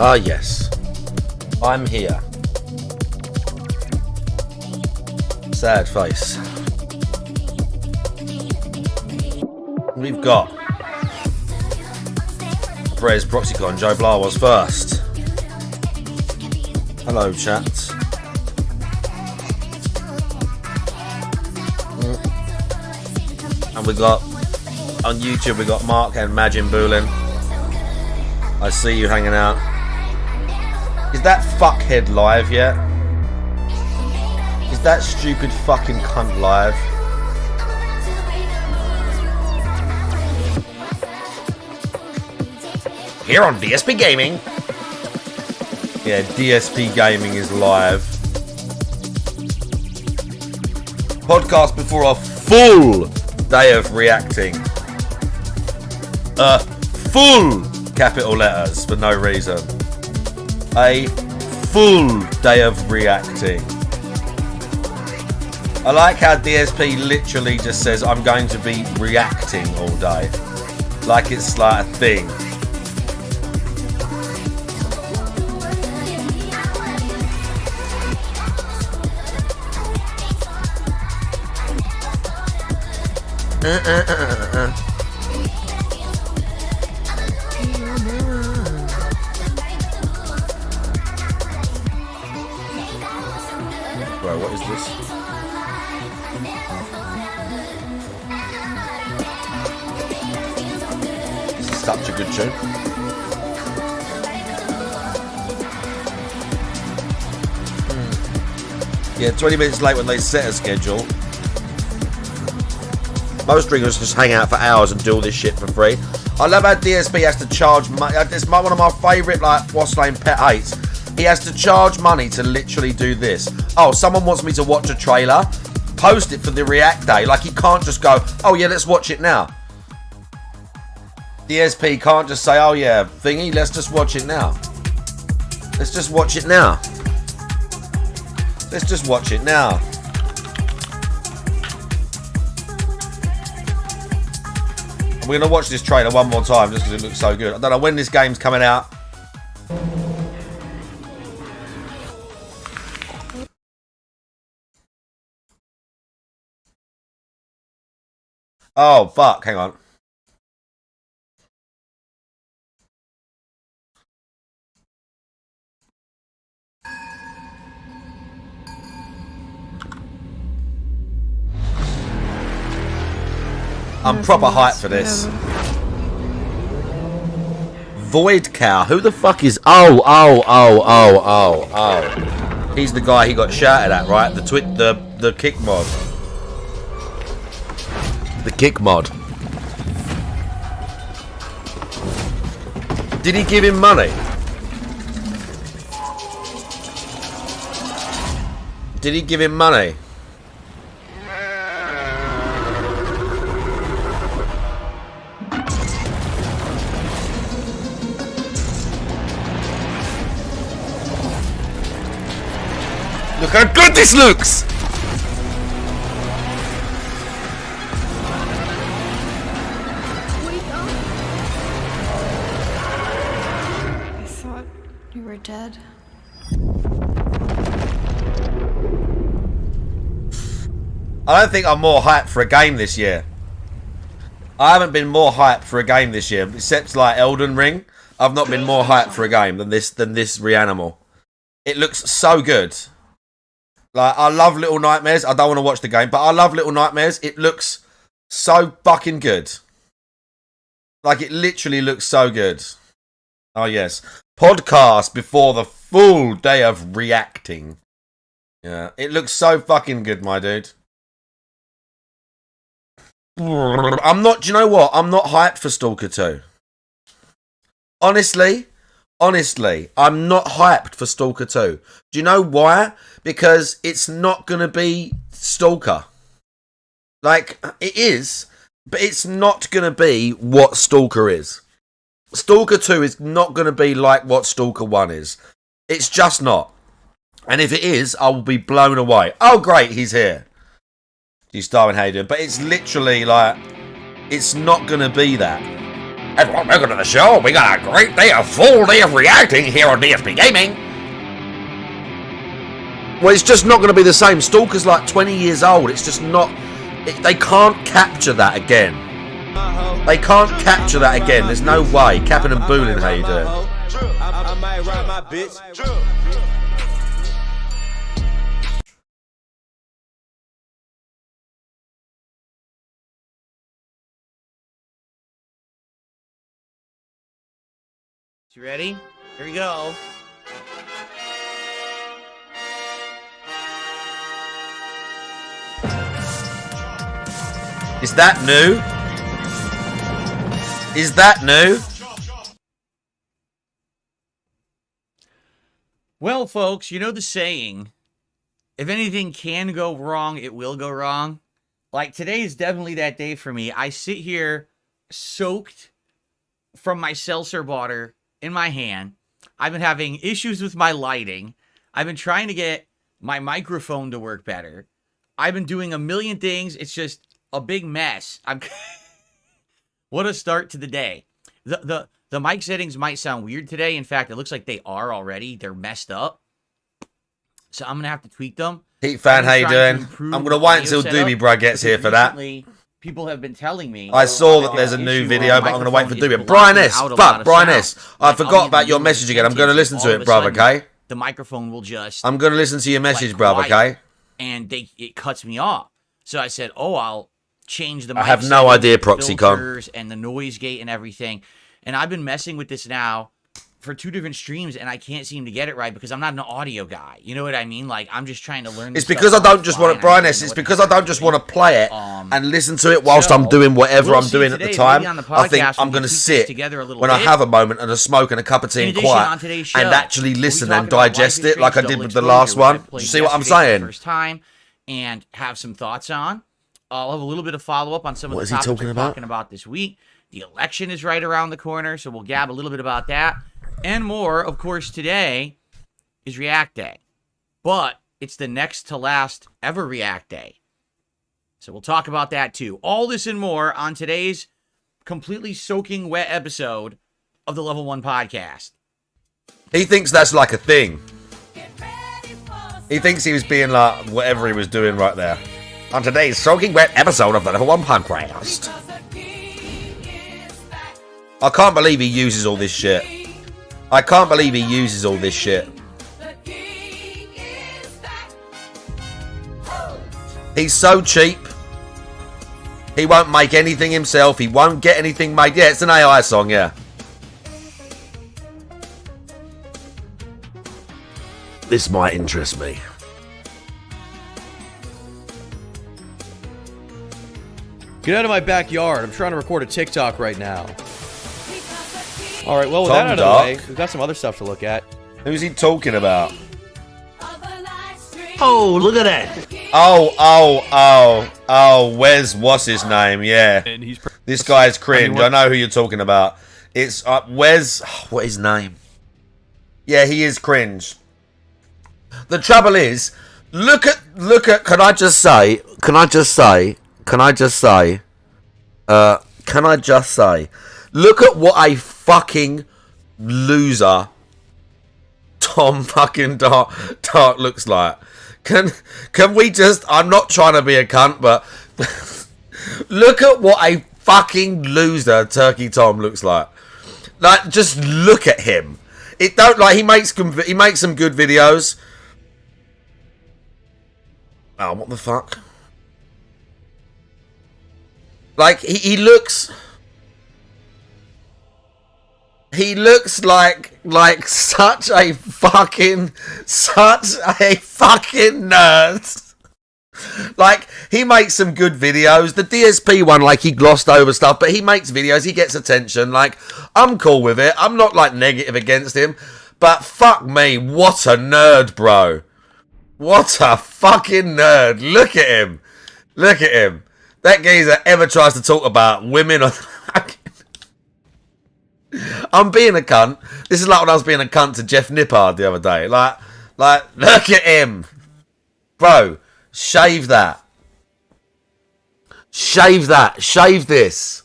Ah, yes. I'm here. Sad face. We've got Brez Proxicon. Joe Blah was first. Hello, chat. And we got on YouTube, we got Mark and Majin Boolin. I see you hanging out. Is that fuckhead live yet? Is that stupid fucking cunt live? Here on DSP Gaming. Yeah, DSP Gaming is live. Podcast before a full day of reacting. Full capital letters for no reason. A full day of reacting. I like how DSP literally just says I'm going to be reacting all day. Like it's like a thing. Bro, what is this? This is such a good tune. Yeah, 20 minutes late when they set a schedule. Most streamers just hang out for hours and do all this shit for free. I love how DSP has to charge money. It's one of my favourite, like, what's name pet hates. He has to charge money to literally do this. Oh, someone wants me to watch a trailer? Post it for the React Day. Like, he can't just go, oh yeah, let's watch it now. DSP can't just say, oh yeah, thingy, let's just watch it now. Let's just watch it now. Let's just watch it now. We're going to watch this trailer one more time just because it looks so good. I don't know when this game's coming out. Oh, fuck. Hang on. I'm proper hyped for this. Void Cow. Who the fuck is... Oh. He's the guy he got shouted at, right? The kick mod. The kick mod. Did he give him money? Did he give him money? Look how good this looks! I thought you were dead. I don't think I'm more hyped for a game this year. I haven't been more hyped for a game this year, except like Elden Ring. I've not been more hyped for a game than this Reanimal. It looks so good. Like, I love Little Nightmares. I don't want to watch the game, but I love Little Nightmares. It looks so fucking good. Like, it literally looks so good. Oh, yes. Podcast before the full day of reacting. Yeah, it looks so fucking good, my dude. I'm not, do you know what? I'm not hyped for Stalker 2. Honestly, I'm not hyped for Stalker 2. Do you know why? Because it's not going to be Stalker. Like, it is, but it's not going to be what Stalker is. Stalker 2 is not going to be like what Stalker 1 is. It's just not. And if it is, I will be blown away. Oh, great, he's here. He's Darwin, how you doing? But it's literally like, it's not going to be that. And welcome to the show. We got a great day, a full day of reacting here on DSP Gaming. Well, it's just not going to be the same. Stalker's like 20 years old. It's just not... they can't capture that again. They can't capture that again. There's no way. Capping and Boolin, how you doing? I might ride my bitch. You ready? Here we go. Is that new? Is that new? Well, folks, you know the saying, if anything can go wrong, it will go wrong. Like, today is definitely that day for me. I sit here soaked from my seltzer water in my hand. I've been having issues with my lighting. I've been trying to get my microphone to work better. I've been doing a million things. It's just a big mess. What a start to the day. The mic settings might sound weird today. In fact, it looks like they are already. They're messed up. So I'm going to have to tweak them. Heat fan, how you doing? I'm going to wait until Doobie Bro gets here for that. People have been telling me. I saw that there's a new video, but I'm going to wait for Doobie. Brian S. Fuck, Brian S. I forgot about your message again. I'm going to listen to it, bruv, okay? The microphone will just... I'm going to listen to your message, bruv, okay? And it cuts me off. So I said, oh, I'll change the mic I have no idea, ProxyCon. And the noise gate and everything. And I've been messing with this now for 2 different streams, and I can't seem to get it right because I'm not an audio guy. You know what I mean? Like, I'm just trying to learn. It's because I don't just want to, Brian S. It's because I don't just want to play it and listen to it whilst I'm doing whatever I'm doing at the time. I think I'm going to sit when I have a moment and a smoke and a cup of tea and quiet and actually listen and digest it like I did with the last one. Do you see what I'm saying? First time, and have some thoughts on. I'll have a little bit of follow up on some of the topics we're talking about this week. The election is right around the corner, so we'll gab a little bit about that. And more, of course, today is React Day. But it's the next to last ever React Day. So we'll talk about that too. All this and more on today's completely soaking wet episode of the Level 1 Podcast. He thinks that's like a thing. He thinks he was being like whatever he was doing right there. On today's soaking wet episode of the Level 1 Podcast. I can't believe he uses all this shit. I can't believe he uses all this shit. He's so cheap. He won't make anything himself. He won't get anything made. Yeah, it's an AI song, yeah. This might interest me. Get out of my backyard. I'm trying to record a TikTok right now. All right, well, with that out of the way, we've got some other stuff to look at. Who's he talking about? Oh, look at that. Oh, what's his name? Yeah. This guy's cringe. I know who you're talking about. It's Wes. What is his name? Yeah, he is cringe. The trouble is, look at, can I just say, look at what a fucking loser Tom fucking Dart looks like. Can we just, I'm not trying to be a cunt, but look at what a fucking loser Turkey Tom looks like. Like, just look at him. It don't, like, he makes some good videos. Oh, what the fuck? Like, he looks like such a fucking nerd. Like, he makes some good videos. The DSP one, like, he glossed over stuff, but he makes videos, he gets attention. Like, I'm cool with it. I'm not, like, negative against him. But fuck me, what a nerd, bro. What a fucking nerd. Look at him. Look at him. That geezer ever tries to talk about women or I'm being a cunt. This is like when I was being a cunt to Jeff Nippard the other day. Like, look at him. Bro, shave that. Shave that. Shave this.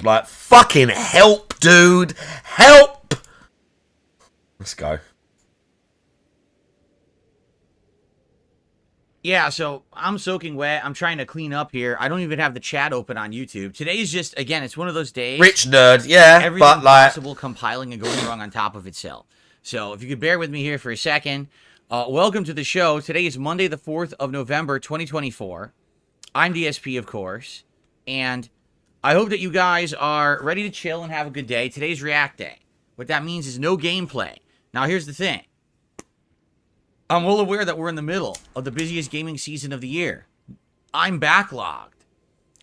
Like, fucking help, dude. Help. Let's go. Yeah, so I'm soaking wet. I'm trying to clean up here. I don't even have the chat open on YouTube. Today's just, again, it's one of those days. Rich nerd, yeah, everything but like possible compiling and going wrong on top of itself. So if you could bear with me here for a second. Welcome to the show. Today is Monday, the 4th of November, 2024. I'm DSP, of course. And I hope that you guys are ready to chill and have a good day. Today's React Day. What that means is no gameplay. Now, here's the thing. I'm well aware that we're in the middle of the busiest gaming season of the year. I'm backlogged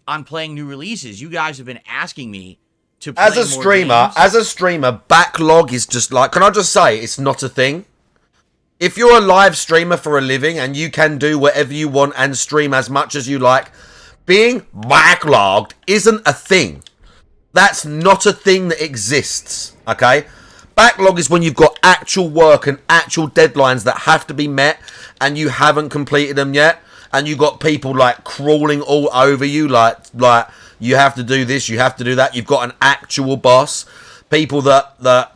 on playing new releases. You guys have been asking me to play as a streamer, backlog is just like, can I just say, it's not a thing. If you're a live streamer for a living and you can do whatever you want and stream as much as you like, being backlogged isn't a thing. That's not a thing that exists, okay? Backlog is when you've got actual work and actual deadlines that have to be met and you haven't completed them yet, and you got people like crawling all over you, like you have to do this, you have to do that. You've got an actual boss, people that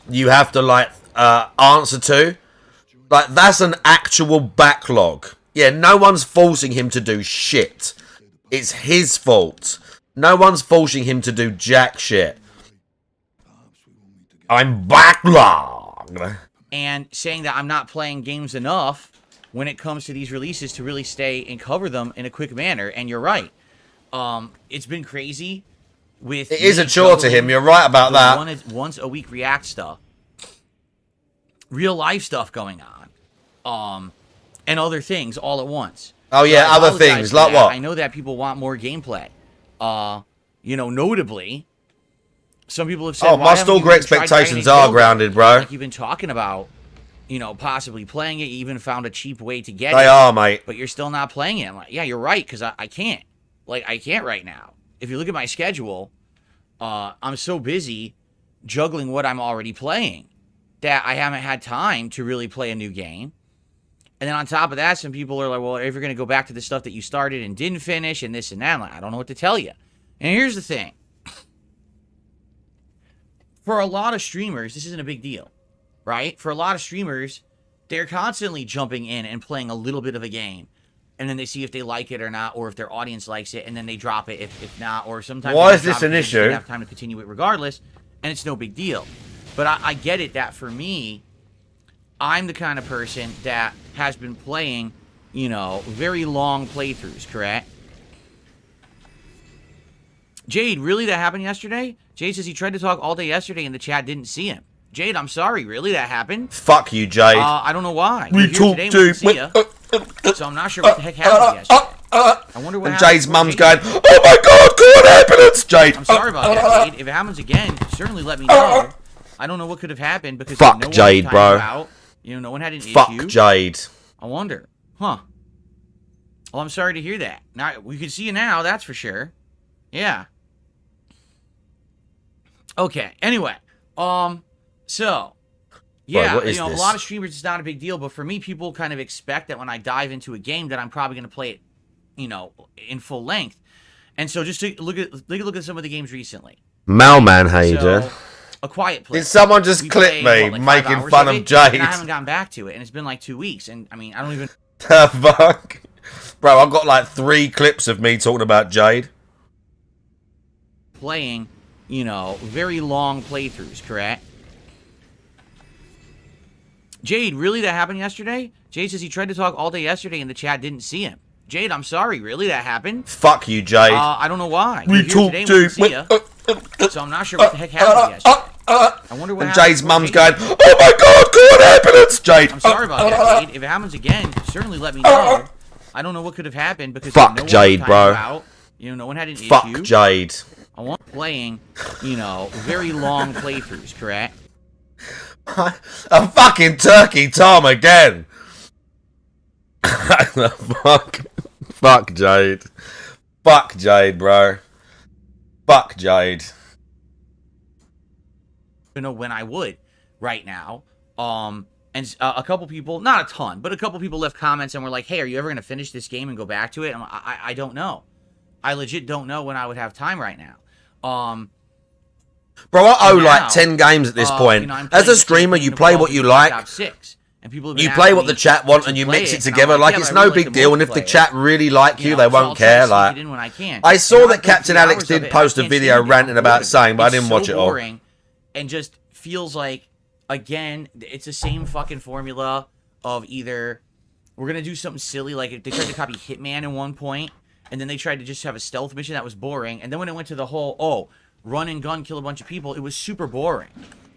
you have to like answer to. Like, that's an actual backlog. Yeah, no one's forcing him to do shit. It's his fault. No one's forcing him to do jack shit. I'm backlogged. And saying that I'm not playing games enough when it comes to these releases to really stay and cover them in a quick manner. And you're right. It's been crazy. It is a chore to him. You're right about that. Once a week React stuff. Real life stuff going on. And other things all at once. Oh, yeah, so other things. Like what? I know that people want more gameplay. Notably, some people have said, oh, my stalker expectations are grounded, bro. Like, you've been talking about, possibly playing it. You even found a cheap way to get it. They are, mate. But you're still not playing it. I'm like, yeah, you're right, because I can't. Like, I can't right now. If you look at my schedule, I'm so busy juggling what I'm already playing that I haven't had time to really play a new game. And then on top of that, some people are like, well, if you're going to go back to the stuff that you started and didn't finish and this and that, I'm like, I don't know what to tell you. And here's the thing. For a lot of streamers, this isn't a big deal, right? For a lot of streamers, they're constantly jumping in and playing a little bit of a game. And then they see if they like it or not, or if their audience likes it, and then they drop it if not. Or sometimes why is this an issue? They don't have time to continue it regardless, and it's no big deal. But I get it that for me, I'm the kind of person that has been playing, very long playthroughs, correct? Jade, really? That happened yesterday? Jade says he tried to talk all day yesterday and the chat didn't see him. Jade, I'm sorry. Really? That happened? Fuck you, Jade. I don't know why. We talked to see ya, so I'm not sure what the heck happened yesterday. I wonder what happened. Jade's mum's going, oh my god, call an ambulance, Jade. I'm sorry about that, Jade. If it happens again, certainly let me know. I don't know what could have happened because fuck no Jade, one bro. out. No one had an issue. Fuck Jade. I wonder. Huh. Well, I'm sorry to hear that. Now, we can see you now, that's for sure. Yeah. Okay, anyway. So, yeah, Bro, a lot of streamers, it's not a big deal, but for me, people kind of expect that when I dive into a game that I'm probably going to play it, in full length. And so just to look at some of the games recently. Malman, how you doing? A Quiet Place. Did someone just clip me making fun of Jade? And I haven't gotten back to it, and it's been like 2 weeks, and I mean, I don't even... The fuck? Bro, I've got like 3 clips of me talking about Jade. Playing, very long playthroughs, correct? Jade, really? That happened yesterday? Jade says he tried to talk all day yesterday and the chat didn't see him. Jade, I'm sorry. Really? That happened? Fuck you, Jade. I don't know why. We talked to... So I'm not sure what the heck happened yesterday. I wonder what happened. Jade's mum's going, oh my god, call an ambulance, Jade. I'm sorry about that, Jade. If it happens again, certainly let me know. I don't know what could have happened because fuck no Jade, bro. Out. No one had an fuck issue. Jade. I want playing, very long playthroughs, correct? A fucking turkey Tom again. Fuck Jade. Fuck Jade, bro. Fuck Jade. When I would right now. And a couple people, not a ton, but a couple people left comments and were like, hey, are you ever going to finish this game and go back to it? And I don't know. I legit don't know when I would have time right now. Bro, I owe now, like 10 games at this point. you know, I'm As playing a streamer, Kingdom you play Fall what you Black like. Ops 6, and people have been You asking play what the me chat want to and you play mix it and I'm together. Like, yeah, it's but I no really like big the deal. And if the multiplayer. chat really like you, they so I'll won't try to care. sneak Like, it in when I can. I And saw I've that played Captain 3 Alex hours of did it, and post a I can't video stand it. ranting I'm about bored. saying, but I It's didn't so watch it all. boring and just feels like, again, it's the same fucking formula of either we're gonna do something silly, like they tried to copy Hitman at one point, and then they tried to just have a stealth mission that was boring, and then when it went to the whole run and gun, kill a bunch of people, it was super boring.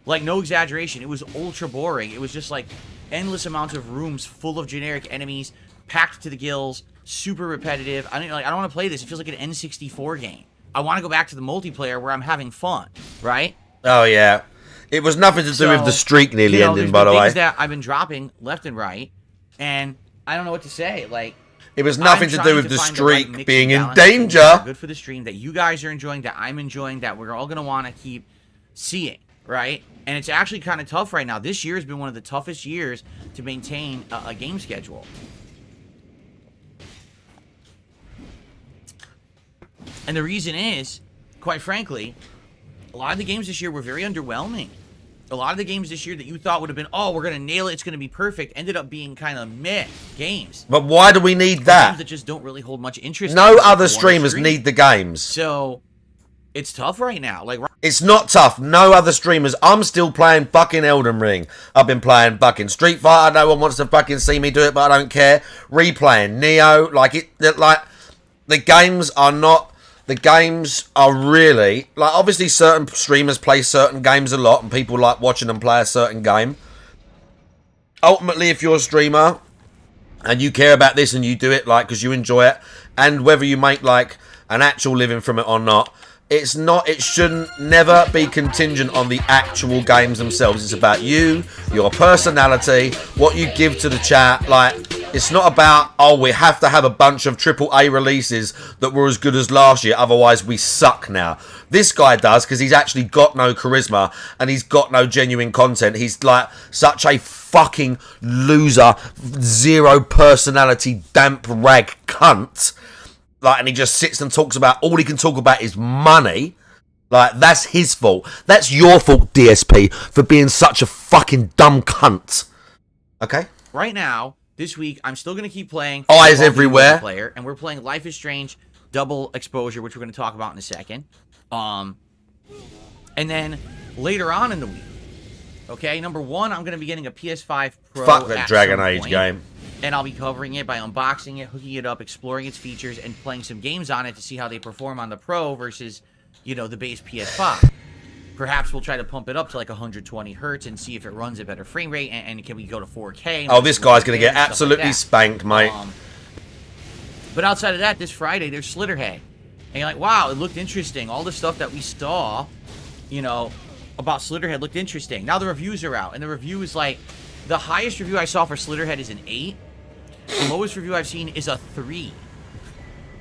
Like, no exaggeration, it was ultra boring. It was just like endless amounts of rooms full of generic enemies, packed to the gills, super repetitive. I don't want to play this. It feels like an N64 game. I want to go back to the multiplayer where I'm having fun, right? Oh, yeah. It was nothing to do with the streak nearly ending, by the way. Things that I've been dropping left and right, and I don't know what to say. Like, It was nothing to do with the streak being in danger. That are good for the stream, that you guys are enjoying, that I'm enjoying, that we're all going to want to keep seeing, right? And it's actually kind of tough right now. This year has been one of the toughest years to maintain a game schedule. And the reason is, quite frankly, a lot of the games this year were very underwhelming. A lot of the games this year that you thought would have been, oh, we're going to nail it, it's going to be perfect, ended up being kind of meh games. But why do we need Games that? that just don't really hold much interest. No in other one streamers stream. need the games. So, it's tough right now. Like, It's not tough. No other streamers. I'm still playing fucking Elden Ring. I've been playing fucking Street Fighter. No one wants to fucking see me do it, but I don't care. Replaying Neo. Like the games are not. The games are really, like, obviously certain streamers play certain games a lot and people like watching them play a certain game. Ultimately, if you're a streamer and you care about this and you do it, like, because you enjoy it, and whether you make, like, an actual living from it or not, it shouldn't never be contingent on the actual games themselves. It's about you, your personality, what you give to the chat. Like, it's not about, oh, we have to have a bunch of AAA releases that were as good as last year, otherwise we suck now. This guy does, because he's actually got no charisma and he's got no genuine content. He's like such a fucking loser, zero personality, damp rag cunt. Like, and he just sits and talks about, all he can talk about is money. Like, that's his fault. That's your fault, DSP, for being such a fucking dumb cunt. Okay? right now, this week, I'm still going to keep playing. Eyes everywhere. Player, and we're playing Life is Strange Double Exposure, which we're going to talk about in a second. And then later on in the week, okay, number one, I'm going to be getting a PS5 Pro. Fuck that Dragon Age game. And I'll be covering it by unboxing it, hooking it up, exploring its features, and playing some games on it to see how they perform on the Pro versus, you know, the base PS5. Perhaps we'll try to pump it up to like 120 hertz and see if it runs at better frame rate, and can we go to 4K? Oh, this guy's going to get absolutely spanked, mate. But outside of that, this Friday, there's Slitterhead. And you're like, wow, it looked interesting. All the stuff that we saw, you know, about Slitterhead looked interesting. Now the reviews are out, and the review is like, the highest review I saw for Slitterhead is an 8. The lowest review I've seen is a 3.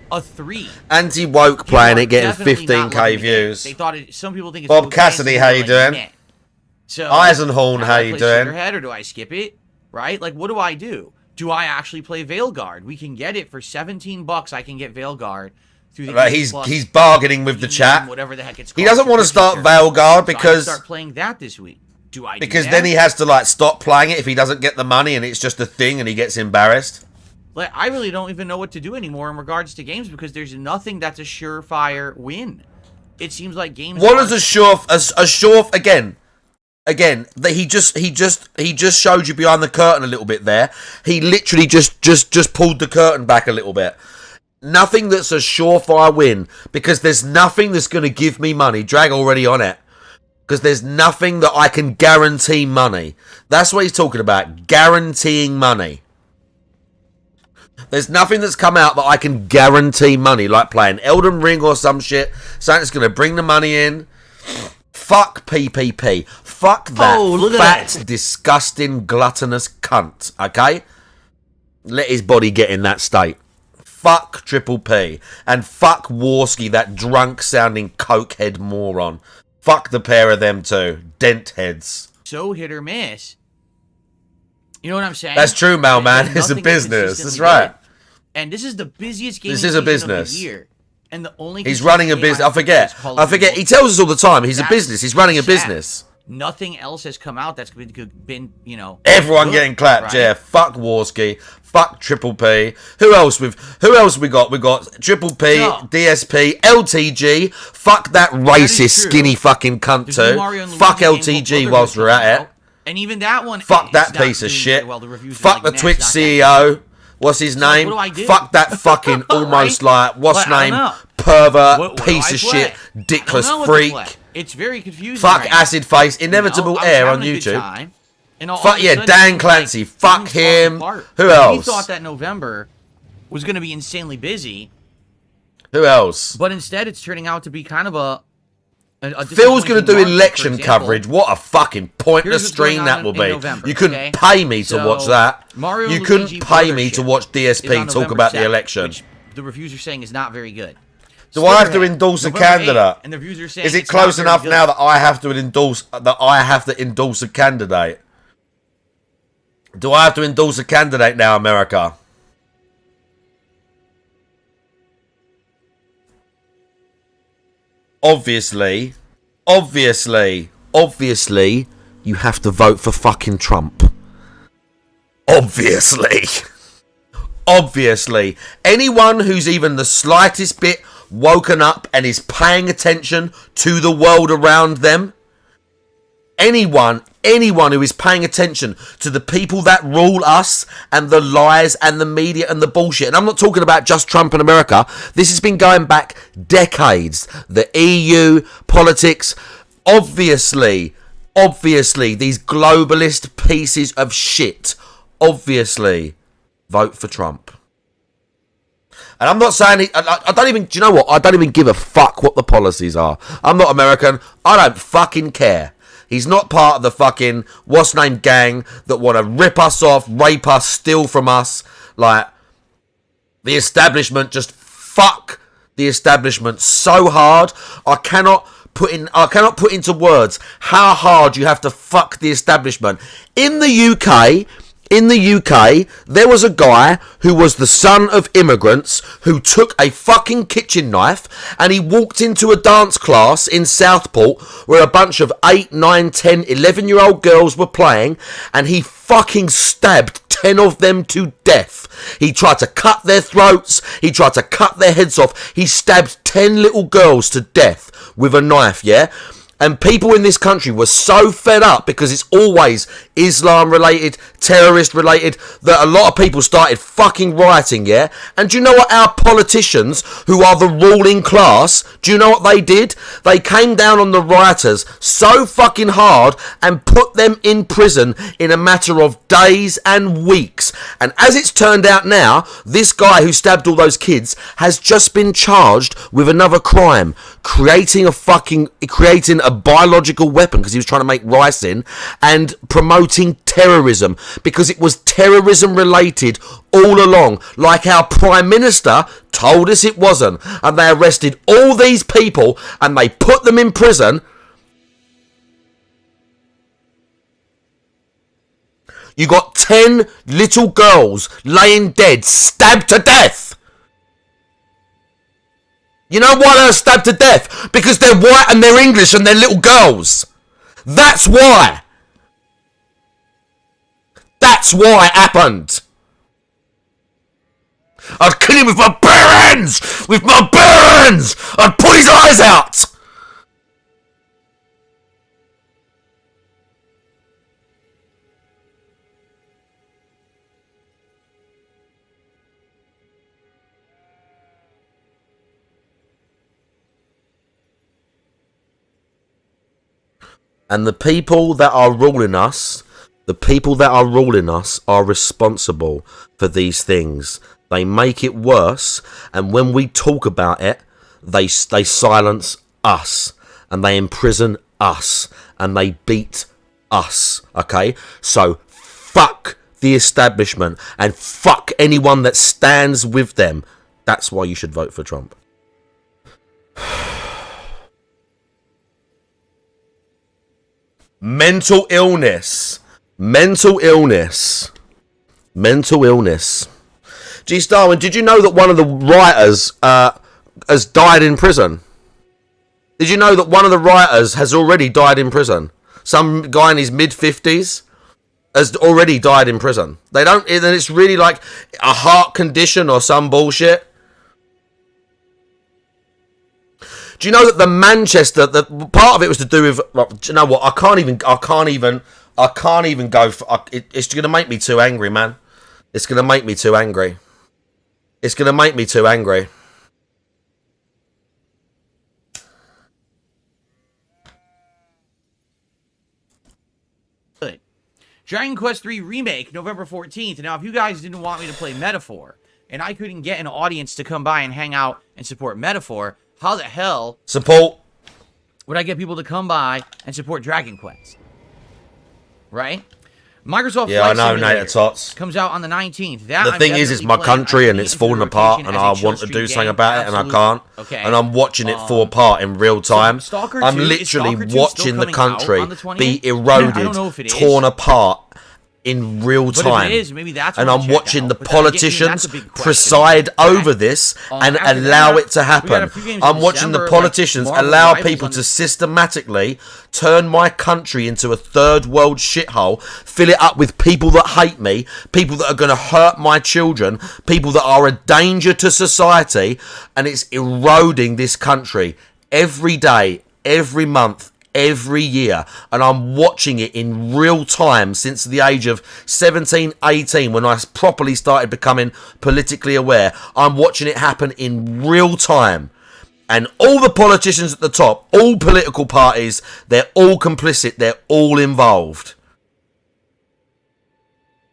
A 3. Anti-woke playing it, getting Definitely not 15k loving it. views. They thought it. Some people think it's Bob okay, Cassidy, some how people you are like, doing? meh. So Eisenhorn, do how I you play doing? Slitterhead, or do I skip it? Right? Like, what do I do? Do I actually play Veilguard? We can get it for $17. I can get Veilguard through the he's bargaining with the chat. Whatever the heck it's called. He doesn't want to start Veilguard because start playing that this week. Do I? Because then he has to like stop playing it if he doesn't get the money, and it's just a thing, and he gets embarrassed. Like, I really don't even know what to do anymore in regards to games because there's nothing that's a surefire win. It seems like games. What is a sure again? Again, that he just showed you behind the curtain a little bit there. He literally just pulled the curtain back a little bit. Nothing that's a surefire win because there's nothing that's going to give me money. Drag already on it. Because there's nothing that I can guarantee money. That's what he's talking about. Guaranteeing money. There's nothing that's come out that I can guarantee money. Like playing Elden Ring or some shit. Something that's going to bring the money in. Fuck PPP. Fuck that fat, disgusting, gluttonous cunt. Okay? Let his body get in that state. Fuck Triple P. And fuck Warski, that drunk-sounding cokehead moron. Fuck the pair of them too. Dent heads. So hit or miss. You know what I'm saying? That's true, Mal, man. It's a business. That's right. And this is the busiest game this is a business. of the year. And the only He's running a business. I forget. He tells us all the time. He's a business. He's running a business. Nothing else has come out that's been everyone good, getting clapped. right? Yeah, fuck Warski, fuck Triple P. Who else we got? We got Triple P, DSP, LTG. Fuck that racist skinny fucking cunt too. Fuck LTG whilst we're at it. And even that one. Fuck that piece of shit. Fuck the Twitch CEO. What's his name? Fuck that fucking almost like what's name? Pervert piece of shit, dickless freak. It's very confusing. Fuck Acid Face, Inevitable Air on YouTube. Fuck yeah, Dan Clancy. Fuck him. Who else? He thought that November was going to be insanely busy. Who else? But instead, it's turning out to be kind of a Phil's going to do election coverage. What a fucking pointless stream that will be. November, you couldn't pay me to watch that. You couldn't pay me to watch DSP talk about the election. Which the reviews are saying is not very good. Do I have to endorse a candidate? And the reviews are saying is it close enough now that I have to endorse a candidate? Do I have to endorse a candidate now, America? Obviously, you have to vote for fucking Trump. Obviously. Anyone who's even the slightest bit woken up and is paying attention to the world around them, anyone who is paying attention to the people that rule us and the lies and the media and the bullshit, and I'm not talking about just Trump and America, this has been going back decades. The EU, politics, obviously, these globalist pieces of shit, obviously, vote for Trump. And I'm not saying I don't even. Do you know what? I don't even give a fuck what the policies are. I'm not American. I don't fucking care. He's not part of the fucking what's name gang that want to rip us off, rape us, steal from us. Like the establishment. Just fuck the establishment so hard. I cannot put into words how hard you have to fuck the establishment. In the UK, there was a guy who was the son of immigrants who took a fucking kitchen knife and he walked into a dance class in Southport where a bunch of 8, 9, 10, 11-year-old girls were playing, and he fucking stabbed 10 of them to death. He tried to cut their throats. He tried to cut their heads off. He stabbed 10 little girls to death with a knife, yeah? And people in this country were so fed up because it's always Islam related, terrorist related, that a lot of people started fucking rioting, yeah? And do you know what our politicians, who are the ruling class, do you know what they did? They came down on the rioters so fucking hard and put them in prison in a matter of days and weeks. And as it's turned out now, this guy who stabbed all those kids has just been charged with another crime, creating a biological weapon because he was trying to make ricin, and promoting terrorism because it was terrorism related all along, like our Prime Minister told us it wasn't. And they arrested all these people and they put them in prison. You got 10 little girls laying dead, stabbed to death. You know why they're stabbed to death? Because they're white and they're English and they're little girls. That's why. That's why it happened. I'd kill him with my bare hands! With my bare hands! I'd pull his eyes out! And the people that are ruling us, are responsible for these things. They make it worse, and when we talk about it, they silence us, and they imprison us, and they beat us, okay? So, fuck the establishment, and fuck anyone that stands with them. That's why you should vote for Trump. Mental illness. G. Starwin, did you know that one of the writers has died in prison? Did you know that one of the writers has already died in prison? Some guy in his mid-50s has already died in prison. They don't, and it's really like a heart condition or some bullshit. Do you know that the Manchester, the part of it was to do with, like, do you know what? I can't even go for, it's going to make me too angry, man. It's going to make me too angry. It's going to make me too angry. Good. Dragon Quest III Remake, November 14th. Now, if you guys didn't want me to play Metaphor, and I couldn't get an audience to come by and hang out and support Metaphor, how the hell Support. would I get people to come by and support Dragon Quest? Right? Microsoft Yeah, I Flight know, Simulator Nader Tots. comes out on the 19th. That The I'm thing is, it's definitely my playing. country I'm and it's into falling the apart, rotation and as I a chill want to street do something game. about it, and I Absolutely. can't. Okay. And I'm watching it fall apart in real time. Stalker I'm 2 is literally Stalker 2 still watching the coming out country on the 20th? be I eroded, don't know if it is. torn apart in real But time. if it is, maybe that's And what I'm we'll check watching out. the But then again, politicians that's a big question. preside Okay. over this and After allow that, it to we got a happen. few games in I'm watching the December, politicians like Marvel allow Rivals people on to the- systematically turn my country into a third world shithole, fill it up with people that hate me, people that are going to hurt my children, people that are a danger to society, and it's eroding this country every day, every month, every year. And I'm watching it in real time since the age of 17, 18, when I properly started becoming politically aware. I'm watching it happen in real time. And all the politicians at the top, all political parties, they're all complicit. They're all involved.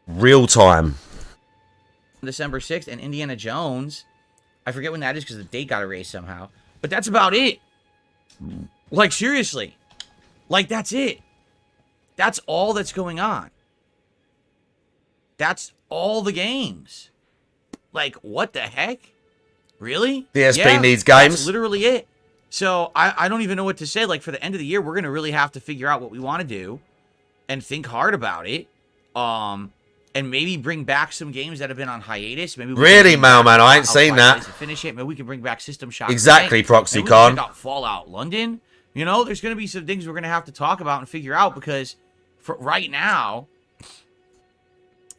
Real time. December 6th, and Indiana Jones. I forget when that is because the date got erased somehow. But that's about it. Like, seriously. Like, that's it. That's all that's going on. That's all the games. Like, what the heck? Really? DSP needs games. That's literally it. So, I don't even know what to say. Like, for the end of the year, we're going to really have to figure out what we want to do and think hard about it. And maybe bring back some games that have been on hiatus. Maybe we Really, can bring back Mailman, I ain't Fallout seen that. Nights to finish it. Maybe we can bring back System Shock. Exactly, Maybe we ProxyCon. can check out Fallout London. You know, there's going to be some things we're going to have to talk about and figure out, because for right now,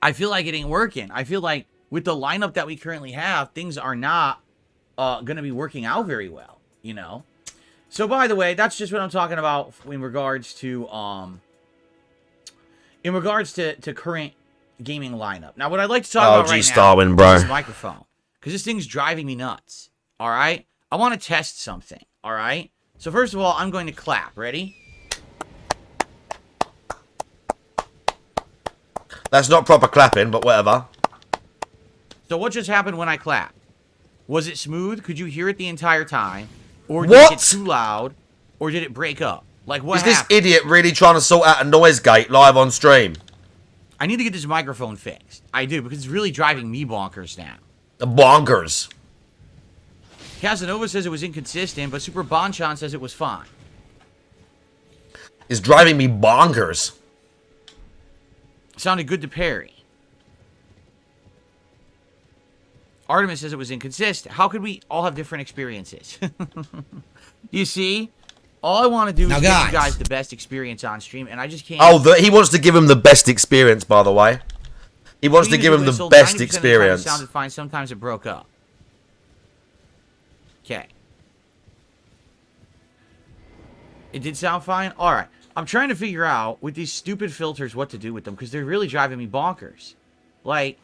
I feel like it ain't working. I feel like with the lineup that we currently have, things are not going to be working out very well, you know? So, by the way, that's just what I'm talking about in regards to current gaming lineup. Now, what I'd like to talk about right Starwin, now bro. is this microphone, because this thing's driving me nuts. All right, I want to test something. All right, so first of all, I'm going to clap. Ready? That's not proper clapping, but whatever. So what just happened when I clapped? Was it smooth? Could you hear it the entire time, or did What? it get too loud, or did it break up? Like, what Is this happened? idiot really trying to sort out a noise gate live on stream? I need to get this microphone fixed. I do, because it's really driving me bonkers now. The bonkers. Casanova says it was inconsistent, but Super Bonchan says it was fine. It's driving me bonkers. Sounded good to Perry. Artemis says it was inconsistent. How could we all have different experiences? You see? All I want to do is give you guys the best experience on stream, and I just can't... Oh, he wants to give him the best experience, by the way. He wants to give him the best 90% of the time experience. It sounded fine. Sometimes it broke up. Okay. It did sound fine? Alright. I'm trying to figure out, with these stupid filters, what to do with them, because they're really driving me bonkers. Like,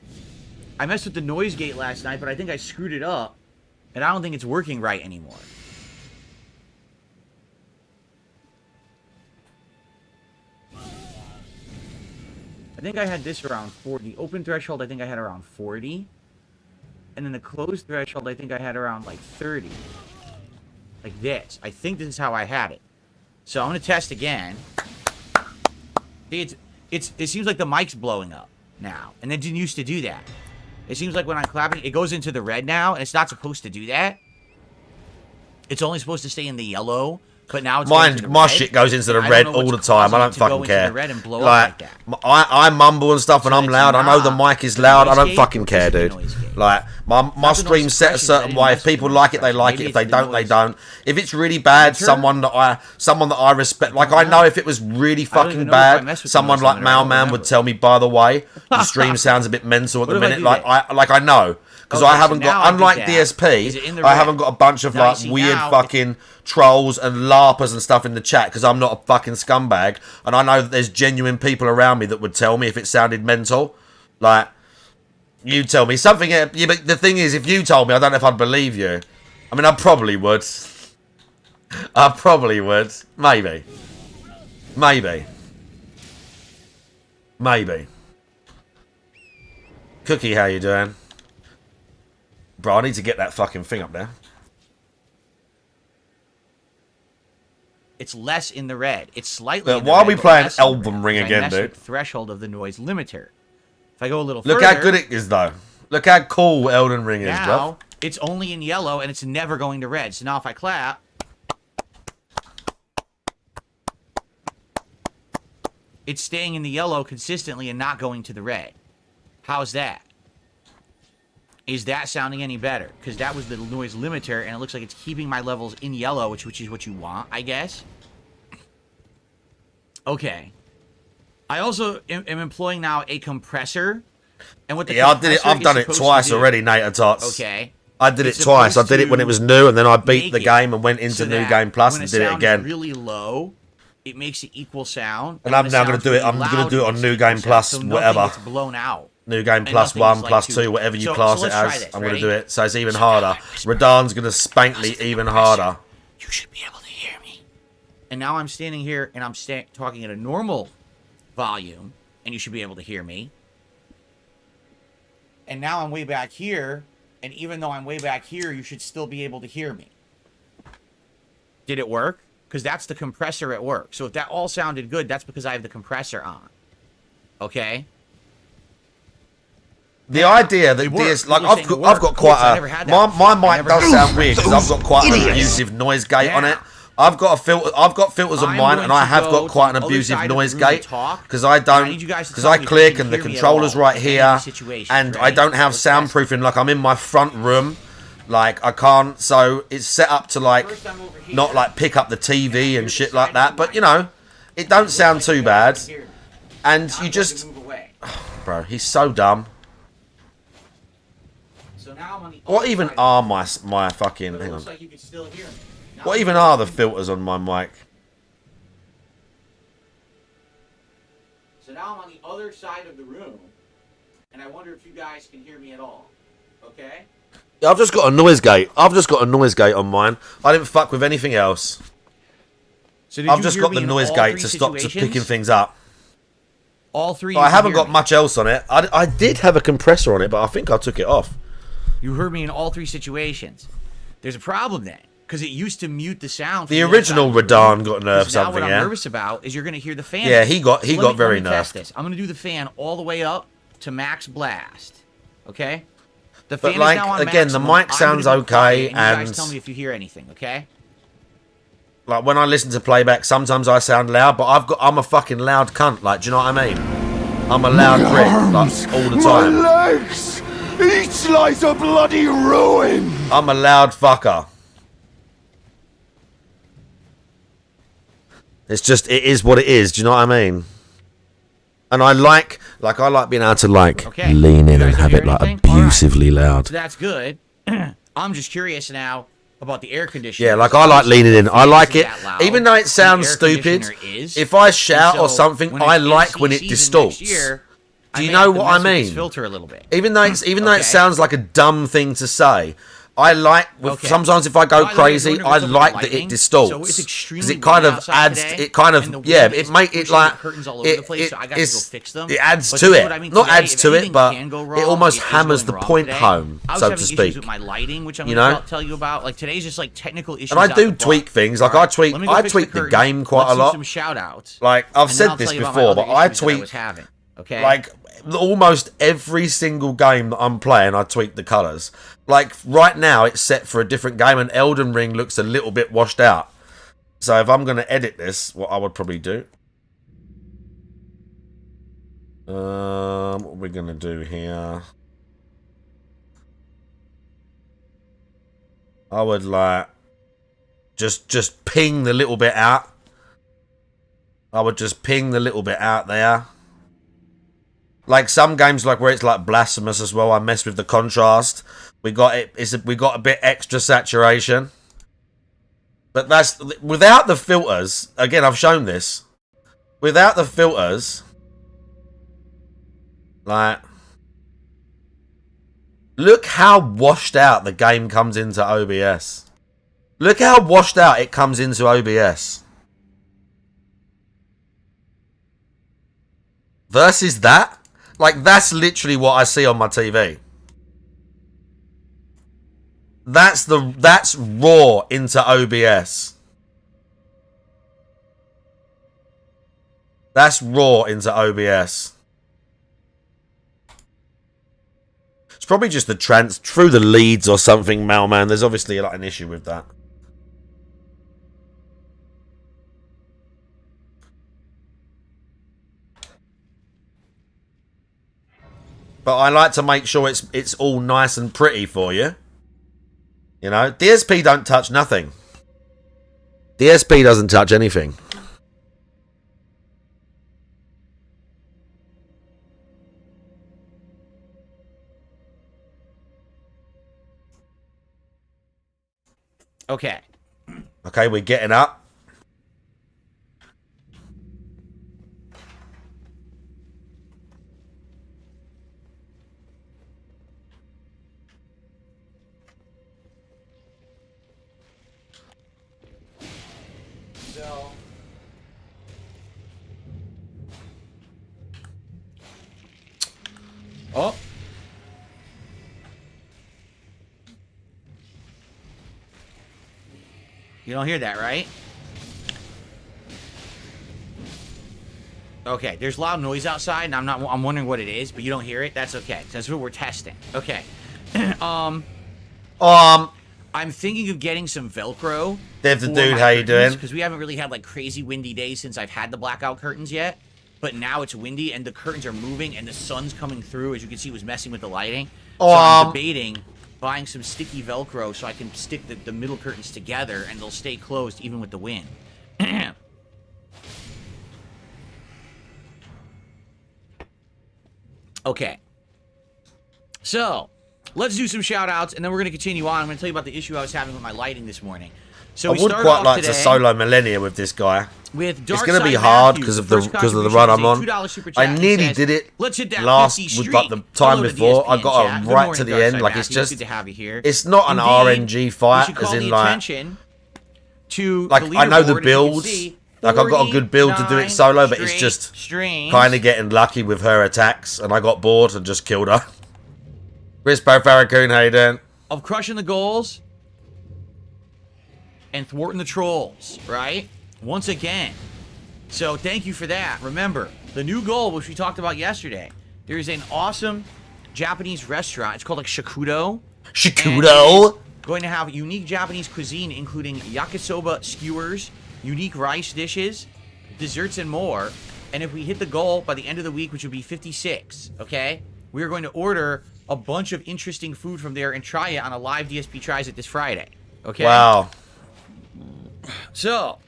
I messed with the noise gate last night, but I think I screwed it up, and I don't think it's working right anymore. I think I had this around 40. Open threshold, I think I had around 40. And then the closed threshold, I think I had around, like, 30. Like this. I think this is how I had it. So I'm going to test again. See, it seems like the mic's blowing up now. And it didn't used to do that. It seems like when I'm clapping, it goes into the red now, and it's not supposed to do that. It's only supposed to stay in the yellow But now it's going to the my red, shit goes into the and I red don't know all the what's time. I causing don't it to go fucking into care. the red and blow up Like that. I mumble and stuff when So I'm it's loud. I know the not mic is loud. I noise don't gate, fucking or care, is it the dude. noise gate? Like my Not the stream's noise set a suppression, 'cause I certain didn't way. mess If with people the like noise it, they like it. suppression. If they Maybe it's don't, they the don't. If it's really bad, Limiter? someone that I respect. Like I know if it was really I don't fucking even know if I bad, mess with the someone noise like limiter, I don't Mailman would remember. tell me. By the way, the stream sounds a bit mental at the What if I minute. do Like that? I know. Because Okay, I so haven't now got, I did unlike that. Is it DSP, in the I red? haven't got a bunch of Now you like see weird now fucking trolls and larpers and stuff in the chat because I'm not a fucking scumbag, and I know that there's genuine people around me that would tell me if it sounded mental. Like, you tell me something. Yeah, but the thing is, if you told me, I don't know if I'd believe you. I mean, I probably would. I probably would. Maybe. Maybe. Maybe. Cookie, how you doing? Bro, I need to get that fucking thing up there. It's less in the red. It's slightly. But in the why are red, we but playing less in the Elven red, Ring 'cause I again, messed dude? with the threshold of the noise limiter. If I go a little Look further, how good it is, though. Look how cool Elden Ring is, bro. now it's only in yellow and it's never going to red. So now if I clap, it's staying in the yellow consistently and not going to the red. How's that? Is that sounding any better? Because that was the noise limiter, and it looks like it's keeping my levels in yellow, which is what you want, I guess. Okay. I also am employing now a compressor. And what the Yeah, I did it. compressor I've is done it supposed to twice do- already, Nater Tots. Okay. I did It's it twice. I supposed did it when to it was new, and then I beat make the it game and went into so New that Game Plus when and a did it sound again. is really low, it makes it equal sound. And when I'm the now gonna sound's do it- really I'm gonna loud, do it on makes New equal Game sound, Plus, so nothing whatever. gets blown out. New Game And Plus nothing 1, is, like, plus too- 2, whatever you So class let's it try as. this, I'm going to ready? do it. So it's even harder. Radan's going to spank me even harder. You should be able to hear me. And now I'm standing here and I'm talking at a normal volume, and you should be able to hear me. And now I'm way back here, and even though I'm way back here, you should still be able to hear me. Did it work? Because that's the compressor at work. So if that all sounded good, that's because I have the compressor on. Okay? The idea that it worked. DS, like You're saying it I've worked. got Of course, I quite never a had that my before. I mic never does had sound weird because I've got quite an abusive noise gate on it. Now, I've got a filter. I've got filters on I'm mine, going and I to have go got to quite the an other abusive side of noise the room gate to talk, because I and I don't need you guys to because tell I me if you click can and the hear me at controller's all right in any here, situation, and I right? don't have Let's test it. soundproofing. Like I'm in my front room, like I can't. So it's set up to like First I'm over here. not like pick up the TV and Here's shit the like side that. of the But you know, it don't sound too bad. Hear me. And I'm you going just, to move away. bro, he's so dumb. So now I'm on the What other even side are of my fucking? it. It Hang on. looks like you can still hear me. Now What I'm even are the filters on my mic? So now I'm on the other side of the room, and I wonder if you guys can hear me at all. Okay? I've just got a noise gate. I've just got a noise gate on mine. I didn't fuck with anything else. So did I've you just hear got me the in noise all gate three to stop to situations? picking things up. All three. But you I can haven't hear got me. much else on it. I did have a compressor on it, but I think I took it off. You heard me in all three situations. There's a problem then, because it used to mute the sound. The from other original side of the room. Radan got nerfed 'Cause now something, what I'm yeah? nervous about is you're going to hear the fan. Yeah, he got So let very me test nerfed. this. I'm going to do the fan all the way up to max blast. Okay? The But fan like, is now on again, the maximum. mic I'm gonna sounds be okay, quiet, and you and- guys tell me if you hear anything. Okay? Like when I listen to playback, sometimes I sound loud, but I'm a fucking loud cunt. Like, do you know what I mean? I'm a loud prick, like all the time. legs! Each lies a bloody ruin! I'm a loud fucker. It's just, it is what it is. Do you know what I mean? And I like being able to Okay. lean You in guys and don't have hear it like anything? All right. abusively loud. So that's good. I'm just curious now about the air conditioner. Yeah, like I like leaning in. I like it, even though it sounds stupid. If I shout or something, I like when it distorts. Do you know what I mean? Filter a little bit. Even though it Okay. sounds like a dumb thing to say, I like Okay. sometimes if I go By the way, crazy, wondering I what's up with like the that it lighting? distorts So it's extremely it kind bright of outside adds. today, It kind and the of yeah. wind It is make it pushing like the curtains all over it, the place, so I gotta it's- go fix them. It adds But to you know it. what I mean? Not Today, adds if to it, anything but can go it wrong, almost it is hammers the going wrong point today. home, I was so having to issues speak. with my lighting, which I'm You going know? to tell you about. Like today's just like technical issues. And I out do the tweak box. things. Like All I right? tweak, Let me go I fix tweak the curtains. game quite Let's a do lot. some shout outs. Like I've and then said I'll this tell you about my before, other but I issues that I tweak was having. Okay. like almost every single game that I'm playing, I tweak the colours. Like right now, it's set for a different game, and Elden Ring looks a little bit washed out. So if I'm going to edit this, what I would probably do... what are we going to do here? I would like... Just ping the little bit out. I would just ping the little bit out there. Like some games, like where it's like blasphemous as well, I mess with the contrast. We got a bit extra saturation. But that's without the filters. Again, I've shown this. Without the filters, like, look how washed out the game comes into OBS. Look how washed out it comes into OBS. Versus that, like, that's literally what I see on my TV. That's raw into OBS. That's raw into OBS. It's probably just the through the leads or something, Malman. There's obviously like an issue with that. But I like to make sure it's all nice and pretty for you. You know, DSP don't touch nothing. DSP doesn't touch anything. Okay. Okay, we're getting up. Oh. You don't hear that, right? Okay, there's loud noise outside, and I'm wondering what it is, but you don't hear it. That's okay. That's what we're testing. Okay. I'm thinking of getting some Velcro. Dev the dude, how you doing? Because we haven't really had like crazy windy days since I've had the blackout curtains yet. But now it's windy and the curtains are moving and the sun's coming through. As you can see, it was messing with the lighting. So I'm debating buying some sticky Velcro so I can stick the middle curtains together and they'll stay closed even with the wind. Okay. So, let's do some shout-outs, and then we're going to continue on. I'm going to tell you about the issue I was having with my lighting this morning. So I would quite like to solo Millennia with this guy. With it's going to be hard because of the run I'm on. I nearly did it last with like the time before. I got right to the end. Like it's just, it's not an RNG fight, as in like I know the builds. Like I've got a good build to do it solo, but it's just kind of getting lucky with her attacks, and I got bored and just killed her. Rispo Farrakhan, how you doing? Of crushing the goals and thwarting the trolls, right? Once again. So thank you for that. Remember, the new goal, which we talked about yesterday, there's an awesome Japanese restaurant. It's called like Shakudo. Shakudo? Going to have unique Japanese cuisine, including yakisoba skewers, unique rice dishes, desserts, and more. And if we hit the goal by the end of the week, which would be 56, okay, we are going to order a bunch of interesting food from there and try it on a live DSP Tries It this Friday. Okay? Wow. So,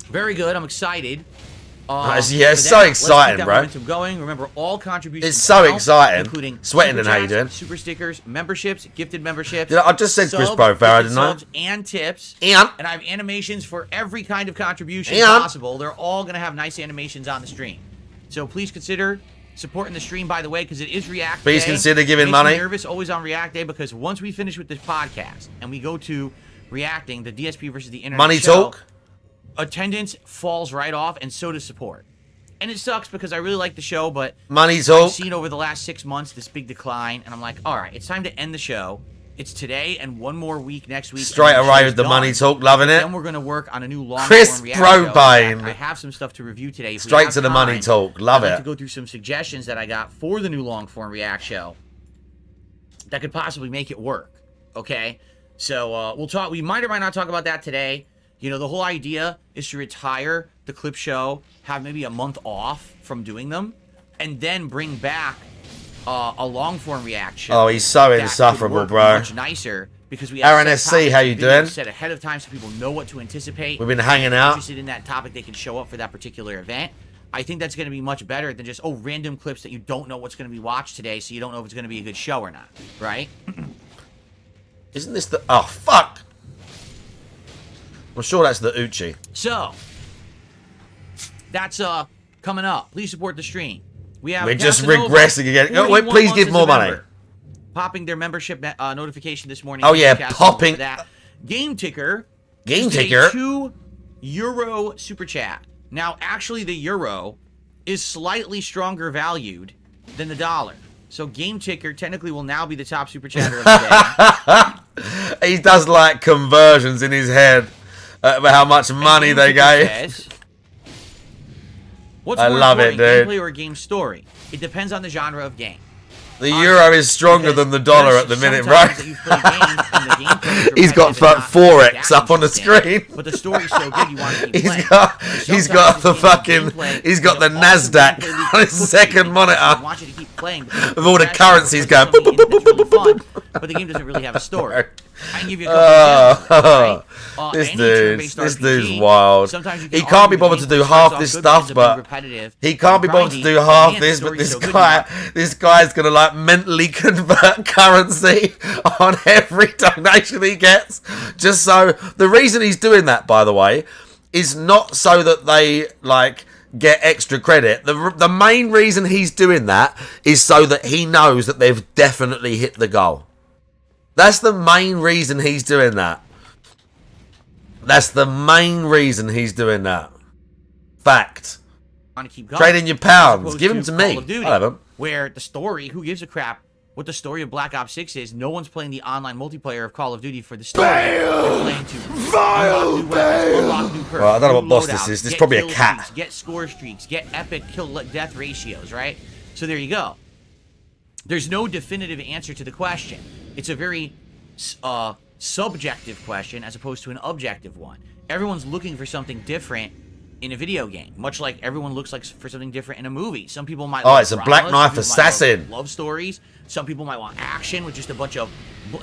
very good. I'm excited. Yeah, it's so exciting, bro. Momentum going. Remember, all contributions. It's so exciting. Including sweating and how you doing? Super stickers, memberships, gifted memberships. I just said Chris Bro Farah, didn't I? And tips. And I have animations for every kind of contribution possible. They're all going to have nice animations on the stream. So please consider supporting the stream, by the way, because it is React Day. Please consider giving money. money. Nervous always on React Day because once we finish with this podcast and we go to reacting the DSP versus the internet money show, talk, attendance falls right off, and so does support. And it sucks because I really like the show, but money talk. I've seen over the last 6 months this big decline, and I'm like, all right, it's time to end the show. It's today and one more week next week. Straight away with the money talk, loving it. Then we're going to work on a new long Chris form reaction Propane. show. I have some stuff to review today. Straight to the money talk, love it. To go through some suggestions that I got for the new long form react show that could possibly make it work. Okay, so we'll talk. We might or might not talk about that today. You know, the whole idea is to retire the clip show, have maybe a month off from doing them, and then bring back a long form reaction. Oh, he's so that insufferable, could work bro. much nicer because we have Aaron set SC, topics how and you videos doing? set ahead of time so people know what to anticipate. We've been hanging out. Interested in that topic, they can show up for that particular event. I think that's going to be much better than just random clips that you don't know what's going to be watched today, so you don't know if it's going to be a good show or not, right? Isn't this the... Oh, fuck! I'm sure that's the Uchi. So, that's coming up. Please support the stream. We're just regressing again. Oh, wait, please give more money. Popping their membership notification this morning. Oh, yeah, popping. That. Game Ticker. Game Ticker. €2 super chat. Now, actually, the euro is slightly stronger valued than the dollar. So, Game Ticker technically will now be the top super chatter of the day. He does like conversions in his head about how much money they gave. Says, what's I more love it, important, dude. gameplay or game story? It depends on the genre of game. The euro is stronger than the dollar at the minute, bro. He's got 4x up on the screen. But the story's so good, you want to keep playing. He's got the fucking, he's got the Nasdaq on his second monitor. I want you to keep playing. With all the currencies going. That's really fun, but the game doesn't really have a story. I can give you a couple examples, This dude's wild. He can't be bothered to do half this stuff, but he can't be bothered to do half this. But this guy's gonna like mentally convert currency on every donation he gets. Just so the reason he's doing that, by the way, is not so that they like get extra credit. The main reason he's doing that is so that he knows that they've definitely hit the goal. That's the main reason he's doing that. That's the main reason he's doing that. Fact. Trade in your pounds. Give them to me. I have them. Where the story, who gives a crap what the story of Black Ops 6 is? No one's playing the online multiplayer of Call of Duty for the story. They're playing to unlock new weapons, unlock new perks, Well, I don't know what boss loadouts, this is. This is get probably a kill cat. streaks, get score streaks, get epic kill-death ratios, right? So there you go. There's no definitive answer to the question. It's a very subjective question as opposed to an objective one. Everyone's looking for something different in a video game, much like everyone looks like for something different in a movie. Some people might it's a Black Knife Assassin. Love stories. Some people might want action with just a bunch of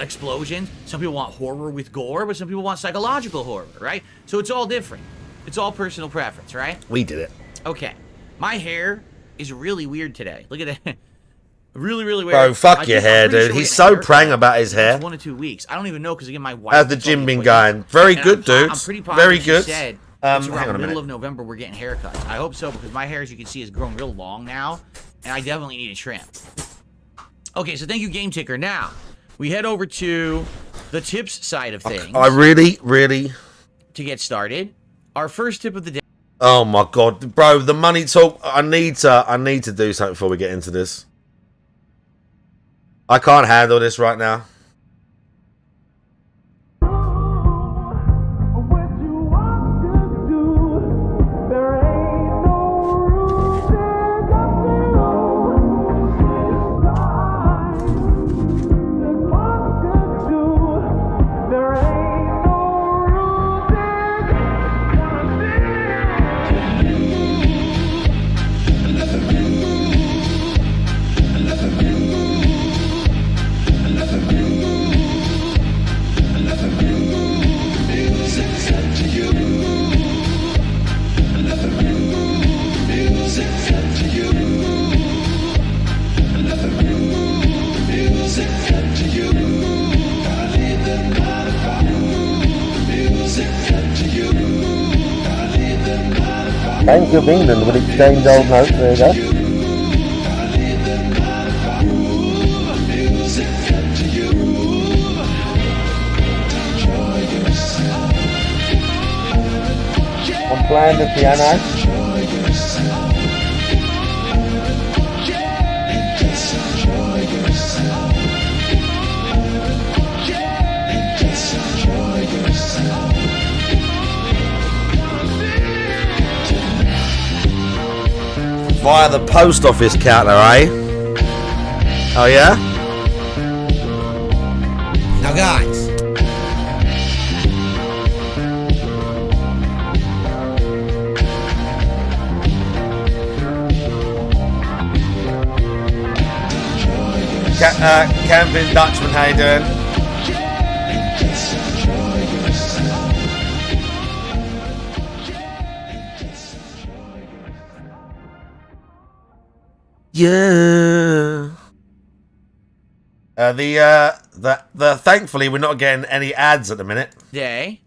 explosions. Some people want horror with gore, but some people want psychological horror, right? So it's all different. It's all personal preference, right? We did it. Okay. My hair is really weird today. Look at that. Really, really weird. Bro, fuck your hair, dude. He's so prang about his hair. 1 to 2 weeks. I don't even know because again, my wife. How's the gym been going? Very good, dude. I'm pretty positive. Very good. She said it's around the middle of November we're getting haircuts. I hope so because my hair, as you can see, has grown real long now, and I definitely need a trim. Okay, so thank you, Game Ticker. Now we head over to the tips side of things. I really. To get started, our first tip of the day. Oh my god, bro, the money talk. I need to do something before we get into this. I can't handle this right now. Bank of England would exchange old notes. There you go. I'm playing the piano. Via the post office counter, eh? Oh yeah? Now guys, Camping Dutchman, how you doing? Yeah. The thankfully we're not getting any ads at the minute. Yay.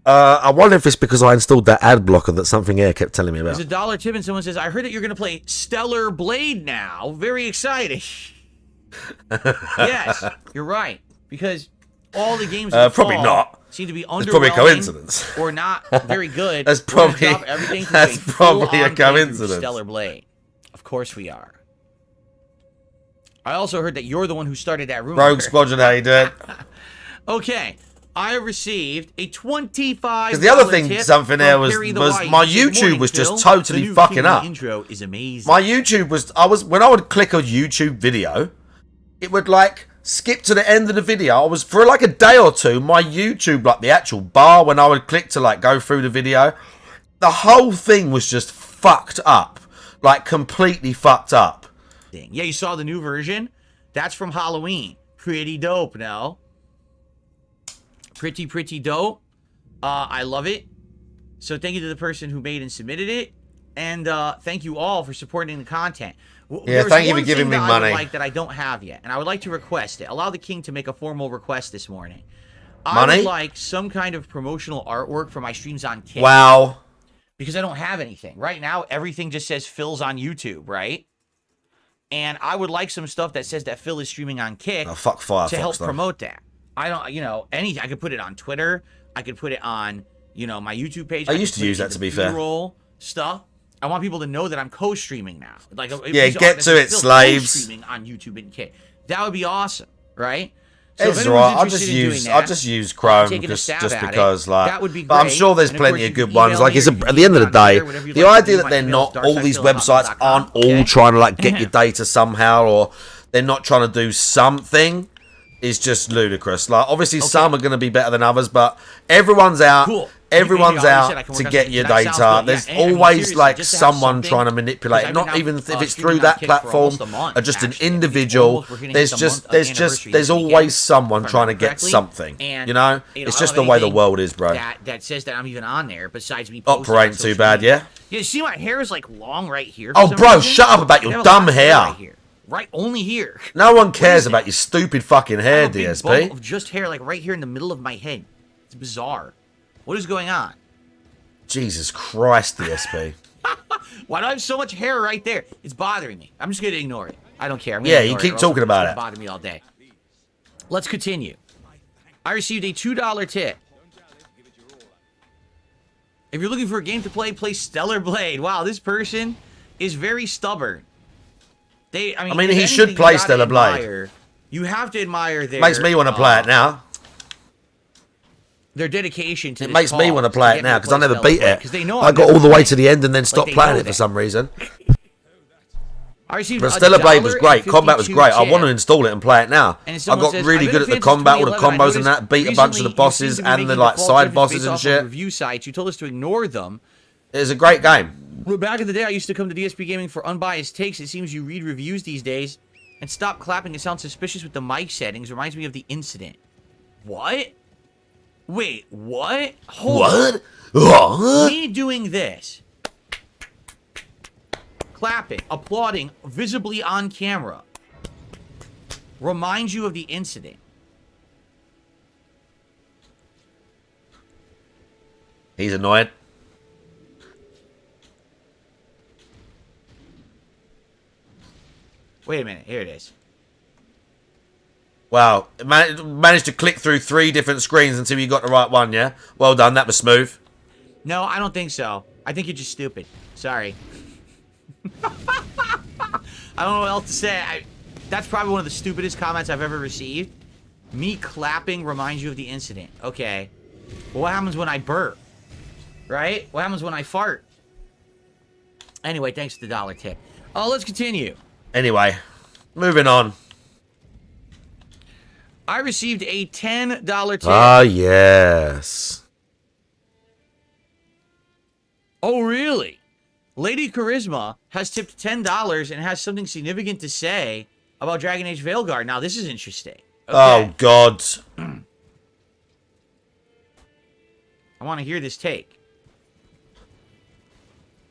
I wonder if it's because I installed that ad blocker that Something Air kept telling me about. There's a dollar tip and someone says, I heard that you're going to play Stellar Blade now. Very exciting. Yes, you're right. Because all the games in the probably fall not. seem to be It's probably a underwhelming coincidence. or not very good. That's We're gonna probably drop everything to that's a probably a full-on playthrough coincidence. Stellar Blade. Of course we are. I also heard that you're the one who started that rumor. Rogue Squadron, how you doing? Okay. I received a $25 Because the other thing, tip Something Air from was Perry the was White. my Good YouTube morning, was just Phil. totally The new fucking King up. intro is amazing. My YouTube was when I would click a YouTube video, it would like skip to the end of the video. I was for like a day or two, my YouTube, like the actual bar when I would click to like go through the video, the whole thing was just fucked up. Like completely fucked up. Yeah, you saw the new version? That's from Halloween. Pretty dope, no? Pretty dope. I love it. So thank you to the person who made and submitted it. And thank you all for supporting the content. Yeah, thank you for giving me I money. would like that I don't have yet, and I would like to request it. Allow the king to make a formal request this morning. I Money? would like some kind of promotional artwork for my streams on Kick. Wow. Because I don't have anything. Right now, everything just says Phil's on YouTube, right? And I would like some stuff that says that Phil is streaming on Kick Oh, fuck Firefox, to help though. promote that. I don't, anything. I could put it on Twitter. I could put it on, my YouTube page. I could used to put it use in that, the to be fair. B-roll stuff. I want people to know that I'm co-streaming now. Like, Yeah, get to it, slaves. Co-streaming on YouTube and Kick. That would be awesome, right? It's if alright. anyone's interested in doing that, I'll just use Chrome taking a just stab at because it, like. that would be But I'm great. sure there's And of plenty course, of you good can ones. email Like me it's or you at can the end of the email me on day, Twitter, whatever you'd the like to idea do. that they're My not email's all these darksidefil@hotmail.com, websites aren't all okay? trying to like get your data somehow, or they're not trying to do something, is just ludicrous. Like obviously some are going to be better than others, but everyone's out. Cool. Everyone's You already said I out can to work on get something. your That sounds data. good. There's Yeah, I mean, always seriously, like just to have someone something, trying to manipulate because it. I've Not been even now, if it's streaming through on that Kick for platform almost a month, or just an actually. individual. Almost, we're gonna hit There's the just month there's anniversary there's this weekend, always someone if I trying to remember get correctly. something. And, You know, I it's don't just have the way the anything world is, bro. That says that I'm even on there. Besides me, posting Opera on ain't too social bad, media. yeah. You see, my hair is like long right here. for Oh, some bro, reason. shut up about I your have a dumb lot of hair. Right here. Right, only here. No one What cares is it? about your stupid fucking I hair, have a big bump DSP. of just hair, like right here in the middle of my head. It's bizarre. What is going on? Jesus Christ, DSP. Why do I have so much hair right there? It's bothering me. I'm just going to ignore it. I don't care. I'm Yeah, gonna you ignore keep or else talking it's about gonna it. Bother me all day. Let's continue. I received a $2 tip. If you're looking for a game to play Stellar Blade. Wow, this person is very stubborn. I mean, he if anything, should you play gotta Stellar Blade. admire- You have to admire their Makes me want to play it now. Their dedication to It this makes me cause want to play get it me now to because I play never Stellar beat Blade, it. 'cause they know I I'm got never all the way playing to the end and then Like, stopped they playing know it for that. some reason. I received But a Stellar Blade was great. Combat was $1.52 great. I tip. want to install it and play it now. And I someone got says, really "I've good been at a the fan since combat, all the 2011. I combos and noticed that. Beat a bunch of the recently you bosses seem to be and the making like default side judgments bosses based and off of shit. Review sites. You told us to ignore them. It's a great game. Well, back in the day, I used to come to DSP Gaming for unbiased takes. It seems you read reviews these days and stop clapping. It sounds suspicious with the mic settings. Reminds me of the incident. What? Wait, what? Hold on. What? Me doing this, clapping, applauding, visibly on camera, reminds you of the incident. He's annoyed. Wait a minute. Here it is. Wow. Managed to click through 3 different screens until you got the right one, yeah? Well done. That was smooth. No, I don't think so. I think you're just stupid. Sorry. I don't know what else to say. That's probably one of the stupidest comments I've ever received. Me clapping reminds you of the incident. Okay. Well, what happens when I burp? Right? What happens when I fart? Anyway, thanks for the dollar tip. Oh, let's continue. Anyway, moving on. I received a $10 tip. Ah, yes. Oh, really? Lady Charisma has tipped $10 and has something significant to say. about Dragon Age Veilguard. Now, this is interesting. Okay. Oh, God. I want to hear this take.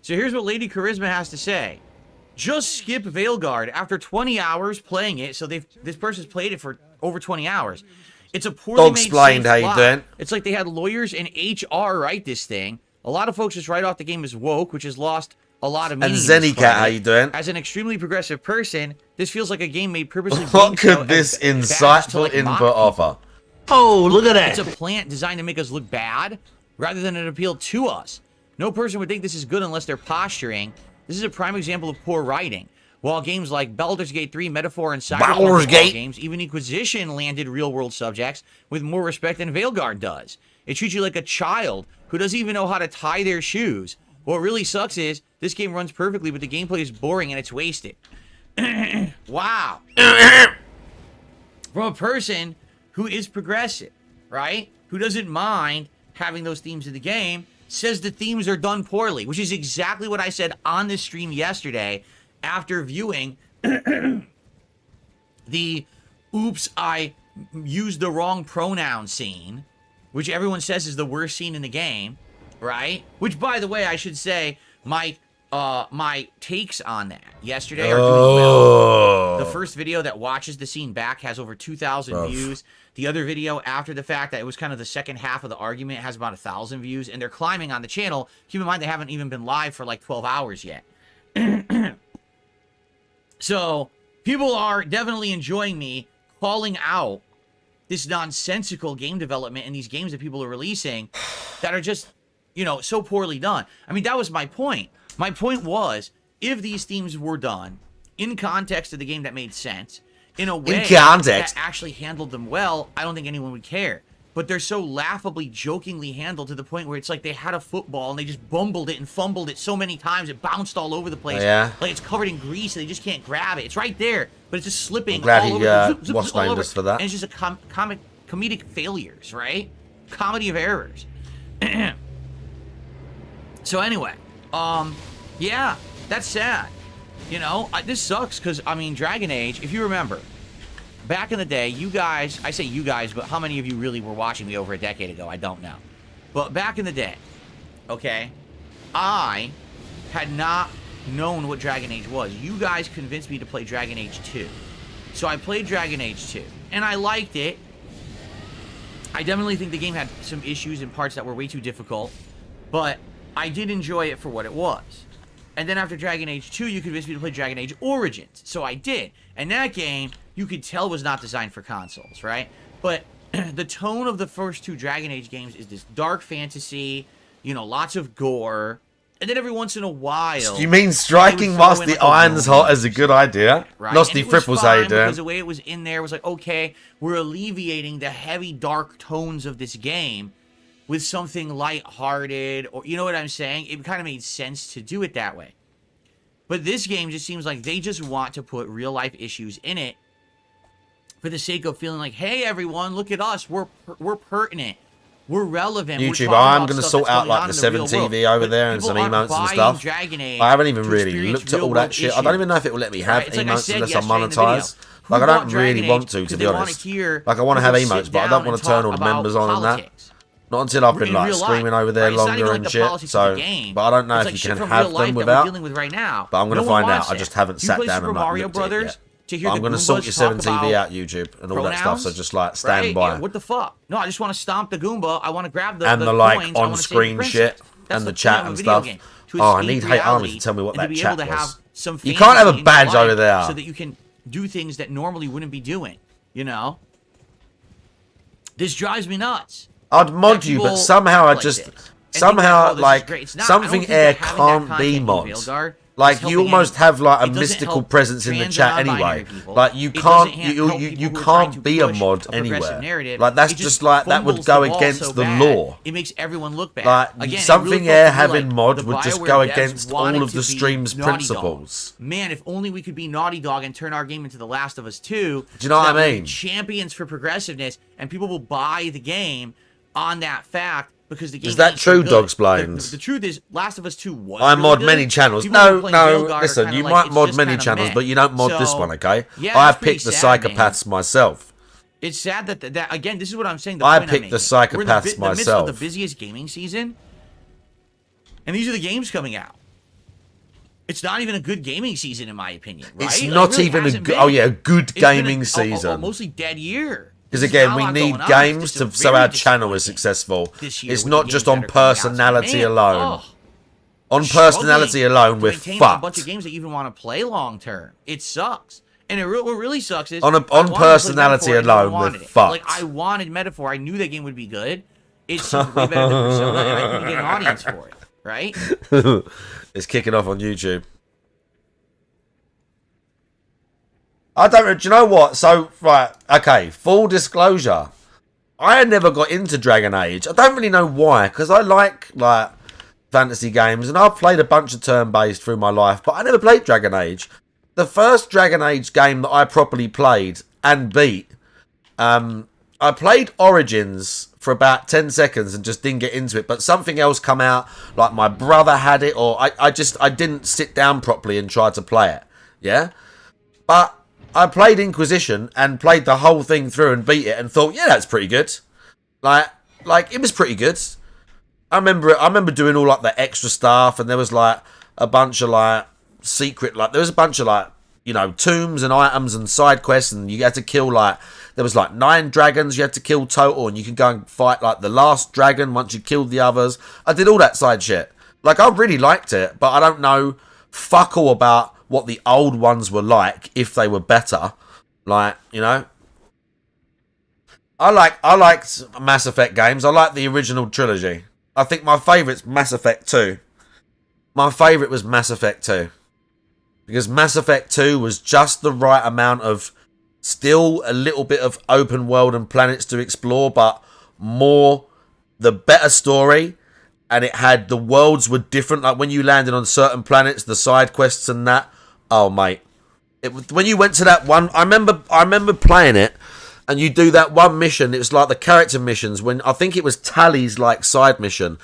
So here's what Lady Charisma has to say. Just skip Veilguard after 20 hours playing it. So this person's played it for over 20 hours. It's a poorly made Explained safe how you plot. doing. It's like they had lawyers and HR write this thing. A lot of folks just write off the game as woke, which has lost a lot of meaning. And in this Zenicat, how climate. you doing? As an extremely progressive person, this feels like a game made purposely. What could this insightful input offer? Oh, look at that. It's a plant designed to make us look bad, rather than an appeal to us. No person would think this is good unless they're posturing. This is a prime example of poor writing. While games like Baldur's Gate 3, Metaphor, and Cyberpunk games, even Inquisition landed real-world subjects with more respect than Veilguard does. It treats you like a child who doesn't even know how to tie their shoes. What really sucks is, this game runs perfectly, but the gameplay is boring and it's wasted. Wow. From a person who is progressive, right? Who doesn't mind having those themes in the game, says the themes are done poorly, which is exactly what I said on this stream yesterday after viewing the oops, I used the wrong pronoun scene, which everyone says is the worst scene in the game, right? Which, by the way, I should say, my takes on that yesterday are doing well. The first video that watches the scene back has over 2,000 views. The other video after the fact, that it was kind of the second half of the argument, has about 1,000 views, and they're climbing on the channel. Keep in mind, they haven't even been live for like 12 hours yet. So, people are definitely enjoying me calling out this nonsensical game development and these games that people are releasing that are just, you know, so poorly done. I mean, that was my point. My point was, if these themes were done in context of the game that made sense, in a way that actually handled them well, I don't think anyone would care. But they're so laughably, jokingly handled to the point where it's like they had a football and they just bumbled it and fumbled it so many times it bounced all over the place. Yeah. Like it's covered in grease and they just can't grab it. It's right there, but it's just slipping I'm glad all he over. Zip, zip, watched all over. us for that. And it's just a comedic failures, right? Comedy of errors. So anyway, yeah, that's sad. You know, this sucks because, I mean, Dragon Age, if you remember, back in the day, you guys, I say you guys, but how many of you really were watching me over a decade ago? I don't know. But back in the day, okay, I had not known what Dragon Age was. You guys convinced me to play Dragon Age 2. So I played Dragon Age 2, and I liked it. I definitely think the game had some issues and parts that were way too difficult, but I did enjoy it for what it was. And then after Dragon Age 2, you convinced me to play Dragon Age Origins. So I did. And that game, you could tell, was not designed for consoles, right? But the tone of the first two Dragon Age games is this dark fantasy, you know, lots of gore. And then every once in a while... You mean striking whilst the iron's hot is a good idea? Right? Lusty Fripples, how you doing? Because the way it was in there was like, okay, we're alleviating the heavy, dark tones of this game with something lighthearted, or you know what I'm saying? It kind of made sense to do it that way. But this game just seems like they just want to put real-life issues in it for the sake of feeling like, hey, everyone, look at us. We're pertinent. We're relevant. YouTube, I'm going to sort out like the 7 TV over there and some emotes and stuff. I haven't even really looked at all that shit. I don't even know if it will let me have emotes unless I'm monetized. Like, I don't really want to be honest. Like, I want to have emotes, but I don't want to turn all the members on and that. Not until I've been like screaming over there longer and shit. So, but I don't know if you can have them without. But I'm going to find out. I just haven't sat down and like looked at it yet. But I'm going to sort your 7 TV out, YouTube, and all that stuff. So just like stand by. Yeah, what the fuck? No, I just want to stomp the Goomba. I want to grab the and the like on screen shit and the chat and stuff. Oh, I need Hate Army to tell me what that chat was. You can't have a badge over there. So that you can do things that normally wouldn't be doing. You know, this drives me nuts. I'd mod you, but somehow I just somehow like something air can't be mods. Like you almost have like a mystical presence in the chat anyway. Like you can't you can't be a mod anywhere. Like that's just like that would go against the law. It makes everyone look bad. Like something air having mod would just go against all of the stream's principles. Man, if only we could be Naughty Dog and turn our game into The Last of Us 2. Do you know what I mean? Champions for progressiveness, and people will buy the game on that fact because the game Is that ain't so true, good. Dog's Blames? The truth is, Last of Us 2 was I really mod good. many channels. People who No, play no, Veilguard are listen, kinda you like, might it's mod just many kinda channels, meh. but you don't mod this So, one, okay? yeah, I it's pretty picked the sad, man. psychopaths myself. It's sad that again, this is what I'm saying. The I point picked I'm the making. We're in psychopaths the midst of myself. the busiest gaming season, and these are the games coming out. It's not even a good gaming season, in my opinion. Right? It's Like, not it really even a hasn't good, been. oh yeah, a good It's been gaming a season. mostly dead year. Because There's again, not a we lot need going on. games It's to just so very our channel is disappointing successful. this year It's with not the just games on that are coming out. So, personality man, alone. On struggling personality alone, to we're maintain a bunch of fucked. games that you even want to play long term. It sucks. And what really sucks is On I wanted to play personality Metaphor, and no one alone, we're wanted it. fucked. Like I wanted Metaphor. I knew that game would be good. It seemed way better than Persona, and I couldn't get an audience for it. Right? It's kicking off on YouTube. I don't. Do you know what? So right, okay. Full disclosure, I never got into Dragon Age. I don't really know why, because I like fantasy games, and I've played a bunch of turn-based through my life, but I never played Dragon Age. The first Dragon Age game that I properly played and beat, I played Origins for about 10 seconds and just didn't get into it, but something else come out, like my brother had it, or I didn't sit down properly and try to play it, yeah? But I played Inquisition and played the whole thing through and beat it and thought, yeah, that's pretty good. Like it was pretty good. I remember doing all like the extra stuff, and there was like a bunch of like secret, like there was a bunch of like, you know, tombs and items and side quests, and you had to kill like, there was like 9 dragons you had to kill total, and you could go and fight like the last dragon once you killed the others. I did all that side shit. Like I really liked it, but I don't know fuck all about what the old ones were like, if they were better. Like, you know, I liked Mass Effect games. I like the original trilogy. I think my favourite's Mass Effect 2. My favourite was Mass Effect 2. Because Mass Effect 2 was just the right amount of, still a little bit of open world and planets to explore, but more, the better story. And it had, the worlds were different. Like when you landed on certain planets, the side quests and that. Oh, mate. When you went to that one, I remember playing it, and you do that one mission. It was like the character missions, when I think it was Tally's like side mission,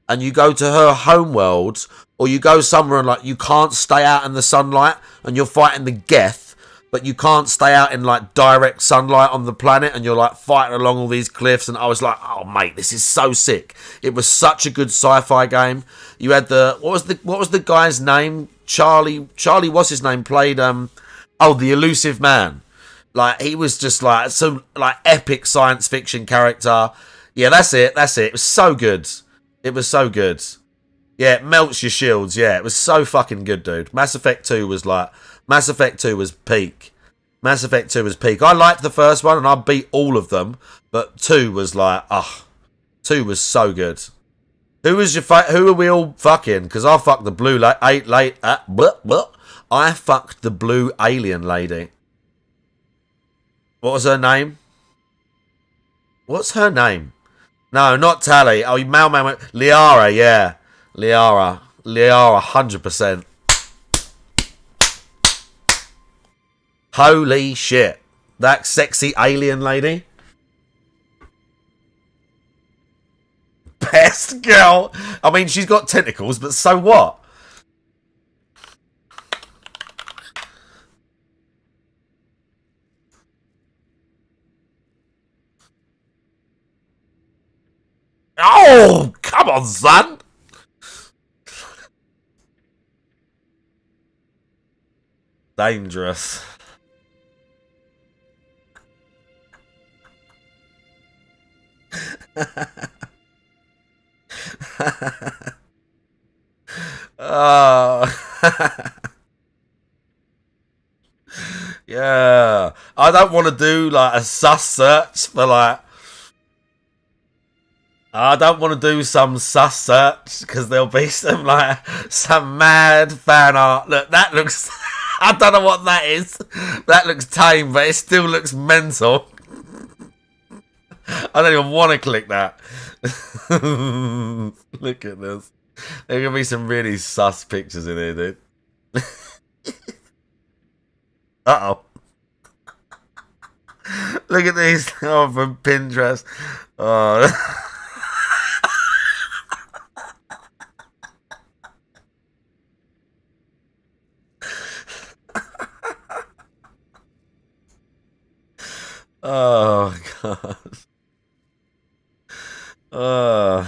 and you go to her home world, or you go somewhere and like you can't stay out in the sunlight, and you're fighting the Geth, but you can't stay out in like direct sunlight on the planet, and you're like fighting along all these cliffs. And I was like, oh mate, this is so sick. It was such a good sci-fi game. You had the what was the guy's name? Charlie, what's his name? Played the Elusive Man. Like he was just like some like epic science fiction character. Yeah, that's it. It was so good. Yeah, it melts your shields. Yeah, it was so fucking good, dude. Mass Effect 2 was peak. Mass Effect 2 was peak. I liked the first one and I beat all of them, but 2 was like, 2 was so good. Who are we all fucking? Because I fucked the blue I fucked the blue alien lady. What was her name? What's her name? No, not Tally. Oh, Mailman. Liara, yeah. Liara, 100%. Holy shit. That sexy alien lady. Best girl. I mean, she's got tentacles, but so what? Oh, come on, son. Dangerous. Oh. Yeah. I don't want to do like a sus search for like, I don't want to do some sus search because there'll be some mad fan art. Look, that looks, I don't know what that is. That looks tame, but it still looks mental. I don't even want to click that. Look at this. There are going to be some really sus pictures in here, dude. Uh-oh. Look at these. Oh, from Pinterest. Oh. Oh god. Oh.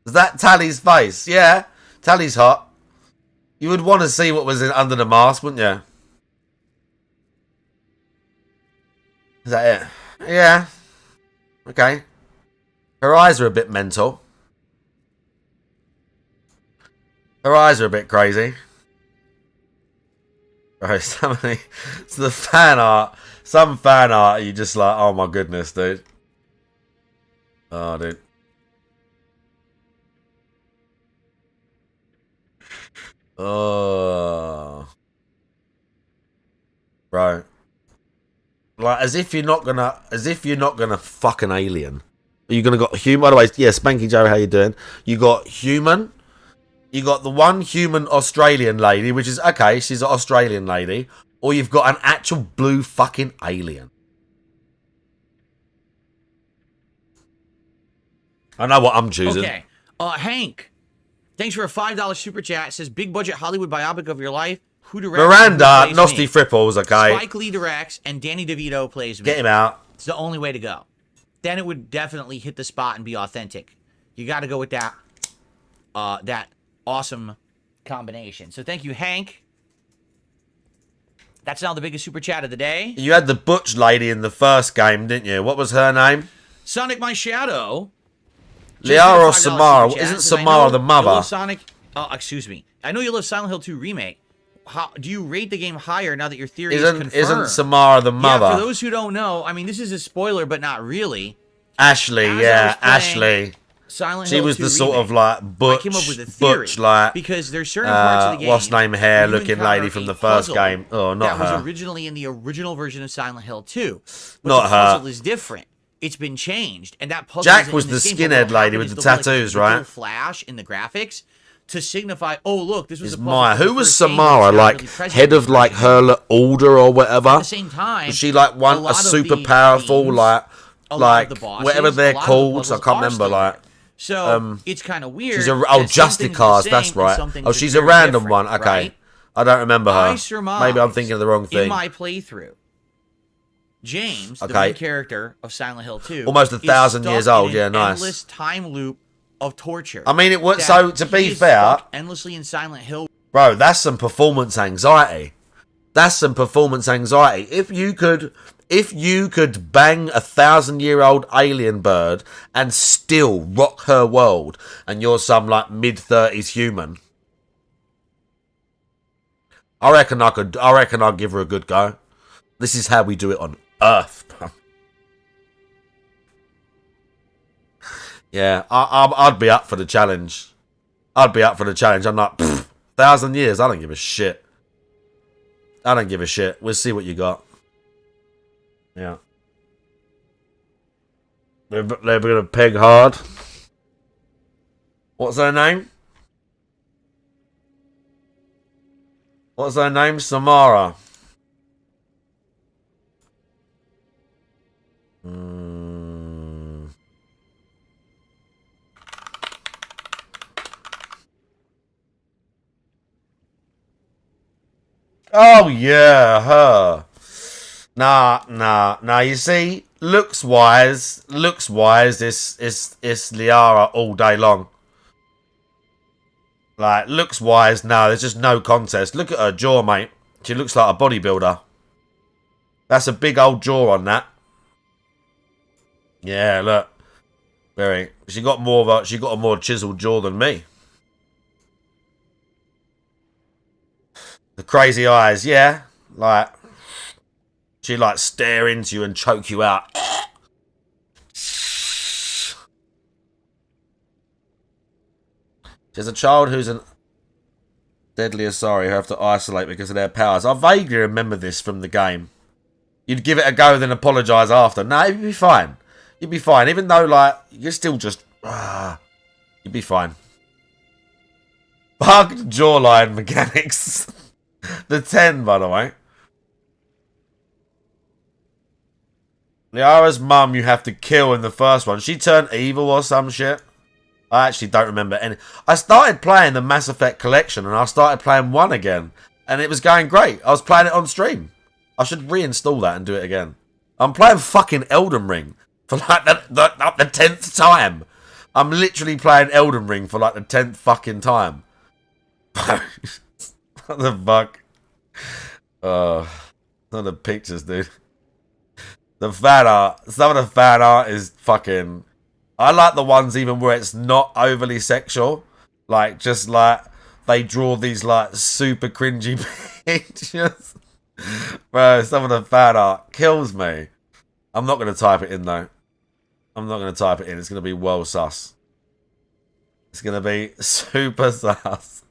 Is that Tally's face? Yeah. Tally's hot. You would want to see what was under the mask, wouldn't you? Is that it? Yeah. Okay. Her eyes are a bit mental. Her eyes are a bit crazy. Right, it's the fan art. Some fan art, you just like, oh my goodness, dude. Oh, dude. Oh. Bro. Like, as if you're not gonna fuck an alien. Are you gonna got human? By the way, yeah, Spanky Joe, how you doing? You got human. You got the one human Australian lady, which is okay. She's an Australian lady, or you've got an actual blue fucking alien. I know what I'm choosing. Okay, Hank, thanks for a $5 super chat. It says big budget Hollywood biopic of your life. Who directs? Miranda, Nosty Fripples, okay. Spike Lee directs, and Danny DeVito plays me. Get him out. It's the only way to go. Then it would definitely hit the spot and be authentic. You got to go with that. That awesome combination. So thank you, Hank. That's now the biggest super chat of the day. You had the Butch lady in the first game, didn't you? What was her name? Sonic My Shadow. Liara or Samara? Isn't Samara the mother? Sonic. Oh, excuse me. I know you love Silent Hill 2 remake. How do you rate the game higher now that your theory is confirmed? Isn't Samara the mother? Yeah, for those who don't know, I mean, this is a spoiler, but not really. Ashley, yeah, Ashley. Silent she Hill was 2 the sort remake. of like Butch, I came up with a theory, Butch like because there's certain parts of the game. What's name hair where you looking encounter lady from a the first puzzle game. Oh, not that her. was originally in the original version of Silent Hill 2. But Not the her. puzzle is different. It's been changed, and that puzzle. Jack isn't was in the this game, but skinhead what lady happened with is the there'll be, tattoos, like, a right? little flash in the graphics to signify, oh look, this was Is a puzzle Maya? from the Who was first game, Samara? it's not Like really present head in of the like version. her order or whatever? At the same time, Was she like a one a lot of super the powerful themes, like a lot like of the bosses, whatever they're a lot of the called? I puzzles can't are remember. still Like there. So it's kind of weird. she's a that some things are the Justicars. same That's and right. some things Oh, are she's a very random different, one. Okay, right? I don't remember her. I surmise Maybe I'm thinking of the wrong in thing. my playthrough, James, the Okay. main character of Silent Hill 2, Almost 1,000 is years stuck old. in Yeah, an nice. endless time loop of torture. I mean, it was that so. To be he is fair, stuck endlessly in Silent Hill. bro, that's some performance anxiety. That's some performance anxiety. If you could bang 1,000-year-old alien bird and still rock her world, and you're some like mid-30s human, I reckon I'd give her a good go. This is how we do it on Earth. Yeah, I'd be up for the challenge. I'm like, 1,000 years. I don't give a shit. I don't give a shit. We'll see what you got. Yeah. They're gonna peg hard. What's her name? What's her name? Samara. Oh yeah, her. Nah. You see, looks wise, it's Liara all day long. Like, looks wise, no, there's just no contest. Look at her jaw, mate. She looks like a bodybuilder. That's a big old jaw on that. Yeah, look. Very. She got a more chiseled jaw than me. The crazy eyes, yeah. Like, she like stare into you and choke you out. There's a child who's an deadlier sorry who have to isolate because of their powers. I vaguely remember this from the game. You'd give it a go, then apologise after. No, you'd be fine. You'd be fine. Even though, like, you're still just... you'd be fine. Bugged jawline mechanics. The 10, by the way. Liara's mum you have to kill in the first one. She turned evil or some shit. I actually don't remember any. I started playing the Mass Effect collection and I started playing 1 again. And it was going great. I was playing it on stream. I should reinstall that and do it again. I'm playing fucking Elden Ring for like the 10th time. I'm literally playing Elden Ring for like the 10th fucking time. What the fuck? Not the pictures, dude. The fan art. Some of the fan art is fucking... I like the ones even where it's not overly sexual. Like, just like, they draw these like super cringy pictures. Bro, some of the fan art kills me. I'm not going to type it in though. I'm not going to type it in. It's going to be well sus. It's going to be super sus.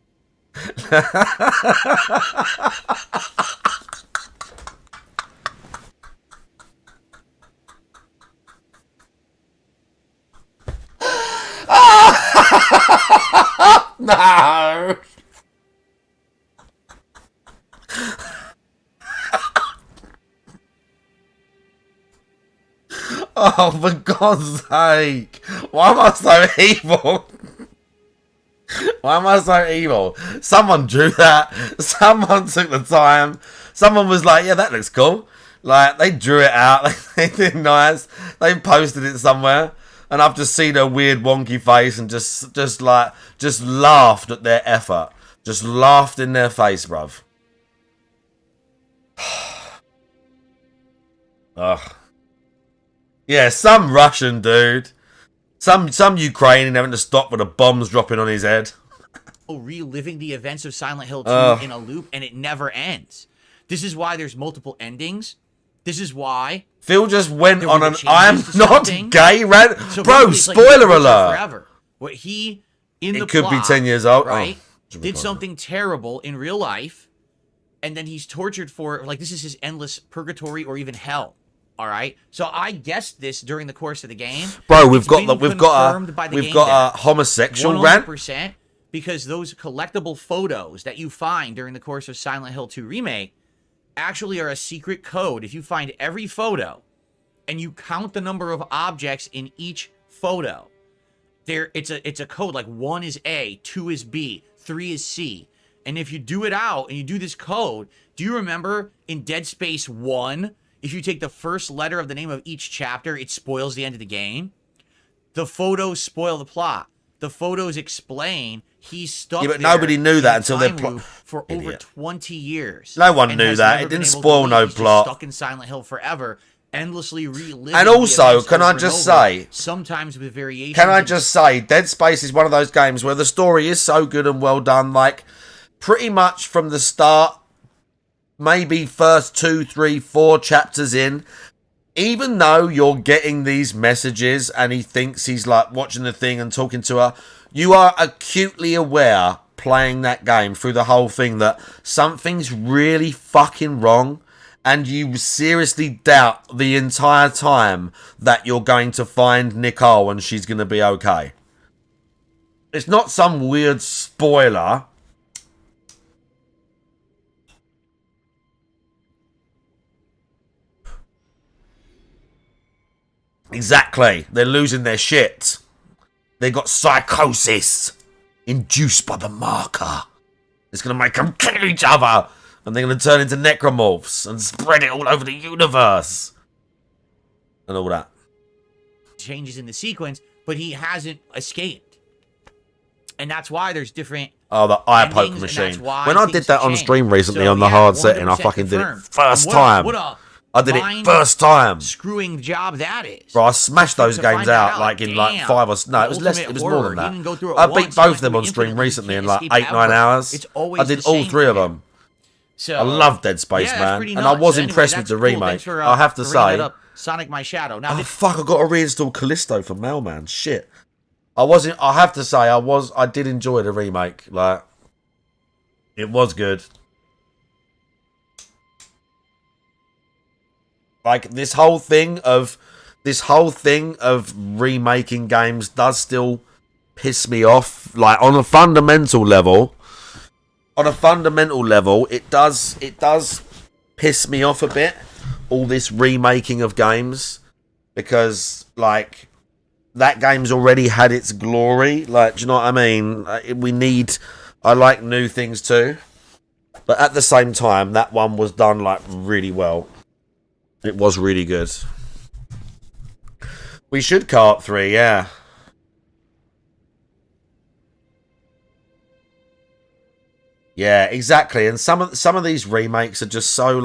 No. Oh, for God's sake. Why am I so evil? Why am I so evil? Someone drew that. Someone took the time. Someone was like, yeah, that looks cool. Like, they drew it out. They did nice. They posted it somewhere. And I've just seen a weird wonky face and just laughed at their effort. Just laughed in their face, bruv. Ugh. Yeah, some Russian dude. Some Ukrainian having to stop with the bombs dropping on his head. Reliving the events of Silent Hill 2 in a loop, and it never ends. This is why there's multiple endings. This is why Phil just went on an I'm not gay rant. So bro, spoiler like alert. forever. What he in It the could plot, be 10 years old. right? Oh, did something terrible in real life, and then he's tortured for like this is his endless purgatory or even hell. All right. So I guessed this during the course of the game. Bro, we've got a homosexual rant. 100%, because those collectible photos that you find during the course of Silent Hill 2 Remake actually are a secret code. If you find every photo and you count the number of objects in each photo, it's a code. Like 1 is A, 2 is B, 3 is C. And if you do it out and you do this code, do you remember in Dead Space 1, if you take the first letter of the name of each chapter, it spoils the end of the game? The photos spoil the plot. The photos explain he's stuck Yeah, but nobody knew that until they for over 20 years. No one knew that. It didn't spoil no plot. Stuck in Silent Hill forever, endlessly reliving. And also, can I just say, sometimes with variations. Can I just say, Dead Space is one of those games where the story is so good and well done. Like, pretty much from the start, maybe first 2, 3, 4 chapters in, even though you're getting these messages and he thinks he's like watching the thing and talking to her, you are acutely aware playing that game through the whole thing that something's really fucking wrong, and you seriously doubt the entire time that you're going to find Nicole and she's going to be okay. It's not some weird spoiler. Exactly. They're losing their shit. They got psychosis induced by the marker. It's going to make them kill each other. And they're going to turn into necromorphs and spread it all over the universe. And all that. Changes in the sequence, but he hasn't escaped. And that's why there's different... Oh, the eye poke machine. When I did that on stream recently on the hard setting, I fucking did it first time. I did it first time. Screwing job that is. Bro, I smashed those games out like in like 5 or... No, it was less. It was more than that. I beat both of them on stream recently in like 8-9 hours. I did all 3 of them. So, I love Dead Space, man. And I was impressed with the remake. I have to say... Sonic My Shadow. Now, oh, fuck, I got to reinstall Callisto for Mailman. Shit. I have to say, I did enjoy the remake. Like, it was good. Like, this whole thing of remaking games does still piss me off. Like, on a fundamental level, it does piss me off a bit. All this remaking of games, because like that game's already had its glory. Like, do you know what I mean? I like new things too. But at the same time, that one was done like really well. It was really good. We should co-op 3, yeah. Yeah, exactly. And some of these remakes are just so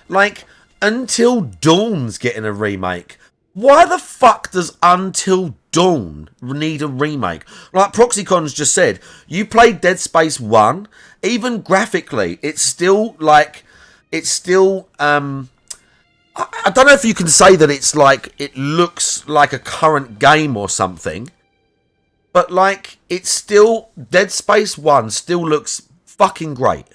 like Until Dawn's getting a remake. Why the fuck does Until Dawn need a remake? Like Proxycon's just said, you played Dead Space 1, even graphically, it's still I don't know if you can say that it's like it looks like a current game or something, but like it's still Dead Space 1 still looks fucking great.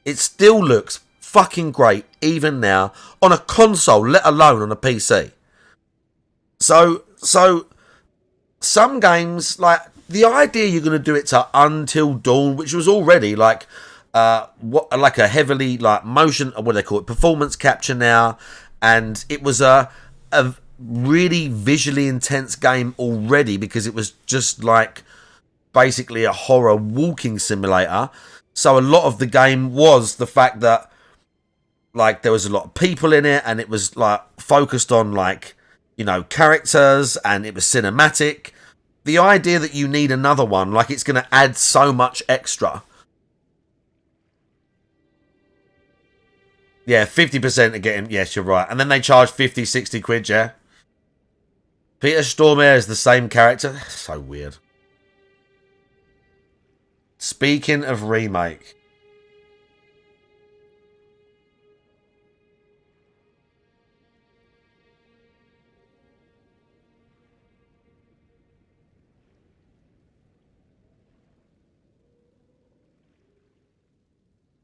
It still looks fucking great even now on a console, let alone on a PC. So some games, like the idea you're going to do it to Until Dawn, which was already like like a heavily like motion, or what they call it, performance capture now, and it was a really visually intense game already because it was just like basically a horror walking simulator. So a lot of the game was the fact that like there was a lot of people in it, and it was like focused on like, you know, characters, and it was cinematic. The idea that you need another one, like it's going to add so much extra. Yeah, 50% are getting... Yes, you're right. And then they charge 50, 60 quid, yeah? Peter Stormare is the same character. So weird. Speaking of remake...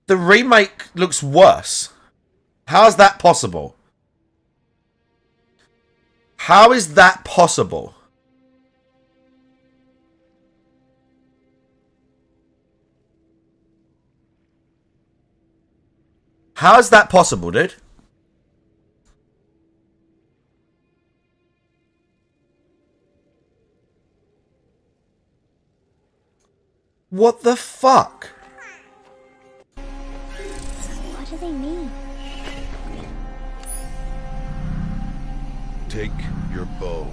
The remake looks worse. How is that possible? How is that possible? How is that possible, dude? What the fuck? What do they mean? Take your bow.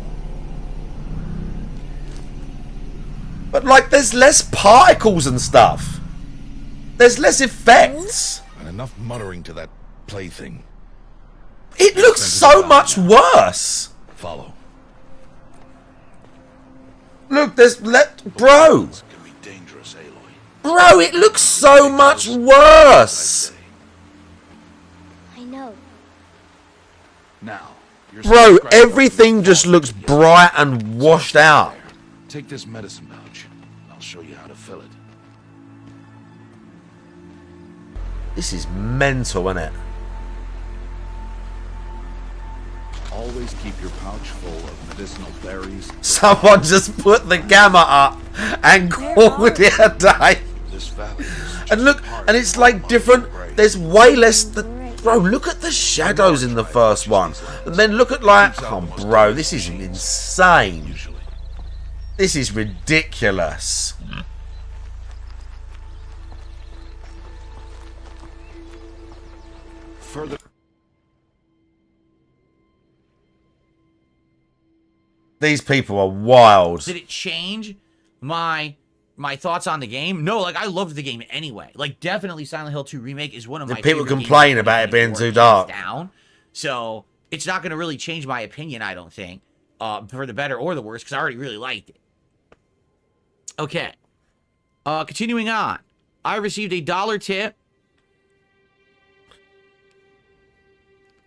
But like, there's less particles and stuff. There's less effects. And enough muttering to that plaything. It looks so much worse. Follow. Look, there's bro. This can be dangerous, Aloy. Bro, it looks so much worse. I know. Now, you're Bro, everything just looks bright and washed out. Take this medicine pouch. I'll show you how to fill it. This is mental, isn't it? Always keep your pouch full of medicinal berries. Someone just put the gamma up and called it a day. This valley is And look, and it's like different. There's way less. Bro, look at the shadows in the first one. And then look at like, oh bro, this is insane. usually. This is ridiculous. Further. These people are wild. Did it change my thoughts on the game? No, like I loved the game anyway. Like definitely Silent Hill 2 Remake is one of my People favorite complain games about it being 2024, too dark. Down. So it's not going to really change my opinion, I don't think, for the better or the worse, because I already really liked it. Okay. Continuing on. I received a $1 tip.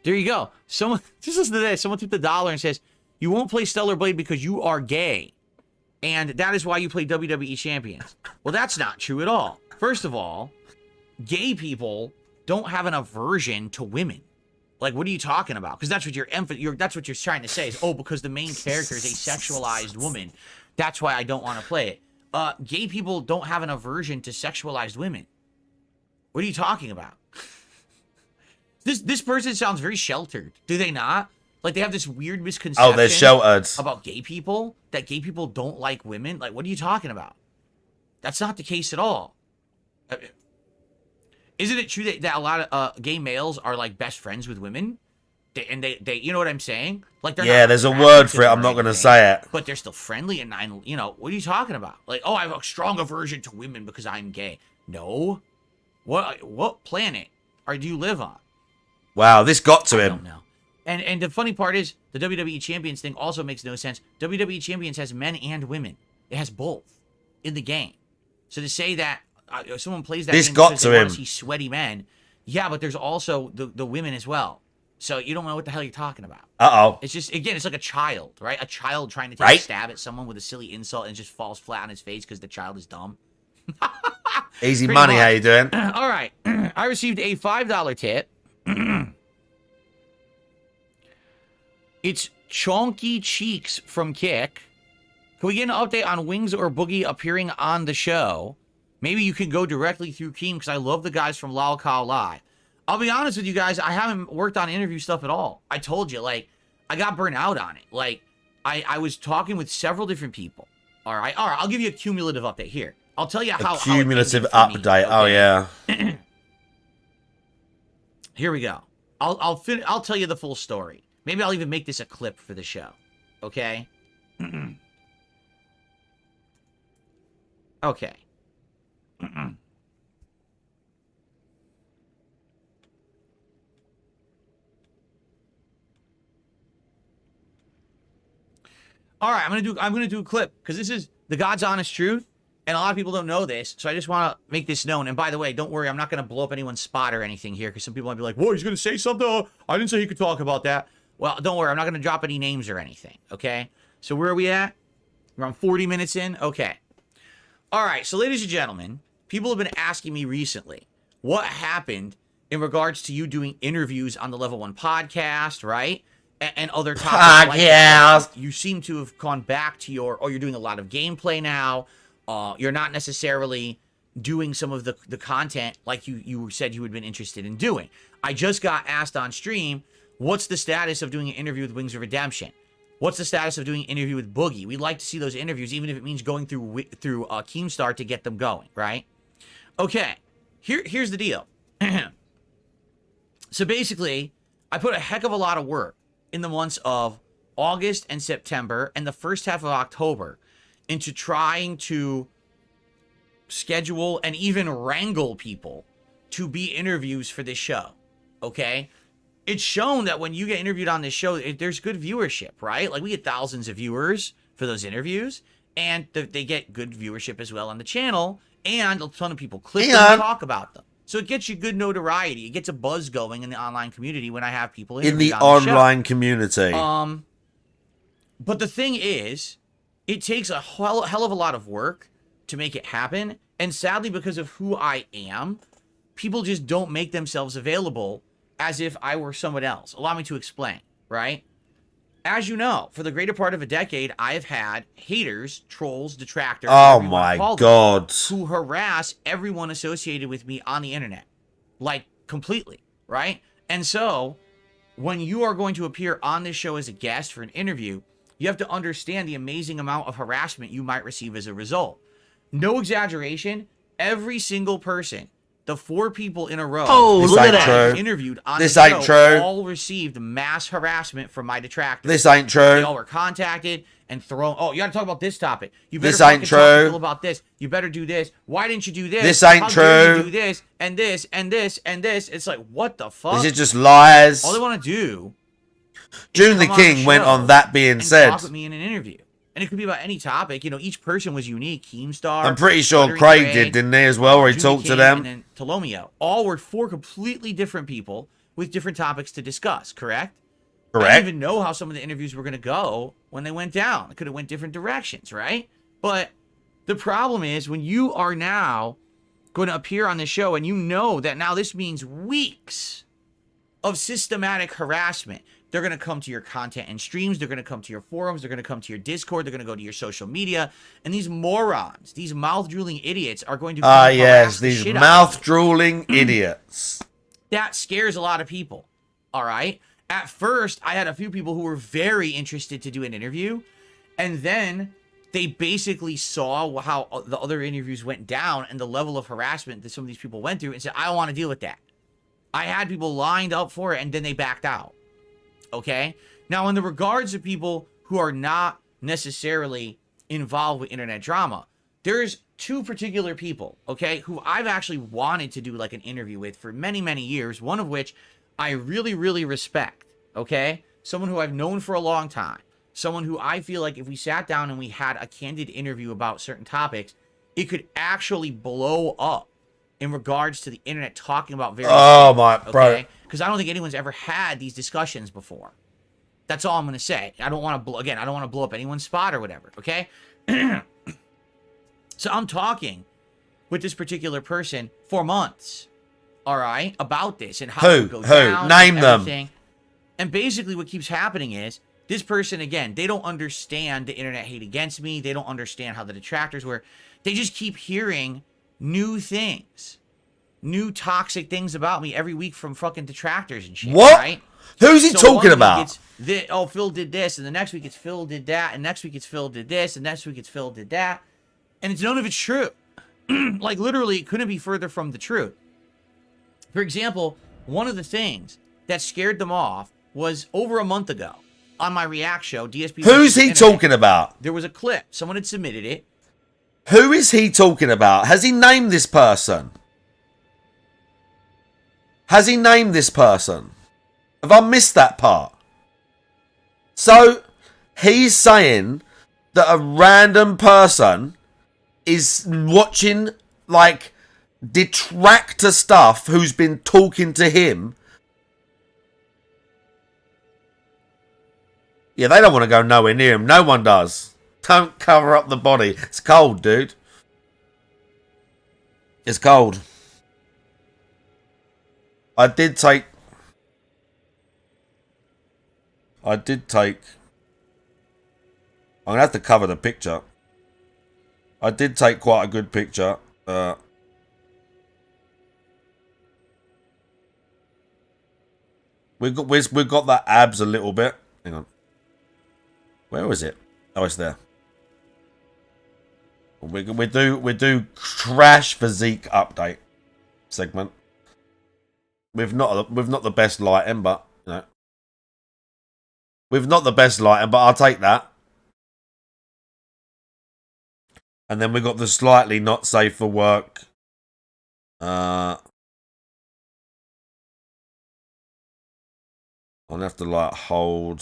There you go. Someone, just listen to this. Someone tipped $1 and says, "You won't play Stellar Blade because you are gay. And that is why you play WWE Champions." Well, that's not true at all. First of all, gay people don't have an aversion to women. Like, what are you talking about? Because that's what that's what you're trying to say is, oh, because the main character is a sexualized woman, that's why I don't want to play it. Gay people don't have an aversion to sexualized women. What are you talking about? This person sounds very sheltered. Do they not? Like, they have this weird misconception. Oh, they're sheltered. About gay people, that gay people don't like women. Like, what are you talking about? That's not the case at all. Isn't it true that a lot of gay males are like best friends with women? They you know what I'm saying? Like they're Yeah, not there's a attracted word to for it. them I'm or not going to anything, say it. but they're still friendly and what are you talking about? Like, oh, I have a strong aversion to women because I'm gay. No. What planet do you live on? Wow, this got to I him. don't know. And the funny part is the WWE Champions thing also makes no sense. WWE Champions has men and women. It has both in the game. So to say that someone plays that This game got because to they him. want to see sweaty men, yeah, but there's also the women as well. So you don't know what the hell you're talking about. Uh-oh. It's just, again, it's like a child, right? A child trying to take a Right? stab at someone with a silly insult and just falls flat on his face because the child is dumb. Easy Pretty money, much. how you doing? All right. I received a $5 tip. It's Chonky Cheeks from Kick. Can we get an update on Wings or Boogie appearing on the show? Maybe you can go directly through Keem because I love the guys from Lol Cow Live. I'll be honest with you guys, I haven't worked on interview stuff at all. I told you, like, I got burnt out on it. Like, I was talking with several different people. All right, I'll give you a cumulative update here. I'll tell you how A cumulative how it ended for me, update. Oh, okay? yeah. Here we go. I'll tell you the full story. Maybe I'll even make this a clip for the show. Okay? Okay. All right, I'm gonna do a clip because this is the God's honest truth, and a lot of people don't know this, so I just want to make this known. And by the way, don't worry, I'm not gonna blow up anyone's spot or anything here because some people might be like, "Whoa, he's gonna say something? Oh, I didn't say he could talk about that." Well, don't worry, I'm not gonna drop any names or anything. Okay? So where are we at? We're on 40 minutes in. Okay. All right, so ladies and gentlemen, people have been asking me recently what happened in regards to you doing interviews on the Level 1 podcast, right? And other topics like that. You seem to have gone back to you're doing a lot of gameplay now. You're not necessarily doing some of the content like you said you had been interested in doing. I just got asked on stream, what's the status of doing an interview with Wings of Redemption? What's the status of doing an interview with Boogie? We'd like to see those interviews, even if it means going through Keemstar to get them going, right? Okay, here's the deal. So basically, I put a heck of a lot of work in the months of August and September and the first half of October into trying to schedule and even wrangle people to be interviews for this show, okay? It's shown that when you get interviewed on this show, there's good viewership, right? Like, we get thousands of viewers for those interviews, and they get good viewership as well on the channel, and a ton of people click them and talk about them. So it gets you good notoriety. It gets a buzz going in the online community when I have people In the on the online community. But the thing is, it takes a hell of a lot of work to make it happen. And sadly, because of who I am, people just don't make themselves available as if I were someone else. Allow me to explain, right? As you know, for the greater part of a decade, I have had haters, trolls, detractors, Oh whatever you wanna my call them, God. who harass everyone associated with me on the internet. Like, completely, right? And so, when you are going to appear on this show as a guest for an interview, you have to understand the amazing amount of harassment you might receive as a result. No exaggeration, every single person, the 4 people in a row This ain't true. interviewed on This the ain't show true. all received mass harassment from my detractors. This ain't They true. all were contacted and thrown. Oh, you got to talk about this topic. You better This ain't fucking talk to true. people about this. You better do this. Why didn't you do this? This ain't How dare you true. do this and this and this and this. It's like, what the fuck? This is just lies. All they want to do. June the come on King went show on that being and said. talk with me in an interview. And it could be about any topic. You know, each person was unique. Keemstar. I'm pretty sure Stuttering Craig Craig, did, didn't he, as well, where he Judy talked to King, them? And then Tolomeo. All were 4 completely different people with different topics to discuss, correct? I Correct. didn't even know how some of the interviews were going to go when they went down. It could have went different directions, right? But the problem is when you are now going to appear on the show and you know that now this means weeks of systematic harassment. They're going to come to your content and streams. They're going to come to your forums. They're going to come to your Discord. They're going to go to your social media. And these morons, these mouth-drooling idiots are going to Ah, harass yes, the these shit out of you. mouth-drooling idiots. That scares a lot of people, all right? At first, I had a few people who were very interested to do an interview. And then they basically saw how the other interviews went down and the level of harassment that some of these people went through and said, I don't want to deal with that. I had people lined up for it and then they backed out. Okay? Now, in the regards of people who are not necessarily involved with internet drama, there's two particular people, okay, who I've actually wanted to do like an interview with for many, many years, one of which I really, really respect, okay? Someone who I've known for a long time. Someone who I feel like if we sat down and we had a candid interview about certain topics, it could actually blow up in regards to the internet talking about various things, my, bro. Because I don't think anyone's ever had these discussions before. That's all I'm going to say. I don't want to, I don't want to blow up anyone's spot or whatever, okay? So I'm talking with this particular person for months, all right, about this and how it would go down. Name them. And basically what keeps happening is this person, again, they don't understand the internet hate against me. They don't understand how the detractors were. They just keep hearing new things, new toxic things about me every week from fucking detractors and shit, what? Right? Who's he talking about? Oh, Phil did this, and the next week it's Phil did that, and next week it's Phil did this, and next week it's Phil did that. And it's none of it's true. Like, literally, it couldn't be further from the truth. For example, one of the things that scared them off was over a month ago on my React show, DSP. Who's he talking about? There was a clip. Someone had submitted it. Who is he talking about? Has he named this person? Has he named this person? Have I missed that part? So, he's saying that a random person is watching, like, detractor stuff who's been talking to him. Yeah, they don't want to go nowhere near him. No one does. Don't cover up the body. It's cold, dude. It's cold. I did take... I'm going to have to cover the picture. I did take quite a good picture. We've got that abs a little bit. Hang on. Where was it? Oh, it's there. We do crash physique update segment. We've not the best lighting, but you know. We've not the best lighting, but I'll take that. And then we got the slightly not safe for work. I'll have to like hold.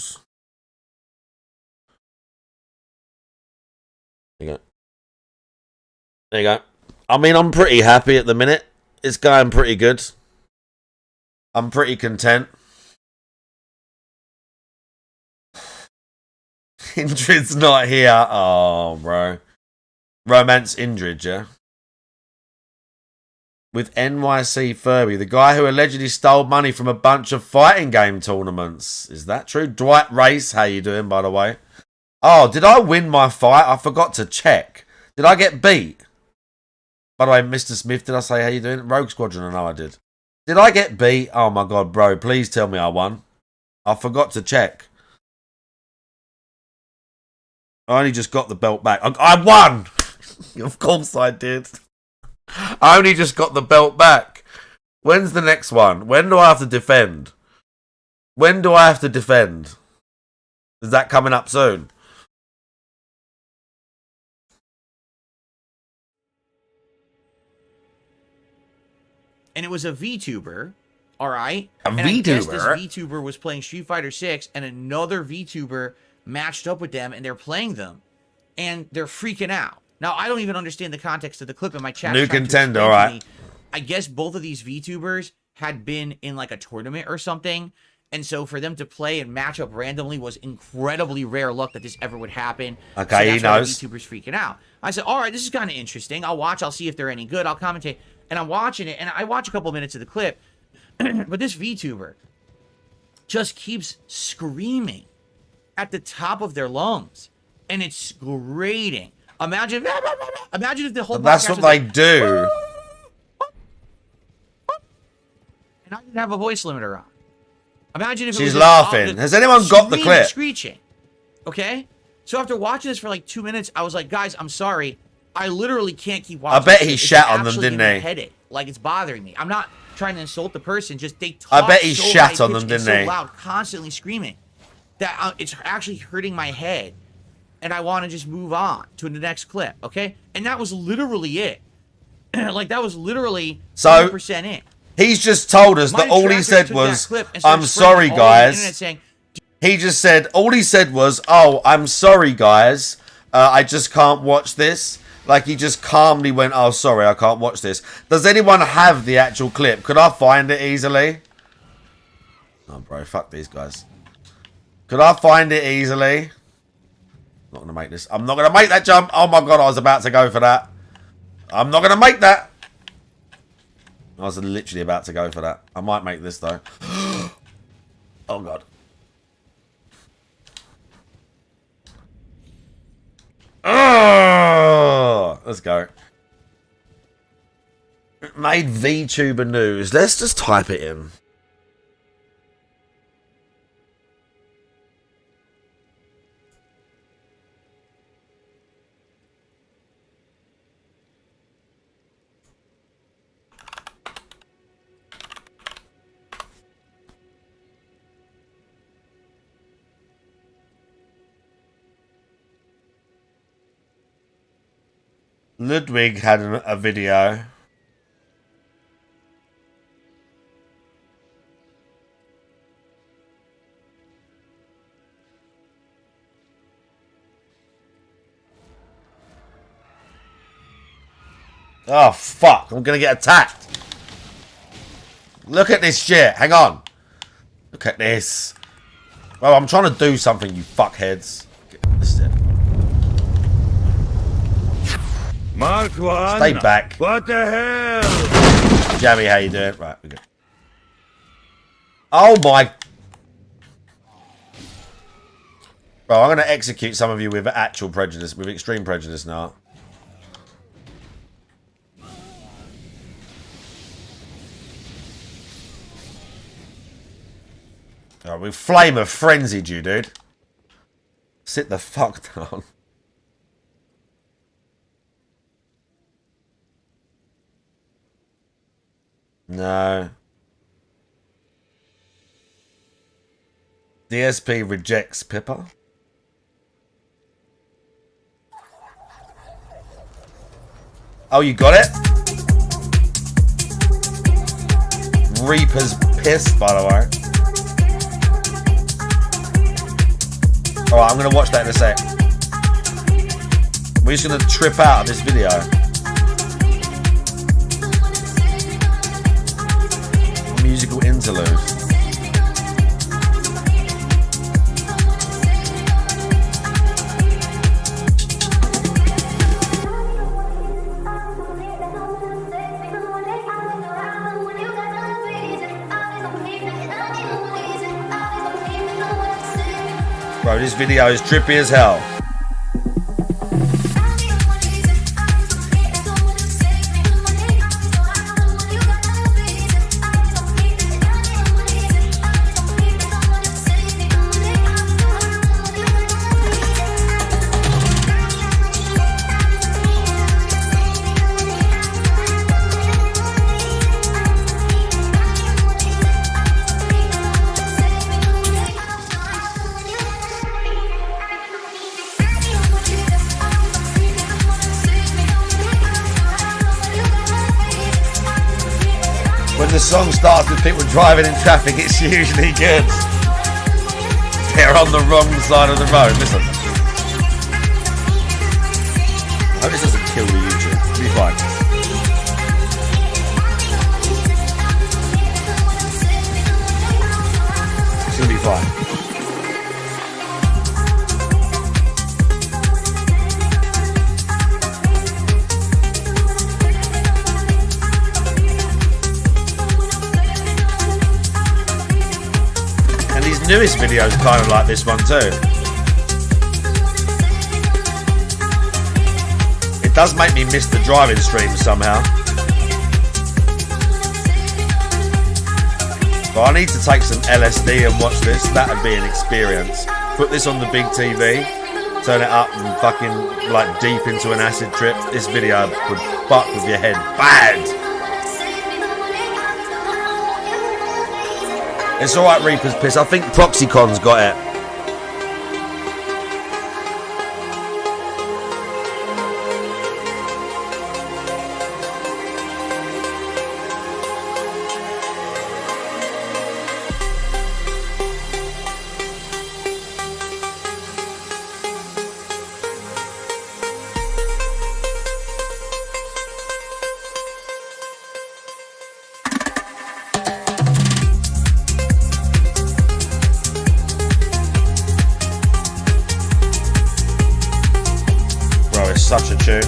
There you go. There you go. I mean, I'm pretty happy at the minute. It's going pretty good. I'm pretty content. Indrid's not here. Oh, bro. Romance Indrid, yeah? With NYC Furby, the guy who allegedly stole money from a bunch of fighting game tournaments. Is that true? Dwight Race, how you doing, by the way? Oh, did I win my fight? I forgot to check. Did I get beat? By the way, Mr. Smith, did I say how you doing? Rogue Squadron, I know I did. Did I get beat? Oh my god, bro, please tell me I won. I forgot to check. I only just got the belt back. I won! Of course I did. I only just got the belt back. When's the next one? When do I have to defend? When do I have to defend? Is that coming up soon? And it was a VTuber, all right? And I guess VTuber? this VTuber was playing Street Fighter 6, and another VTuber matched up with them, and they're playing them, and they're freaking out. Now, I don't even understand the context of the clip in my chat. New contender, all right. I guess both of these VTubers had been in like a tournament or something, and so for them to play and match up randomly was incredibly rare luck that this ever would happen. Okay, so he that's why knows. the VTubers freaking out. I said, all right, this is kind of interesting. I'll watch. I'll see if they're any good. I'll commentate. And I'm watching it, and I watch a couple minutes of the clip, but this VTuber just keeps screaming at the top of their lungs, and it's grating. Imagine if the whole That's podcast what was they like, do. and I didn't have a voice limiter on. Imagine if it She's was laughing. Has anyone got the clip? Screeching. Okay? So after watching this for like 2 minutes, I was like, guys, I'm sorry. I literally can't keep watching. I bet he It's shat on them, actually didn't giving me he? a headache. Like, it's bothering me. I'm not trying to insult the person. Just they talk I bet he so shat on high-pitched them, and didn't so he? loud, constantly screaming, that it's actually hurting my head. And I want to just move on to the next clip, okay? And that was literally it. Like, that was literally So, 100% it. He's just told us that My all he detractor said took that was, clip and started I'm spreading sorry, it all over the internet guys. saying, He just said, all he said was, oh, I'm sorry, guys. I just can't watch this. Like, he just calmly went, oh, sorry, I can't watch this. Does anyone have the actual clip? Could I find it easily? Oh, bro, fuck these guys. Could I find it easily? I'm not going to make this. I'm not going to make that jump. Oh, my God, I was about to go for that. I'm not going to make that. I was literally about to go for that. I might make this, though. Oh, God. Oh, let's go. Made VTuber news. Let's just type it in. Ludwig had a video. Oh, fuck. I'm going to get attacked. Look at this shit. Hang on. Look at this. Well, I'm trying to do something, you fuckheads. This is it. Mark one. Stay back. What the hell? Jammy, how you doing? Right, we're good. Oh my... Bro, I'm going to execute some of you with actual prejudice, with extreme prejudice now. Oh, we flame have frenzied you, dude. Sit the fuck down. No. DSP rejects Pippa. Oh, you got it? Reaper's pissed, by the way. Alright, I'm going to watch that in a sec. We're just going to trip out of this video. Musical interlude. Bro, this video is trippy as hell. When the song starts with people driving in traffic, it's usually good. They're on the wrong side of the road. Listen. I hope this doesn't kill the YouTube. It'll be fine. It's gonna be fine. Newest videos kind of like this one too. It does make me miss the driving stream somehow. But I need to take some LSD and watch this. That would be an experience. Put this on the big TV. turn it up and fucking like deep into an acid trip, this video would fuck with your head bad. It's alright, Reaper's Piss. I think Proxycon's got it. Such a tune.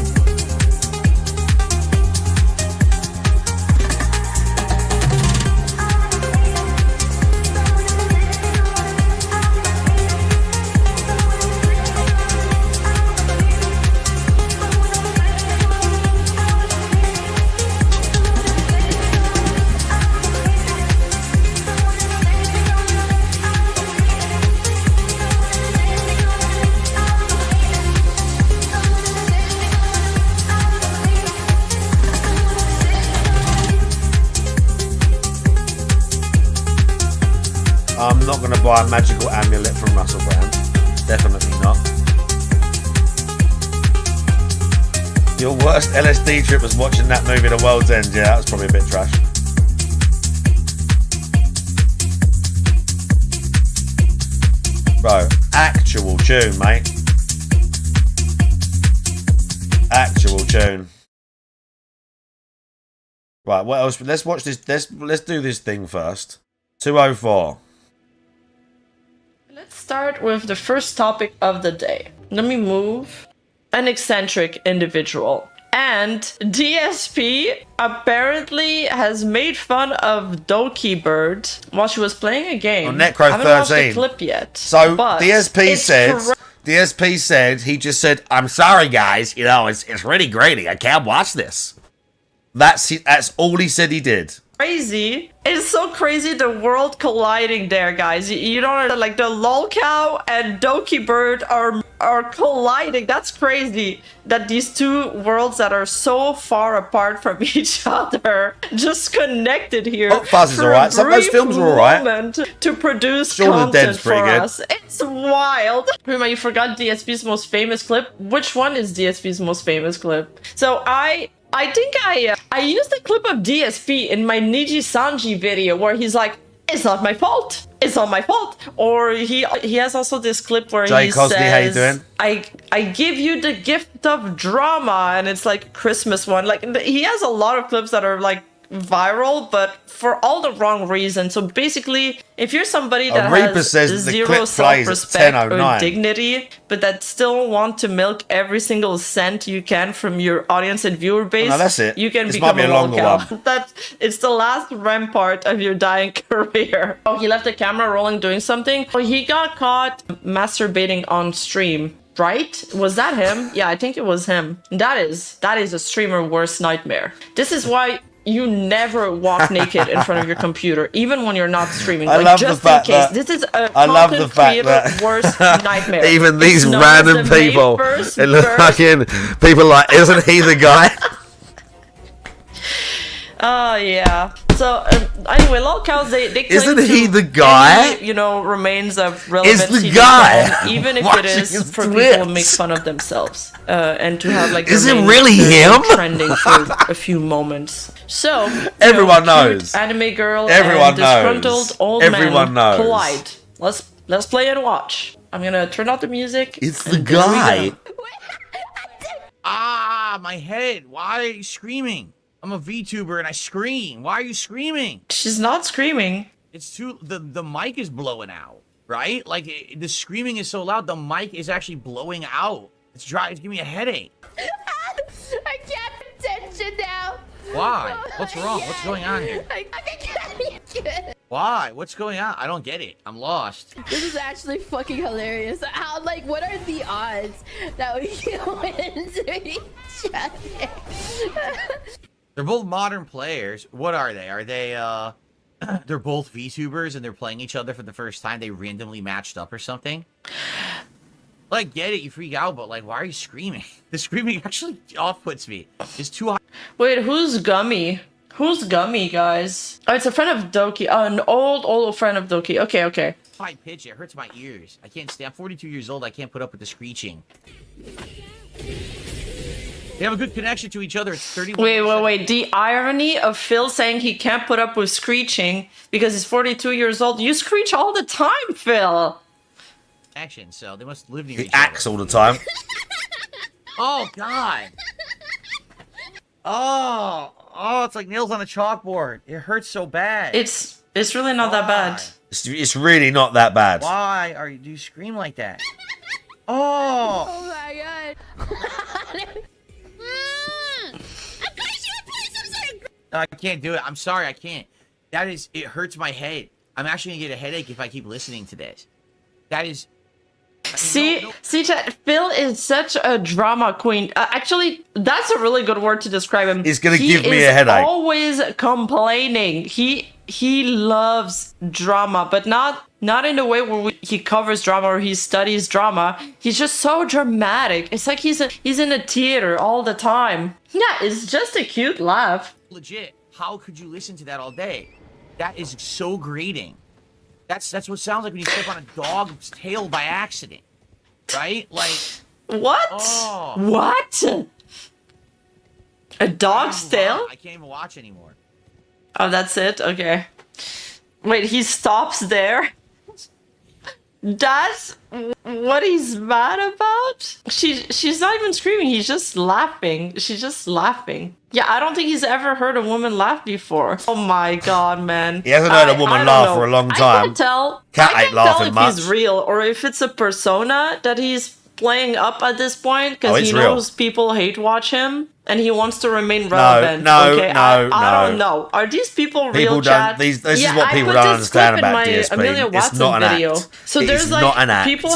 I'm not going to buy a magical amulet from Russell Brand. Definitely not. Your worst LSD trip was watching that movie The World's End. Yeah, that was probably a bit trash. Bro, actual tune, mate. Actual tune. Right, what else? Let's watch this. Let's do this thing first. 204. Let's start with the first topic of the day. Let me move. An eccentric individual. And DSP apparently has made fun of Doki Bird while she was playing a game. On Necro I haven't watched 13. the clip yet. So but DSP said he just said, "I'm sorry, guys. You know, it's really grating. I can't watch this." That's all he said he did. Crazy. It's so crazy the world colliding there, guys. You don't know, like the lolcow and Doki Bird are colliding. That's crazy that these two worlds that are so far apart from each other just connected here. Hot Fuzz is alright. Some of those films were alright. To produce Shaun of the content Dead's for pretty good. us. It's wild. Remember, you forgot DSP's most famous clip. Which one is DSP's most famous clip? So I think I used a clip of DSP in my Niji Sanji video where he's like, "It's not my fault. It's not my fault." Or he has also this clip where Jay he Cosby, says, how you doing? I give you the gift of drama," and it's like a Christmas one. Like he has a lot of clips that are like viral, but for all the wrong reasons. So basically, if you're somebody that Reaper has says the zero clip plays at self-respect or 10:09. dignity, but that still want to milk every single cent you can from your audience and viewer base, no, that's it. you can This become might be a longer lolcow. one. It's the last rampart of your dying career. Oh, he left the camera rolling doing something. Oh, he got caught masturbating on stream. Right? Was that him? Yeah, I think it was him. That is a streamer worst nightmare. This is why you never walk naked in front of your computer, even when you're not streaming. I Like, love just the fact in case. that This is a I love content the fact creator that worst nightmare. even these It's known random as the May people, 1st it looks birth. fucking people like, isn't he the guy? Oh, yeah. So, anyway, lolcows, they claim Isn't he to the guy? any, remains of Is relevancy the to guy them, even if it watching is his for people to make Twitch? fun of themselves. And to have, like, Is their it main really character him? trending for a few moments. So, Everyone cute knows. anime girl Everyone and disgruntled knows. old Everyone man knows. collide. Let's play and watch. I'm gonna turn off the music. It's the and there we guy. go. Ah, my head. Why are you screaming? I'm a VTuber and I scream. Why are you screaming? She's not screaming. It's too the mic is blowing out, right? Like the screaming is so loud, the mic is actually blowing out. It's giving me a headache. I can't attention now. Why? What's wrong? What's going on here? I can't. Why? What's going on? I don't get it. I'm lost. This is actually fucking hilarious. How, like, what are the odds that we can win to each other? They're both modern players. What are they? Are they they're both VTubers and they're playing each other for the first time? They randomly matched up or something? Like, get it, you freak out, but like, why are you screaming? The screaming actually off-puts me. It's too high. Wait, who's Gummy? Who's Gummy, guys? Oh, it's a friend of Doki. An old friend of Doki. Okay, okay. High pitch, it hurts my ears. I can't stand. I'm 42 years old. I can't put up with the screeching. They have a good connection to each other. It's 31. Wait. The irony of Phil saying he can't put up with screeching because he's 42 years old. You screech all the time, Phil. Action, so they must live near He each other. acts all the time. Oh, God. Oh, it's like nails on a chalkboard. It hurts so bad. It's really not that bad. It's really not that bad. Why do you scream like that? Oh. Oh my god. I can't do it. I'm sorry, I can't. It hurts my head. I'm actually gonna get a headache if I keep listening to this. That is... See, chat, Phil is such a drama queen. Actually, that's a really good word to describe him. He's gonna give me a headache. He's always complaining. He loves drama, but not in a way where he covers drama or he studies drama. He's just so dramatic. It's like he's in a theater all the time. Yeah, it's just a cute laugh. Legit. How could you listen to that all day? That is so grating. That's what it sounds like when you step on a dog's tail by accident. Right? Like... What? Oh. What? A dog's tail? I can't even watch anymore. Oh, that's it? Okay. Wait, he stops there? That's what he's mad about? She's not even screaming, he's just laughing. She's just laughing. Yeah, I don't think he's ever heard a woman laugh before. Oh my god, man. He hasn't heard a woman laugh for a long time. I can't tell, Cat ain't laughing if much. he's real or if it's a persona that he's playing up at this point because he knows people hate watch him and he wants to remain relevant. No. I don't know. Are these people real, chat? This is what people don't understand about DSP. Amelia Watson it's not an video. act. So It there's is like not an act. people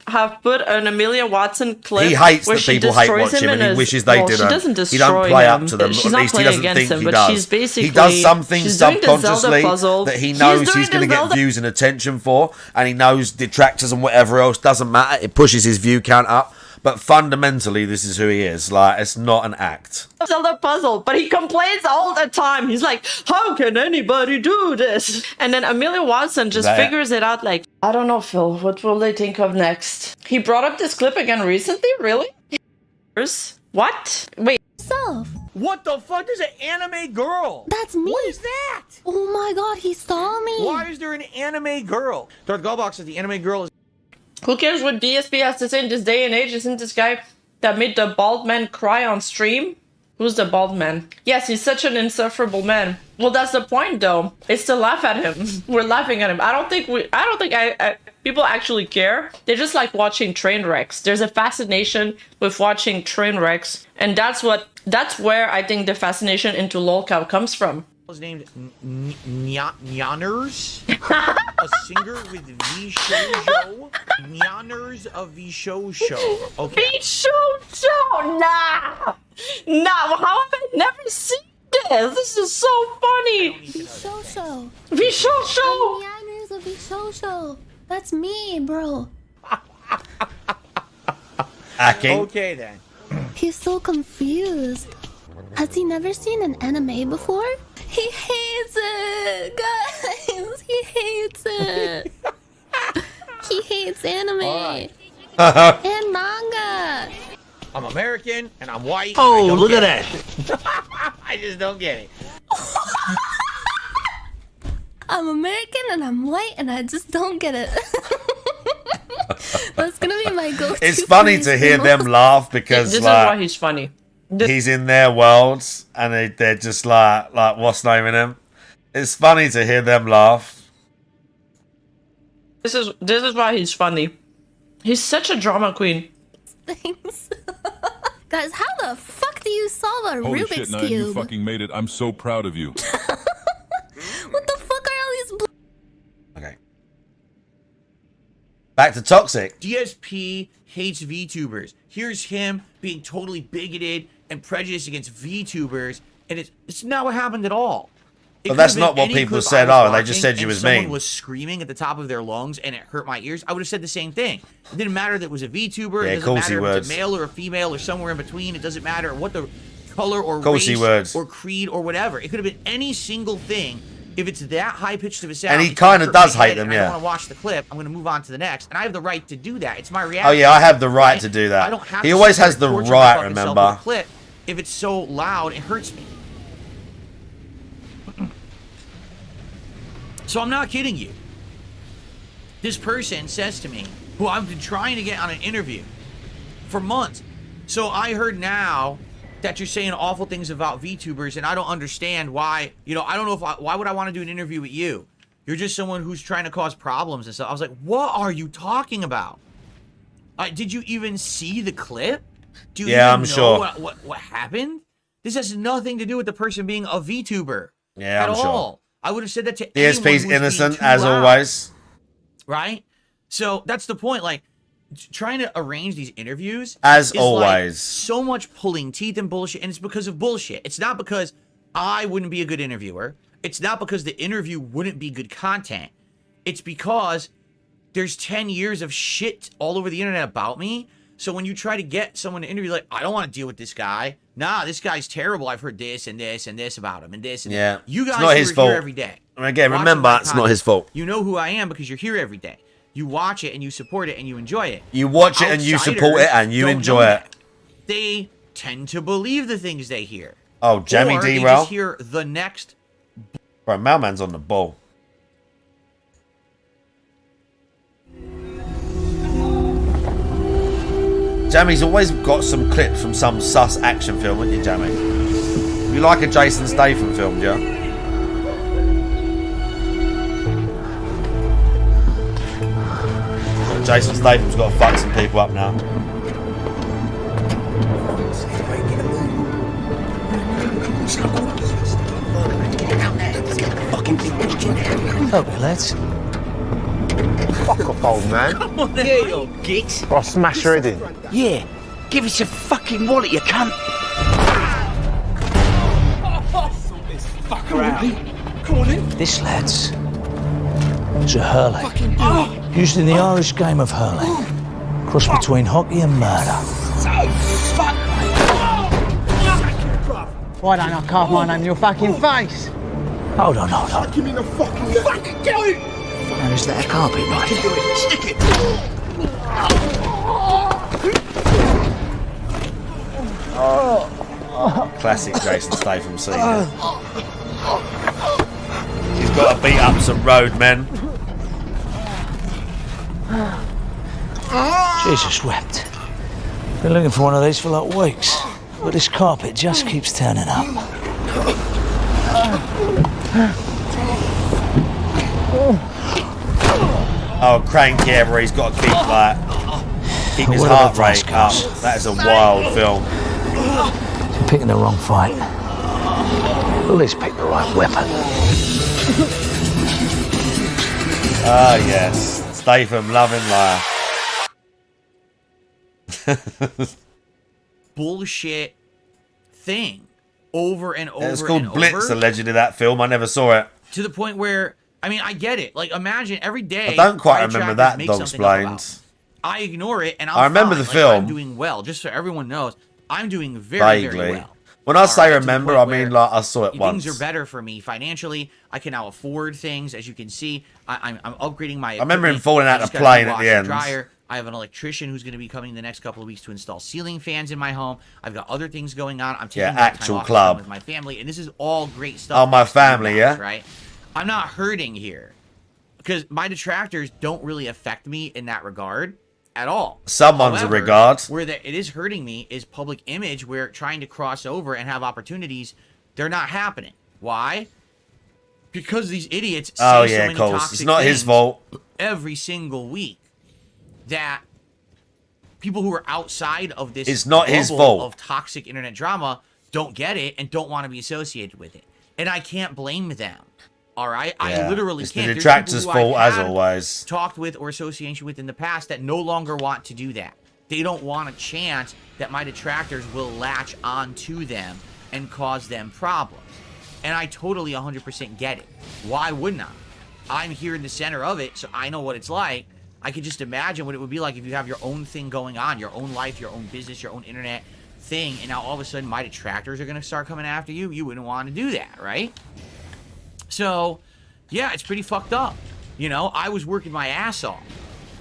have put an Amelia Watson clip. He hates where that she people hate destroys watch him and he in wishes his- they well, didn't. She doesn't He destroy don't play up him. to them. She's At not least he playing doesn't against think him, he but does. she's basically He does something she's doing the Zelda subconsciously puzzle. that he knows doing he's going to the get Zelda- views and attention for, and he knows detractors and whatever else doesn't matter. It pushes his view count up. But fundamentally, this is who he is. Like, it's not an act. Zelda puzzle, but he complains all the time. He's like, how can anybody do this? And then Amelia Watson just figures it out like, I don't know, Phil, what will they think of next? He brought up this clip again recently? Really? What? Wait. Self. What the fuck? There's an anime girl. That's me. What is that? Oh my god, he saw me. Why is there an anime girl? Darth Galbox says the anime girl is... Who cares what DSP has to say in this day and age? Isn't this guy that made the bald man cry on stream? Who's the bald man? Yes, he's such an insufferable man. Well, that's the point, though. It's to laugh at him. We're laughing at him. I don't think people actually care. They just like watching train wrecks. There's a fascination with watching train wrecks, and that's where I think the fascination into lolcow comes from. Was named Nyanners, a singer with V Shoujo. Nyanners of V Shoujo. Okay. V Shoujo, nah. How have I never seen this? This is so funny. Visho-sho. Visho-sho. Nyanners of Visho-sho. That's me, bro. Acting. Okay then. He's so confused. Has he never seen an anime before? He hates it, guys. He hates it. He hates anime and manga. I'm American and I'm white. Oh, look at that. I just don't get it. I'm American and I'm white and I just don't get it. That's gonna be my go-to. It's funny to hear them laugh because This is like, why he's funny. he's in their worlds and they're just like what's naming him? It's funny to hear them laugh. This is why he's funny. He's such a drama queen. Things. Guys, how the fuck do you solve a Holy Rubik's shit, Nine, you Cube? fucking made it. I'm so proud of you. What the fuck are all these Okay. Back to toxic. DSP hates VTubers. Here's him being totally bigoted and prejudiced against VTubers, and it's not what happened at all. But that's not what people said. Oh, they just said you was mean. Someone was screaming at the top of their lungs and it hurt my ears. I would have said the same thing. It didn't matter that it was a VTuber. Yeah, it doesn't matter if it's a male or a female or somewhere in between. It doesn't matter what the color or race or creed or whatever. It could have been any single thing. If it's that high-pitched of a sound, and he kind of does hate them, I yeah. don't want to watch the clip. I'm going to move on to the next, and I have the right to do that. It's my reaction. Oh yeah, I have the right to do that. I don't have he to always has the right. Remember. Clip. If it's so loud, it hurts me. So I'm not kidding you. This person says to me, who I've been trying to get on an interview for months. So I heard now that you're saying awful things about VTubers, and I don't understand why. You know, I don't know if why would I want to do an interview with you? You're just someone who's trying to cause problems and stuff. I was like, what are you talking about? Did you even see the clip? Do you yeah, even I'm sure. What happened? This has nothing to do with the person being a VTuber. Yeah, I'm at sure. all. I would have said that to ESP's anyone who's innocent, being too as loud, always. right? So that's the point. Like, trying to arrange these interviews as is always like so much pulling teeth and bullshit, and it's because of bullshit. It's not because I wouldn't be a good interviewer. It's not because the interview wouldn't be good content. It's because there's 10 years of shit all over the internet about me. So when you try to get someone to interview, like, I don't want to deal with this guy. Nah, this guy's terrible. I've heard this and this and this about him and this and yeah. You guys it's not his fault. Here every day. And again, remember, it's not his fault. You know who I am because you're here every day. You watch it and you support it and you enjoy it. You watch it and you support it and you enjoy it. They tend to believe the things they hear. Oh, Jamie or D. they just hear the next. Bro, Mailman's on the ball. Jamie's always got some clips from some sus action film, wouldn't you, Jamie? You like a Jason Statham film, yeah? Jason Statham's got to fuck some people up now. Okay, lads. Fuck off, old man. Come on, yeah, you git. I'll smash her head in. Yeah, give us your fucking wallet, you cunt. Come on in. This, lads, is a hurling. Used in the Irish game of hurling. Cross between hockey and murder. Why don't I carve my name in your fucking face? Hold on, hold on. Give me the fucking do it! Now, is that a carpet knife? Stick it! Classic Jason Statham scene. He's got to beat up some roadmen. Jesus wept. Been looking for one of these for like weeks. But this carpet just keeps turning up. Oh, cranky ever. He's got to keep his heart rate up. That is a wild film. You're picking the wrong fight. At least pick the right weapon. Ah, yes. Statham, loving liar. Bullshit thing over and over. It's called and Blitz, over, allegedly, that film. I never saw it. to the point where, I mean, I get it. Like, imagine every day. I don't quite fire remember trackers that, make Dog something up Explained. about. I ignore it, and I'm I remember fine. the Like, film. I'm doing well, just so everyone knows. I'm doing very, Vaguely. very well. When I say Alright, to the remember, point I mean, where like, I saw it once. Things are better for me financially. I can now afford things, as you can see. I'm upgrading my. I remember him equipment. falling out I of just the got a plane new at the washer and end. Dryer. I have an electrician who's going to be coming the next couple of weeks to install ceiling fans in my home. I've got other things going on. I'm taking Yeah, more time actual off to club. spend with my family, and this is all great stuff. Oh, my family, yeah? Right. I'm not hurting here because my detractors don't really affect me in that regard at all. Someone's a regard. Where it is hurting me is public image, where trying to cross over and have opportunities, they're not happening. Why? Because these idiots say Oh, so yeah, many of course. toxic It's not his things fault. every single week that people who are outside of this It's not his bubble fault. of toxic internet drama don't get it and don't want to be associated with it. And I can't blame them. All right? Yeah, I literally it's can't. the There's detractors' people who fault, I've as had always. talked with or association with in the past that no longer want to do that. They don't want a chance that my detractors will latch on to them and cause them problems. And I totally 100% get it. Why wouldn't I? I'm here in the center of it, so I know what it's like. I could just imagine what it would be like if you have your own thing going on, your own life, your own business, your own internet thing, and now all of a sudden my detractors are going to start coming after you. You wouldn't want to do that, right? So, yeah, it's pretty fucked up. You know, I was working my ass off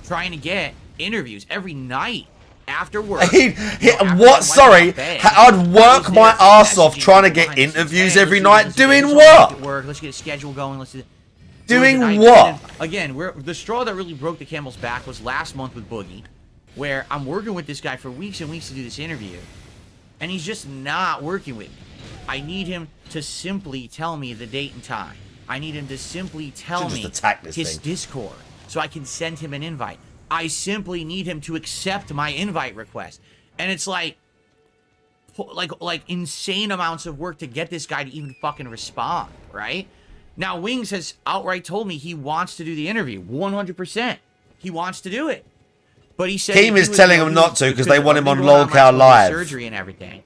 trying to get interviews every night after work. What? Sorry, I'd work my ass off trying to get interviews every night. Doing what? Let's get a schedule going. Let's do. Doing what? Again, the straw that really broke the camel's back was last month with Boogie, where I'm working with this guy for weeks and weeks to do this interview, and he's just not working with me. I need him to simply tell me the date and time. I need him to simply tell me his Discord so I can send him an invite. I simply need him to accept my invite request. And it's like insane amounts of work to get this guy to even fucking respond, right? Now, Wings has outright told me he wants to do the interview. 100%. He wants to do it. But he said... Keem is telling him not to because they want him on LOLcow Live. Surgery and everything.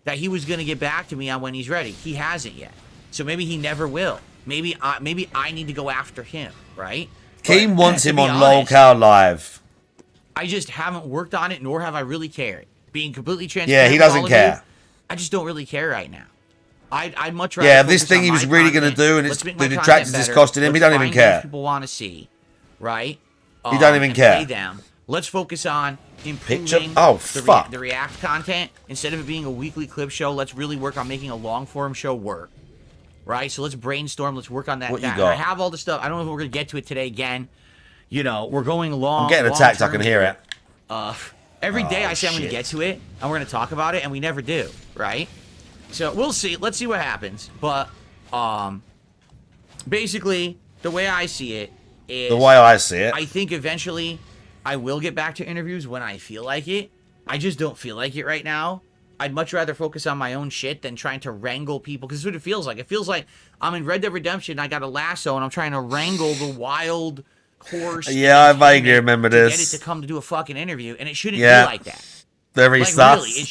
That he was going to get back to me on when he's ready. He hasn't yet. So maybe he never will. Maybe I need to go after him, right? Keem wants him on LOLcow Live. I just haven't worked on it, nor have I really cared. Being completely transparent. Yeah, he doesn't care. I just don't really care right now. I'd much rather. Yeah, this thing he was really going to do, and it's the detractors is costing him. He don't even care. People want to see, right? He don't even care. Them. Let's focus on improving the React content instead of it being a weekly clip show. Let's really work on making a long form show work, right? So let's brainstorm. Let's work on that. What you got? I have all the stuff. I don't know if we're going to get to it today agaday. You know, we're going long. I'm getting attacked. I can hear it. Every day I say I'm going to get to it, and we're going to talk about it, and we never do, right? So we'll see. Let's see what happens. But basically, the way I see it is... I think eventually I will get back to interviews when I feel like it. I just don't feel like it right now. I'd much rather focus on my own shit than trying to wrangle people, because that's what it feels like. It feels like I'm in Red Dead Redemption, I got a lasso, and I'm trying to wrangle the wild horse. Yeah, I vaguely remember this. Get it to come to do a fucking interview, and it shouldn't be like that. Very like, sus. Really, it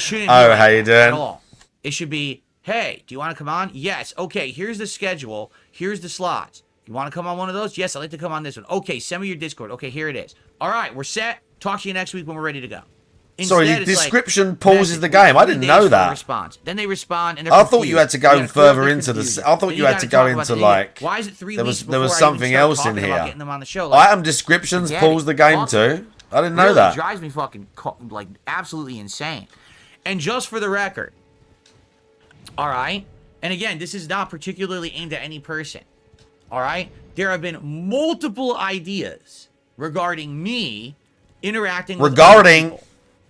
shouldn't be like how you doing? At all. It should be, hey, do you want to come on? Yes. Okay, here's the schedule. Here's the slots. You want to come on one of those? Yes, I'd like to come on this one. Okay, send me your Discord. Okay, here it is. All right, we're set. Talk to you next week when we're ready to go. Sorry, the description pauses the game. I didn't know that. Response. Then they respond, and I thought you had to go further into the. I thought you had to go into like. Why is it 3 weeks? There There was something else in here. Getting them on the show. Like, Item descriptions pause the game too. I didn't know that. It drives me fucking like absolutely insane. And just for the record, all right. And again, this is not particularly aimed at any person. All right. There have been multiple ideas regarding me interacting with other people,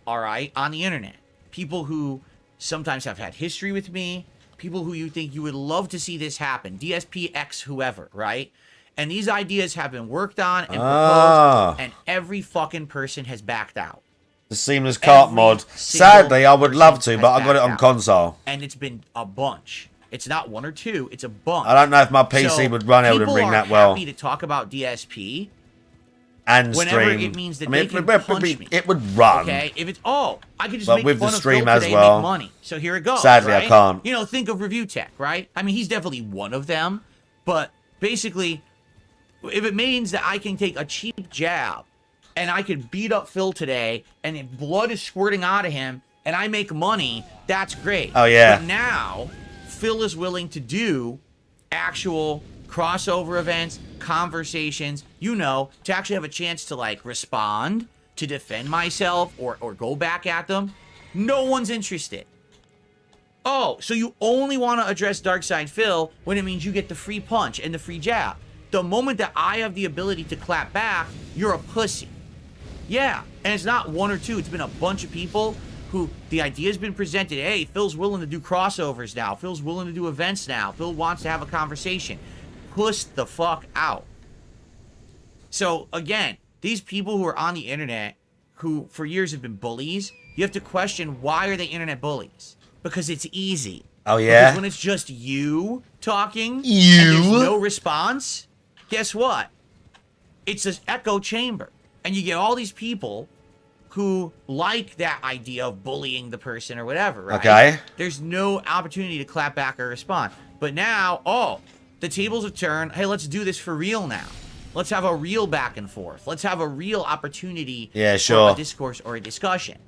all right, on the internet. People who sometimes have had history with me, people who you think you would love to see this happen, DSPX, whoever, right? And these ideas have been worked on and proposed, and every fucking person has backed out. The seamless cart mod. Sadly, I would love to, but I got it on console. And it's been a bunch. It's not one or two, it's a bunch. I don't know if my PC would run Elden Ring that well. People are happy to talk about DSP. And whenever stream. It means that they can punch me. It would run. Okay, if it's I could just but make with fun the of stream Phil as today well. and make money. So here it goes. Sadly, right? I can't. You know, think of Review Tech, right? I mean, he's definitely one of them. But basically, if it means that I can take a cheap jab and I could beat up Phil today and if blood is squirting out of him and I make money, that's great. Oh yeah. But now Phil is willing to do actual crossover events, conversations, you know, to actually have a chance to like respond, to defend myself or go back at them. No one's interested. Oh, so you only want to address Darkside Phil when it means you get the free punch and the free jab. The moment that I have the ability to clap back, you're a pussy. Yeah, and it's not one or two. It's been a bunch of people who the idea has been presented. Hey, Phil's willing to do crossovers now. Phil's willing to do events now. Phil wants to have a conversation. Push the fuck out. So, again, these people who are on the internet, who for years have been bullies, you have to question, why are they internet bullies? Because it's easy. Oh, yeah? Because when it's just you talking, and there's no response, guess what? It's this echo chamber. And you get all these people who like that idea of bullying the person or whatever, right? Okay. There's no opportunity to clap back or respond. But now, the tables have turned. Hey, let's do this for real now. Let's have a real back and forth. Let's have a real opportunity for a discourse or a discussion.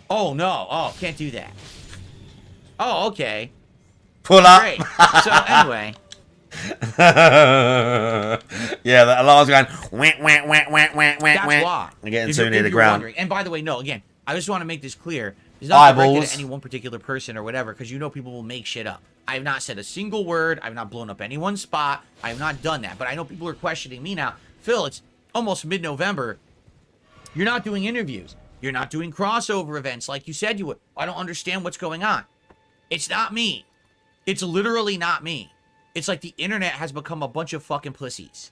Oh, no. Oh, can't do that. Oh, okay. Pull up. Great. So, anyway. Yeah, the alarm's going. Wah, wah, wah, wah, wah, wah, That's why. I'm getting If too you're- near if the you're ground. wondering. And by the way, no, again, I just want to make this clear. It's not directed Eyeballs. at any one particular person or whatever, because you know people will make shit up. I have not said a single word. I have not blown up anyone's spot. I have not done that. But I know people are questioning me now. Phil, it's almost mid-November. You're not doing interviews. You're not doing crossover events like you said you would. I don't understand what's going on. It's not me. It's literally not me. It's like the internet has become a bunch of fucking pussies.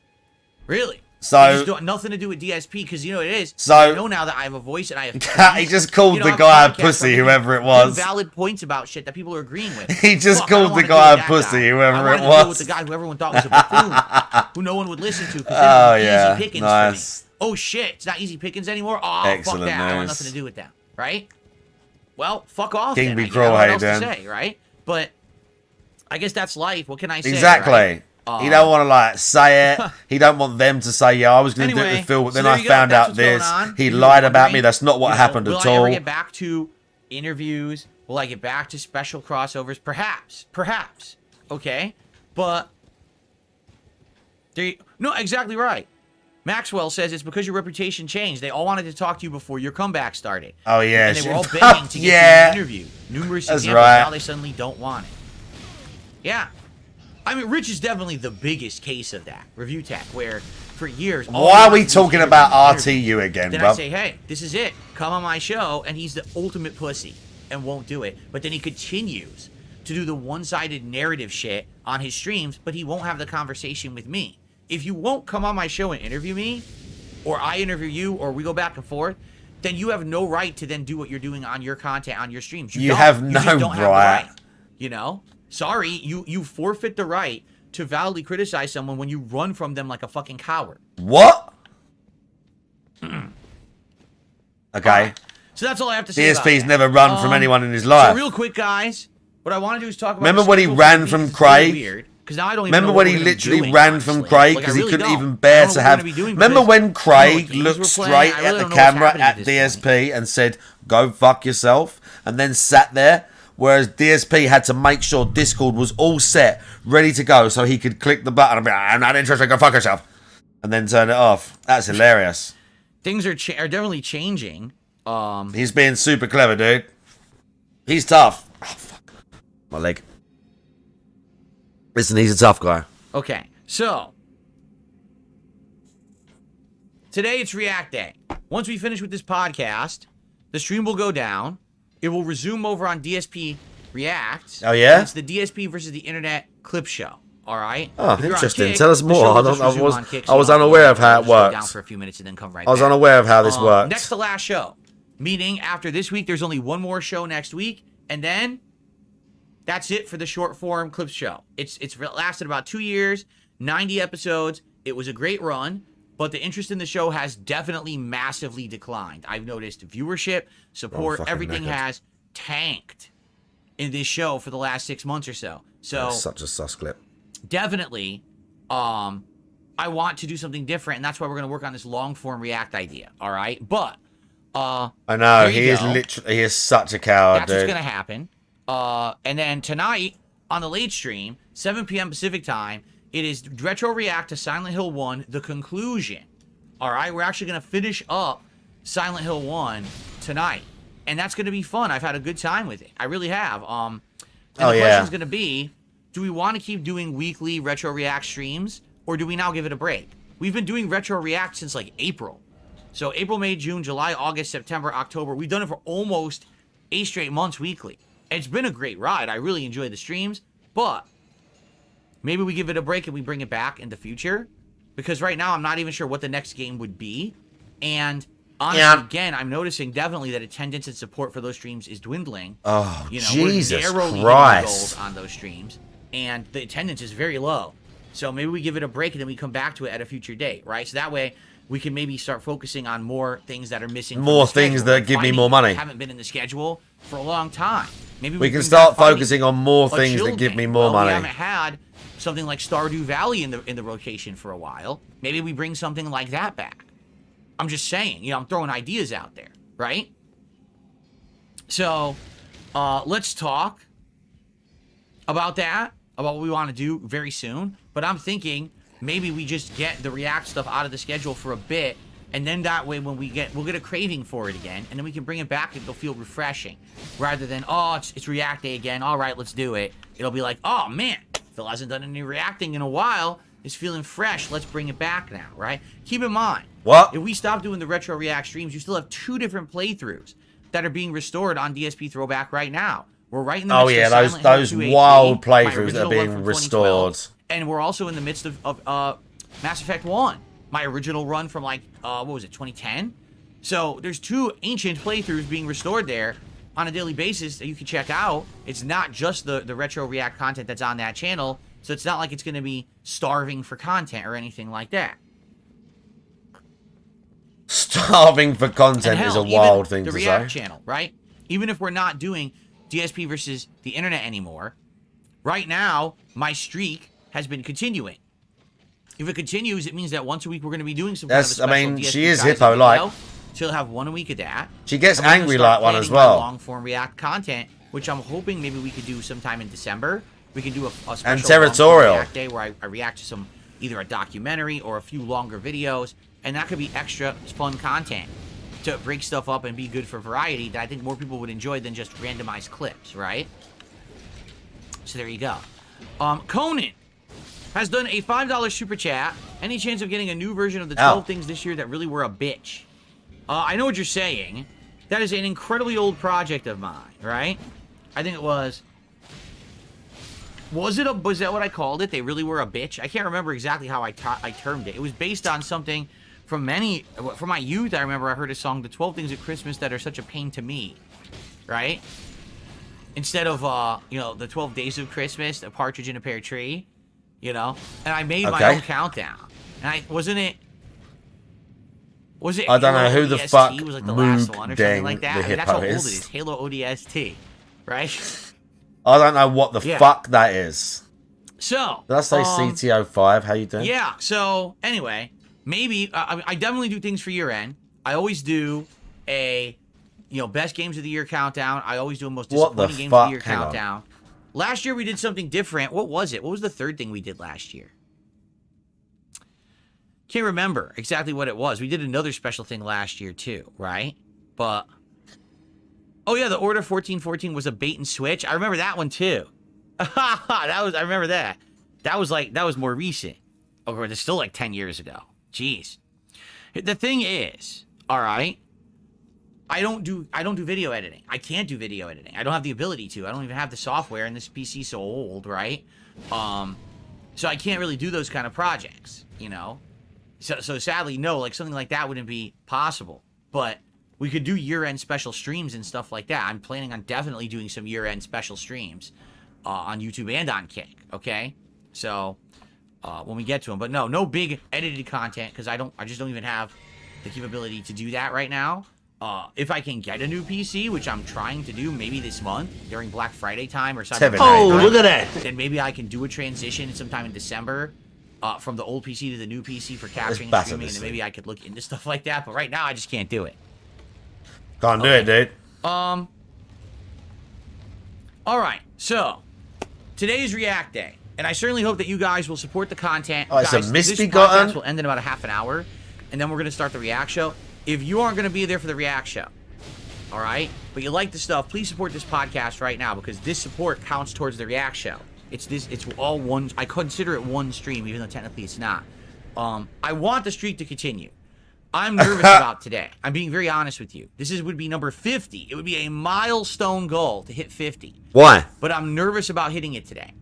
Really. So It just nothing to do with DSP, because you know what it is. So I know now that I have a voice and I have. he just called the I'm guy a podcast pussy, where whoever it we was. do valid points about shit that people are agreeing with. He just Fuck, I don't called the wanna guy deal a with that pussy, guy. whoever I it wanted to deal was. with the guy who everyone thought was a buffoon, who no one would listen to, because Oh, easy yeah. pickings Nice. for me. Oh shit, it's not easy pickings anymore. Oh, Excellent fuck that. I want news. nothing to do with that. Right? Well, fuck off. King then. be I don't cruel, know what hey, else to Dan. say, right? But I guess that's life. What can I say? Exactly. Right? He don't want to like say it. He don't want them to say, "Yeah, I was going to do it Anyway, with Phil," but so then there I you go. found That's out what's going this. on. He If you're lied about wondering, me. That's not what happened will at I ever all. get back to interviews? Will I get back to special crossovers? Perhaps. Perhaps. Okay. But no, exactly right. Maxwell says it's because your reputation changed. They all wanted to talk to you before your comeback started. Oh yeah, And they were all begging to get you an interview. Numerous That's examples. right. Now they suddenly don't want it. Yeah. I mean, Rich is definitely the biggest case of that. Review Tech, where for years... all Why he are we wanted to do was talking interview about interview. RTU again, Then bro? I say, hey, this is it. Come on my show. And he's the ultimate pussy and won't do it. But then he continues to do the one-sided narrative shit on his streams, but he won't have the conversation with me. If you won't come on my show and interview me, or I interview you, or we go back and forth, then you have no right to then do what you're doing on your content, on your streams. You don't. have You no just don't have the right. You know? Sorry, you forfeit the right to validly criticize someone when you run from them like a fucking coward. What? Okay. So that's all I have to say about DSP's that. never run from anyone in his life. So real quick, guys, what I want to do is talk about... Remember the when he schedule ran for the from week. It's really Craig? weird, 'cause now I don't even Remember know when what he we're gonna be literally doing, ran from honestly. Craig Like, I because he really couldn't don't. even I bear don't to know what we're have... gonna be doing Remember because when I don't know Craig what games looked we're straight playing. I at really the don't know what's camera happening at at this DSP and said, "Go fuck yourself," and then sat there, whereas DSP had to make sure Discord was all set, ready to go, so he could click the button and be like, "I'm not interested, go fuck yourself," and then turn it off. That's hilarious. Things are definitely changing. He's being super clever, dude. He's tough. Oh, fuck. My leg. Listen, he's a tough guy. Okay, so today it's React Day. Once we finish with this podcast, the stream will go down. It will resume over on DSP Reacts. Oh, yeah? It's the DSP versus the Internet clip show. All right. Oh, If you're on interesting. Kick, Tell us the more. show will I don't- just I resume was- on Kick, I was so you don't unaware of have to how it just go down works. for a few minutes and then come right I was back. unaware of how this works. Next to last show, meaning after this week, there's only one more show next week, and then that's it for the short form clips show. It's lasted about 2 years, 90 episodes. It was a great run, but the interest in the show has definitely massively declined. I've noticed viewership, support, fucking everything knackered. has tanked in this show for the last 6 months or so. So That's such a sus clip. definitely, I want to do something different, and that's why we're going to work on this long form React idea. All right, but I know there you he is go. literally he is such a coward, That's what's dude. going to happen. And then tonight on the late stream, 7 p.m. Pacific time, it is Retro React to Silent Hill 1, the conclusion. All right, we're actually going to finish up Silent Hill 1 tonight, and that's going to be fun. I've had a good time with it. I really have. And the question's going to be, do we want to keep doing weekly Retro React streams, or do we now give it a break? We've been doing Retro React since like April. So April, May, June, July, August, September, October. We've done it for almost 8 straight months weekly. It's been a great ride. I really enjoy the streams, but maybe we give it a break and we bring it back in the future, because right now I'm not even sure what the next game would be. And honestly, again, I'm noticing definitely that attendance and support for those streams is dwindling. Oh, you know, Jesus we're narrowly hitting Christ. goals on those streams, and the attendance is very low. So maybe we give it a break and then we come back to it at a future date, right? So that way, we can maybe start focusing on more things that are missing. from More the things schedule, that give me finding more things that money. Haven't been in the schedule for a long time. Maybe We can bring start back finding focusing on more a things that chilled give game. me more Well, money. We haven't had something like Stardew Valley in the rotation for a while. Maybe we bring something like that back. I'm just saying, you know, I'm throwing ideas out there, right? So, let's talk about that, about what we want to do very soon. But I'm thinking maybe we just get the React stuff out of the schedule for a bit, and then that way when we'll get a craving for it again, and then we can bring it back and it'll feel refreshing. Rather than, oh, it's React Day again, all right, let's do it. It'll be like, oh man, Phil hasn't done any reacting in a while. It's feeling fresh. Let's bring it back now, right? Keep in mind, What? if we stop doing the retro React streams, you still have 2 different playthroughs that are being restored on DSP Throwback right now. We're right in the midst of Silent Hill those 2 HD, wild my playthroughs that are original run being from 2012, restored. and we're also in the midst of Mass Effect 1, my original run from like, what was it, 2010? So there's 2 ancient playthroughs being restored there on a daily basis that you can check out. It's not just the retro React content that's on that channel, so it's not like it's going to be starving for content or anything like that. Starving for content is a wild thing the to React say. channel, right? Even if we're not doing DSP versus the internet anymore, right now, my streak has been continuing. If it continues, it means that once a week we're going to be doing some kind of a Yes, I special mean, DSP she is Kaizen hippo-like. video. She'll have 1 a week of that. She gets And we're gonna angry start like one as planning my well. long-form React content, which I'm hoping maybe we could do sometime in December. We can do a special And long-form territorial. React day where I react to some, either a documentary or a few longer videos, and that could be extra fun content to break stuff up and be good for variety that I think more people would enjoy than just randomized clips, right? So there you go. Conan has done a $5 super chat. Any chance of getting a new version of the 12 things this year that really were a bitch? I know what you're saying. That is an incredibly old project of mine, right? I think it was... Was that what I called it? They really were a bitch? I can't remember exactly how I termed it. It was based on something from my youth. I remember I heard a song, The 12 Things at Christmas That Are Such a Pain to Me, right? Instead of, you know, The 12 Days of Christmas, A Partridge in a Pear Tree, you know? And I made my own countdown. And was it I don't know who the ODST fuck was like the last Moog one or Dang something like that? the I mean, that's how hippo old it is. is. Halo ODST, right? I don't know what the Yeah. fuck that is. So, Did I say CTO5? How you doing? yeah, so anyway, maybe I definitely do things for year end. I always do a, you know, best games of the year countdown. I always do a most What the disappointing games of the year fuck? Hang on. countdown. Last year we did something different. What was it? What was the 3rd thing we did last year? Can't remember exactly what it was. We did another special thing last year too, right? But oh yeah, the Order 1414 was a bait and switch. I remember that one too. I remember that. That was more recent. Oh, it's still like 10 years ago. Jeez. The thing is, all right, I don't do video editing. I can't do video editing. I don't have the ability to. I don't even have the software, and this PC's so old, right? So I can't really do those kind of projects, you know? So sadly, no, like something like that wouldn't be possible. But we could do year-end special streams and stuff like that. I'm planning on definitely doing some year-end special streams on YouTube and on Kick, okay? So when we get to them. But no big edited content, because I just don't even have the capability to do that right now. If I can get a new PC, which I'm trying to do maybe this month during Black Friday time or Cyber Oh, Monday, look at that. then maybe I can do a transition sometime in December from the old PC to the new PC for capturing and That's streaming, and then maybe I could look into stuff like that. But right now, I just can't do it. Can't do it, dude. All right, so today's React Day, and I certainly hope that you guys will support the content. Oh, it's a Guys, misbegotten. This podcast will end in about a half an hour, and then we're going to start the React show. If you aren't going to be there for the React show, all right, but you like the stuff, please support this podcast right now, because this support counts towards the React show. It's all one. I consider it one stream, even though technically it's not. I want the streak to continue. I'm nervous about today. I'm being very honest with you. This would be number 50. It would be a milestone goal to hit 50. Why? But I'm nervous about hitting it today.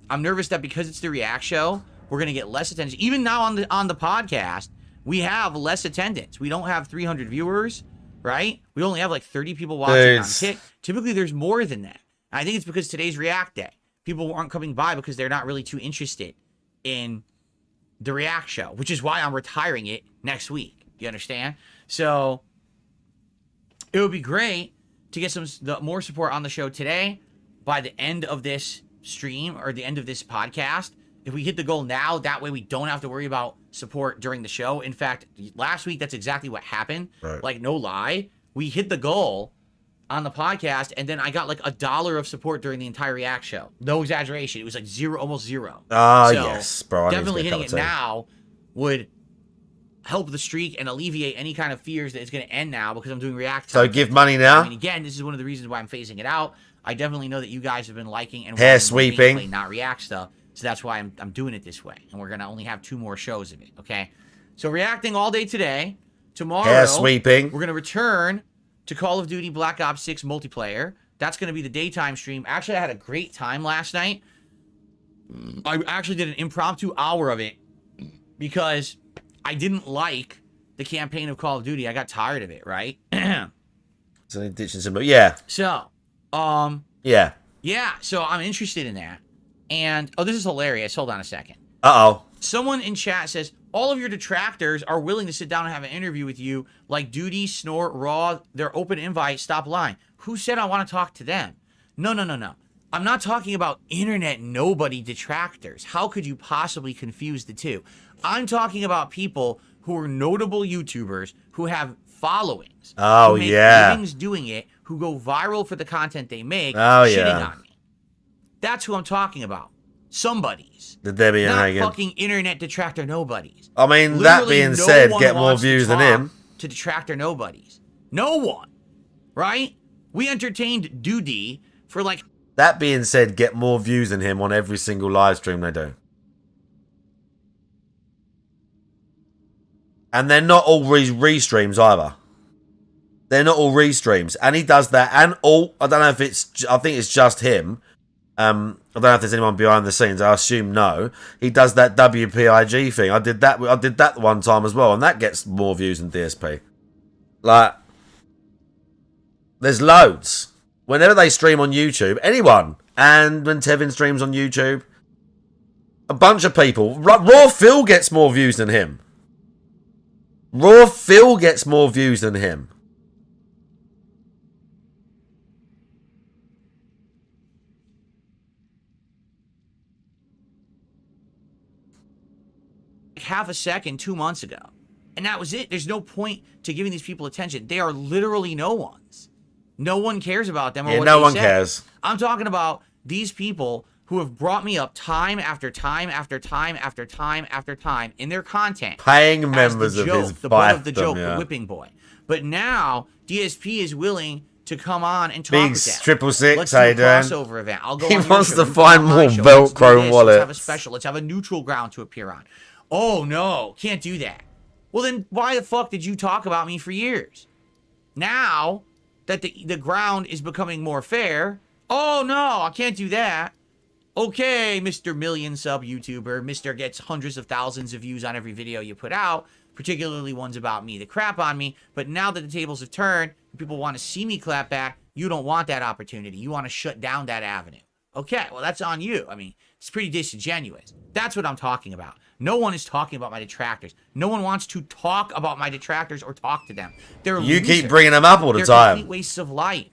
I'm nervous that because it's the React show, we're going to get less attention. Even now on the podcast, we have less attendance. We don't have 300 viewers, right? We only have like 30 people watching on Kick. Typically, there's more than that. And I think it's because today's React Day. People aren't coming by because they're not really too interested in the React show, which is why I'm retiring it next week. You understand? So it would be great to get some more support on the show today by the end of this stream or the end of this podcast. If we hit the goal now, that way we don't have to worry about support during the show. In fact, last week, that's exactly what happened. Right. Like, no lie. We hit the goal on the podcast, and then I got like $1 of support during the entire React show. No exaggeration. It was like zero, almost zero. Ah, So, yes, bro. definitely hitting it now would help the streak and alleviate any kind of fears that it's going to end now because I'm doing React. So give money now. I mean, again, this is one of the reasons why I'm phasing it out. I definitely know that you guys have been liking and hair wanting more sweeping, gameplay, not React stuff. So that's why I'm doing it this way. And we're going to only have 2 more shows of it, okay? So reacting all day today. Tomorrow, hair sweeping. We're going to return to Call of Duty Black Ops 6 multiplayer. That's going to be the daytime stream. Actually, I had a great time last night. I actually did an impromptu hour of it because I didn't like the campaign of Call of Duty. I got tired of it, right? So ditching some, yeah. So, yeah. Yeah, so I'm interested in that. And, oh, this is hilarious. Hold on a second. Uh-oh. Someone in chat says, all of your detractors are willing to sit down and have an interview with you, like Duty, Snort, Raw, they're open invite, stop lying. Who said I want to talk to them? No. I'm not talking about internet nobody detractors. How could you possibly confuse the two? I'm talking about people who are notable YouTubers who have followings. Oh, who make livings doing it, who go viral for the content they make, shitting on me. That's who I'm talking about. Somebody's. The Debbie and not Hagen. fucking internet detractor nobodies. I mean, Literally, that being no said, one get more wants to views than talk him. To detractor nobodies. No one. Right? We entertained Duty for like... That being said, get more views than him on every single live stream they do. And they're not all restreams either. They're not all restreams. And he does that. And all, I don't know if it's, I think it's just him. I don't know if there's anyone behind the scenes. I assume no. He does that WPIG thing. I did that one time as well. And that gets more views than DSP. Like, there's loads. Whenever they stream on YouTube, anyone. And when Tevin streams on YouTube, a bunch of people. Raw Phil gets more views than him. Raw Phil gets more views than him. half a second 2 months ago. And that was it. There's no point to giving these people attention. They are literally no ones. No one cares about them or what no they one say. cares. I'm talking about these people who have brought me up time after time after time after time after time in their content. Paying members the of joke, his the butt of the fiefdom, joke, yeah. the whipping boy. But now DSP is willing to come on and talk Big with them. 666, Let's do how a you doing? crossover event. I'll go He on your wants show, to you come find on my more show. Let's do Velcro this. wallets. Let's have a special. Let's have a neutral ground to appear on. Oh no, can't do that. Well then, why the fuck did you talk about me for years? Now that the ground is becoming more fair, oh no, I can't do that. Okay, Mr. Million Sub YouTuber, Mr. gets hundreds of thousands of views on every video you put out, particularly ones about me that crap on me, but now that the tables have turned, people want to see me clap back, you don't want that opportunity. You want to shut down that avenue. Okay, well, that's on you. I mean, it's pretty disingenuous. That's what I'm talking about. No one is talking about my detractors. No one wants to talk about my detractors or talk to them. They're You losers. keep bringing them up all the They're time. complete wastes of light.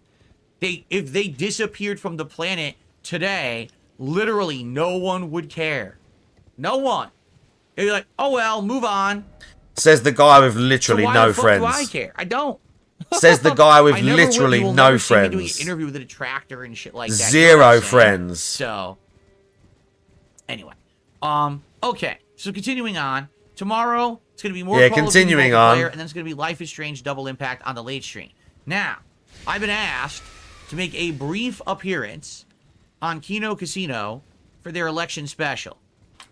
If they disappeared from the planet today, literally no one would care. No one. They'd be like, oh well, move on. Says the guy with literally So why no the fuck friends. do I care? I don't. Says the guy with I never would. literally You will no never see me doing friends. an interview with a detractor and shit like that. You know what Zero I'm saying? friends. So, anyway, okay. So continuing on, tomorrow it's gonna be more. Yeah, Call of Duty continuing multiplayer, on. and then it's gonna be Life is Strange Double Impact on the late stream. Now, I've been asked to make a brief appearance on Kino Casino for their election special,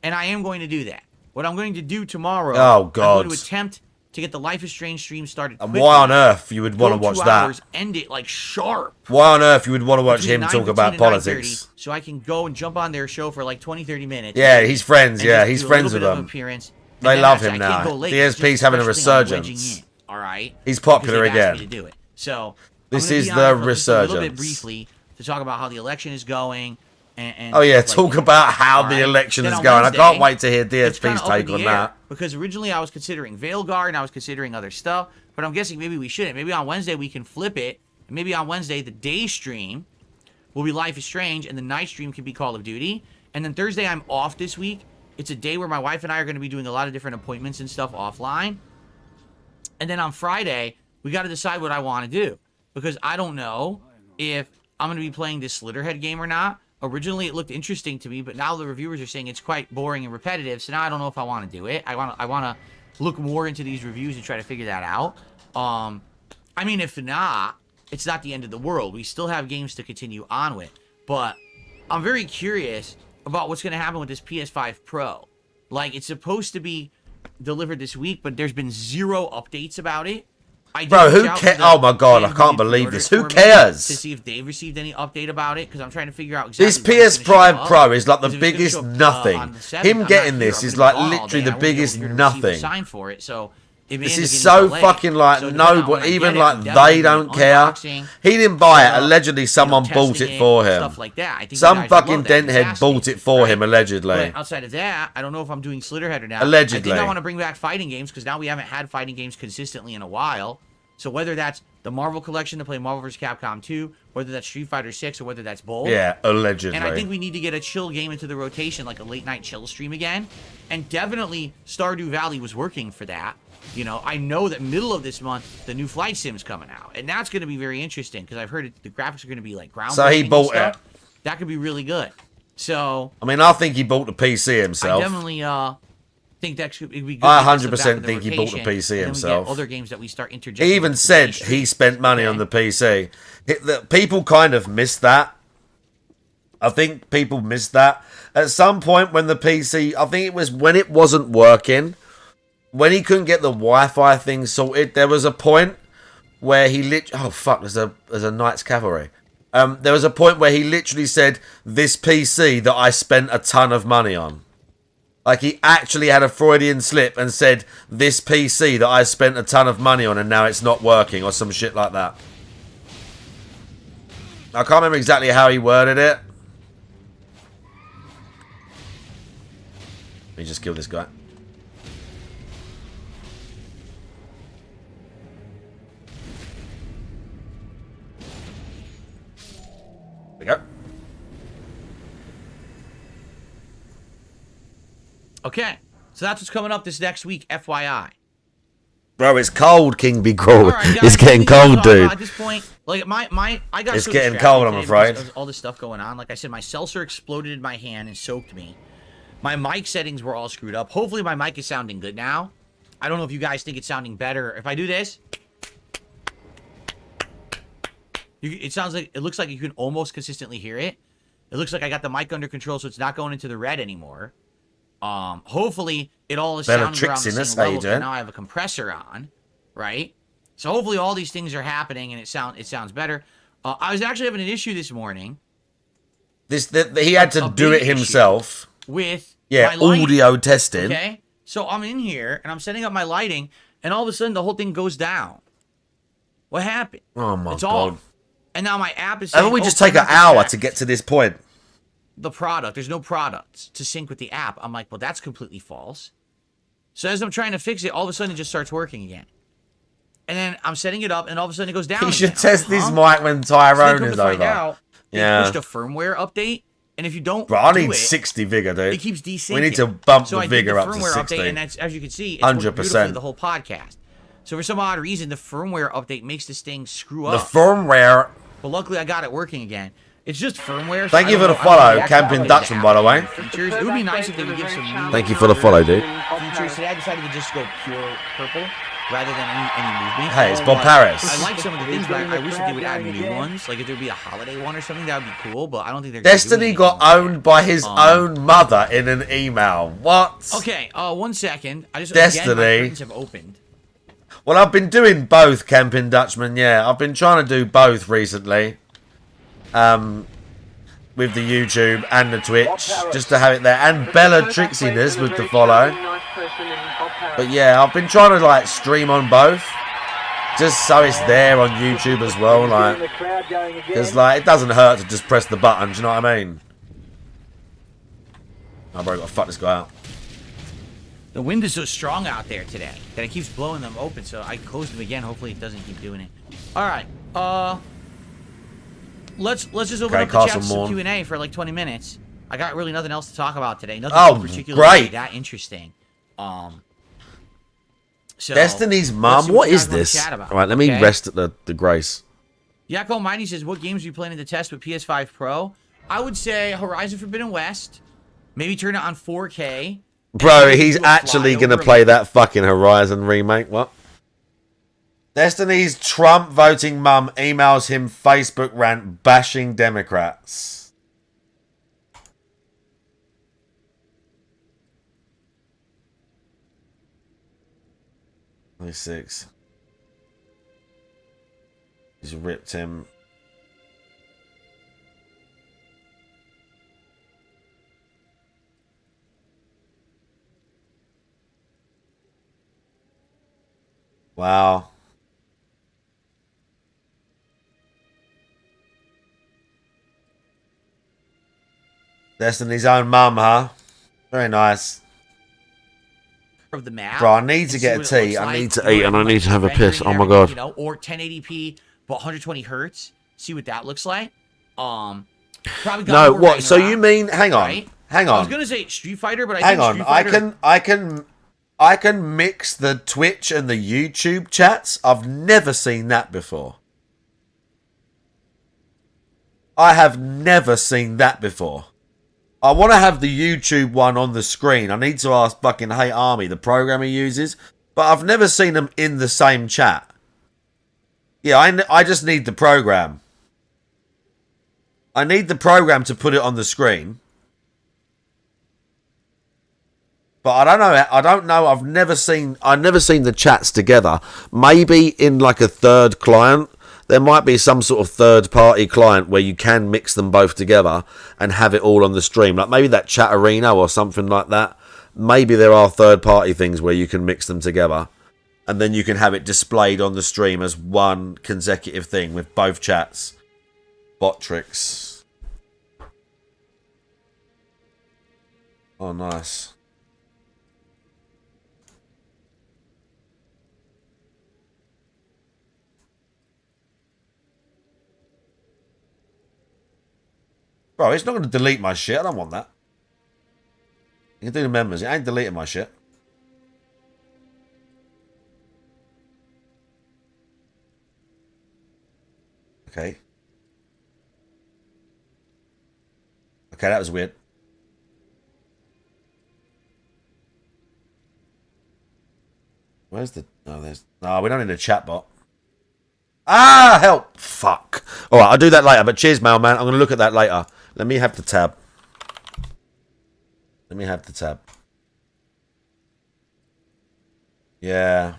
and I am going to do that. What I'm going to do tomorrow, Oh, God. I'm going to attempt to get the Life is Strange stream started. And quickly. why on earth you would want to Go watch 2 that? hours, end it like sharp. Why on earth you would want to watch Between him talk 9:15 about and politics? 9:30, so I can go and jump on their show for like 20, 30 minutes. Yeah, he's friends. and Yeah, just he's do a friends little with bit of them. appearance, and They then love actually, him I can't now. go late. The It's DSP's just having a special thing I'm wedging resurgence. in, all right? He's Because popular they've asked again. me to do it. So This I'm gonna is be the on for just a little bit resurgence. briefly to talk about how the election is going And Oh yeah, stuff talk like about how the Alright. election Then is on going. I can't Wednesday, wait to hear it's kinda DSP's up in take the on air, that. because originally I was considering Veilguard and I was considering other stuff, but I'm guessing maybe we shouldn't. Maybe on Wednesday we can flip it, and maybe on Wednesday the day stream will be Life is Strange, and the night stream can be Call of Duty. And then Thursday I'm off this week. It's a day where my wife and I are going to be doing a lot of different appointments and stuff offline. And then on Friday, we got to decide what I want to do, because I don't know if I'm going to be playing this Slitterhead game or not. Originally, it looked interesting to me, but now the reviewers are saying it's quite boring and repetitive, so now I don't know if I want to do it. I want to look more into these reviews and try to figure that out. I mean, if not, it's not the end of the world. We still have games to continue on with, but I'm very curious about what's going to happen with this PS5 Pro. Like, it's supposed to be delivered this week, but there's been 0 updates about it. Bro, who cares? Oh my god, I can't believe this. Who cares? To see if they've received any update about it, because I'm trying to figure out exactly. This PS5 Pro is like the biggest nothing. Him getting this is like literally the biggest nothing. Sign for it, so this is so fucking like nobody, even like they don't care. He didn't buy it. Allegedly, someone bought it for him. Stuff like that. I think some fucking denthead bought it for him, allegedly. But outside of that, I don't know if I'm doing Slitterhead or not. Allegedly. I think I want to bring back fighting games, because now we haven't had fighting games consistently in a while. So whether that's the Marvel collection to play Marvel vs. Capcom 2, whether that's Street Fighter 6, or whether that's both. Yeah, allegedly. And I think we need to get a chill game into the rotation, like a late night chill stream again. And definitely Stardew Valley was working for that. You know, I know that middle of this month, the new Flight Sim's coming out. And that's going to be very interesting, because I've heard the graphics are going to be like groundbreaking. So he bought it. That could be really good. So, I mean, I think he bought the PC himself. I definitely think that could be good. I 100% think he bought the PC himself. Other games that we start interjecting. He even said he spent money on the PC. People kind of missed that. I think people missed that. At some point when the PC, I think it was when it wasn't working, when he couldn't get the Wi-Fi thing sorted, there was a point where he oh fuck, there's a Knights Cavalry. There was a point where he literally said, this PC that I spent a ton of money on. Like, he actually had a Freudian slip and said, this PC that I spent a ton of money on and now it's not working, or some shit like that. I can't remember exactly how he worded it. Let me just kill this guy. There we go. Okay, so that's what's coming up this next week, FYI. Bro, it's cold, King Be Cruel. Right, guys, it's getting cold, dude. At this point, like I got. It's so getting distracted cold, I'm today afraid. because of all this stuff going on. Like I said, my seltzer exploded in my hand and soaked me. My mic settings were all screwed up. Hopefully, my mic is sounding good now. I don't know if you guys think it's sounding better. If I do this, it sounds like it looks like you can almost consistently hear it. It looks like I got the mic under control, so it's not going into the red anymore. Hopefully it all is sounding around the same level, so now I have a compressor on, right? So hopefully all these things are happening and it sounds better. I was actually having an issue this morning. He had to do it himself. With my audio testing. Okay, so I'm in here and I'm setting up my lighting, and all of a sudden the whole thing goes down. What happened? Oh my it's god! Off. And now my app is saying, Haven't we just take an hour to get to this point? The product. There's no products to sync with the app. I'm like, well, that's completely false. So as I'm trying to fix it, all of a sudden it just starts working again. And then I'm setting it up, and all of a sudden it goes down. You should test this mic when Tyrone is over. Out, they pushed a firmware update, and if you don't, bro, I need 60 vigor, dude. It keeps desyncing. We need to bump so the vigor up to firmware 60. Update, and that's, as you can see, it's 100% the whole podcast. So for some odd reason, the firmware update makes this thing screw up. The firmware. But luckily, I got it working again. It's just firmware. Thank you for the follow, Camping Dutchman, by the way. Features. It would be nice if they would give some new Thank you for the follow, dude. Features. Today I decided to just go pure purple rather than any movement. Hey, it's Bob Paris. I like some of the things, but I wish that they would add new ones. Like if there'd be a holiday one or something, that would be cool. But I don't think they're. Destiny got owned by his own mother in an email. What? Okay. 1 second. I just Destiny. Again, my curtains have opened. Well, I've been doing both, Camping Dutchman. Yeah, I've been trying to do both recently. With the YouTube and the Twitch, just to have it there, and Bella Trixiness with the follow. But yeah, I've been trying to like stream on both, just so it's there on YouTube as well, like, because like it doesn't hurt to just press the button. Do you know what I mean? I bro, gotta fuck this guy out. The wind is so strong out there today that it keeps blowing them open, so I closed them again. Hopefully it doesn't keep doing it. Alright, let's just open up the chat to some Q&A for like 20 minutes. I got really nothing else to talk about today. Nothing particularly that interesting. So, Destiny's mom, what is this? Alright, let me rest at the grace. Yakko Mighty says, what games are you planning to test with PS5 Pro? I would say Horizon Forbidden West. Maybe turn it on 4K. Bro, he's actually going to play that fucking Horizon remake. What? Destiny's Trump voting mum emails him Facebook rant bashing Democrats. Six. He's ripped him. Wow. Destiny's own mum, huh? Very nice. Of the map. Bro, I need to get a tea. I need to eat and I need to have a piss. Oh my god. You know, or 1080p but 120 hertz. See what that looks like. Probably no, what? So you mean? Hang on, right? hang on. I was gonna say Street Fighter, but hang on. I can mix the Twitch and the YouTube chats. I've never seen that before. I have never seen that before. I want to have the YouTube one on the screen. I need to ask fucking Hey Army, the program he uses, but I've never seen them in the same chat. Yeah, I just need the program. I need the program to put it on the screen. But I don't know. I've never seen the chats together. Maybe in like a third client. There might be some sort of third-party client where you can mix them both together and have it all on the stream. Like maybe that Chat Arena or something like that. Maybe there are third-party things where you can mix them together. And then you can have it displayed on the stream as one consecutive thing with both chats. Bot tricks. Oh, nice. Bro, it's not going to delete my shit. I don't want that. You can do the members. It ain't deleting my shit. Okay. Okay, that was weird. Where's the... No, there's... No, we don't need a chat bot. Ah, help! Fuck. Alright, I'll do that later. But cheers, mailman. I'm going to look at that later. Let me have the tab. Let me have the tab. Yeah.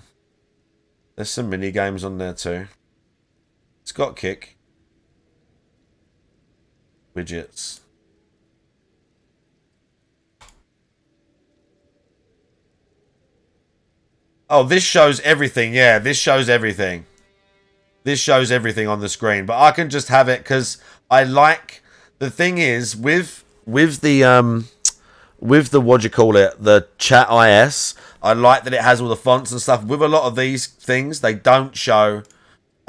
There's some mini games on there too. It's got kick. Widgets. Oh, this shows everything. Yeah, this shows everything. This shows everything on the screen. But I can just have it because I like... The thing is, with the what do you call it, the chat IS, I like that it has all the fonts and stuff. With a lot of these things, they don't show.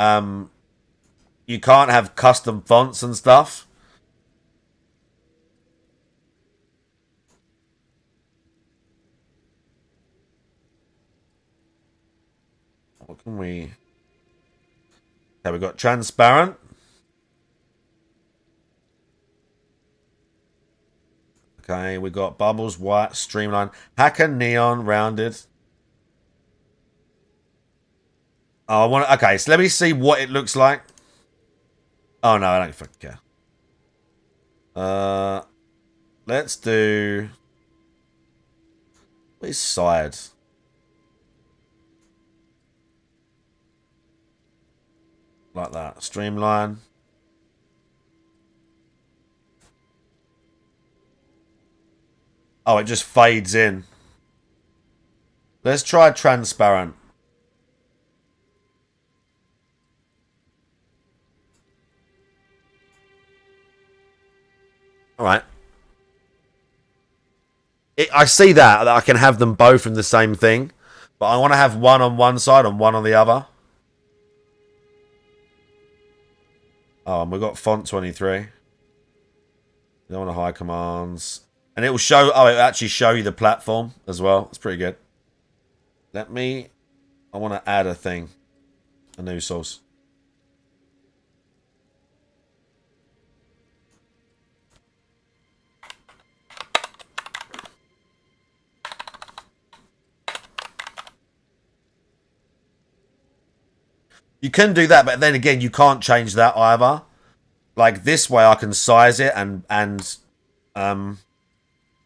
You can't have custom fonts and stuff. What can we? Okay, we've got transparent. Okay, we got bubbles, white, streamline, hacker, neon, rounded. Oh, I want. Okay, so let me see what it looks like. Oh no, I don't fucking care. Let's do. Where's side? Like that, streamline. Oh, it just fades in. Let's try transparent. All right. I see that I can have them both in the same thing, but I want to have one on one side and one on the other. Oh, and we've got font 23. You don't want to hide commands. And it will show, oh, it will actually show you the platform as well. It's pretty good. I want to add a thing. A new source. You can do that, but then again, you can't change that either. Like this way, I can size it and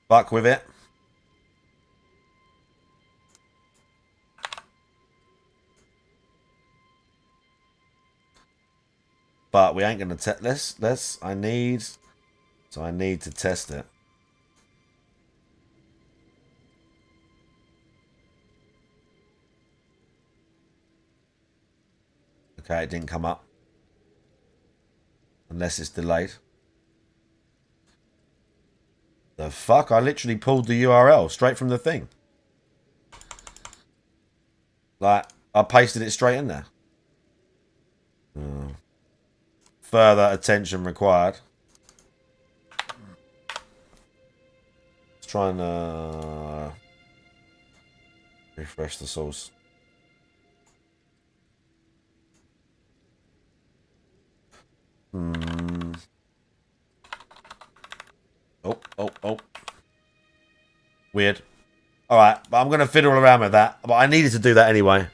fuck with it. But we ain't gonna test this. I need to test it. Okay, it didn't come up. Unless it's delayed. The fuck? I literally pulled the URL straight from the thing. Like, I pasted it straight in there. Further attention required. Let's try and refresh the source. Oh. Weird. Alright, but I'm going to fiddle around with that. But I needed to do that anyway.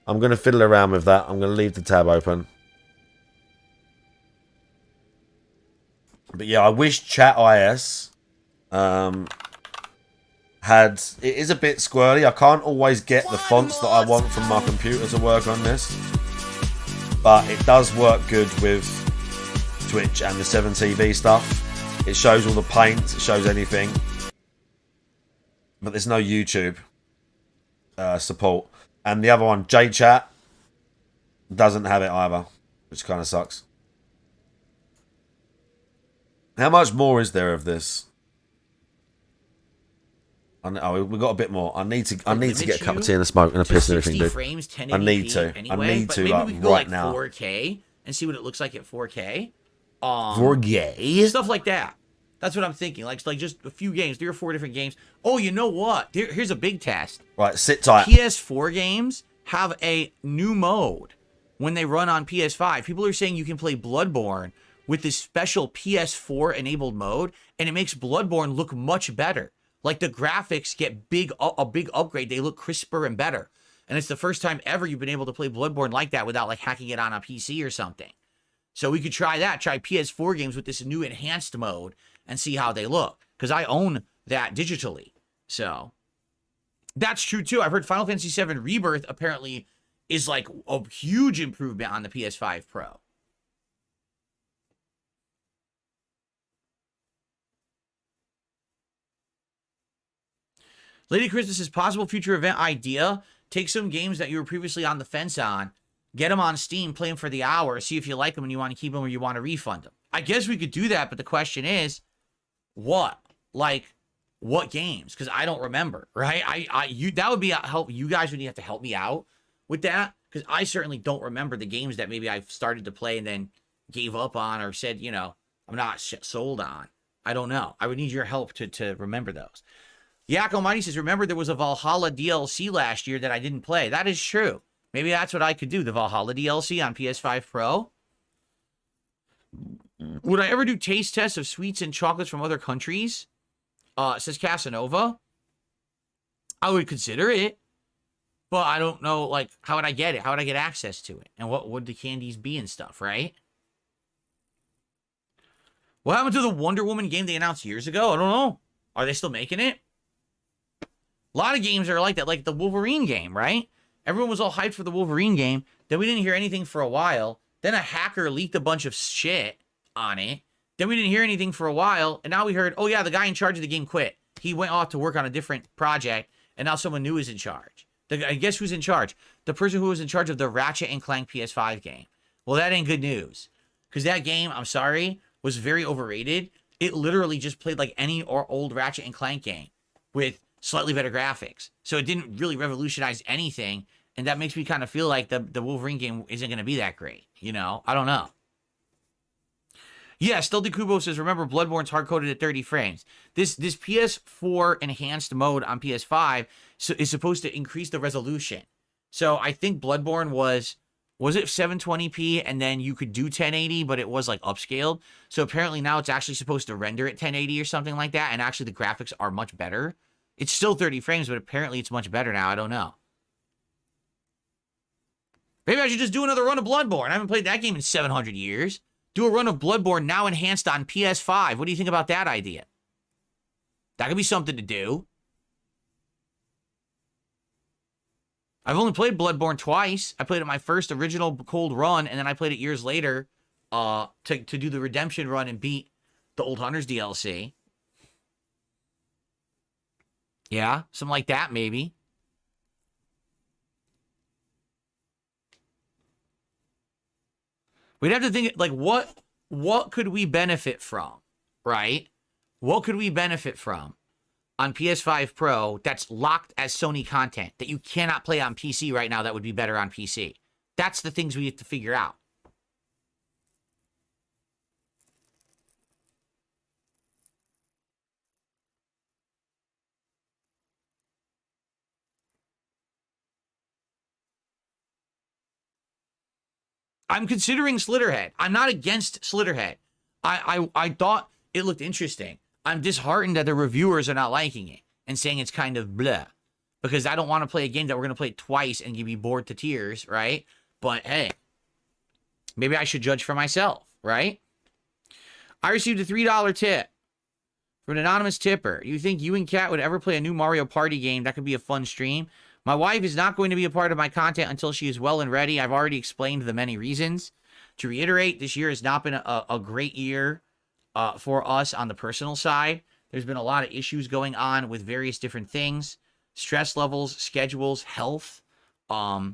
I'm going to fiddle around with that. I'm going to leave the tab open. But yeah, I wish Chat IS had... It is a bit squirrely. I can't always get the fonts that I want from my computer to work on this. But it does work good with Twitch and the 7TV stuff. It shows all the paints, it shows anything. But there's no YouTube support. And the other one, JChat, doesn't have it either, which kind of sucks. How much more is there of this? Oh, we got a bit more. I need to get a cup of tea and a smoke and a piss and everything, dude. Frames, 1080p I need to. Anyway, I need to, maybe like, we could go right like now. 4K and see what it looks like at 4K. 4K? Stuff like that. That's what I'm thinking. Like just a few games, 3 or 4 different games. Oh, you know what? Here's a big test. Right, sit tight. PS4 games have a new mode when they run on PS5. People are saying you can play Bloodborne with this special PS4 enabled mode, and it makes Bloodborne look much better. Like the graphics get a big upgrade. They look crisper and better. And it's the first time ever you've been able to play Bloodborne like that without like hacking it on a PC or something. So we could try that. Try PS4 games with this new enhanced mode and see how they look. Because I own that digitally. So that's true too. I've heard Final Fantasy VII Rebirth apparently is like a huge improvement on the PS5 Pro. Lady Christmas's possible future event idea: take some games that you were previously on the fence on, get them on Steam, play them for the hour, see if you like them and you want to keep them or you want to refund them. I guess we could do that, but the question is, what? Like, what games? Because I don't remember, right? That would be a help. You guys would have to help me out with that, because I certainly don't remember the games that maybe I've started to play and then gave up on or said, you know, I'm not sold on. I don't know. I would need your help to remember those. Yak Almighty says, remember there was a Valhalla DLC last year that I didn't play. That is true. Maybe that's what I could do, the Valhalla DLC on PS5 Pro. Would I ever do taste tests of sweets and chocolates from other countries? Says Casanova. I would consider it. But I don't know, like, how would I get it? How would I get access to it? And what would the candies be and stuff, right? What happened to the Wonder Woman game they announced years ago? I don't know. Are they still making it? A lot of games are like that, like the Wolverine game, right? Everyone was all hyped for the Wolverine game. Then we didn't hear anything for a while. Then a hacker leaked a bunch of shit on it. Then we didn't hear anything for a while. And now we heard, oh yeah, the guy in charge of the game quit. He went off to work on a different project. And now someone new is in charge. I guess who's in charge? The person who was in charge of the Ratchet and Clank PS5 game. Well, that ain't good news. Because that game, I'm sorry, was very overrated. It literally just played like any old Ratchet and Clank game. with slightly better graphics. So it didn't really revolutionize anything, and that makes me kind of feel like the Wolverine game isn't going to be that great. You know, I don't know. Yeah, Still Kubo says, remember, Bloodborne's hard-coded at 30 frames. This PS4 enhanced mode on PS5 is supposed to increase the resolution. So I think Bloodborne was it 720p, and then you could do 1080, but it was like upscaled. So apparently now it's actually supposed to render at 1080 or something like that, and actually the graphics are much better. It's still 30 frames, but apparently it's much better now. I don't know. Maybe I should just do another run of Bloodborne. I haven't played that game in 700 years. Do a run of Bloodborne now enhanced on PS5. What do you think about that idea? That could be something to do. I've only played Bloodborne twice. I played it my first original cold run, and then I played it years later to do the redemption run and beat the Old Hunters DLC. Yeah, something like that, maybe. We'd have to think, like, what could we benefit from, right? What could we benefit from on PS5 Pro that's locked as Sony content that you cannot play on PC right now that would be better on PC? That's the things we have to figure out. I'm considering Slitterhead. I'm not against Slitterhead. I thought it looked interesting. I'm disheartened that the reviewers are not liking it and saying it's kind of bleh. Because I don't want to play a game that we're going to play twice and be bored to tears, right? But hey, maybe I should judge for myself, right? I received a $3 tip from an anonymous tipper. You think you and Kat would ever play a new Mario Party game? That could be a fun stream. My wife is not going to be a part of my content until she is well and ready. I've already explained the many reasons. To reiterate, this year has not been a great year for us on the personal side. There's been a lot of issues going on with various different things. Stress levels, schedules, health. The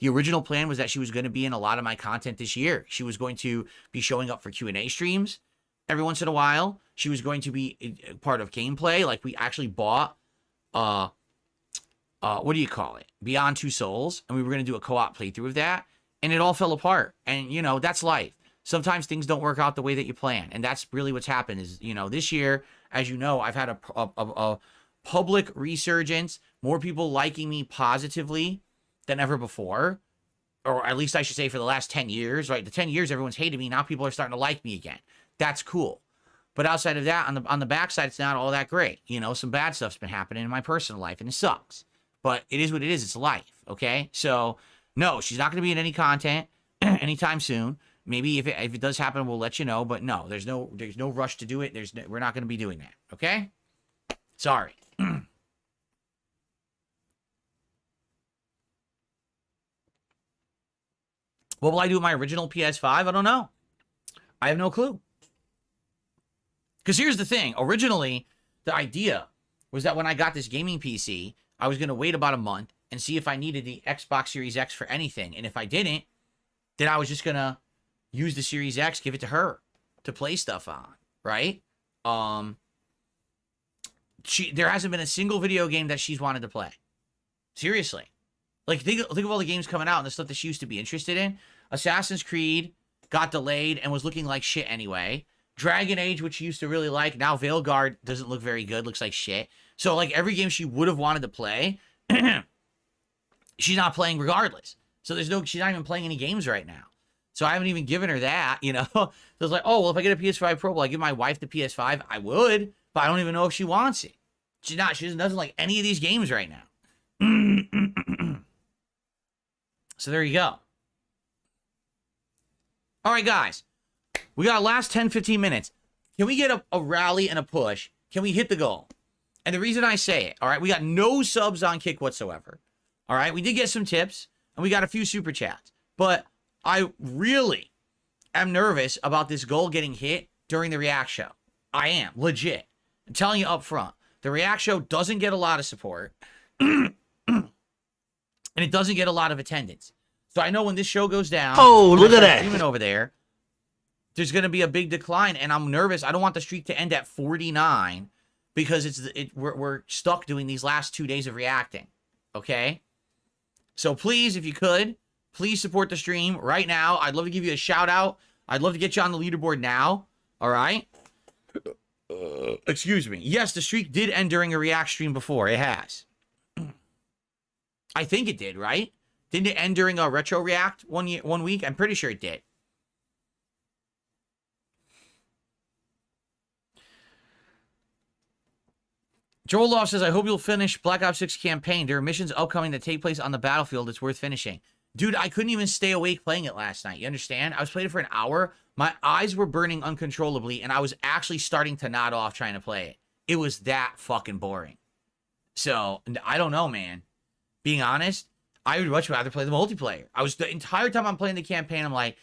original plan was that she was going to be in a lot of my content this year. She was going to be showing up for Q&A streams every once in a while. She was going to be part of gameplay. Like, we actually bought... what do you call it? Beyond Two Souls. And we were going to do a co-op playthrough of that. And it all fell apart. And, you know, that's life. Sometimes things don't work out the way that you plan. And that's really what's happened is, you know, this year, as you know, I've had a public resurgence. More people liking me positively than ever before. Or at least I should say for the last 10 years, right? The 10 years everyone's hated me. Now people are starting to like me again. That's cool. But outside of that, on the backside, it's not all that great. You know, some bad stuff's been happening in my personal life, and it sucks. But it is what it is. It's life, okay? So, no, she's not going to be in any content anytime soon. Maybe if it does happen, we'll let you know. But no, there's no rush to do it. We're not going to be doing that, okay? Sorry. What will I do with my original PS5? I don't know. I have no clue. Because here's the thing. Originally, the idea was that when I got this gaming PC, I was going to wait about a month and see if I needed the Xbox Series X for anything. And if I didn't, then I was just going to use the Series X, give it to her to play stuff on, right? There hasn't been a single video game that she's wanted to play. Seriously. Like, think of all the games coming out and the stuff that she used to be interested in. Assassin's Creed got delayed and was looking like shit anyway. Dragon Age, which she used to really like. Now Veilguard doesn't look very good. Looks like shit. So, like, every game she would have wanted to play, she's not playing regardless. So she's not even playing any games right now. So I haven't even given her that, you know. So it's like, oh, well, if I get a PS5 Pro, will I give my wife the PS5? I would, but I don't even know if she wants it. She doesn't like any of these games right now. So there you go. All right, guys. We got last 10, 15 minutes. Can we get a rally and a push? Can we hit the goal? And the reason I say it, all right, we got no subs on Kick whatsoever. All right, we did get some tips, and we got a few super chats. But I really am nervous about this goal getting hit during the React show. I am, legit. I'm telling you up front. The React show doesn't get a lot of support, and it doesn't get a lot of attendance. So I know when this show goes down, oh, look at that, streaming over there's going to be a big decline, and I'm nervous. I don't want the streak to end at 49 because we're stuck doing these last 2 days of reacting. Okay? So please, if you could, please support the stream right now. I'd love to give you a shout out. I'd love to get you on the leaderboard now. All right? Excuse me. Yes, the streak did end during a react stream before. It has. I think it did, right? Didn't it end during a retro react 1 week? I'm pretty sure it did. Joel Loft says, I hope you'll finish Black Ops 6 campaign. There are missions upcoming that take place on the battlefield. It's worth finishing. Dude, I couldn't even stay awake playing it last night. You understand? I was playing it for an hour. My eyes were burning uncontrollably, and I was actually starting to nod off trying to play it. It was that fucking boring. So, I don't know, man. Being honest, I would much rather play the multiplayer. The entire time I'm playing the campaign, I'm like,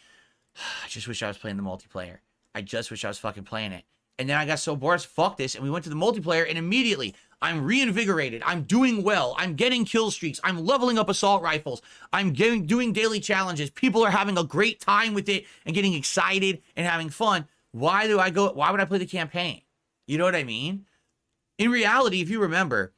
I just wish I was playing the multiplayer. I just wish I was fucking playing it. And then I got so bored, fuck this, and we went to the multiplayer, and immediately, I'm reinvigorated. I'm doing well. I'm getting kill streaks. I'm leveling up assault rifles. I'm doing daily challenges. People are having a great time with it and getting excited and having fun. Why would I play the campaign? You know what I mean? In reality, if you remember,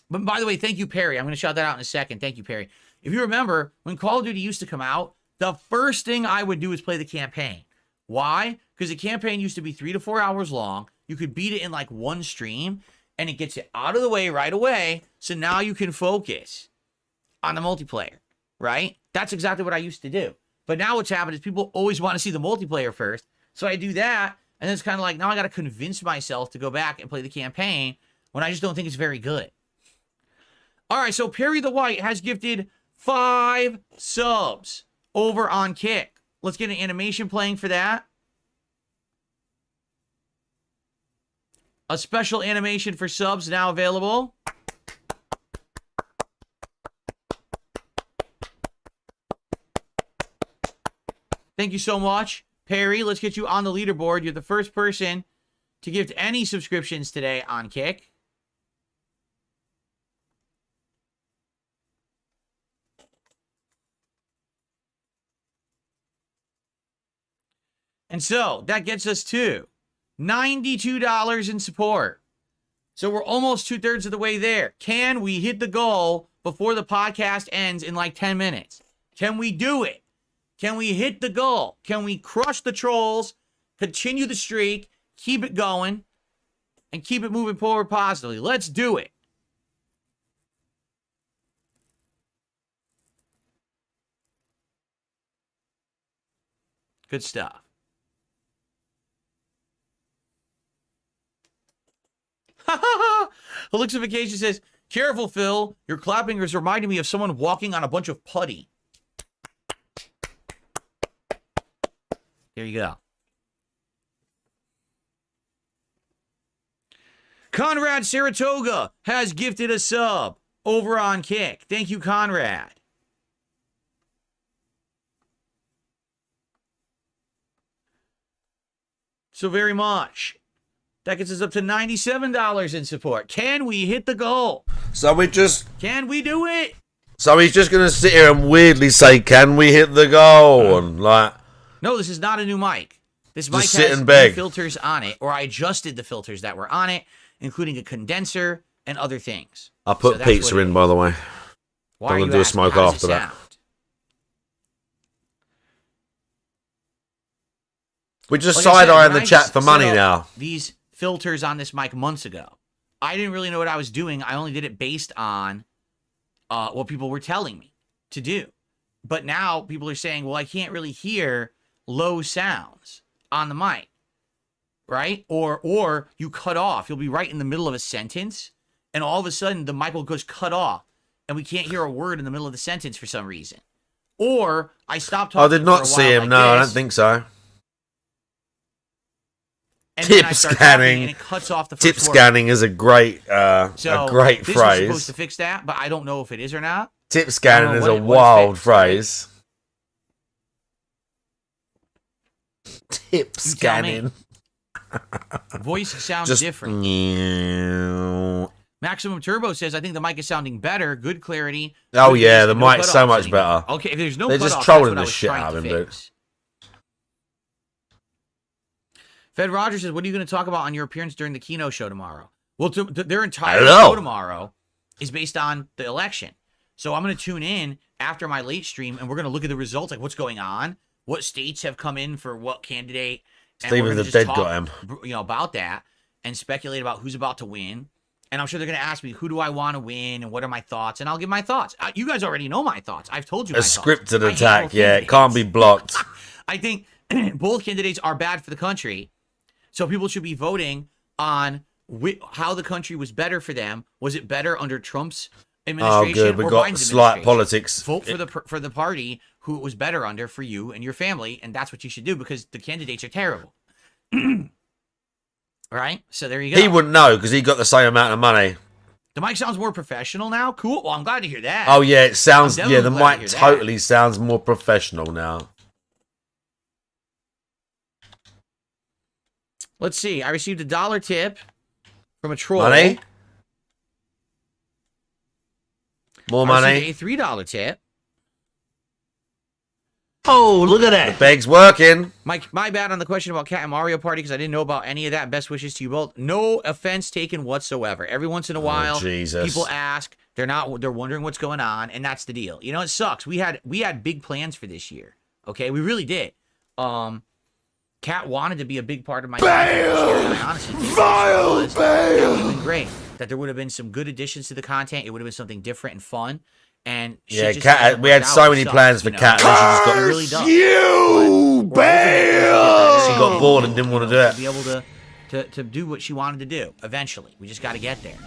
but by the way, thank you, Perry. I'm going to shout that out in a second. Thank you, Perry. If you remember, when Call of Duty used to come out, the first thing I would do is play the campaign. Why? Because the campaign used to be 3 to 4 hours long. You could beat it in like one stream, and it gets it out of the way right away, so now you can focus on the multiplayer, right? That's exactly what I used to do. But now what's happened is people always want to see the multiplayer first, so I do that, and then it's kind of like, now I got to convince myself to go back and play the campaign when I just don't think it's very good. All right, so Perry the White has gifted 5 subs over on Kick. Let's get an animation playing for that. A special animation for subs now available. Thank you so much, Perry. Let's get you on the leaderboard. You're the first person to gift any subscriptions today on Kick. And so, that gets us to $92 in support. So we're almost 2/3 of the way there. Can we hit the goal before the podcast ends in like 10 minutes? Can we do it? Can we hit the goal? Can we crush the trolls, continue the streak, keep it going, and keep it moving forward positively? Let's do it. Good stuff. Elixification says, careful, Phil. Your clapping is reminding me of someone walking on a bunch of putty. There you go. Conrad Saratoga has gifted a sub over on Kick. Thank you, Conrad. So very much. That gets us up to $97 in support. Can we hit the goal? So we just... Can we do it? So he's just going to sit here and weirdly say, can we hit the goal? And like... No, this is not a new mic. This mic sit has and beg. filters on it, or I adjusted the filters that were on it, including a condenser and other things. I put So pizza in, by the way. Why I'm are going you to do a asking? smoke How does after it that. sound? We're just Like I said, side-eyeing when the I chat for set money up now. These filters on this mic months ago, I didn't really know what I was doing. I only did it based on what people were telling me to do. But now people are saying, well, I can't really hear low sounds on the mic, right? Or you cut off. You'll be right in the middle of a sentence, and all of a sudden the mic will just cut off, and we can't hear a word in the middle of the sentence for some reason. Or I stopped talking. I did not see him. like No, I this, don't think so. and then I Tip start talking, scanning. and it cuts off the first Tip word. scanning is a great So phrase. this was supposed to fix that, but I don't know if it is or not. Tip I scanning don't is know a what it wild fixed, right? phrase. Tip You tell me. scanning. Voice sounds Just different. Maximum Turbo says, I think the mic is sounding better. Good clarity. Oh, Good yeah, bass, the no mic's so cutoffs much anymore. better. Okay, if there's no They're cutoffs, just that's trolling what I the was shit trying out of to him, dude. fix. Fed Rogers says, what are you going to talk about on your appearance during the keynote show tomorrow? Well, their entire Hello. show tomorrow is based on the election. So I'm going to tune in after my late stream, and we're going to look at the results, like what's going on, what states have come in for what candidate. Stephen the Dead got him. You know, about that and speculate about who's about to win. And I'm sure they're going to ask me, who do I want to win and what are my thoughts? And I'll give my thoughts. You guys already know my thoughts. I've told you A my scripted thoughts. attack, yeah. It can't be blocked. I think both candidates are bad for the country. So people should be voting on how the country was better for them. Was it better under Trump's administration? Oh, good. We or got Biden's slight politics. Vote for the party who it was better under for you and your family. And that's what you should do because the candidates are terrible. Right? So there you go. He wouldn't know because he got the same amount of money. The mic sounds more professional now. Cool. Well, I'm glad to hear that. Oh, yeah. It sounds... Yeah, the mic hear totally sounds more professional now. Let's see. I received a $1 tip from a troll. Money? More money? I received a $3 tip. Oh, look at that. The beg's working. My bad on the question about Cat and Mario Party because I didn't know about any of that. Best wishes to you both. No offense taken whatsoever. Every once in a while, people ask. They're wondering what's going on, and that's the deal. You know, it sucks. We had big plans for this year. Okay, we really did. Cat wanted to be a big part of my life. I honestly think that would have been great. That there would have been some good additions to the content. It would have been something different and fun. And yeah, Cat. We had so many plans for Cat. And she really just got you, Bale. She got bored and didn't want to do it. Be able to do what she wanted to do. Eventually, we just got to get there.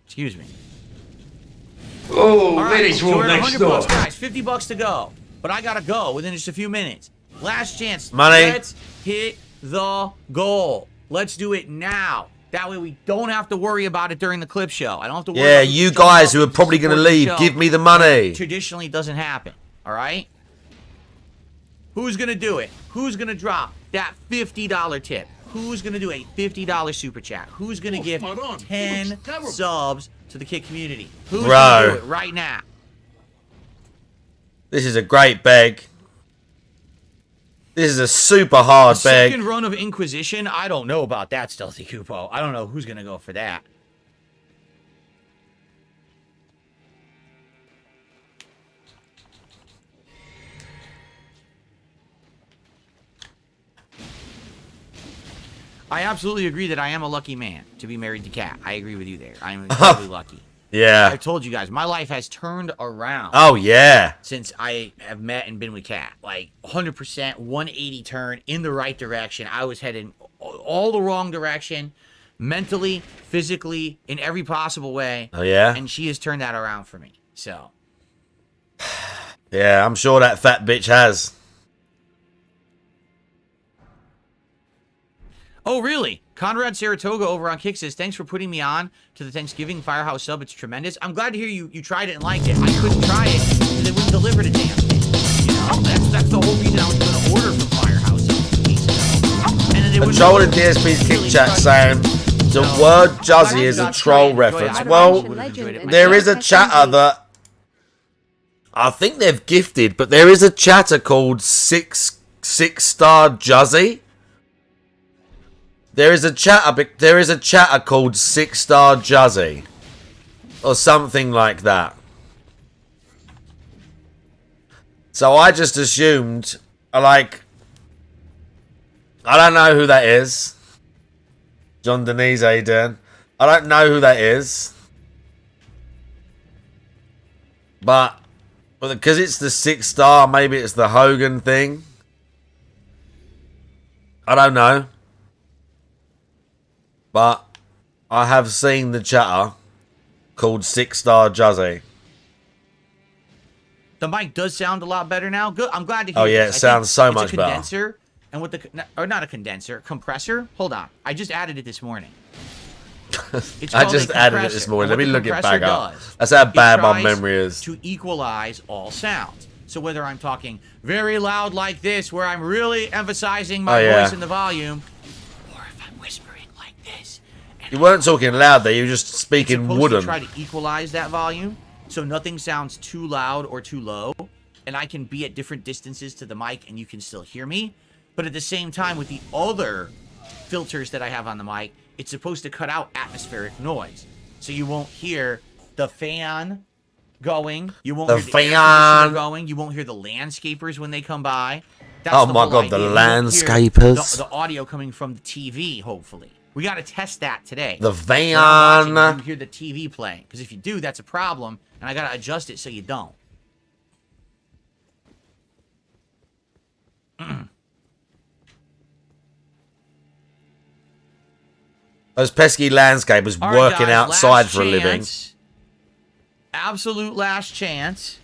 Excuse me. Oh, right, ladies' room next door. $100, guys. $50 to go. But I gotta go within just a few minutes. Last chance. Money. Let's hit the goal. Let's do it now. That way we don't have to worry about it during the clip show. I don't have to worry Yeah, about you guys who are probably going to leave, give me the money. Traditionally doesn't happen. All right? Who's going to do it? Who's going to drop that $50 tip? Who's going to do a $50 super chat? Who's going to give 10 subs to the Kit community? Who's going to do it right now? This is a great beg. This is a super hard beg. Second run of Inquisition? I don't know about that, Stealthy Kupo. I don't know who's going to go for that. I absolutely agree that I am a lucky man to be married to Cat. I agree with you there. I am incredibly lucky. Yeah. I told you guys, my life has turned around. Oh, yeah. Since I have met and been with Cat. Like, 100%, 180 turn in the right direction. I was heading all the wrong direction. Mentally, physically, in every possible way. Oh, yeah? And she has turned that around for me. So. Yeah, I'm sure that fat bitch has. Oh, really? Conrad Saratoga over on Kick says, thanks for putting me on to the Thanksgiving Firehouse sub. It's tremendous. I'm glad to hear you tried it and liked it. I couldn't try it because they wouldn't deliver the damn thing. You know, that's the whole reason I was going to order from Firehouse a few weeks ago. And then they wouldn't troll in DSP's Kick chat saying the word Juzzy is a troll reference. Well, there is a chatter that I think they've gifted, but there is a chatter called Six Star Juzzy. There is a chatter called 6 Star Juzzy. Or something like that. So I just assumed, like, I don't know who that is. John Denise, how you doing? I don't know who that is. But, because it's the 6 star, maybe it's the Hogan thing. I don't know. But I have seen the chatter called 6 Star Juzzy. The mic does sound a lot better now. Good. I'm glad to hear. Oh yeah, it sounds so much better. Condenser and with the or not a condenser, compressor. Hold on, I just added it this morning. I just added it this morning. Let me look it back up. That's how bad my memory is. To equalize all sounds. So whether I'm talking very loud like this, where I'm really emphasizing my voice and the volume, or if I'm whispering like this. You weren't talking loud there. You were just speaking wooden. To try to equalize that volume. so nothing sounds too loud or too low, and I can be at different distances to the mic and you can still hear me. But at the same time, with the other filters that I have on the mic, it's supposed to cut out atmospheric noise. So you won't hear the fan going. You won't hear the air conditioner going. You won't hear the landscapers when they come by. That's Oh the my whole god, the idea. You won't hear landscapers. The audio coming from the TV, hopefully. We got to test that today. The When I'm watching, van. you hear the TV playing. Because if you do, that's a problem. And I got to adjust it so you don't. Those pesky landscapers All right, working guys, outside last for a living. chance. Absolute last chance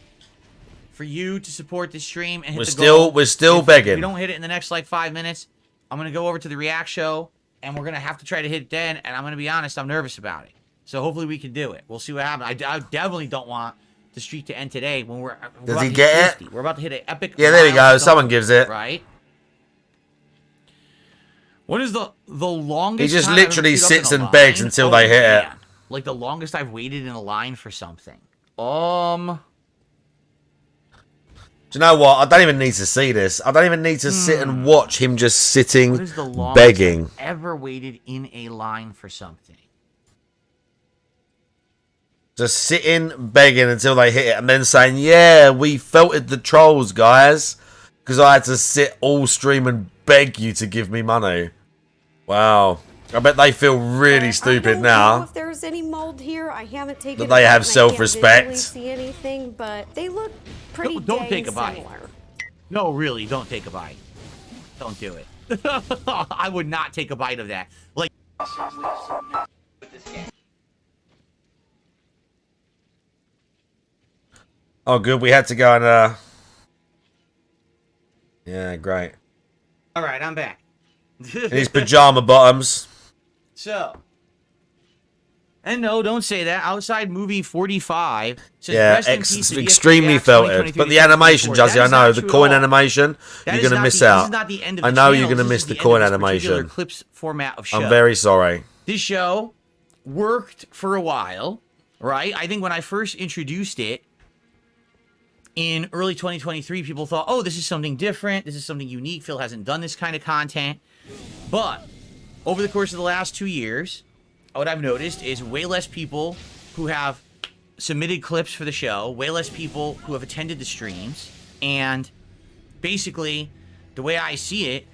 for you to support the stream and hit We're the still goal. we're still If begging. we don't hit it in the next like 5 minutes, I'm gonna go over to the React show and we're gonna have to try to hit it then. And I'm gonna be honest, I'm nervous about it. So hopefully we can do it. We'll see what happens. I definitely don't want the streak to end today when we're Does about he to get hit it? 50. We're about to hit an epic. Yeah, there we go. milestone, Someone gives it. right. What is the longest? He just time I've ever literally queued up sits in a and begs line? until they hit it. Man. Like the longest I've waited in a line for something. Do you know what? I don't even need to see this. I don't even need to sit and watch him just sitting, What is the longest begging. I've ever waited in a line for something? Just sitting, begging until they hit it, and then saying, yeah, we filtered the trolls, guys. Because I had to sit all stream and beg you to give me money. Wow. I bet they feel really stupid I don't now. know if there's any mold here. I haven't taken That they it out have and I self-respect. can't visually see anything, but they look pretty Don't take a dang bite. similar. No, really, don't take a bite. Don't do it. I would not take a bite of that. Like. Oh, good. We had to go and, yeah, great. All right, I'm back. In his pajama bottoms. So. And no, don't say that. Outside movie 45 says Yeah, rest in peace to extremely ESPN filtered. But the animation, 2023-2024. Jazzy, I That is know. not The true at coin all. animation, That you're is going to not miss the- out. This is not the end of the I know you're channel. going to This miss is the end of coin this particular animation. clips format of show. I'm very sorry. This show worked for a while, right? I think when I first introduced it in early 2023, people thought, oh, this is something different. This is something unique. Phil hasn't done this kind of content. But over the course of the last 2 years, what I've noticed is way less people who have submitted clips for the show, way less people who have attended the streams, and basically, the way I see it,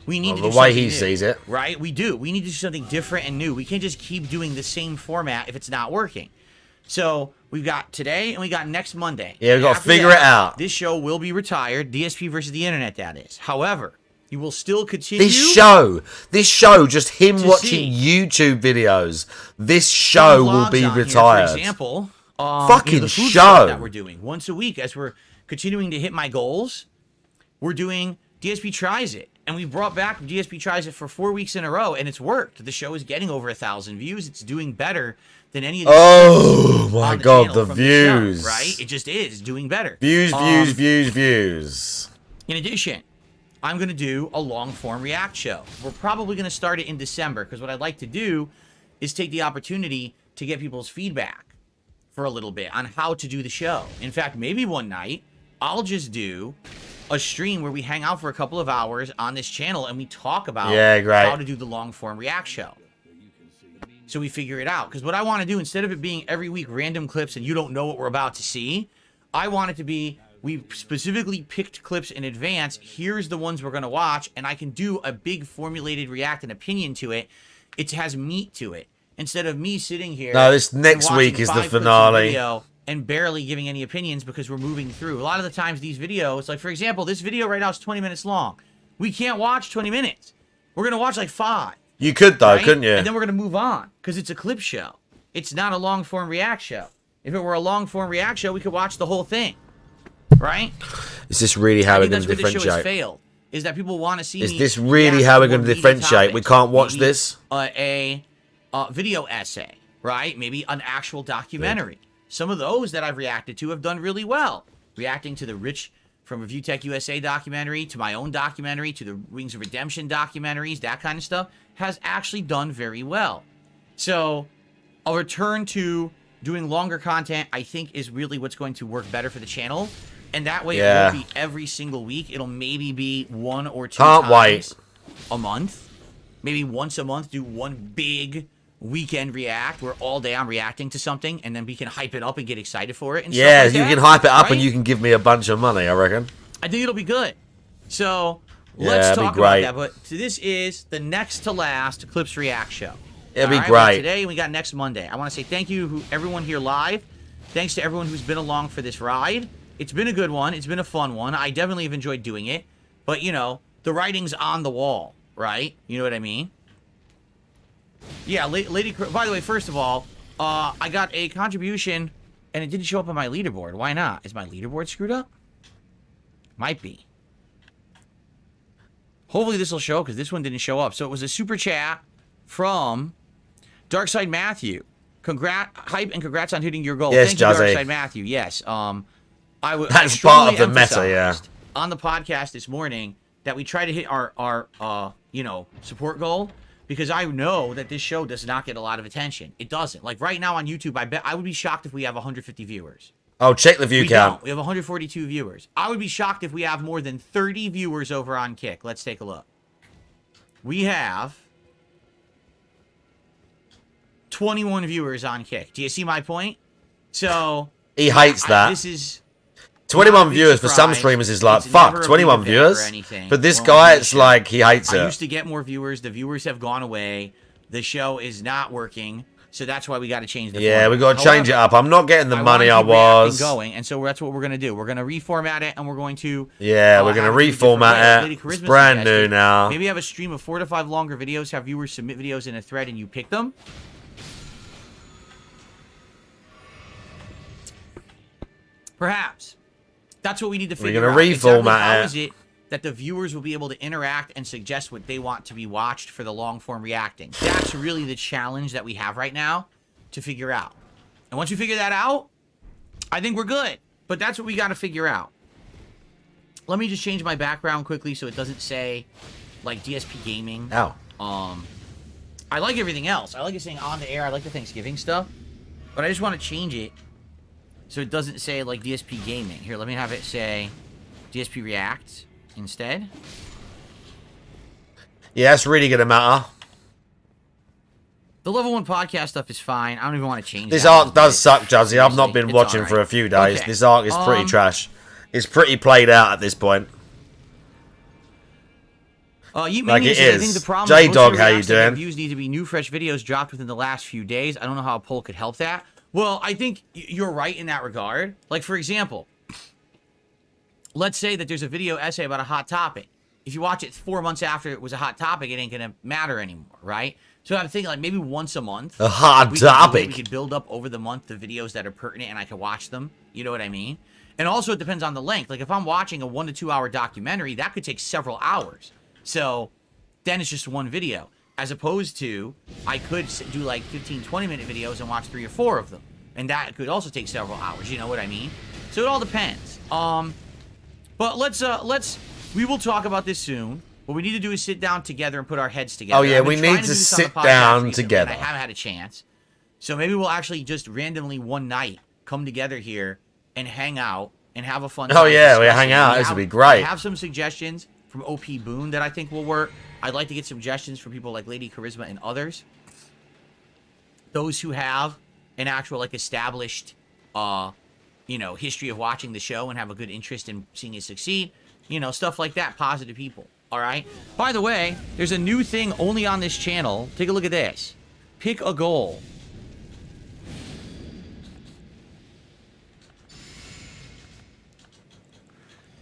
we need to do the way something he new, sees it. right? We do. We need to do something different and new. We can't just keep doing the same format if it's not working. So we've got today and we got next Monday. Yeah, we got to After figure that, it out. This show will be retired. DSP versus the internet, that is. However, you will still continue. This show, just him to watching see. YouTube videos. This show will be Vlogs on here, retired. for example, Fucking the food show. stuff that we're doing once a week as we're continuing to hit my goals. We're doing DSP Tries It, and we brought back DSP Tries It for 4 weeks in a row, and it's worked. The show is getting over 1,000 views. It's doing better than any of the Oh videos my on the god, channel the from show, views. right? It just is doing better. Views. In addition, I'm going to do a long-form react show. We're probably going to start it in December, because what I'd like to do is take the opportunity to get people's feedback for a little bit on how to do the show. In fact, maybe one night, I'll just do a stream where we hang out for a couple of hours on this channel and we talk about how to do the long-form react show. So we figure it out. Because what I want to do, instead of it being every week random clips and you don't know what we're about to see, I want it to be, we specifically picked clips in advance. Here's the ones we're going to watch, and I can do a big formulated react and opinion to it. It has meat to it. Instead of me sitting here. No, this next and week watching is the 5 clips of finale. video and barely giving any opinions because we're moving through. A lot of the times these videos, like for example, this video right now is 20 minutes long. We can't watch 20 minutes. We're going to watch like 5. You could though, right? couldn't you? And then we're going to move on because it's a clip show. It's not a long form react show. If it were a long form react show, we could watch the whole thing. Right? Is this really how we're going That's to where the show has differentiate? failed. Is that people want to see Is me this really react how we're more going to meaty differentiate? We topics. can't watch Maybe this? A video essay, right? Maybe an actual documentary. Some of those that I've reacted to have done really well. Reacting to the Rich from Review Tech USA documentary, to my own documentary, to the Wings of Redemption documentaries, that kind of stuff, has actually done very well. So, I'll return to doing longer content, I think, is really what's going to work better for the channel. And that way, Yeah. it won't be every single week. It'll maybe be 1 or 2 Can't times wait. a month. Maybe once a month, do one big weekend react where all day I'm reacting to something, and then we can hype it up and get excited for it. And Yeah, stuff like you that, can hype it up right? and you can give me a bunch of money, I reckon. I think it'll be good. So Yeah, let's it'd be talk about great. that. But this is the next to last Clips React show. It'd be All right, we got great. today, we got next Monday. I want to say thank you, everyone here live. Thanks to everyone who's been along for this ride. It's been a good one. It's been a fun one. I definitely have enjoyed doing it. But, you know, the writing's on the wall, right? You know what I mean? Yeah, Lady... By the way, first of all, I got a contribution, and it didn't show up on my leaderboard. Why not? Is my leaderboard screwed up? Might be. Hopefully this will show, because this one didn't show up. So it was a super chat from Darkside Matthew. Hype and congrats on hitting your goal. Yes, Thank you, Jazzy. Darkside Matthew. Yes. I That's strongly part of the meta, yeah. emphasized on the podcast this morning that we try to hit our you know, support goal, because I know that this show does not get a lot of attention. It doesn't. Like right now on YouTube, I bet I would be shocked if we have 150 viewers. Oh, check the view We count. don't. We have 142 viewers. I would be shocked if we have more than 30 viewers over on Kick. Let's take a look. We have 21 viewers on Kick. Do you see my point? So He hates that. this is 21 not a big viewers for some surprise. streamers is like, It's never fuck, a 21 big event or viewers? anything. But this Well, guy, on it's show. like, he hates I it. used to get more viewers. The viewers have gone away. The show is not working. So that's why we got to change the Yeah, format. we got to change it However, up. I'm not getting the money I wanna keep reacting was. going, and so that's what we're going to do. We're going to reformat it, and we're going to... Yeah, we're going have to it do different ways. reformat Lady it. Charisma It's brand new suggested now. Maybe have a stream of 4 to 5 longer videos, have viewers submit videos in a thread, and you pick them. Perhaps. That's what we need to We're figure gonna out. Exactly reformat how it. is it that the viewers will be able to interact and suggest what they want to be watched for the long-form reacting? That's really the challenge that we have right now to figure out. And once we figure that out, I think we're good. But that's what we got to figure out. Let me just change my background quickly so it doesn't say, like, DSP Gaming. Ow. I like everything else. I like it saying on the air. I like the Thanksgiving stuff. But I just want to change it so it doesn't say, like, DSP Gaming. Here, let me have it say DSP React instead. Yeah, that's really going to matter. The level 1 podcast stuff is fine. I don't even want to change This that. arc does suck, Jazzy. I've not been It's watching alright. for a few days. Okay. This arc is pretty trash. It's pretty played out at this point. Yeet Like Mania it says, is. I think the problem J is most Dog, of the how you reacts that get doing? views need to be new, fresh videos dropped within the last few days. I don't know how a poll could help that. Well, I think you're right in that regard. Like, for example, let's say that there's a video essay about a hot topic. If you watch it 4 months after it was a hot topic, it ain't gonna matter anymore, right? So I'm thinking like maybe once a month. A hot topic. We could build up over the month the videos that are pertinent and I can watch them. You know what I mean? And also it depends on the length. Like if I'm watching a 1 to 2 hour documentary, that could take several hours. So then it's just one video. As opposed to, I could do like 15, 20-minute videos and watch 3 or 4 of them. And that could also take several hours, you know what I mean? So it all depends. But we will talk about this soon. What we need to do is sit down together and put our heads together. Oh, yeah, I've been we trying need do to this on the sit podcast down recently, together. and I haven't had a chance. So maybe we'll actually just randomly one night come together here and hang out and have a fun time. Oh, yeah, we discussing. hang out. This would be great. I have some suggestions from OP Boone that I think will work. I'd like to get suggestions from people like Lady Charisma and others. Those who have an actual, like, established, you know, history of watching the show and have a good interest in seeing it succeed. You know, stuff like that. Positive people. All right? By the way, there's a new thing only on this channel. Take a look at this. Pick a goal.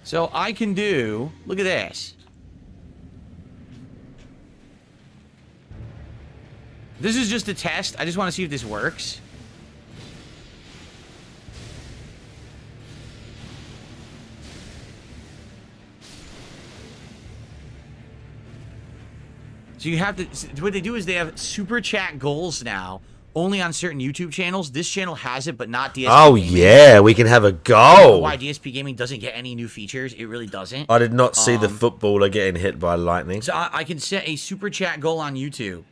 So I can do, look at this. This is just a test. I just want to see if this works. So you have to, what they do is they have super chat goals now, only on certain YouTube channels. This channel has it, but not DSP Oh, Gaming. yeah, we can have a I don't know goal. why DSP Gaming doesn't get any new features. It really doesn't. I did not see the footballer getting hit by lightning. So I can set a super chat goal on YouTube,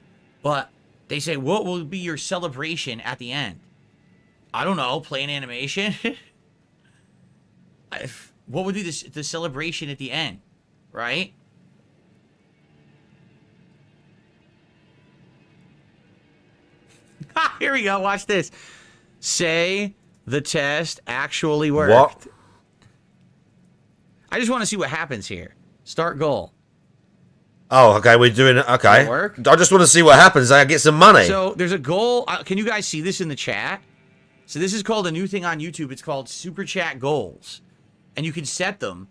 but they say, what will be your celebration at the end? I don't know, play an animation. What would be the celebration at the end, right? Here we go. Watch this. Say the test actually worked. What? I just want to see what happens here. Start goal. Oh, okay. We're doing it. Okay. Work? I just want to see what happens. I get some money. So there's a goal. Can you guys see this in the chat? So this is called a new thing on YouTube. It's called Super Chat Goals. And you can set them.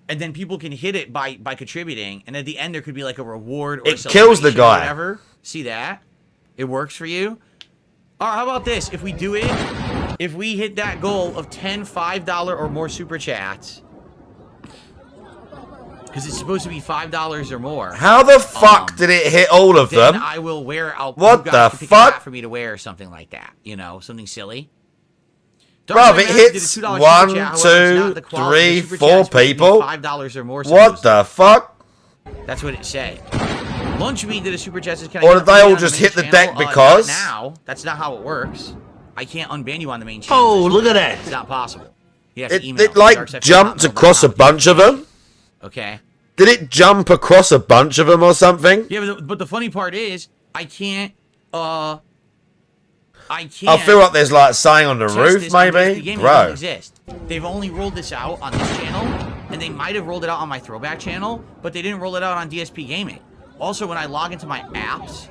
And then people can hit it by contributing. And at the end, there could be like a reward or it kills the guy. Or whatever. See that? It works for you? All right, how about this? If we do it, if we hit that goal of 10 $5 or more Super Chats, because it's supposed to be $5 or more. How the fuck did it hit all of then them? I will wear out. What the fuck? For me to wear or something like that, you know, something silly. Bro, it hits 1, 2, 3, 4 people. $5 or more. What the fuck? That's what it said. Lunchmeat did a super chat. Or did they all just hit the deck because? Now, that's not how it works. I can't unban you on the main channel. Oh, look at that! It's not possible. You have to email It like jumped across a bunch of them. Okay. Did it jump across a bunch of them or something? Yeah, but the funny part is, I can't. I can't. I feel like there's like saying on the roof, maybe, bro. Exist. They've only rolled this out on this channel, and they might have rolled it out on my throwback channel, but they didn't roll it out on DSP Gaming. Also, when I log into my apps,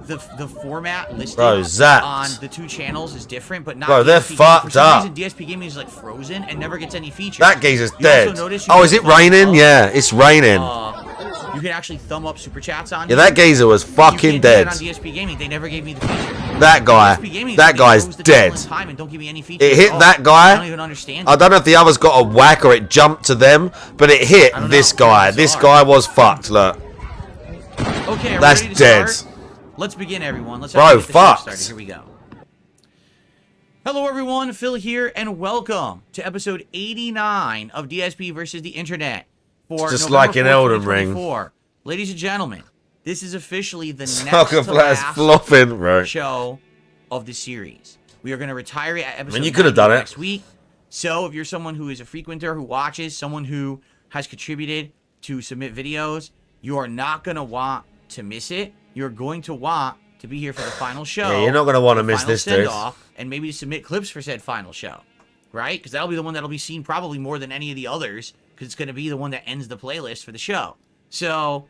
the format listed on the two channels is different, but not. Bro, they're fucked up. For some reason, DSP Gaming is like frozen and never gets any features. That geezer's dead. Notice Oh, is it raining? Yeah, it's raining. You can actually thumb up super chats on. Yeah, that geezer was fucking dead. On DSP Gaming, they never gave me the feature. That guy's dead. It hit that guy. I don't even understand. I don't know if the others got a whack or it jumped to them, but it hit this guy. This guy was fucked. Look. Okay, that's dead. Let's begin, everyone. Let's bro, fuck. Here we go. Hello, everyone. Phil here, and welcome to episode 89 of DSP versus the Internet. For just November like an 4th, Elden Ring. Ladies and gentlemen, this is officially the Soccer next to last flopping, right. show of the series. We are going to retire at episode you could have done it next week. So if you're someone who is a frequenter, who watches, someone who has contributed to submit videos, you are not going to want to miss it. You're going to want to be here for the final show. Yeah, you're not going to want to miss this, dude. And maybe submit clips for said final show, right? Because that'll be the one that'll be seen probably more than any of the others, because it's going to be the one that ends the playlist for the show. So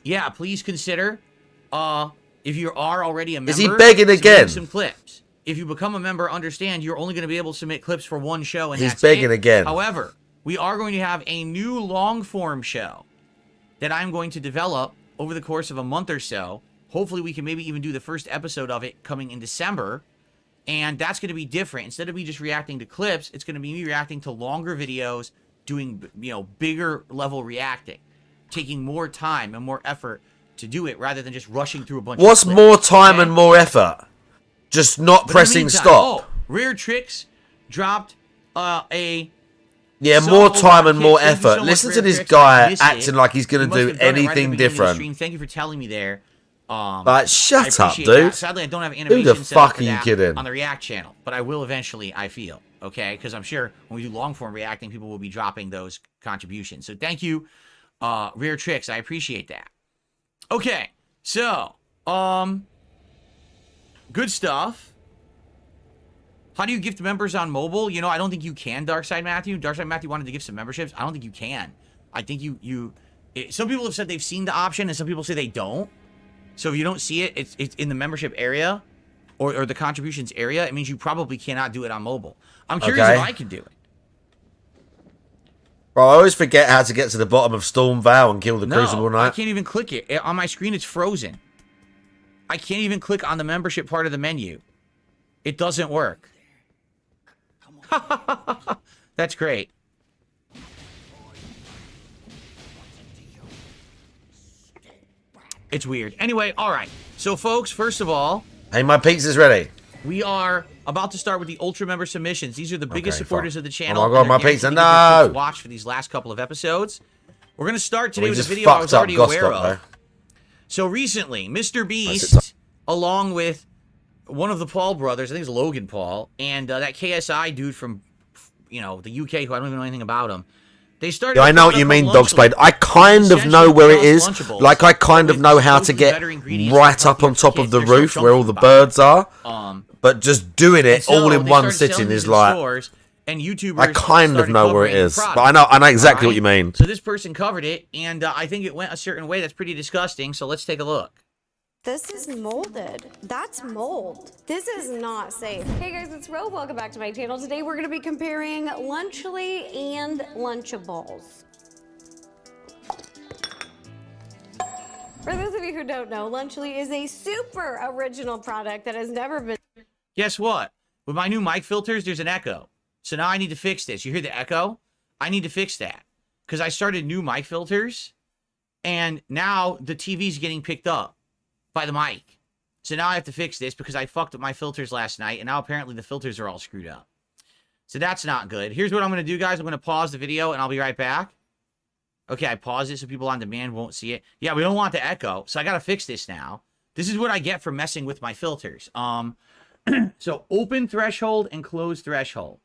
yeah, please consider, if you are already a member, is he begging again? Some clips. If you become a member, understand you're only going to be able to submit clips for one show, and he's begging again. However, we are going to have a new long form show that I'm going to develop over the course of a month or so. Hopefully, we can maybe even do the first episode of it coming in December. And that's going to be different. Instead of me just reacting to clips, it's going to be me reacting to longer videos, doing, bigger level reacting, taking more time and more effort to do it rather than just rushing through a bunch of clips. What's more time and more effort? Just not pressing stop. Rare Tricks dropped a... Yeah, more time and more effort. Listen to this guy acting like he's going to do anything different. Thank you for telling me there. But shut up, dude. That. Sadly, I don't have animation. Who the fuck are you kidding? On the React channel, but I will eventually, I feel. Okay? Because I'm sure when we do long-form reacting, people will be dropping those contributions. So thank you, Rare Tricks. I appreciate that. Okay. So, good stuff. How do you gift members on mobile? I don't think you can, Darkside Matthew. Darkside Matthew wanted to give some memberships. I don't think you can. I think some people have said they've seen the option, and some people say they don't. So if you don't see it, it's in the membership area or the contributions area. It means you probably cannot do it on mobile. I'm curious if I can do it. Bro, I always forget how to get to the bottom of Storm Vow and kill the Crucible Knight. I can't even click it. On my screen, it's frozen. I can't even click on the membership part of the menu. It doesn't work. That's great. It's weird. Anyway, all right. So, folks, first of all... Hey, my pizza's ready. We are about to start with the Ultra member submissions. These are the biggest supporters of the channel. Oh my god, my pizza, no! Watch for these last couple of episodes. We're going to start today with a video I was already aware of. So, recently, Mr. Beast, along with one of the Paul brothers, I think it's Logan Paul, and that KSI dude from, you know, the UK, who I don't even know anything about him. They started. Yeah, I know what you mean, Dogsblade. I kind of know where it is. Like, I kind of know how to get right up on top of the roof where all the birds are. But just doing it all in one sitting is like... And YouTubers I kind of know where it is, but I know exactly what you mean. So this person covered it, and I think it went a certain way that's pretty disgusting, so let's take a look. This is molded. That's mold. This is not safe. Hey guys, it's Ro. Welcome back to my channel. Today we're going to be comparing Lunchly and Lunchables. For those of you who don't know, Lunchly is a super original product that has never been... Guess what? With my new mic filters, there's an echo. So now I need to fix this. You hear the echo? I need to fix that. Because I started new mic filters, and now the TV's getting picked up by the mic. So now I have to fix this because I fucked up my filters last night, and now apparently the filters are all screwed up. So that's not good. Here's what I'm going to do, guys. I'm going to pause the video, and I'll be right back. Okay, I paused it so people on demand won't see it. Yeah, we don't want the echo, so I got to fix this now. This is what I get for messing with my filters. So open threshold and close threshold.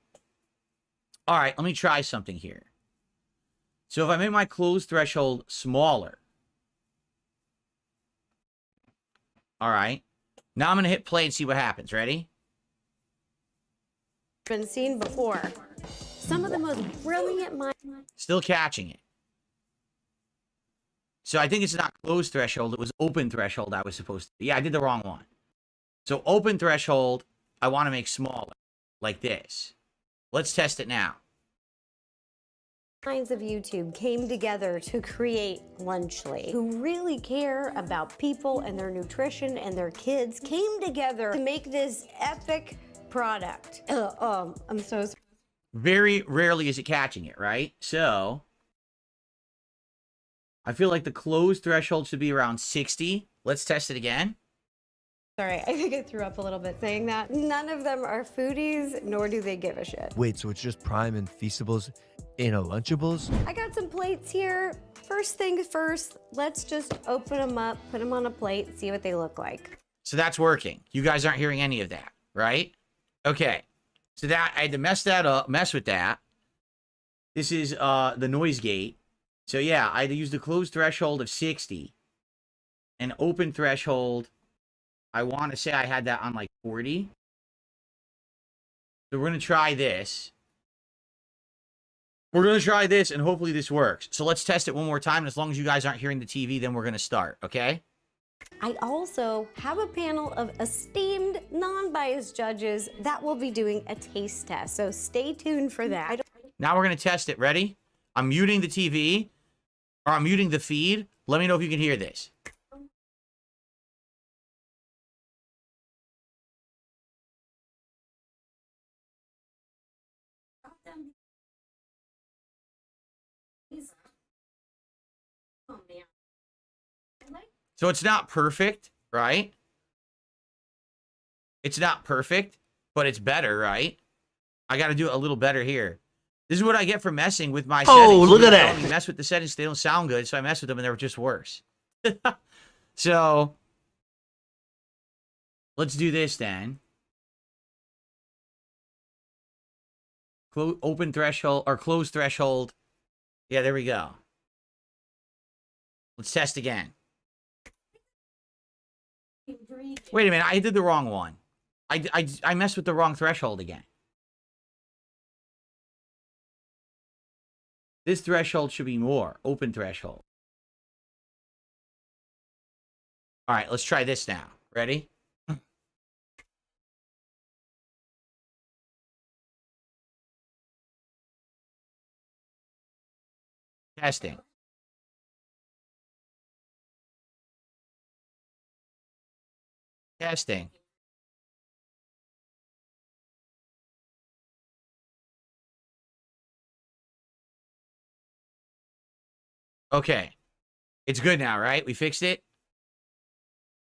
All right, let me try something here. So if I make my close threshold smaller. All right. Now I'm going to hit play and see what happens. Ready? Been seen before. Some of the most brilliant minds... Still catching it. So I think it's not closed threshold. It was open threshold I was supposed to... Yeah, I did the wrong one. So open threshold, I want to make smaller. Like this. Let's test it now. Minds of YouTube came together to create Lunchly, who really care about people and their nutrition and their kids, came together to make this epic product. I'm so sorry. Very rarely is it catching it, right? So I feel like the closed threshold should be around 60. Let's test it again. Sorry, I think I threw up a little bit saying that. None of them are foodies, nor do they give a shit. Wait, so it's just Prime and Feastables in a Lunchables? I got some plates here. First things first, let's just open them up, put them on a plate, see what they look like. So that's working. You guys aren't hearing any of that, right? Okay. So that I had to mess with that. This is the noise gate. So yeah, I had to use the closed threshold of 60. And open threshold, I want to say I had that on like 40. So we're going to try this. We're going to try this, and hopefully this works. So let's test it one more time. And as long as you guys aren't hearing the TV, then we're going to start, okay? I also have a panel of esteemed, non-biased judges that will be doing a taste test. So stay tuned for that. Now we're going to test it. Ready? I'm muting the TV, or I'm muting the feed. Let me know if you can hear this. So it's not perfect, right? It's not perfect, but it's better, right? I got to do it a little better here. This is what I get for messing with my settings. Oh, look at that. You mess with the settings, they don't sound good, so I mess with them and they're just worse. So let's do this then. Open threshold or close threshold. Yeah, there we go. Let's test again. Wait a minute, I did the wrong one. I messed with the wrong threshold again. This threshold should be more. Open threshold. All right, let's try this now. Ready? Testing. Testing. Okay. It's good now, right? We fixed it?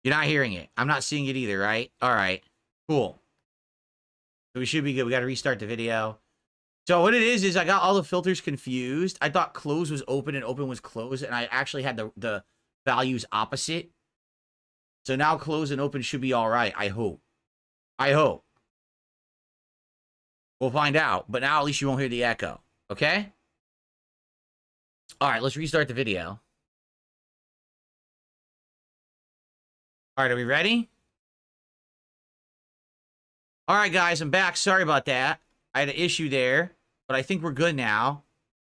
You're not hearing it. I'm not seeing it either, right? All right. Cool. So we should be good. We got to restart the video. So what it is I got all the filters confused. I thought close was open and open was close, and I actually had the values opposite. So now close and open should be all right, I hope. I hope. We'll find out. But now at least you won't hear the echo. Okay? All right, let's restart the video. All right, are we ready? All right, guys, I'm back. Sorry about that. I had an issue there, but I think we're good now.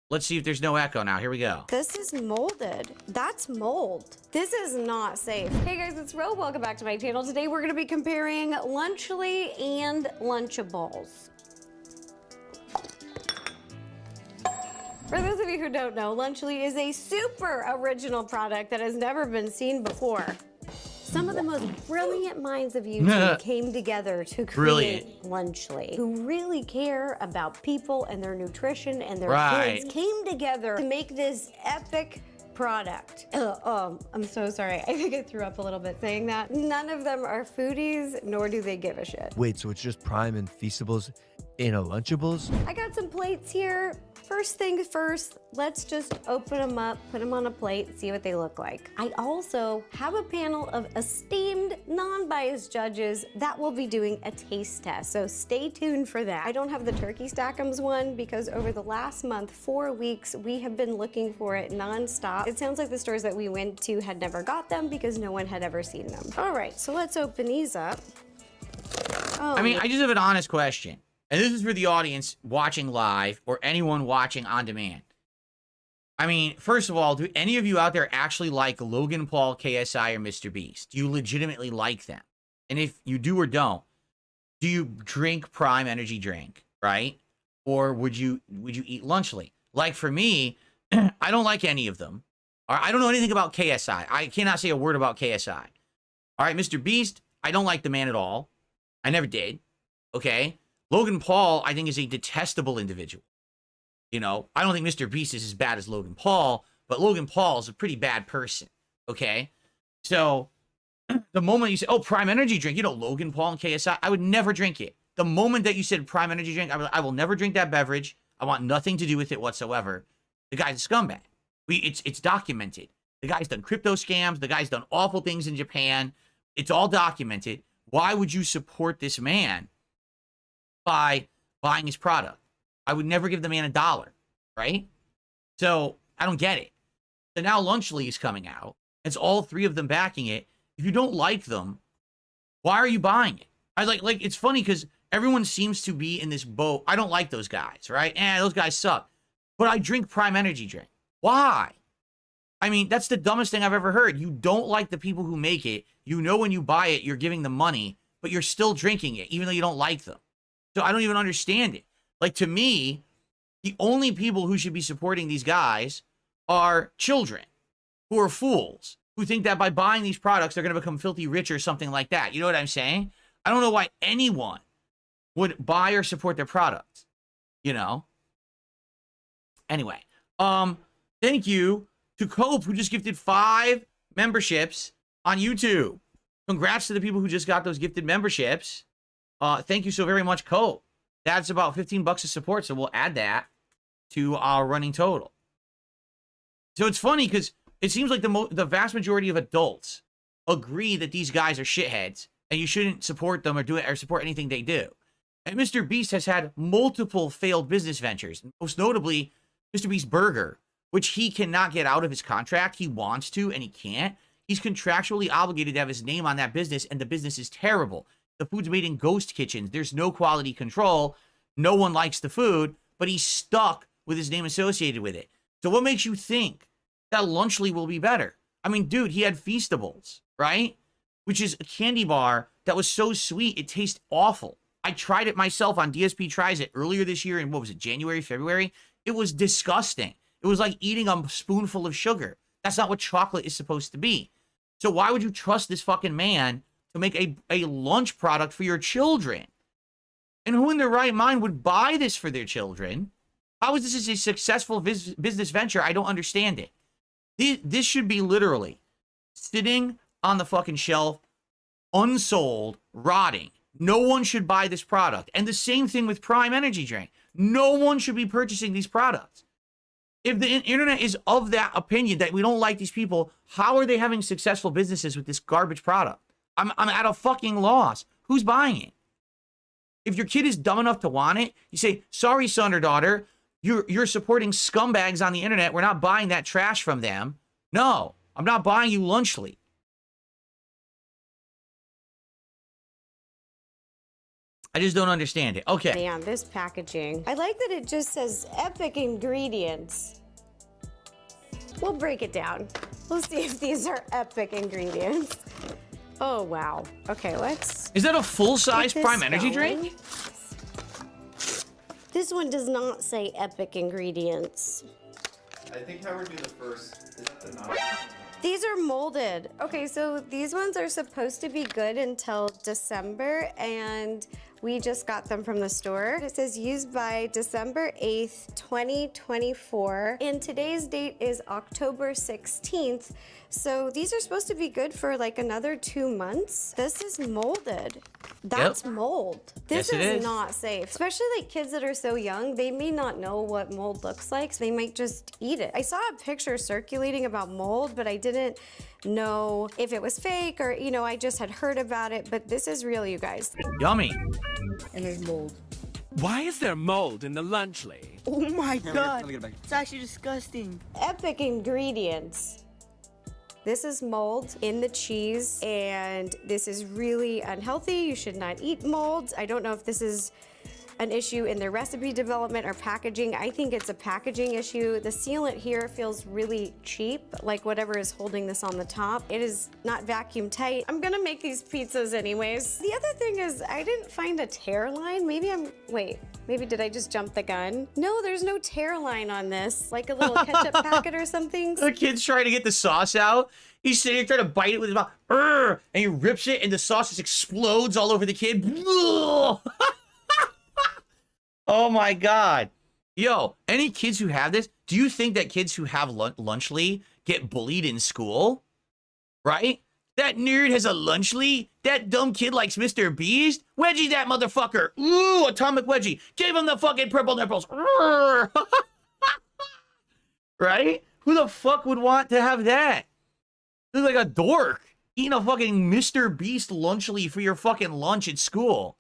Let's see if there's no echo now. Here we go. This is molded. That's mold. This is not safe. Hey guys, it's Ro. Welcome back to my channel. Today we're gonna be comparing Lunchly and Lunchables. For those of you who don't know, Lunchly is a super original product that has never been seen before. Some of the most brilliant minds of YouTube came together to create Lunchly, who really care about people and their nutrition and their kids, came together to make this epic product. I'm so sorry. I think I threw up a little bit saying that. None of them are foodies, nor do they give a shit. Wait, so it's just Prime and Feastables in a Lunchables? I got some plates here. First things first, let's just open them up, put them on a plate, see what they look like. I also have a panel of esteemed, non-biased judges that will be doing a taste test, so stay tuned for that. I don't have the Turkey Stack'ems one because over the last month, 4 weeks, we have been looking for it nonstop. It sounds like the stores that we went to had never got them because no one had ever seen them. All right, so let's open these up. I mean, I just have an honest question. And this is for the audience watching live or anyone watching on demand. I mean, first of all, do any of you out there actually like Logan Paul, KSI, or Mr. Beast? Do you legitimately like them? And if you do or don't, do you drink Prime energy drink, right? Or would you eat Lunchly? Like for me, I don't like any of them. I don't know anything about KSI. I cannot say a word about KSI. All right, Mr. Beast, I don't like the man at all. I never did. Okay? Logan Paul, I think, is a detestable individual. You know, I don't think Mr. Beast is as bad as Logan Paul, but Logan Paul is a pretty bad person. Okay? So, the moment you say, oh, Prime Energy drink, you know, Logan Paul and KSI, I would never drink it. The moment that you said Prime Energy drink, I will never drink that beverage. I want nothing to do with it whatsoever. The guy's a scumbag. It's documented. The guy's done crypto scams. The guy's done awful things in Japan. It's all documented. Why would you support this man by buying his product? I would never give the man $1, right? So I don't get it. So now Lunchly is coming out. It's all three of them backing it. If you don't like them, why are you buying it? I like it's funny because everyone seems to be in this boat. I don't like those guys, right? Those guys suck. But I drink Prime Energy drink. Why? I mean, that's the dumbest thing I've ever heard. You don't like the people who make it. You know when you buy it, you're giving them money, but you're still drinking it, even though you don't like them. So I don't even understand it. Like, to me, the only people who should be supporting these guys are children who are fools, who think that by buying these products, they're going to become filthy rich or something like that. You know what I'm saying? I don't know why anyone would buy or support their products, you know? Anyway, thank you to Cope, who just gifted 5 memberships on YouTube. Congrats to the people who just got those gifted memberships. Thank you so very much, Cope. That's about $15 of support, so we'll add that to our running total. So it's funny because it seems like the vast majority of adults agree that these guys are shitheads and you shouldn't support them or support anything they do. And Mr. Beast has had multiple failed business ventures, most notably Mr. Beast Burger, which he cannot get out of his contract. He wants to, and he can't. He's contractually obligated to have his name on that business, and the business is terrible. The food's made in ghost kitchens. There's no quality control. No one likes the food, but he's stuck with his name associated with it. So what makes you think that Lunchly will be better? I mean, dude, he had Feastables, right? Which is a candy bar that was so sweet, it tastes awful. I tried it myself on DSP Tries It earlier this year in, what was it, January, February? It was disgusting. It was like eating a spoonful of sugar. That's not what chocolate is supposed to be. So why would you trust this fucking man to make a lunch product for your children? And who in their right mind would buy this for their children? How is this a successful business venture? I don't understand it. This should be literally sitting on the fucking shelf, unsold, rotting. No one should buy this product. And the same thing with Prime Energy Drink. No one should be purchasing these products. If the internet is of that opinion that we don't like these people, how are they having successful businesses with this garbage product? I'm at a fucking loss. Who's buying it? If your kid is dumb enough to want it, you say, sorry, son or daughter, you're supporting scumbags on the internet. We're not buying that trash from them. No, I'm not buying you Lunchly. I just don't understand it. Okay. Man, this packaging. I like that it just says epic ingredients. We'll break it down. We'll see if these are epic ingredients. Oh, wow. Okay, let's... Is that a full-size get this Prime Energy going. drink? This one does not say epic ingredients. I think how we're doing the first. Is that the not? These are molded. Okay, so these ones are supposed to be good until December, and we just got them from the store. It says used by December 8th, 2024. And today's date is October 16th. So these are supposed to be good for like another 2 months. This is molded. That's mold. This Yes, it is is. not safe. Especially like kids that are so young, they may not know what mold looks like, so they might just eat it. I saw a picture circulating about mold, but I didn't know if it was fake or, you know, I just had heard about it, but this is real, you guys. Yummy. And there's mold. Why is there mold in the Lunchly? Oh my god. It's actually disgusting. Epic ingredients. This is mold in the cheese, and this is really unhealthy. You should not eat molds. I don't know if this is an issue in their recipe development or packaging. I think it's a packaging issue. The sealant here feels really cheap, like whatever is holding this on the top. It is not vacuum tight. I'm gonna make these pizzas anyways. The other thing is I didn't find a tear line. Maybe did I just jump the gun? No, there's no tear line on this. Like a little ketchup packet or something. The kid's trying to get the sauce out. He's sitting there trying to bite it with his mouth. And he rips it, and the sauce just explodes all over the kid. Oh my god. Yo, any kids who have this, do you think that kids who have Lunchly get bullied in school? Right? That nerd has a Lunchly? That dumb kid likes Mr. Beast? Wedgie that motherfucker. Ooh, atomic wedgie. Give him the fucking purple nipples. Right? Who the fuck would want to have that? You're like a dork eating a fucking Mr. Beast Lunchly for your fucking lunch at school.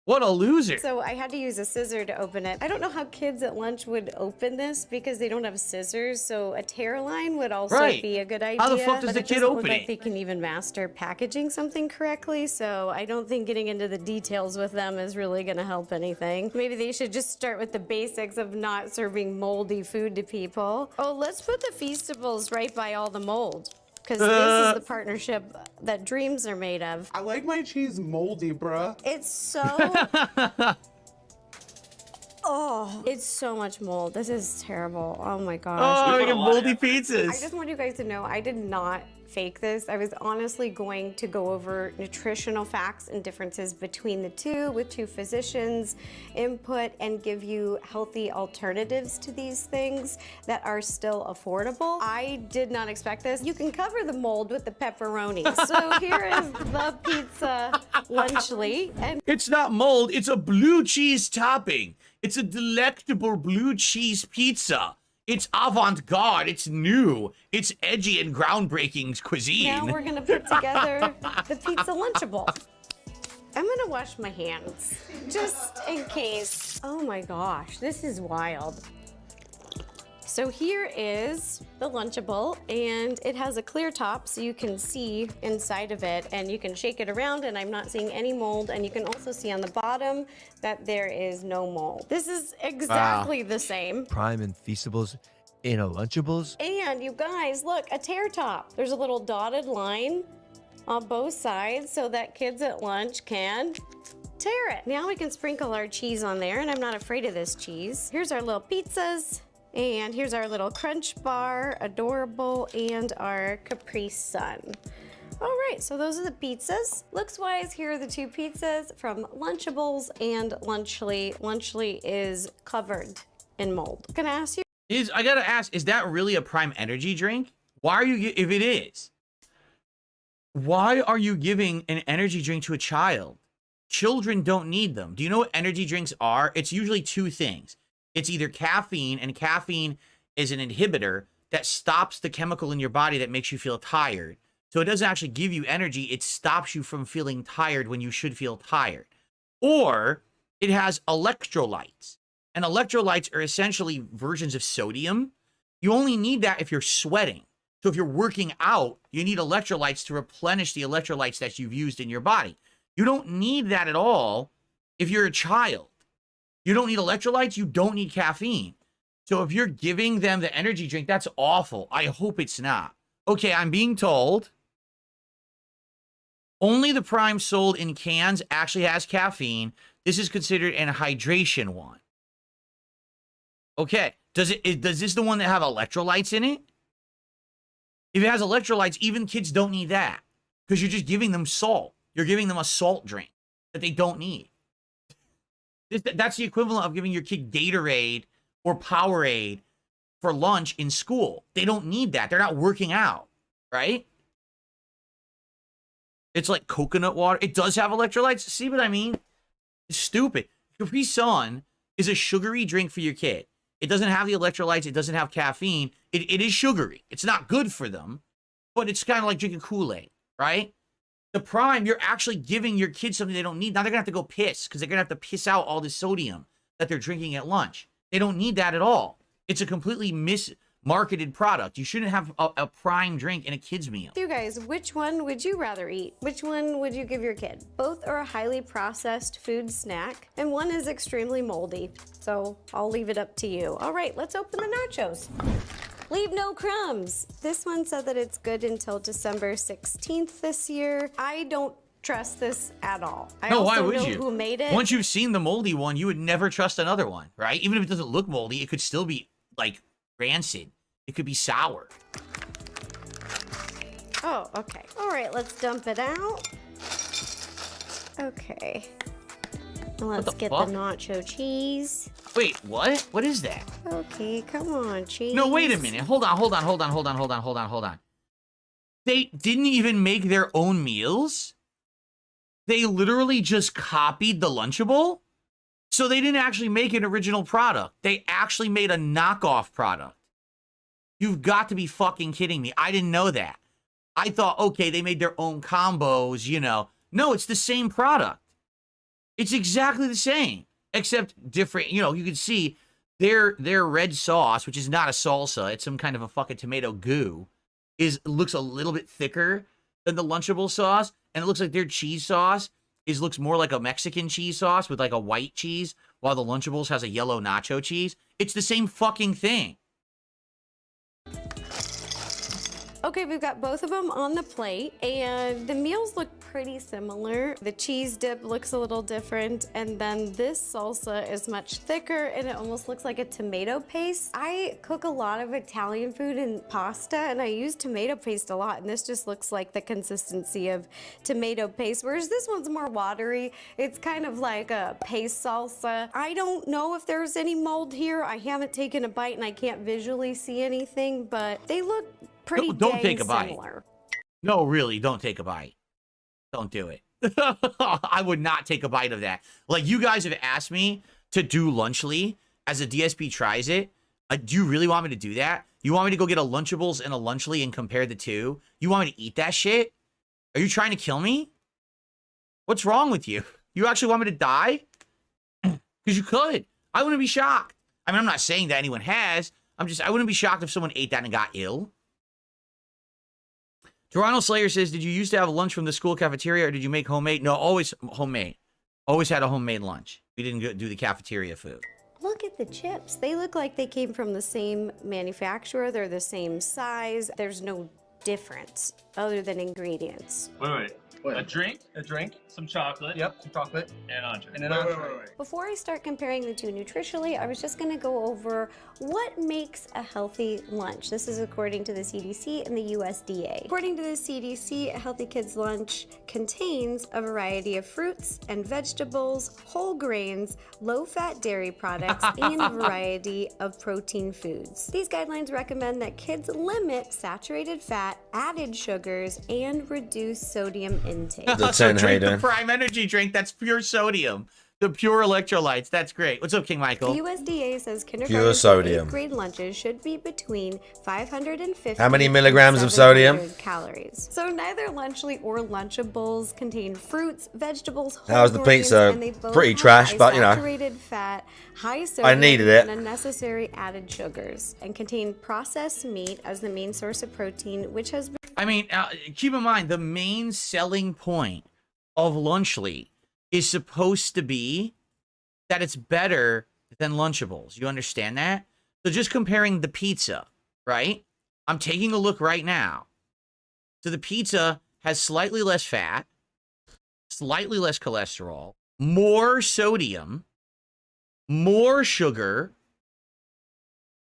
What a loser. So I had to use a scissor to open it. I don't know how kids at lunch would open this because they don't have scissors, so a tear line would also be a good idea. How the fuck does but the it kid doesn't open look like it? they can even master packaging something correctly, so I don't think getting into the details with them is really gonna help anything. Maybe they should just start with the basics of not serving moldy food to people. Oh, let's put the Feastables right by all the mold, because this is the partnership that dreams are made of. I like my cheese moldy, bruh. It's so... Oh, it's so much mold. This is terrible. Oh my gosh. Oh, we get moldy pizzas. I just want you guys to know I did not fake this. I was honestly going to go over nutritional facts and differences between the two with two physicians' input and give you healthy alternatives to these things that are still affordable. I did not expect this. You can cover the mold with the pepperoni. So here is the pizza Lunchly. And it's not mold, it's a blue cheese topping. It's a delectable blue cheese pizza. It's avant-garde, it's new, it's edgy and groundbreaking cuisine. now we're gonna put together the pizza Lunchable. I'm gonna wash my hands, just in case. Oh my gosh, this is wild. So here is the Lunchable, and it has a clear top so you can see inside of it, and you can shake it around, and I'm not seeing any mold, and you can also see on the bottom that there is no mold. This is exactly the same. Prime and Feastables in a Lunchables. And you guys, look, a tear top. There's a little dotted line on both sides so that kids at lunch can tear it. Now we can sprinkle our cheese on there, and I'm not afraid of this cheese. Here's our little pizzas. And here's our little crunch bar, adorable, and our Capri Sun. All right, so those are the pizzas. Looks-wise, here are the two pizzas from Lunchables and Lunchly. Lunchly is covered in mold. Can I ask you? I gotta ask, is that really a Prime Energy drink? Why are you, if it is, why are you giving an energy drink to a child? Children don't need them. Do you know what energy drinks are? It's usually two things. It's either caffeine, and caffeine is an inhibitor that stops the chemical in your body that makes you feel tired. So it doesn't actually give you energy, it stops you from feeling tired when you should feel tired. Or it has electrolytes. And electrolytes are essentially versions of sodium. You only need that if you're sweating. So if you're working out, you need electrolytes to replenish the electrolytes that you've used in your body. You don't need that at all if you're a child. You don't need electrolytes. You don't need caffeine. So if you're giving them the energy drink, that's awful. I hope it's not. Okay, I'm being told only the Prime sold in cans actually has caffeine. This is considered an hydration one. Okay, does this the one that have electrolytes in it? If it has electrolytes, even kids don't need that because you're just giving them salt. You're giving them a salt drink that they don't need. That's the equivalent of giving your kid Gatorade or Powerade for lunch in school. They don't need that. They're not working out, right? It's like coconut water. It does have electrolytes. See what I mean? It's stupid. Capri Sun is a sugary drink for your kid. It doesn't have the electrolytes. It doesn't have caffeine. It is sugary. It's not good for them, but it's kind of like drinking Kool-Aid, right? The Prime, you're actually giving your kids something they don't need. Now they're going to have to go piss because they're going to have to piss out all the sodium that they're drinking at lunch. They don't need that at all. It's a completely mismarketed product. You shouldn't have a Prime drink in a kid's meal. You guys, which one would you rather eat? Which one would you give your kid? Both are a highly processed food snack, and one is extremely moldy. So I'll leave it up to you. All right, let's open the nachos. Leave no crumbs. This one said that it's good until December 16th this year. I don't trust this at all. No, why would know you? Who made it. Once you've seen the moldy one, you would never trust another one, right? Even if it doesn't look moldy, it could still be like rancid. It could be sour. Oh, okay. All right, let's dump it out. Okay. Let's get the nacho cheese. Wait, what? What is that? Okay, come on, cheese. No, wait a minute. Hold on. They didn't even make their own meals? They literally just copied the Lunchable? So they didn't actually make an original product. They actually made a knockoff product. You've got to be fucking kidding me. I didn't know that. I thought, okay, they made their own combos, you know. No, it's the same product. It's exactly the same, except different. You know, you can see their red sauce, which is not a salsa. It's some kind of a fucking tomato goo. Looks a little bit thicker than the Lunchable sauce. And it looks like their cheese sauce looks more like a Mexican cheese sauce with like a white cheese, while the Lunchables has a yellow nacho cheese. It's the same fucking thing. Okay, we've got both of them on the plate, and the meals look pretty similar. The cheese dip looks a little different, and then this salsa is much thicker, and it almost looks like a tomato paste. I cook a lot of Italian food and pasta, and I use tomato paste a lot, and this just looks like the consistency of tomato paste, whereas this one's more watery. It's kind of like a paste salsa. I don't know if there's any mold here. I haven't taken a bite, and I can't visually see anything, but they look pretty don't take a bite. similar. No, really, don't take a bite. Don't do it. I would not take a bite of that. Like, you guys have asked me to do Lunchly as a DSP tries it. Do you really want me to do that? You want me to go get a Lunchables and a Lunchly and compare the two? You want me to eat that shit? Are you trying to kill me? What's wrong with you? You actually want me to die? Because you could. I wouldn't be shocked. I mean, I'm not saying that anyone has. I wouldn't be shocked if someone ate that and got ill. Toronto Slayer says, did you used to have lunch from the school cafeteria or did you make homemade? No, always homemade. Always had a homemade lunch. We didn't do the cafeteria food. Look at the chips. They look like they came from the same manufacturer. They're the same size. There's no difference other than ingredients. Wait. A drink, some chocolate. Yep, some chocolate. And an entree. And an entree. Before I start comparing the two nutritionally, I was just gonna go over what makes a healthy lunch. This is according to the CDC and the USDA. According to the CDC, a healthy kid's lunch contains a variety of fruits and vegetables, whole grains, low-fat dairy products, and a variety of protein foods. These guidelines recommend that kids limit saturated fat, added sugars, and reduce sodium intake. So drink the Prime Energy drink. That's pure sodium. The pure electrolytes. That's great. What's up, King Michael? The USDA says Pure kindergarten sodium. 8th grade lunches should be between 550 How many and milligrams of 700 sodium? calories. So neither Lunchly or Lunchables contain fruits, vegetables, whole How's the grains, pizza? and they both Pretty have trash, high but, you know. saturated fat, high sodium, needed it. and unnecessary added sugars, and contain processed meat as the main source of protein, which has been... I mean, keep in mind, the main selling point of Lunchly is supposed to be that it's better than Lunchables. You understand that? So just comparing the pizza, right? I'm taking a look right now. So the pizza has slightly less fat, slightly less cholesterol, more sodium, more sugar.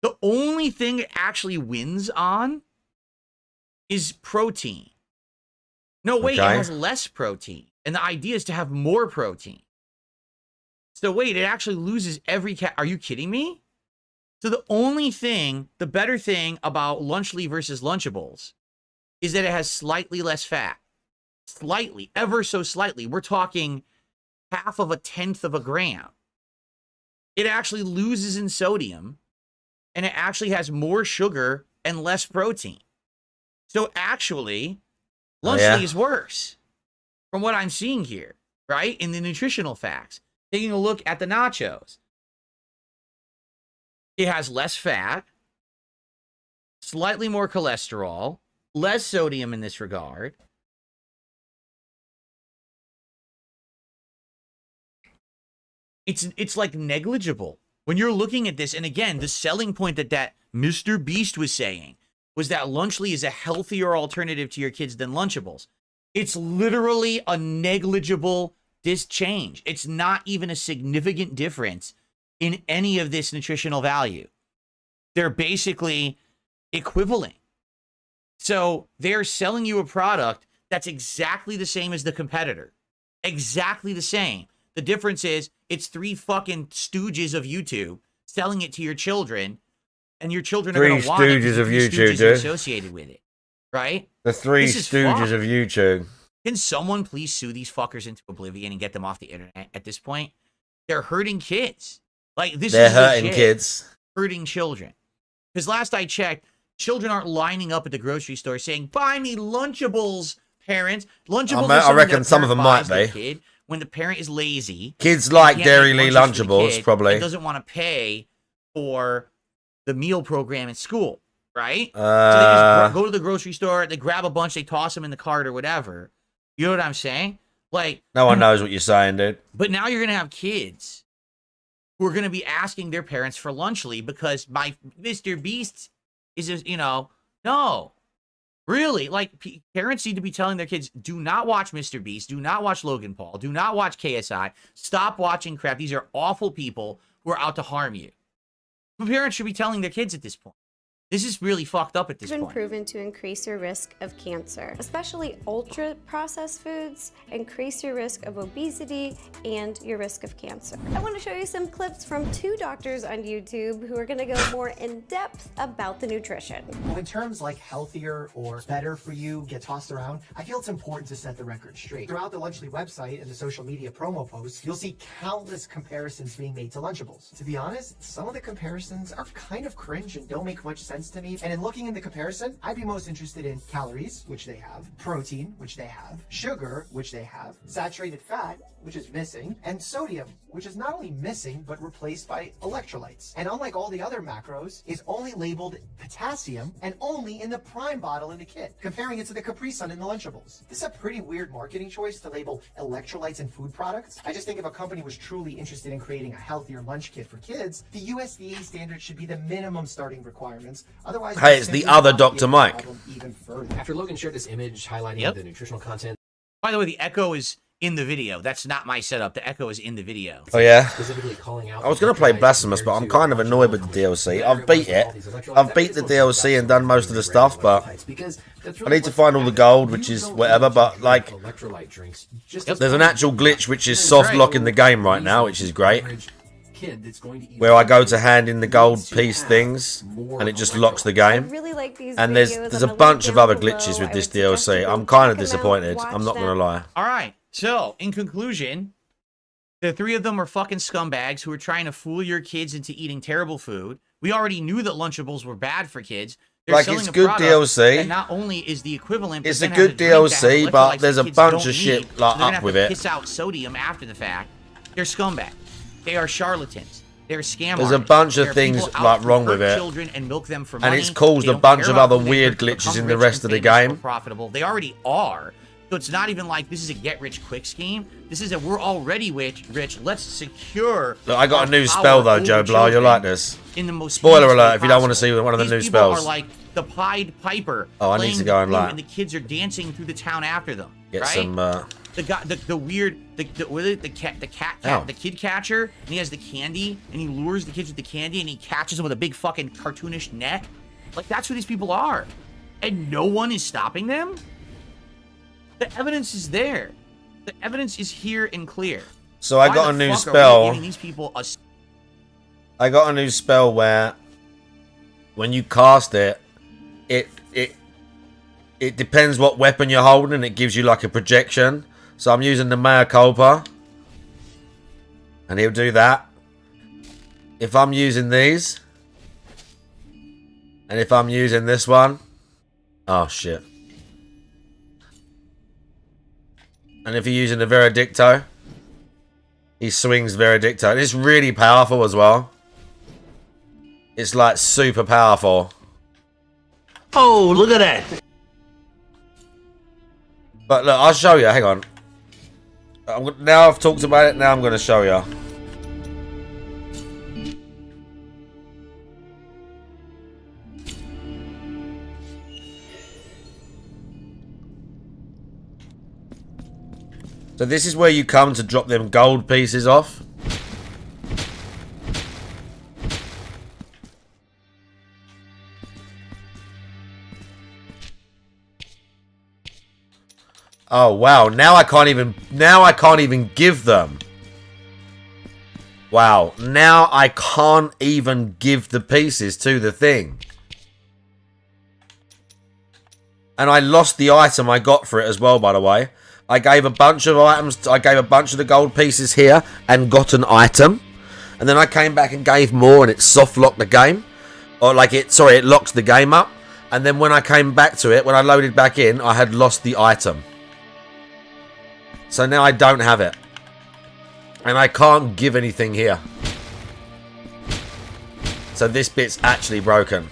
The only thing it actually wins on is protein. No, wait, Okay. it has less protein. And the idea is to have more protein. So wait, it actually loses every Are you kidding me? So the only thing, the better thing about Lunchly versus Lunchables is that it has slightly less fat. Slightly, ever so slightly. We're talking 0.5 of a gram. It actually loses in sodium, and it actually has more sugar and less protein. So actually, Lunchly is worse from what I'm seeing here, right? In the nutritional facts. Taking a look at the nachos. It has less fat, slightly more cholesterol, less sodium in this regard. It's like negligible. When you're looking at this, and again, the selling point that Mr. Beast was saying was that Lunchly is a healthier alternative to your kids than Lunchables. It's literally a negligible change. It's not even a significant difference in any of this nutritional value. They're basically equivalent. So they're selling you a product that's exactly the same as the competitor. Exactly the same. The difference is it's 3 fucking stooges of YouTube selling it to your children, and your children are going to want it. 3 stooges of YouTube, stooges are dude. associated with it, right? The 3 This is stooges fucked. of YouTube. Can someone please sue these fuckers into oblivion and get them off the internet at this point? They're hurting kids. Like, this They're is hurting legit kids. hurting children. Because last I checked, children aren't lining up at the grocery store saying, buy me Lunchables, parents. Lunchables I are something reckon that some of parent them might buys their be. kid when the parent is lazy. Kids like can't Dairy make Lee lunches for the Lunchables, kid, probably. and doesn't want to pay for the meal program at school, right? So they just go to the grocery store, they grab a bunch, they toss them in the cart or whatever. You know what I'm saying? Like, No one knows what you're saying, dude. but now you're going to have kids who are going to be asking their parents for Lunchly because my Mr. Beast is just, no. Really? Like, parents need to be telling their kids, do not watch Mr. Beast, do not watch Logan Paul, do not watch KSI, stop watching crap. These are awful people who are out to harm you. But parents should be telling their kids at this point. This is really fucked up at this been point. proven to increase your risk of cancer. Especially ultra-processed foods increase your risk of obesity and your risk of cancer. I want to show you some clips from 2 doctors on YouTube who are going to go more in depth about the nutrition. When terms like healthier or better for you get tossed around, I feel it's important to set the record straight. Throughout the Lunchly website and the social media promo posts, you'll see countless comparisons being made to Lunchables. To be honest, some of the comparisons are kind of cringe and don't make much sense to me. And in looking in the comparison, I'd be most interested in calories, which they have, protein, which they have, sugar, which they have, saturated fat, which is missing, and sodium, which is not only missing, but replaced by electrolytes. And unlike all the other macros, is only labeled potassium and only in the prime bottle in the kit, comparing it to the Capri Sun in the Lunchables. This is a pretty weird marketing choice to label electrolytes in food products. I just think if a company was truly interested in creating a healthier lunch kit for kids, the USDA standard should be the minimum starting requirements. Otherwise, Hey, it's the other Dr. Mike. Even further. After Logan shared this image highlighting the nutritional content. By the way, the echo is in the video. That's not my setup. The echo is in the video. Oh, yeah? Specifically calling out I was going to play Blasphemous, but I'm kind of annoyed with the DLC. I've beat it. I've beat the DLC and done most of the stuff, but I need to find all the gold, which is whatever, but, like, there's an actual glitch which is soft locking the game right now, which is great. Where I go to hand in the gold piece things, and it just locks the game. And there's a bunch of other glitches with this DLC. I'm kind of disappointed. I'm not going to lie. All right. So, in conclusion, The three of them are fucking scumbags who are trying to fool your kids into eating terrible food. We already knew that Lunchables were bad for kids. They're Like, selling it's a good product DLC. that not only is the equivalent, but It's then a has good drink that has DLC, but electrolytes there's that a kids bunch don't of shit, need, like, so they're gonna up have with to it. piss out sodium after the fact. They're scumbags. They are charlatans. They're scam There's a artists. bunch of There are things, people out like, to wrong hurt with it. children and milk them for And money. it's caused They a don't bunch care of about other who they weird hurt to glitches become in the rich rest and of the famous or game. profitable. They already are. So it's not even like this is a get-rich-quick scheme. This is a we're already rich. Let's secure. Look, I got our a new power spell though, over Joe Blow. You'll children like this. in the most Spoiler heinous way alert if you don't want to see possible. one of the These new people spells. are like the Pied Piper. Oh, I need playing to go and the flute, like and the kids are dancing through the town after them. Get right? some. The guy, the weird, the kid catcher, and he has the candy, and he lures the kids with the candy, and he catches them with a big fucking cartoonish net. Like, that's who these people are. And no one is stopping them? The evidence is there. The evidence is here and clear. So I Why got the a new fuck are we spell. giving these people a... I got a new spell where when you cast it, it depends what weapon you're holding, and it gives you like a projection. So I'm using the Mea Culpa, and he'll do that. If I'm using these, and if I'm using this one, oh shit. And if you're using the Veredicto, he swings Veredicto. And it's really powerful as well. It's like super powerful. Oh, look at that. But look, I'll show you. Hang on. Now I've talked about it, now I'm going to show you. So this is where you come to drop them gold pieces off. Oh wow, now I can't even give them. Wow, now I can't even give the pieces to the thing. And I lost the item I got for it as well, by the way. I gave a bunch of items, I gave a bunch of the gold pieces here and got an item. And then I came back and gave more and it soft locked the game. Or like it locked the game up. And then when I came back to it, when I loaded back in, I had lost the item. So now I don't have it. And I can't give anything here. So this bit's actually broken.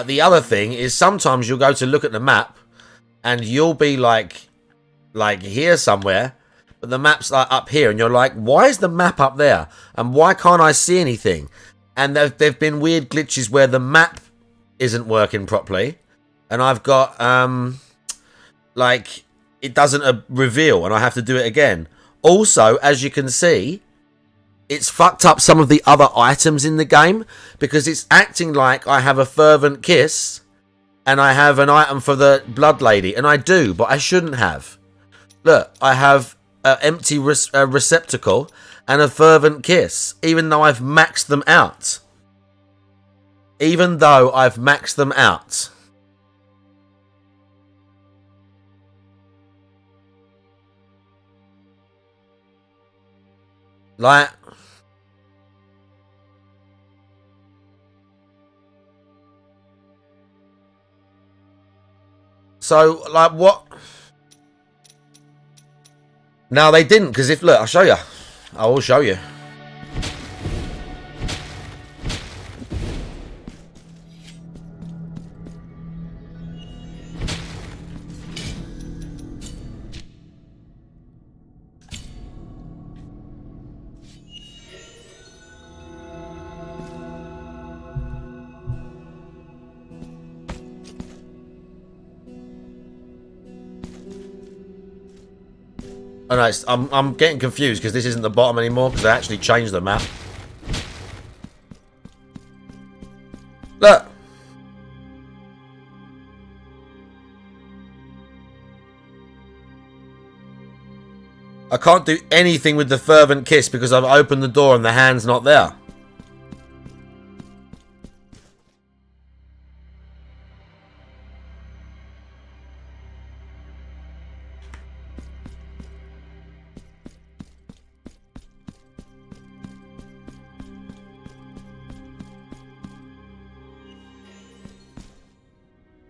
The other thing is sometimes you'll go to look at the map and you'll be like here somewhere, but the map's like up here and you're like, why is the map up there? And why can't I see anything? And there've been weird glitches where the map isn't working properly and I've got like it doesn't reveal and I have to do it again. Also, as you can see, it's fucked up some of the other items in the game because it's acting like I have a fervent kiss and I have an item for the blood lady, and I do, but I shouldn't have. Look, I have an empty receptacle and a fervent kiss, even though I've maxed them out. Even though I've maxed them out. Like... So, like, what? No, they didn't, because if... Look, I'll show you. I will show you. Oh no, I'm getting confused because this isn't the bottom anymore because I actually changed the map. Look! I can't do anything with the fervent kiss because I've opened the door and the hand's not there.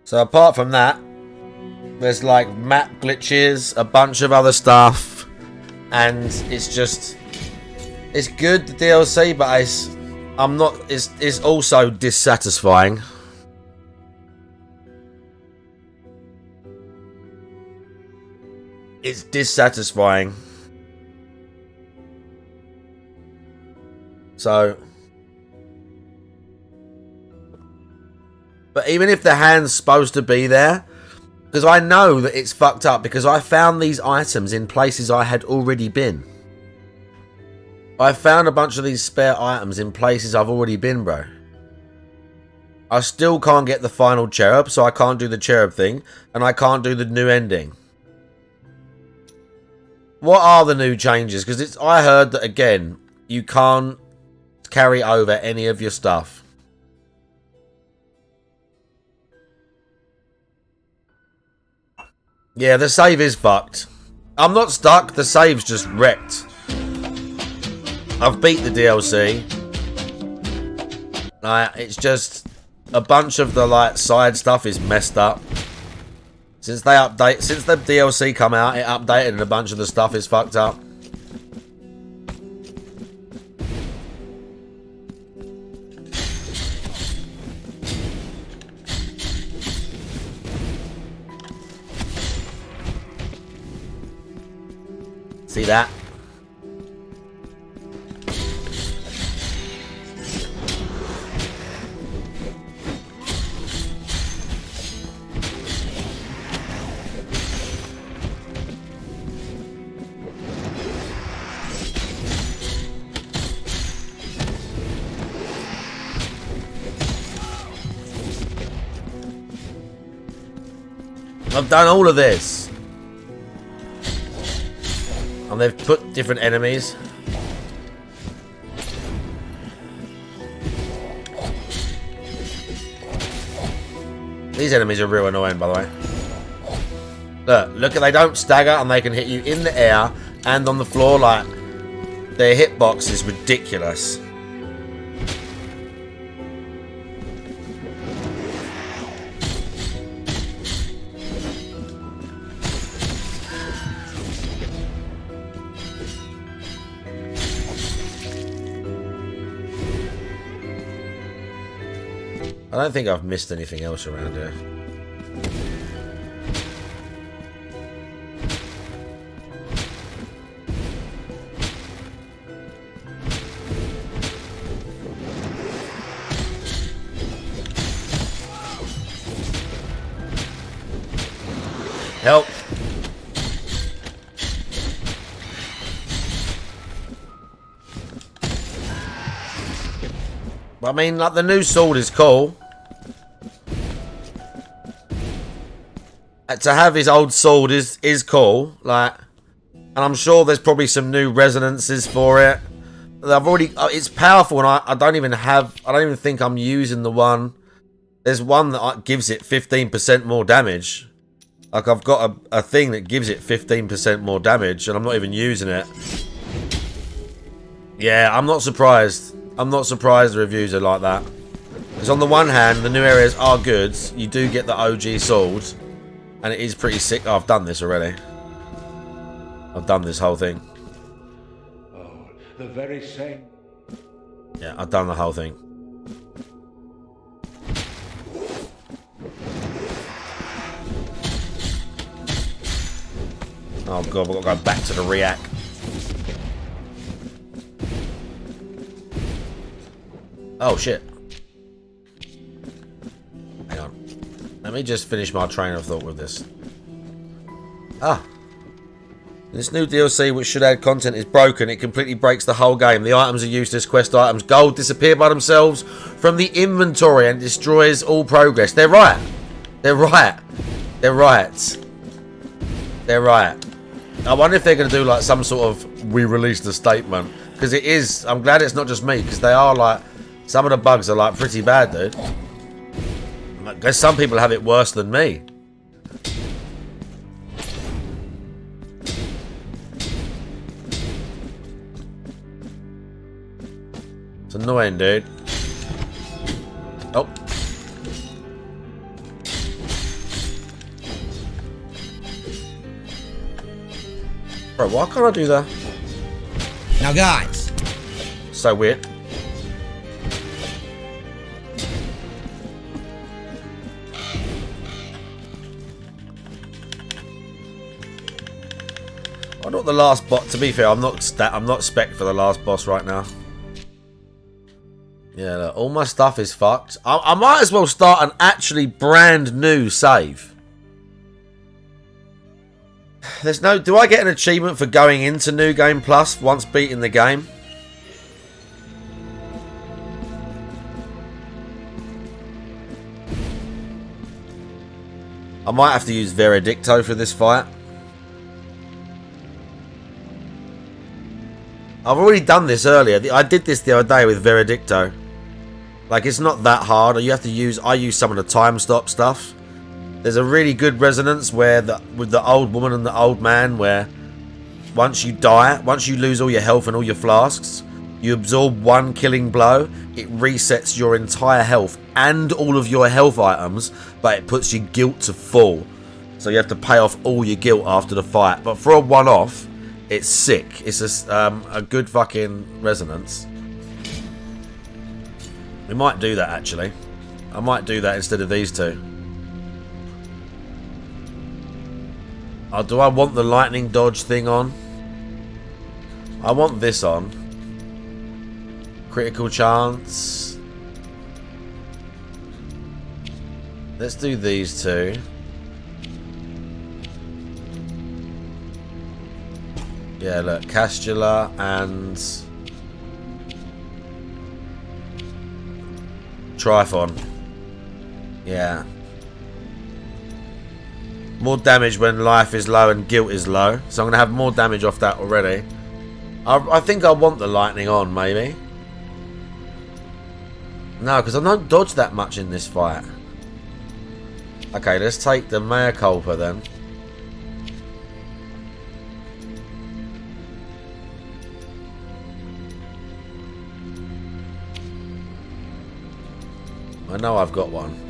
So apart from that, there's like map glitches, a bunch of other stuff, and it's just, it's good, the DLC, but it's also dissatisfying. It's dissatisfying. So, but even if the hand's supposed to be there, because I know that it's fucked up, because I found these items in places I had already been. I found a bunch of these spare items in places I've already been, bro. I still can't get the final cherub, so I can't do the cherub thing, and I can't do the new ending. What are the new changes? Because I heard that, again, you can't carry over any of your stuff. Yeah, the save is fucked. I'm not stuck, the save's just wrecked. I've beat the DLC. It's just a bunch of the like side stuff is messed up. Since the DLC come out, it updated and a bunch of the stuff is fucked up. See that? I've done all of this. And they've put different enemies. These enemies are real annoying, by the way. Look, they don't stagger and they can hit you in the air and on the floor. Like, their hitbox is ridiculous. I don't think I've missed anything else around here. Help! I mean, like, the new sword is cool. To have his old sword is cool, like, and I'm sure there's probably some new resonances for it. I've already, it's powerful, and I don't even think I'm using the one. There's one that gives it 15% more damage. Like, I've got a thing that gives it 15% more damage, and I'm not even using it. Yeah, I'm not surprised. I'm not surprised the reviews are like that. Because on the one hand, the new areas are good. You do get the OG sword. And it is pretty sick. Oh, I've done this already. I've done this whole thing. Oh, the very same. Yeah, I've done the whole thing. Oh god, we've got to go back to the react. Oh shit. Hang on. Let me just finish my train of thought with this. This new DLC, which should add content, is broken. It completely breaks the whole game. The items are useless quest items. Gold disappear by themselves from the inventory and destroys all progress. They're right. They're right. They're right. They're right. I wonder if they're going to do like some sort of we released a statement. Because it is. I'm glad it's not just me. Because they are like. Some of the bugs are like pretty bad, dude. I guess some people have it worse than me. It's annoying, dude. Oh. Bro, why can't I do that? Now, guys. So weird. I not the last boss. To be fair, I'm not spec for the last boss right now. Yeah, look, all my stuff is fucked. I might as well start an actually brand new save. There's no. Do I get an achievement for going into New Game Plus once beating the game? I might have to use Veredicto for this fight. I've already done this earlier. I did this the other day with Veredicto. Like, it's not that hard. You have to use. I use some of the time stop stuff. There's a really good resonance where with the old woman and the old man, where once you die, once you lose all your health and all your flasks, you absorb one killing blow. It resets your entire health and all of your health items, but it puts your guilt to full. So you have to pay off all your guilt after the fight. But for a one-off, it's sick. It's a good fucking resonance. We might do that, actually. I might do that instead of these two. Oh, do I want the lightning dodge thing on? I want this on. Critical chance. Let's do these two. Yeah, look, Castula and Trifon. Yeah. More damage when life is low and guilt is low. So I'm going to have more damage off that already. I think I want the lightning on, maybe. No, because I don't dodge that much in this fight. Okay, let's take the Mea Culpa then. I know I've got one.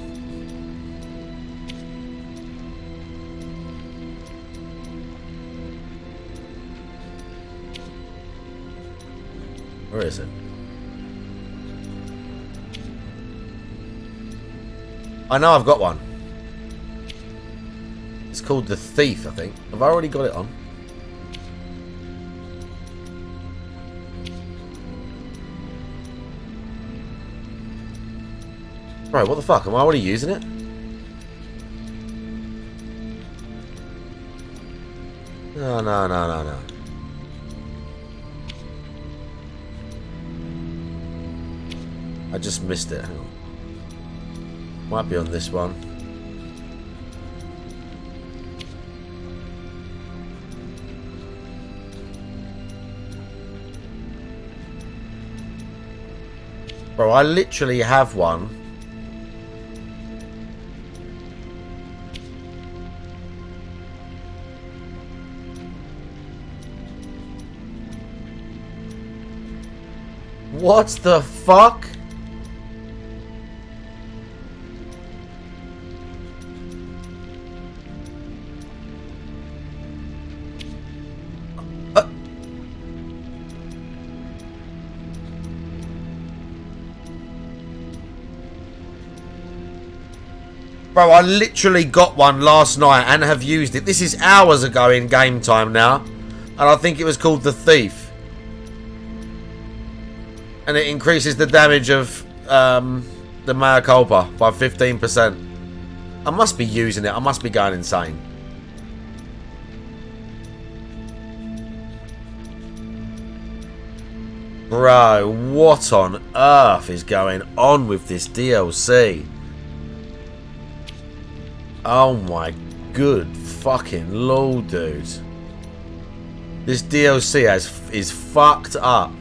Where is it? I know I've got one. It's called the Thief, I think. Have I already got it on? Right, what the fuck? Am I already using it? No, no, no, no, no. I just missed it. Hang on. Might be on this one. Bro, I literally have one. What the fuck? Bro, I literally got one last night and have used it. This is hours ago in game time now. And I think it was called the Thief. And it increases the damage of the Mea Culpa by 15%. I must be using it. I must be going insane. Bro, what on earth is going on with this DLC? Oh my good fucking lord, dude. This DLC is fucked up.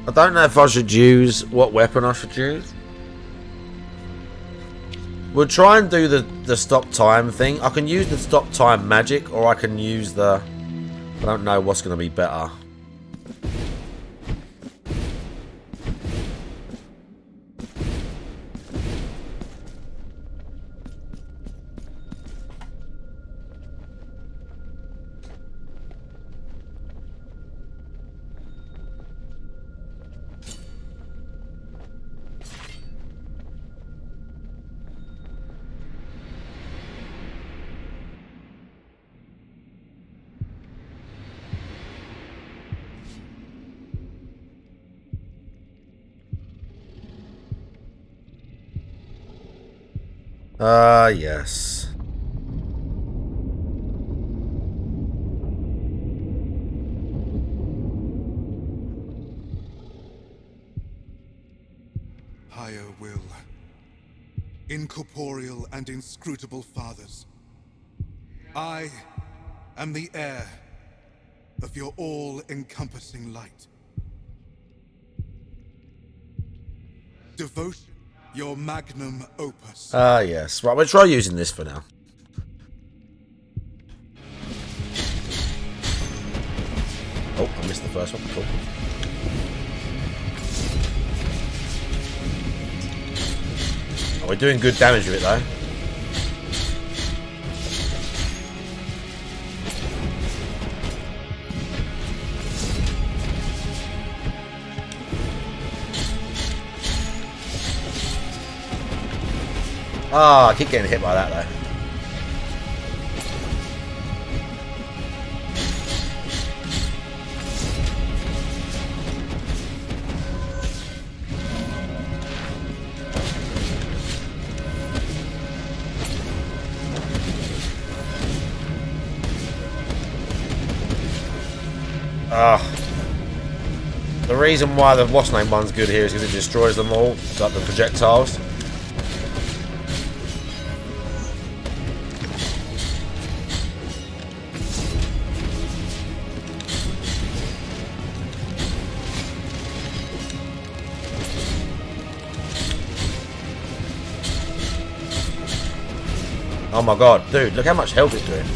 I don't know if I should use what weapon I should use. We'll try and do the stop time thing. I can use the stop time magic, or I can use the... I don't know what's going to be better. Yes. Higher will. Incorporeal and inscrutable fathers. I am the heir of your all-encompassing light. Devotion, your magnum opus. Yes. Right, we'll try using this for now. Oh, I missed the first one. Cool. Oh, we're doing good damage with it, though. Ah, I keep getting hit by that though. The reason why the what's name one's good here is because it destroys them all, like the projectiles. Oh my god, dude, look how much health it's doing.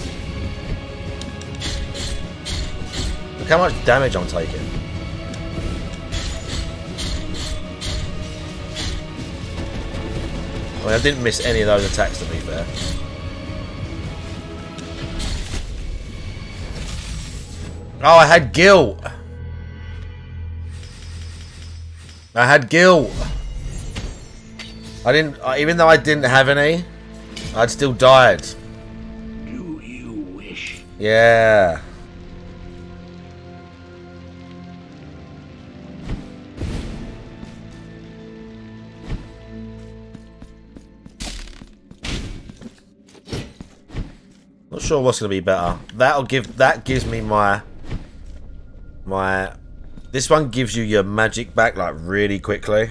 Look how much damage I'm taking. I mean, I didn't miss any of those attacks, to be fair. Oh, I had guilt. I had guilt. I didn't, even though I didn't have any, I'd still died. Do you wish? Yeah. Not sure what's gonna be better. That gives me my this one gives you your magic back like really quickly.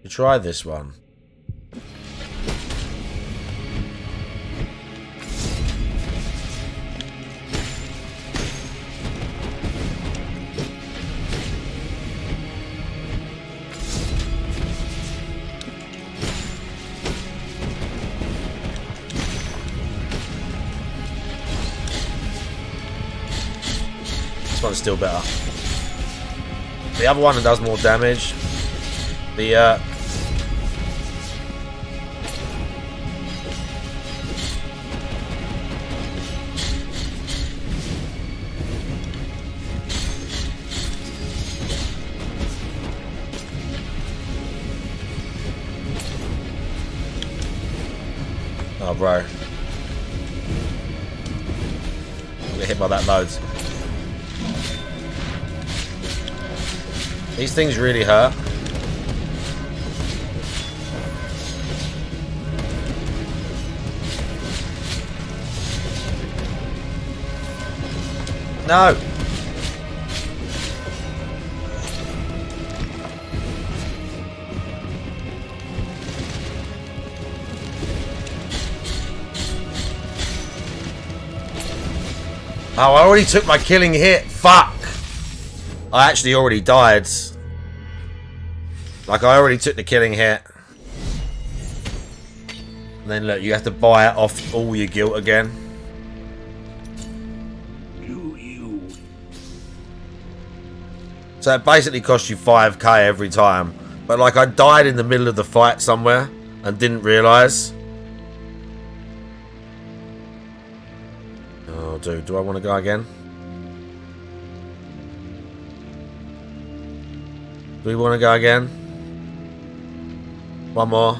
Try this one. This one's still better. The other one does more damage. The Oh, bro. I get hit by that loads. These things really hurt. No! Oh, I already took my killing hit. Fuck! I actually already died. Like, I already took the killing hit. And then, look, you have to buy it off all your guilt again. So it basically costs you 5k every time. But, like, I died in the middle of the fight somewhere and didn't realise. Oh, dude, do I want to go again? Do we want to go again? One more.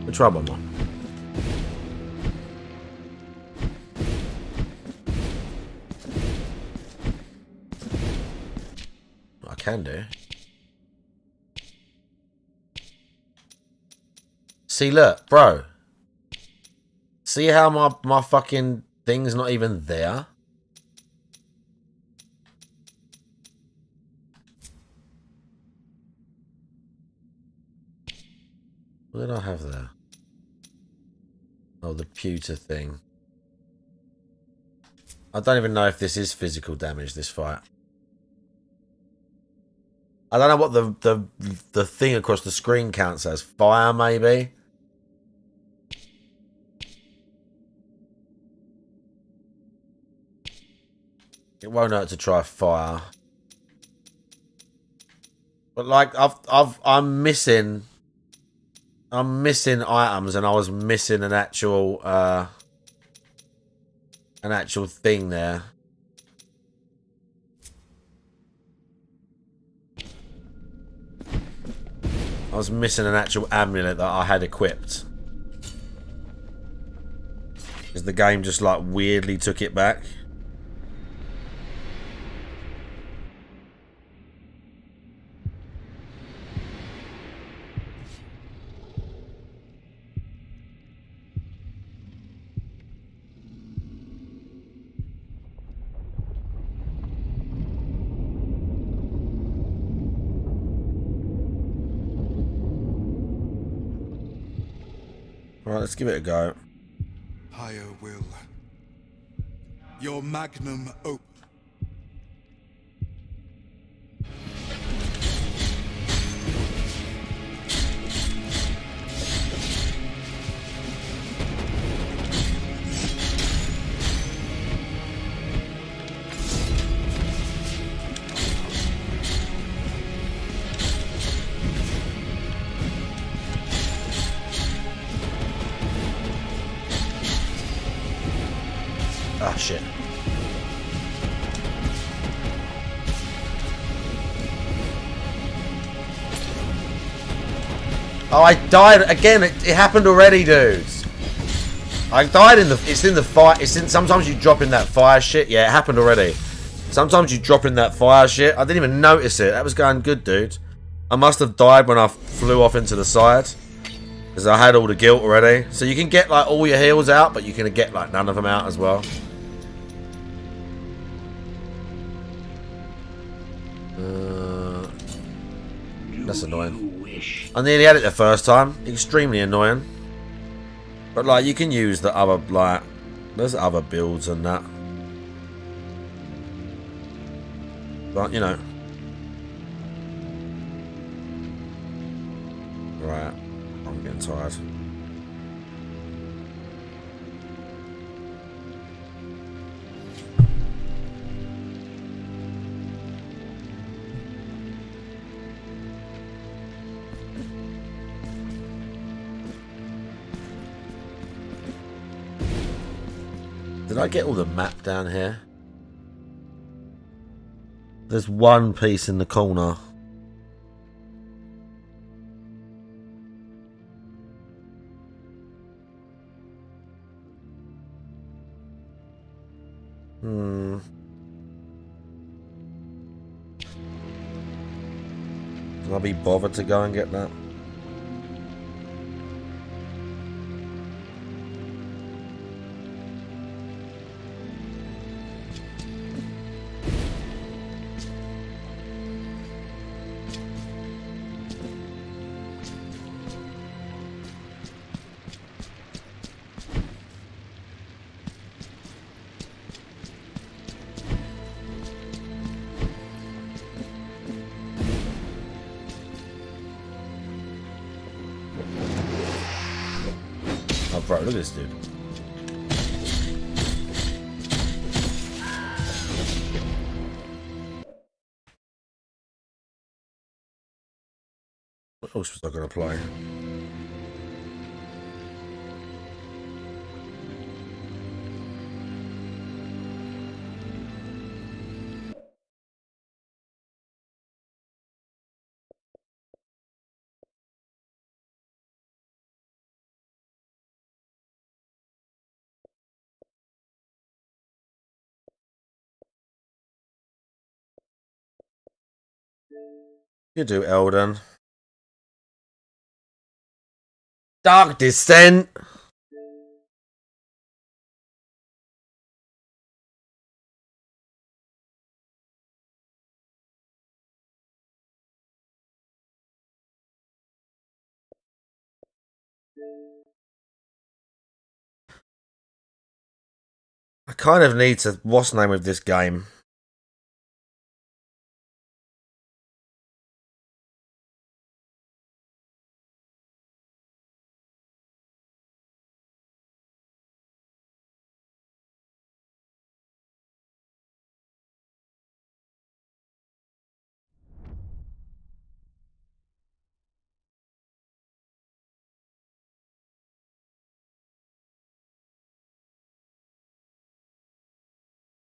We'll try one more. I can do. See, look, bro. See how my fucking thing's not even there? What did I have there? Oh, the pewter thing. I don't even know if this is physical damage, this fight. I don't know what the thing across the screen counts as. Fire, maybe? It won't hurt to try fire. But like I'm missing items, and I was missing an actual thing there. I was missing an actual amulet that I had equipped. Because the game just like weirdly took it back. Alright, let's give it a go. Higher will. Your magnum opus. Ah, shit. Oh, I died again. It happened already, dudes. I died in the. It's in the fire. It's in. Sometimes you drop in that fire shit. Yeah, it happened already. Sometimes you drop in that fire shit. I didn't even notice it. That was going good, dude. I must have died when I flew off into the side. Because I had all the guilt already. So you can get like all your heals out, but you can get like none of them out as well. That's annoying. I nearly had it the first time. Extremely annoying. But like you can use the other like there's other builds and that. But you know. Right. I'm getting tired. Did I get all the map down here? There's one piece in the corner. Hmm. Can I be bothered to go and get that? Oh, bro, look at this dude. What else was I going to play? You do, Eldon. Dark Descent. I kind of need to. What's the name of this game?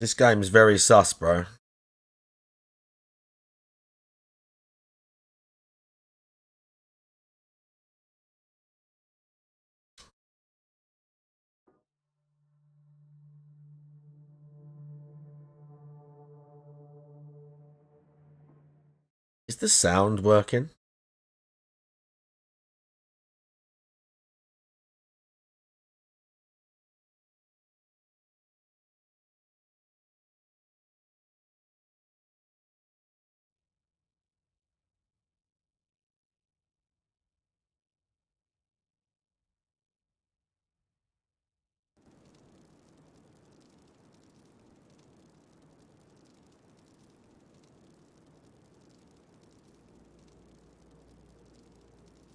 This game's very sus, bro. Is the sound working?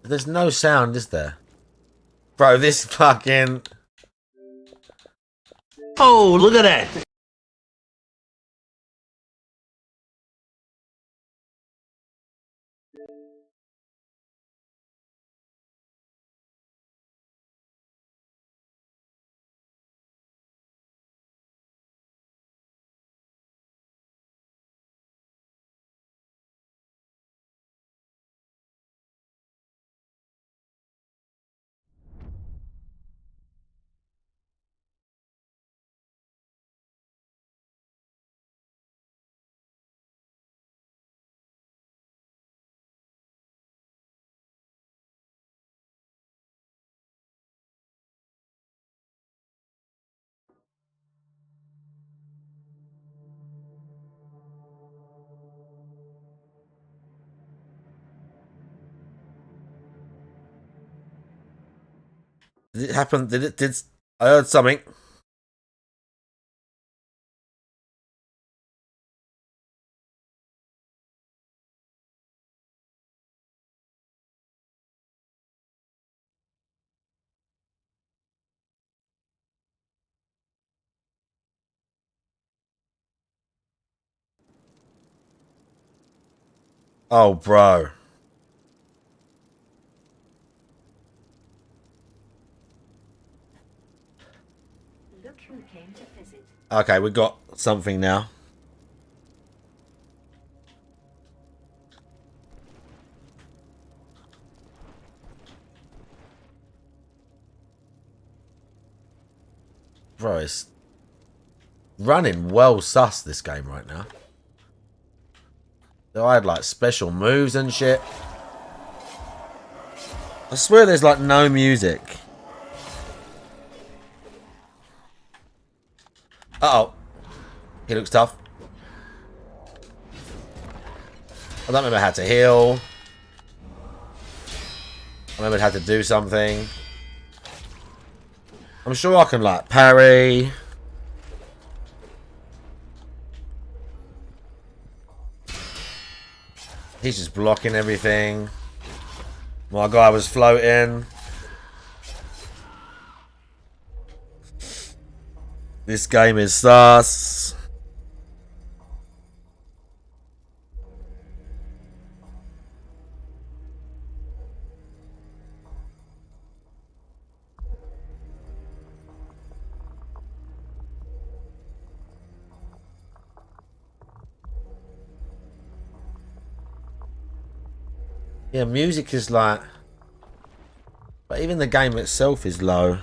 There's no sound, is there? Bro, this fucking... Oh, look at that! Did it happen? Did it? Did... I heard something. Oh, bro. Okay, we got something now. Bro, it's... running well sus this game right now. So I had like special moves and shit. I swear there's like no music. Uh-oh. He looks tough. I don't remember how to heal. I remembered how to do something. I'm sure I can like parry. He's just blocking everything. My guy was floating. This game is sus. Yeah, music is like... But even the game itself is low.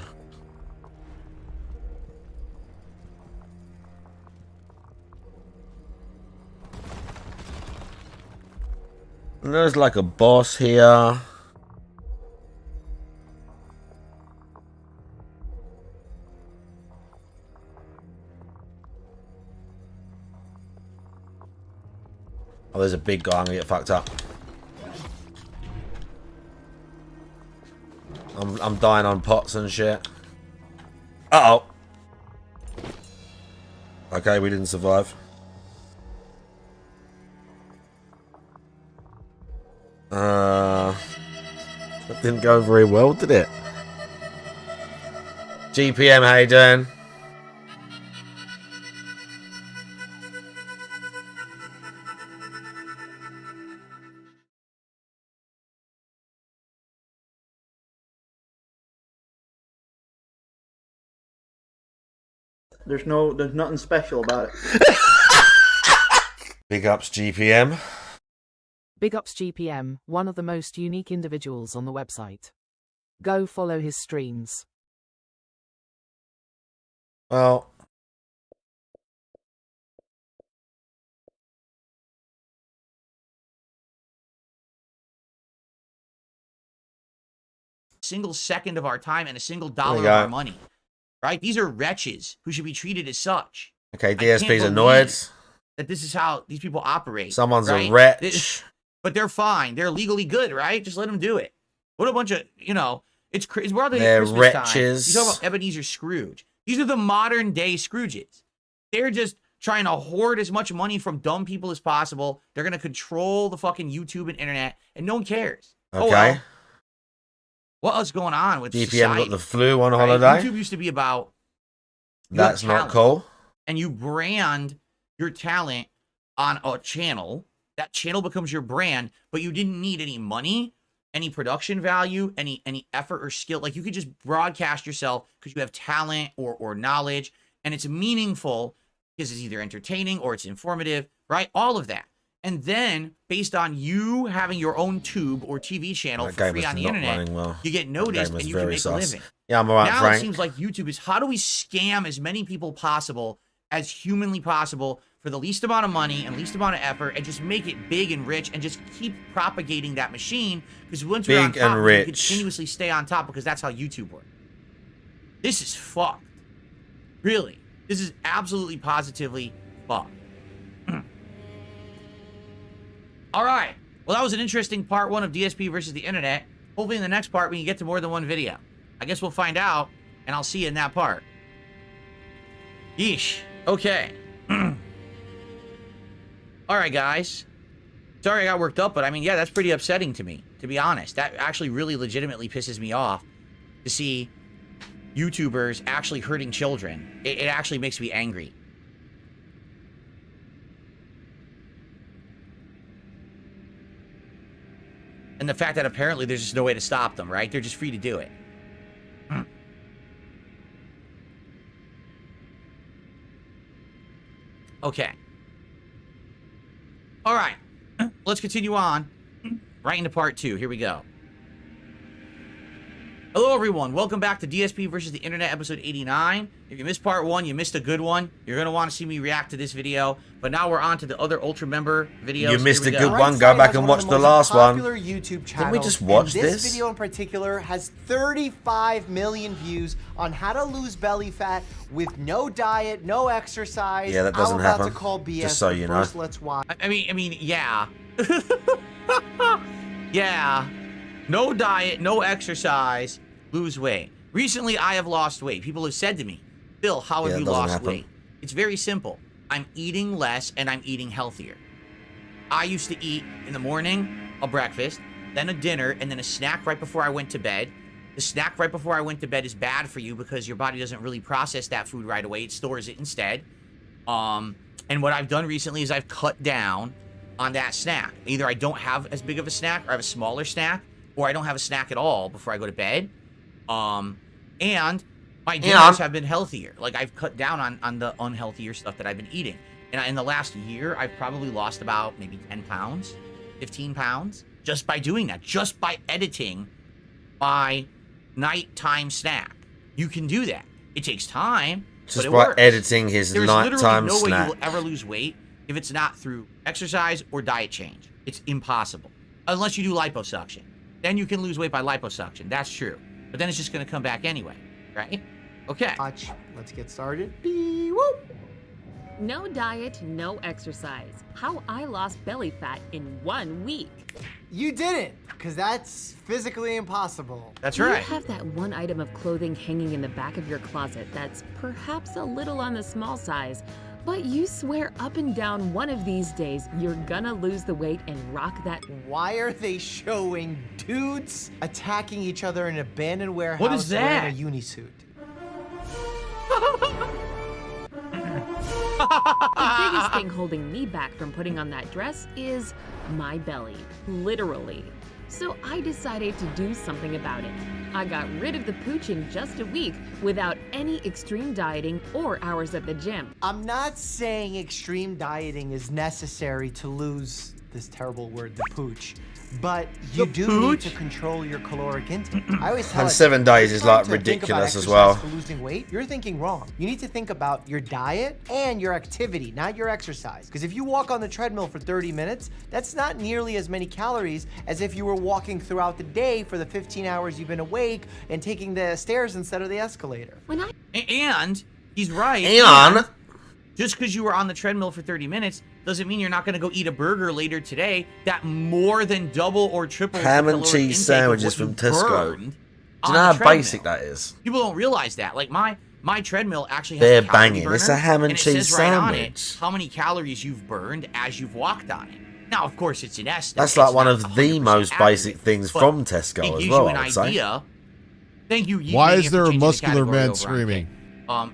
And there's like a boss here. Oh, there's a big guy. I'm gonna get fucked up. I'm dying on pots and shit. Uh-oh. Okay, we didn't survive. That didn't go very well, did it? GPM, how you doing? There's nothing special about it. Big ups, GPM. Big ups GPM, one of the most unique individuals on the website. Go follow his streams. Well, single second of our time and a single dollar of our money. Right? These are wretches who should be treated as such. okay, DSP's annoyed. That this is how these people operate. Someone's right? a wretch. But they're fine. They're legally good, right? Just let them do it. What a bunch of, you know, it's we're out there at Christmas time. You talk about Ebenezer Scrooge. These are the modern day Scrooges. They're just trying to hoard as much money from dumb people as possible. They're going to control the fucking YouTube and internet, and no one cares. Okay. Oh, well. What else going on with GPM society? got the flu on holiday. YouTube used to be about that's not cool. And you brand your talent on a channel. That channel becomes your brand, but you didn't need any money, any production value, any effort or skill. Like, you could just broadcast yourself because you have talent or knowledge, and it's meaningful because it's either entertaining or it's informative, right? All of that. And then, based on you having your own tube or TV channel for free on the internet, you get noticed and you can make a living. Yeah, I'm alright, now Frank. It seems like YouTube is, how do we scam as many people possible as humanly possible for the least amount of money and least amount of effort, and just make it big and rich and just keep propagating that machine? Because once we're on top, we can continuously stay on top, because that's how YouTube works. This is fucked. Really. This is absolutely positively fucked. All right. Well, that was an interesting part one of DSP versus the internet. Hopefully in the next part we can get to more than one video. I guess we'll find out, and I'll see you in that part. Yeesh. Okay. All right, guys. Sorry I got worked up, but I mean, yeah, that's pretty upsetting to me, to be honest. That actually really legitimately pisses me off to see YouTubers actually hurting children. It actually makes me angry. And the fact that apparently there's just no way to stop them, right? They're just free to do it. Okay. All right. Let's continue on. Right into part 2. Here we go. Hello everyone, welcome back to DSP versus the Internet episode 89. If you missed part 1, you missed a good one. You're going to want to see me react to this video. But now we're on to the other Ultra member videos. You missed a good Alright, one, go back and watch the last one. Popular YouTube channel. Didn't we just watch and this? This video in particular has 35 million views on how to lose belly fat with no diet, no exercise. Yeah, that doesn't I'm about happen. to call BS. Just so you know. First, let's watch. I mean, yeah. Yeah. No diet, no exercise, lose weight. Recently, I have lost weight. People have said to me, Bill, how have you lost weight? It's very simple. I'm eating less and I'm eating healthier. I used to eat in the morning, a breakfast, then a dinner, and then a snack right before I went to bed. The snack right before I went to bed is bad for you because your body doesn't really process that food right away. It stores it instead. And what I've done recently is I've cut down on that snack. Either I don't have as big of a snack or I have a smaller snack, or I don't have a snack at all before I go to bed. And my dinners have been healthier. Like, I've cut down on the unhealthier stuff that I've been eating. And in the last year, I've probably lost about maybe 10 pounds, 15 pounds, just by doing that, just by editing my nighttime snack. You can do that. It takes time, Just but it by works. editing his nighttime There's literally no way snack. you will ever lose weight if it's not through exercise or diet change. It's impossible. Unless you do liposuction. Then you can lose weight by liposuction. That's true. But then it's just going to come back anyway, right? Okay. Watch. Let's get started. Whoop. No diet, no exercise. How I lost belly fat in 1 week. You didn't, because that's physically impossible. That's Do right. you have that one item of clothing hanging in the back of your closet that's perhaps a little on the small size, but you swear up and down one of these days you're gonna lose the weight and rock that? Why are they showing dudes attacking each other in an abandoned warehouse What is that? wearing a unisuit? The biggest thing holding me back from putting on that dress is my belly, literally. So I decided to do something about it. I got rid of the pooch in just a week without any extreme dieting or hours at the gym. I'm not saying extreme dieting is necessary to lose this terrible word, the pooch. But you do need to control your caloric intake. I always tell And it, 7 days it's is time like to think about ridiculous as exercise well. For losing weight, you're thinking wrong. You need to think about your diet and your activity, not your exercise. Because if you walk on the treadmill for 30 minutes, that's not nearly as many calories as if you were walking throughout the day for the 15 hours you've been awake and taking the stairs instead of the escalator. And he's right. And just because you were on the treadmill for 30 minutes doesn't mean you're not going to go eat a burger later today that more than double or triple ham and cheese sandwiches from Tesco. Do you know how basic that is? People don't realize that. Like my treadmill actually has They're a calorie banging. burner, It's a ham and it cheese says right on it sandwich. how many calories you've burned as you've walked on it. Now, of course, it's an estimate. That's like It's one not of the 100% most accurate, basic things but from it Tesco as gives well, you an I would say. idea. Thank you. Why Yeet, is there a for changing the muscular category man over on screaming?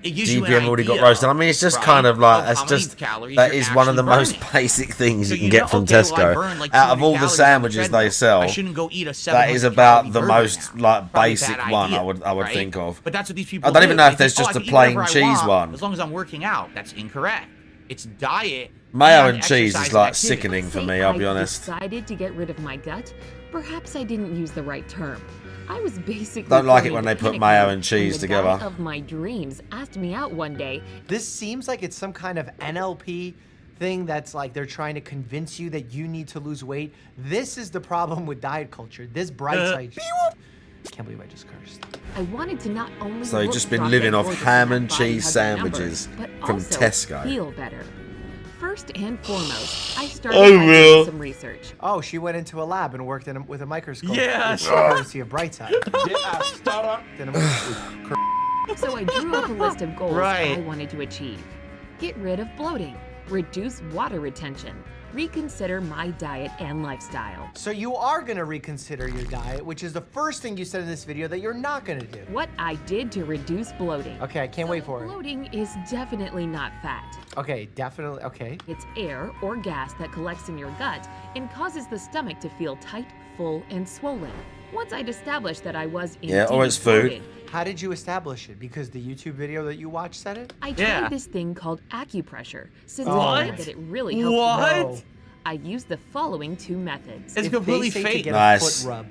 It gives you an GPM already got idea, roasted. I mean, it's just right, kind of like, of that's how many just, calories that you're is one of the actually most burning. basic things So you can you get know, from okay, well, I Tesco. burned like Out of 200 all the calories on the sandwiches they treadmill. sell, I shouldn't go eat a that is 700 about calorie the burger most now. like Probably a basic bad one idea, I would right? think of. But that's what these people I don't even do. know They if there's think, just I a can eat plain whatever I cheese want one. as long as I'm working out. That's incorrect. It's diet. Mayo and and cheese exercise is like and activity. sickening for me, I'll be honest. Decided to get rid of my gut. Perhaps I didn't use the right term. I was basically Don't like it going when they into put panic mayo mode and cheese when the together. guy of my dreams asked me out one day. This seems like it's some kind of NLP thing that's like they're trying to convince you that you need to lose weight. This is the problem with diet culture. This bright side. Can't believe I just cursed. I wanted to not only So you've look just been rough living and off gorgeous ham when and my body cheese hugged the sandwiches numbers, but from also Tesco. feel better. First and foremost, I started Oh, by Will. doing some research. Oh, she went into a lab and worked with a microscope. Yeah, It's sure. to see a bright side. So I drew up a list of goals Right. I wanted to achieve. Get rid of bloating, reduce water retention, reconsider my diet and lifestyle. So you are gonna reconsider your diet, which is the first thing you said in this video that you're not gonna do. What I did to reduce bloating. Okay, I can't wait for it. Bloating is definitely not fat. Okay, definitely, okay. It's air or gas that collects in your gut and causes the stomach to feel tight, full, and swollen. Once I'd established that I was Yeah, or it's food. bloated, How did you establish it? Because the YouTube video that you watched said it? I tried Yeah. this thing called acupressure, since What? I found that it really helped. What? grow. I used the following two methods. It's If completely they say fake. to get Nice. a foot rub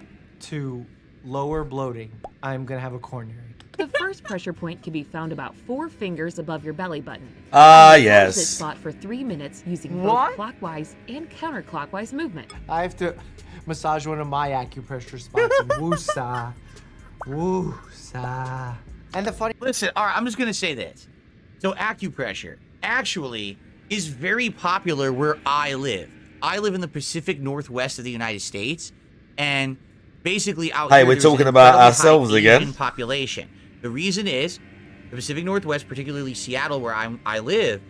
to lower bloating, I'm gonna have a coronary. The first pressure point can be found about 4 fingers above your belly button. Ah, Massage yes. this spot for 3 minutes using What? both clockwise and counterclockwise movement. I have to massage one of my acupressure spots. Woosa. Woosa. And the funny... Listen, all right, I'm just going to say this. So acupressure actually is very popular where I live. I live in the Pacific Northwest of the United States, and basically out Hey, here, we're there's an talking about incredibly ourselves high again. Asian population. The reason is the Pacific Northwest, particularly Seattle, where I live,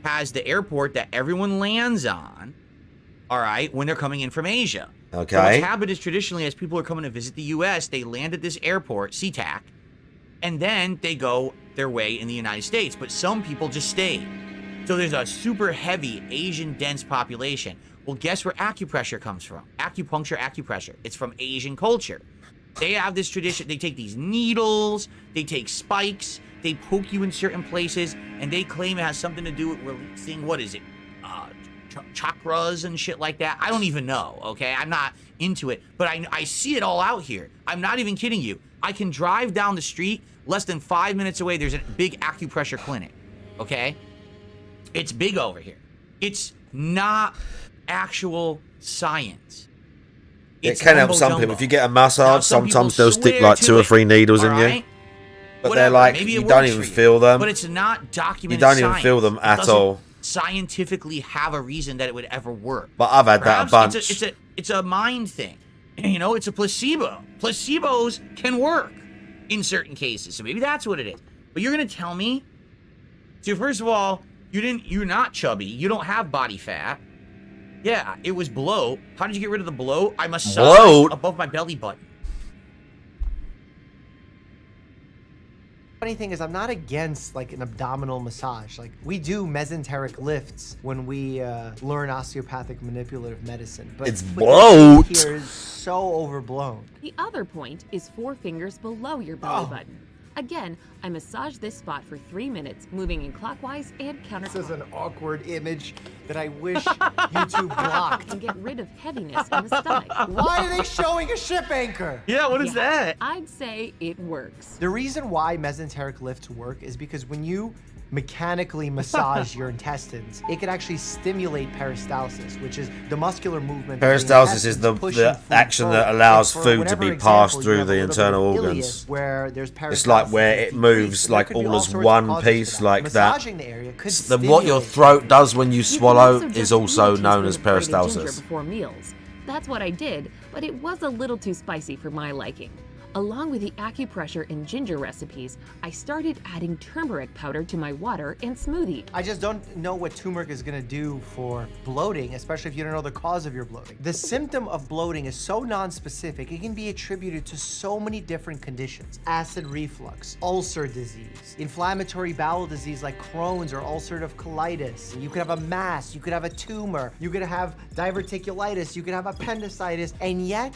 has the airport that everyone lands on, all right, when they're coming in from Asia. Okay. So what's happened is traditionally, as people are coming to visit the U.S., they land at this airport, SeaTac, and then they go their way in the United States. But some people just stay. So there's a super heavy Asian dense population. Well, guess where acupressure comes from? Acupuncture, acupressure. It's from Asian culture. They have this tradition. They take these needles, they take spikes, they poke you in certain places, and they claim it has something to do with releasing, what is it? Chakras and shit like that. I don't even know, okay? I'm not into it, but I see it all out here. I'm not even kidding you. I can drive down the street, less than 5 minutes away, there's a big acupressure clinic, okay? It's big over here. It's not actual science. It can help some people. If you get a massage, some sometimes people they'll stick swear like to 2 or it, 3 needles in all you. right? But Whatever, they're like, maybe it you don't works even for you, feel them. But it's not documented. You don't even science. feel them It at doesn't all. Scientifically have a reason that it would ever work. But I've had that a Perhaps bunch. It's a mind thing. You know, it's a placebo. Placebos can work in certain cases. So maybe that's what it is. But you're gonna tell me? So first of all, you're not chubby. You don't have body fat. Yeah, it was bloat. How did you get rid of the bloat? I massaged Bloat? above my belly button. Funny thing is, I'm not against like an abdominal massage. Like we do mesenteric lifts when we learn osteopathic manipulative medicine. But It's what bloat. they do here is so overblown. The other point is 4 fingers below your belly button. Again, I massage this spot for 3 minutes, moving in clockwise and counterclockwise. This is an awkward image that I wish YouTube blocked. And get rid of heaviness in the stomach. Why are they showing a ship anchor? Yeah, what is that? I'd say it works. The reason why mesenteric lifts work is because when you mechanically massage your intestines, it can actually stimulate peristalsis, which is the muscular movement. Peristalsis is the action that allows food to be passed through the internal organs. Where there's It's like where it moves like all as one piece like that. Massaging the area could What your throat does when you You can swallow also is just also eat a known as teaspoon of grated ginger peristalsis. before meals. That's what I did, but it was a little too spicy for my liking. Along with the acupressure and ginger recipes, I started adding turmeric powder to my water and smoothie. I just don't know what turmeric is gonna do for bloating, especially if you don't know the cause of your bloating. The symptom of bloating is so non-specific, it can be attributed to so many different conditions. Acid reflux, ulcer disease, inflammatory bowel disease like Crohn's or ulcerative colitis. You could have a mass, you could have a tumor, you could have diverticulitis, you could have appendicitis, and yet,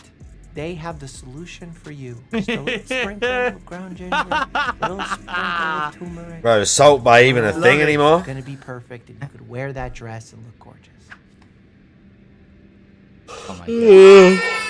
they have the solution for you. Just a little sprinkle of ground ginger, a little sprinkle of turmeric. Bro, is salt by even a thing anymore? It's gonna be perfect, and you could wear that dress and look gorgeous. Oh my god.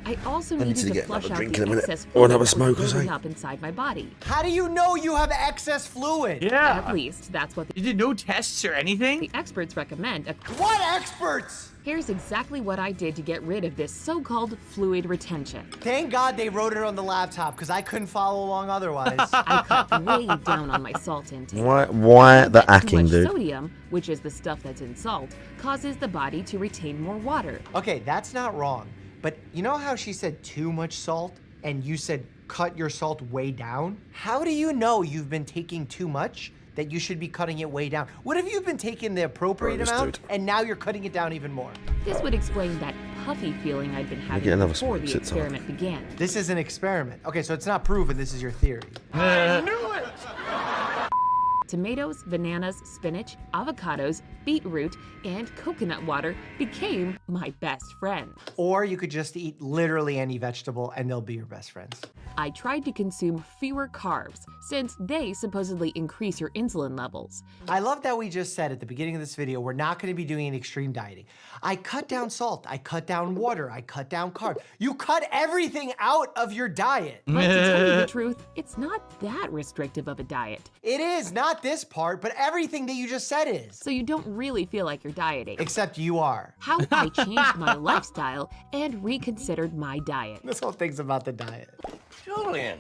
I also I need needed to to get flush another out drink the in a minute. excess Or fluid another that was smoke or building something. up inside my body. How do you know you have excess fluid? Yeah. At least that's what You did no tests or anything? the experts recommend. What experts? Here's exactly what I did to get rid of this so-called fluid retention. Thank God they wrote it on the laptop, because I couldn't follow along otherwise. I cut way down on my salt intake. Why the Too hacking, much dude? sodium, which is the stuff that's in salt, causes the body to retain more water. Okay, that's not wrong. But you know how she said too much salt, and you said cut your salt way down? How do you know you've been taking too much that you should be cutting it way down? What if you've been taking the appropriate Bro, this amount, dude. and now you're cutting it down even more? This would explain that puffy feeling I'd been get having another before smoke, the sit tight. experiment began. This is an experiment. Okay, so it's not proven, this is your theory. I knew it! Tomatoes, bananas, spinach, avocados, beetroot, and coconut water became my best friend. Or you could just eat literally any vegetable and they'll be your best friends. I tried to consume fewer carbs, since they supposedly increase your insulin levels. I love that we just said at the beginning of this video, we're not gonna be doing an extreme dieting. I cut down salt, I cut down water, I cut down carbs. You cut everything out of your diet. But to tell you the truth, it's not that restrictive of a diet. It is, not this part, but everything that you just said is. So you don't really feel like you're dieting. Except you are. How I changed my lifestyle and reconsidered my diet. This whole thing's about the diet. Julian.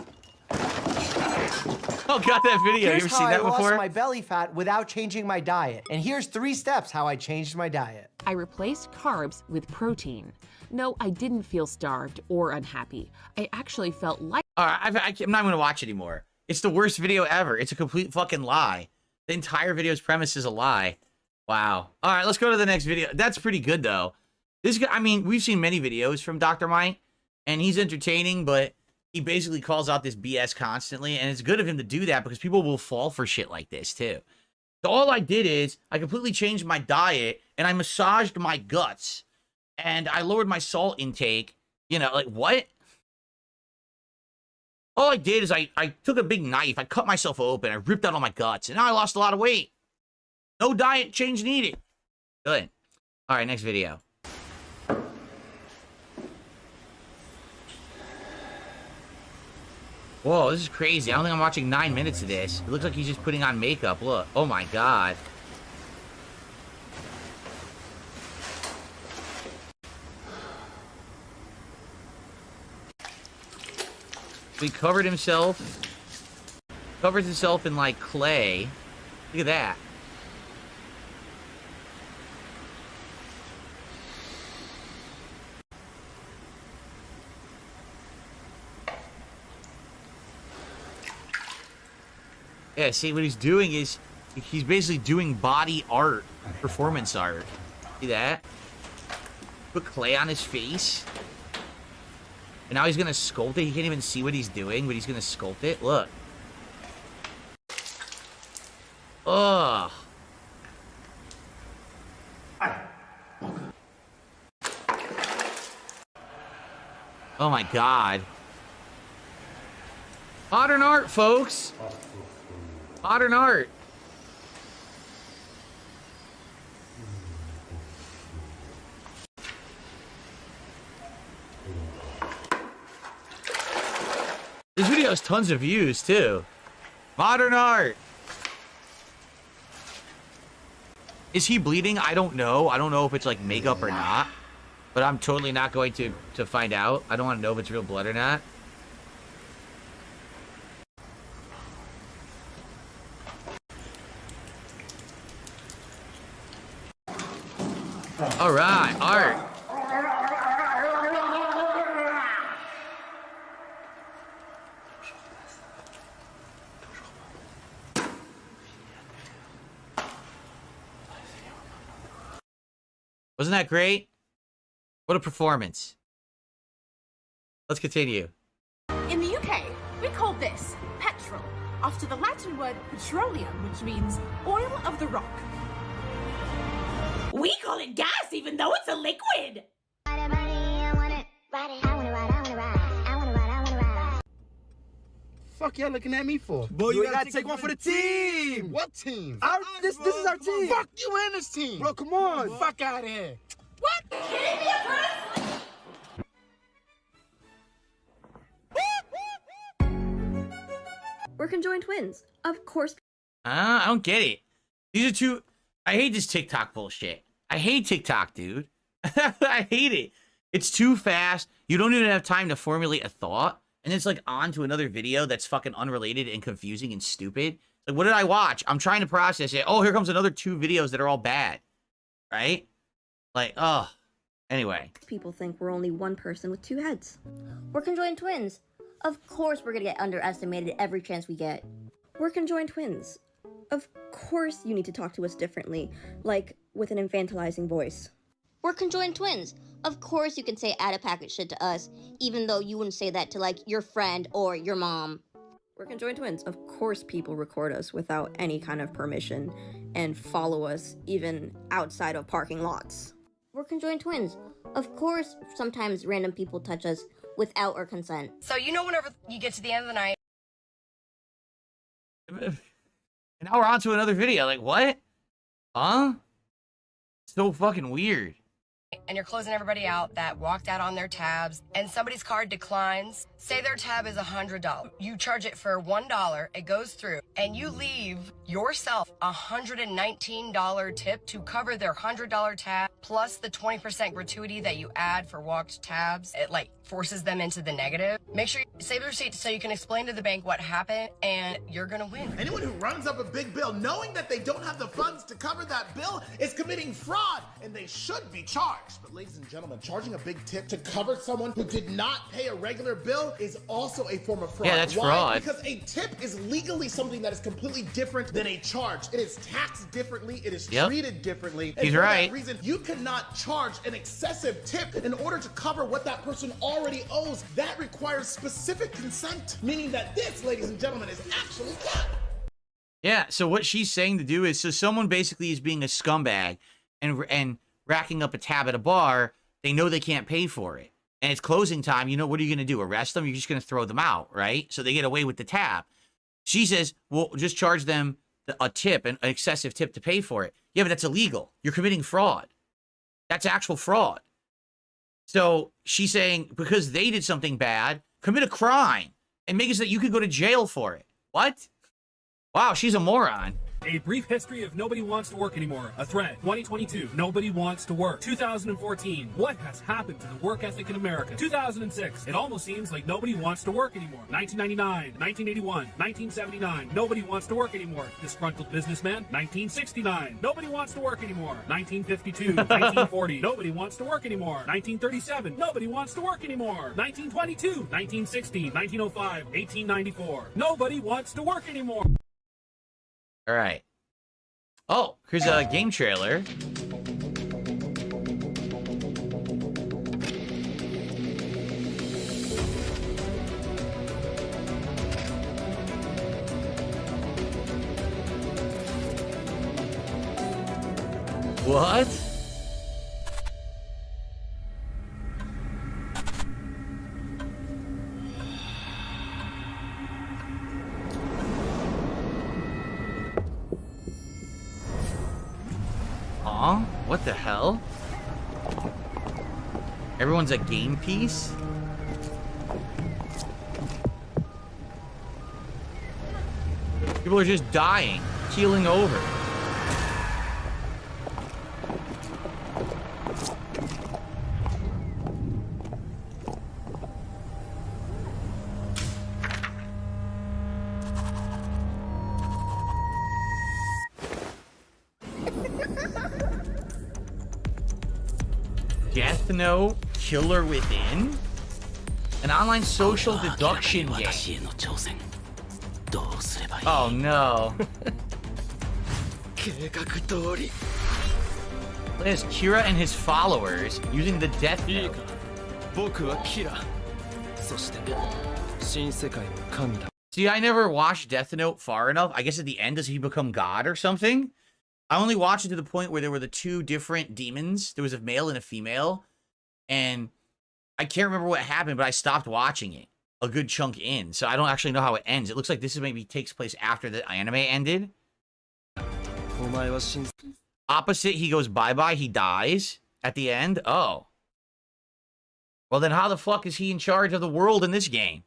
Oh, got that video. Here's You ever seen that how I before? lost my belly fat without changing my diet. And here's 3 steps how I changed my diet. I replaced carbs with protein. No, I didn't feel starved or unhappy. I actually felt like— All right, I'm not going to watch anymore. It's the worst video ever. It's a complete fucking lie. The entire video's premise is a lie. Wow. All right, let's go to the next video. That's pretty good, though. This guy, I mean, we've seen many videos from Dr. Mike, and he's entertaining, but he basically calls out this BS constantly, and it's good of him to do that because people will fall for shit like this, too. So all I did is I completely changed my diet, and I massaged my guts, and I lowered my salt intake. You know, like, what? All I did is I took a big knife, I cut myself open, I ripped out all my guts, and now I lost a lot of weight. No diet change needed. Good. All right, next video. Whoa, this is crazy. I don't think I'm watching 9 minutes of this. It looks like he's just putting on makeup. Look. Oh my god. He covered himself. Covers himself in, like, clay. Look at that. Yeah, see, what he's doing is he's basically doing body art, performance art. See that? Put clay on his face. And now he's gonna sculpt it. He can't even see what he's doing, but he's gonna sculpt it. Look. Ugh. Oh my god. Modern art, folks. Modern art. This video has tons of views, too. Modern art. Is he bleeding? I don't know. I don't know if it's, like, makeup or not. But I'm totally not going to find out. I don't want to know if it's real blood or not. All right, art. Wasn't that great? What a performance. Let's continue. In the UK, we call this petrol, after the Latin word petroleum, which means oil of the rock. We call it gas even though it's a liquid. Fuck y'all looking at me for? Boy, you gotta take one for the team. What team? This is our team. Fuck you and this team. Bro, come on. Fuck out of here. What? We're conjoined twins. Of course. I don't get it. These are two... I hate this TikTok bullshit. I hate TikTok, dude. I hate it. It's too fast. You don't even have time to formulate a thought. And it's like on to another video that's fucking unrelated and confusing and stupid. Like, what did I watch? I'm trying to process it. Oh, here comes another 2 videos that are all bad. Right? Like, oh. Anyway. People think we're only one person with 2 heads. We're conjoined twins. Of course we're gonna get underestimated every chance we get. We're conjoined twins. Of course you need to talk to us differently, like with an infantilizing voice. We're conjoined twins. Of course you can say add a packet shit to us, even though you wouldn't say that to like your friend or your mom. We're conjoined twins. Of course people record us without any kind of permission and follow us even outside of parking lots. We're conjoined twins. Of course sometimes random people touch us without our consent. So you know whenever you get to the end of the night. And now we're on to another video. Like, what? Huh? So fucking weird. And you're closing everybody out that walked out on their tabs, and somebody's card declines. Say their tab is $100. You charge it for $1, it goes through, and you leave yourself a $119 tip to cover their $100 tab, plus the 20% gratuity that you add for walked tabs. It like forces them into the negative. Make sure you save the receipt so you can explain to the bank what happened, and you're gonna win. Anyone who runs up a big bill knowing that they don't have the funds to cover that bill is committing fraud, and they should be charged. But ladies and gentlemen, charging a big tip to cover someone who did not pay a regular bill is also a form of fraud. Yeah, that's Why? fraud. Because a tip is legally something that is completely different than a charge. It is taxed differently. It is treated differently. And He's for right. that reason, you cannot charge an excessive tip in order to cover what that person already owes. That requires specific consent, meaning that this, ladies and gentlemen, is actually cap. Yeah, so what she's saying to do is, so someone basically is being a scumbag and racking up a tab at a bar, they know they can't pay for it. And it's closing time, you know, what are you going to do? Arrest them? You're just going to throw them out, right? So they get away with the tab. She says, well, just charge them a tip, an excessive tip to pay for it. Yeah, but that's illegal. You're committing fraud. That's actual fraud. So she's saying, because they did something bad, commit a crime and make it so that you could go to jail for it. What? Wow, she's a moron. A brief history of nobody wants to work anymore. A thread. 2022. Nobody wants to work. 2014. What has happened to the work ethic in America? 2006. It almost seems like nobody wants to work anymore. 1999. 1981. 1979. Nobody wants to work anymore. Disgruntled businessman. 1969. Nobody wants to work anymore. 1952. 1940. Nobody wants to work anymore. 1937. Nobody wants to work anymore. 1922. 1960. 1905. 1894. Nobody wants to work anymore. All right. Oh, here's a game trailer. What? What the hell? Everyone's a game piece? People are just dying, keeling over. Death Note, Killer Within? An online social deduction game. Oh no. There's Kira and his followers using the Death Note. See, I never watched Death Note far enough. I guess at the end, does he become God or something? I only watched it to the point where there were the two different demons. There was a male and a female. And I can't remember what happened, but I stopped watching it a good chunk in. So I don't actually know how it ends. It looks like this is maybe takes place after the anime ended. Opposite, he goes bye-bye. He dies at the end. Oh. Well, then how the fuck is he in charge of the world in this game?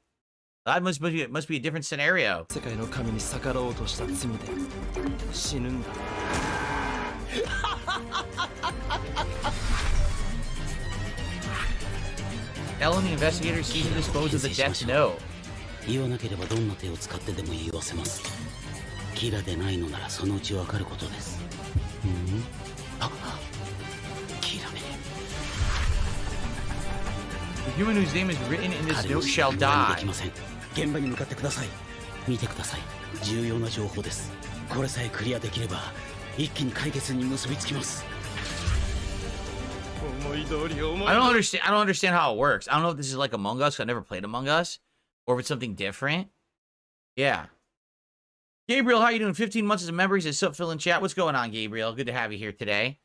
That must be a different scenario. Ellen, the investigator, sees him dispose of the Death Note. The human whose name is written in this note shall die. I don't understand how it works. I don't know if this is like Among Us. I never played Among Us, or if it's something different. Yeah. Gabriel, how you doing? 15 months as a member. He says, "Sup, Phil in chat." What's going on, Gabriel? Good to have you here today.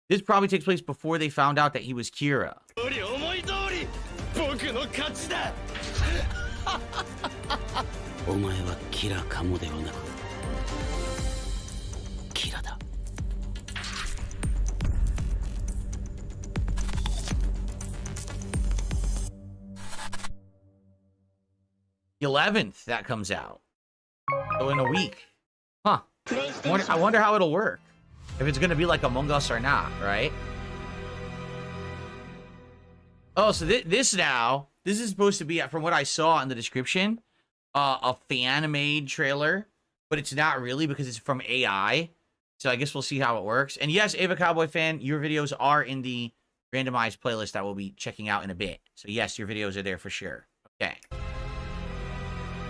This probably takes place before they found out that he was Kira. お前はキラかもではなくキラだ。 11th that comes out. So in a week. Huh. I wonder how it'll work. If it's gonna be like Among Us or not, right? Oh, so this now, this is supposed to be, from what I saw in the description, a fan-made trailer, but it's not really because it's from AI. So I guess we'll see how it works. And yes, Ava Cowboy fan, your videos are in the randomized playlist that we'll be checking out in a bit. So yes, your videos are there for sure. Okay.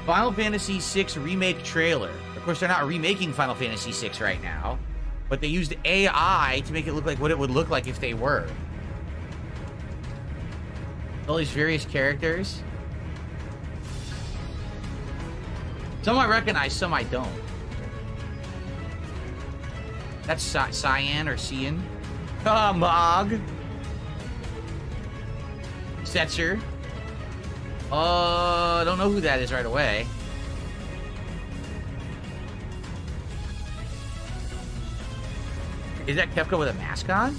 Final Fantasy VI Remake trailer. Of course, they're not remaking Final Fantasy VI right now, but they used AI to make it look like what it would look like if they were. All these various characters. Some I recognize, some I don't. That's Cyan or Cian. Mog. Setzer. I don't know who that is right away. Is that Kefka with a mask on?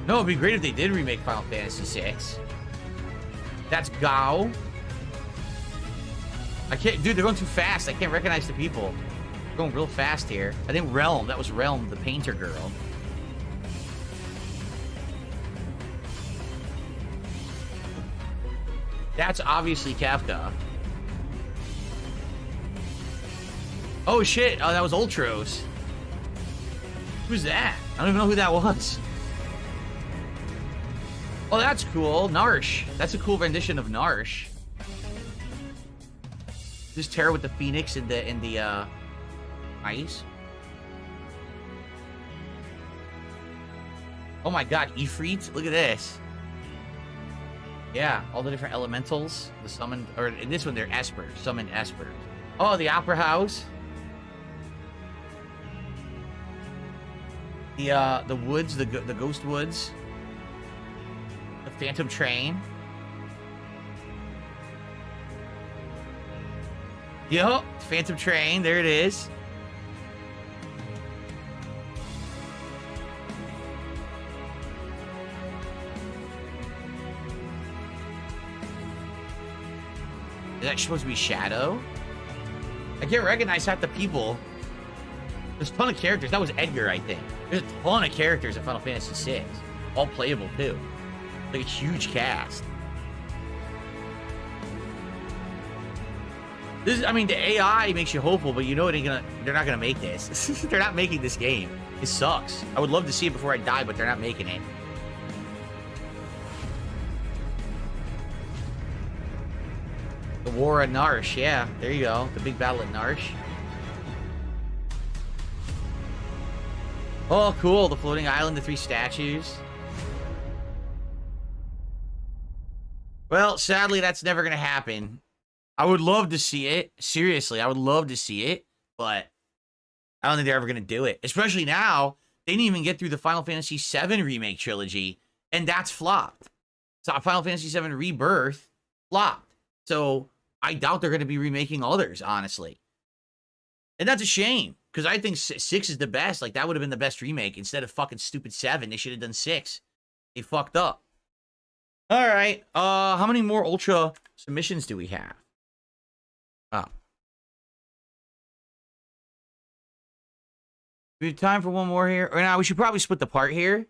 No, it'd be great if they did remake Final Fantasy VI. That's Gao. I can't, dude, they're going too fast. I can't recognize the people. They're going real fast here. I think Realm, that was Realm, the painter girl. That's obviously Kafka. Oh shit, oh, that was Ultros. Who's that? I don't even know who that was. Oh, that's cool. Narsh. That's a cool rendition of Narsh. This Terra with the Phoenix in the ice. Oh my god, Ifrit. Look at this. Yeah, all the different elementals. The summoned, or in this one, they're Espers. Summoned Espers. Oh, the Opera House. The woods, the ghost woods. The Phantom Train. Yup, Phantom Train, there it is. Is that supposed to be Shadow? I can't recognize half the people. There's a ton of characters. That was Edgar, I think. There's a ton of characters in Final Fantasy VI. All playable, too. Like a huge cast. This is, I mean, the AI makes you hopeful, but you know they're not gonna make this. They're not making this game. It sucks. I would love to see it before I die, but they're not making it. The War of Narsh, yeah, there you go. The big battle at Narsh. Oh, cool. The floating island, the 3 statues. Well, sadly, that's never going to happen. I would love to see it. Seriously, I would love to see it. But I don't think they're ever going to do it. Especially now, they didn't even get through the Final Fantasy VII Remake trilogy. And that's flopped. So Final Fantasy VII Rebirth flopped. So I doubt they're going to be remaking others, honestly. And that's a shame. Because I think 6 is the best. Like, that would have been the best remake. Instead of fucking stupid 7, they should have done 6. They fucked up. All right. How many more Ultra submissions do we have? Oh. We have time for one more here. Or now we should probably split the part here.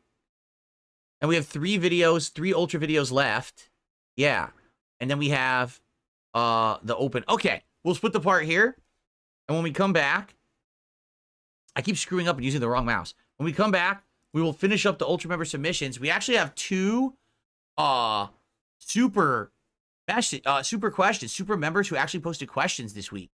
And we have 3 videos, 3 Ultra videos left. Yeah. And then we have the open. Okay. We'll split the part here. And when we come back, I keep screwing up and using the wrong mouse. When we come back, we will finish up the Ultra member submissions. We actually have 2 super questions, super members who actually posted questions this week.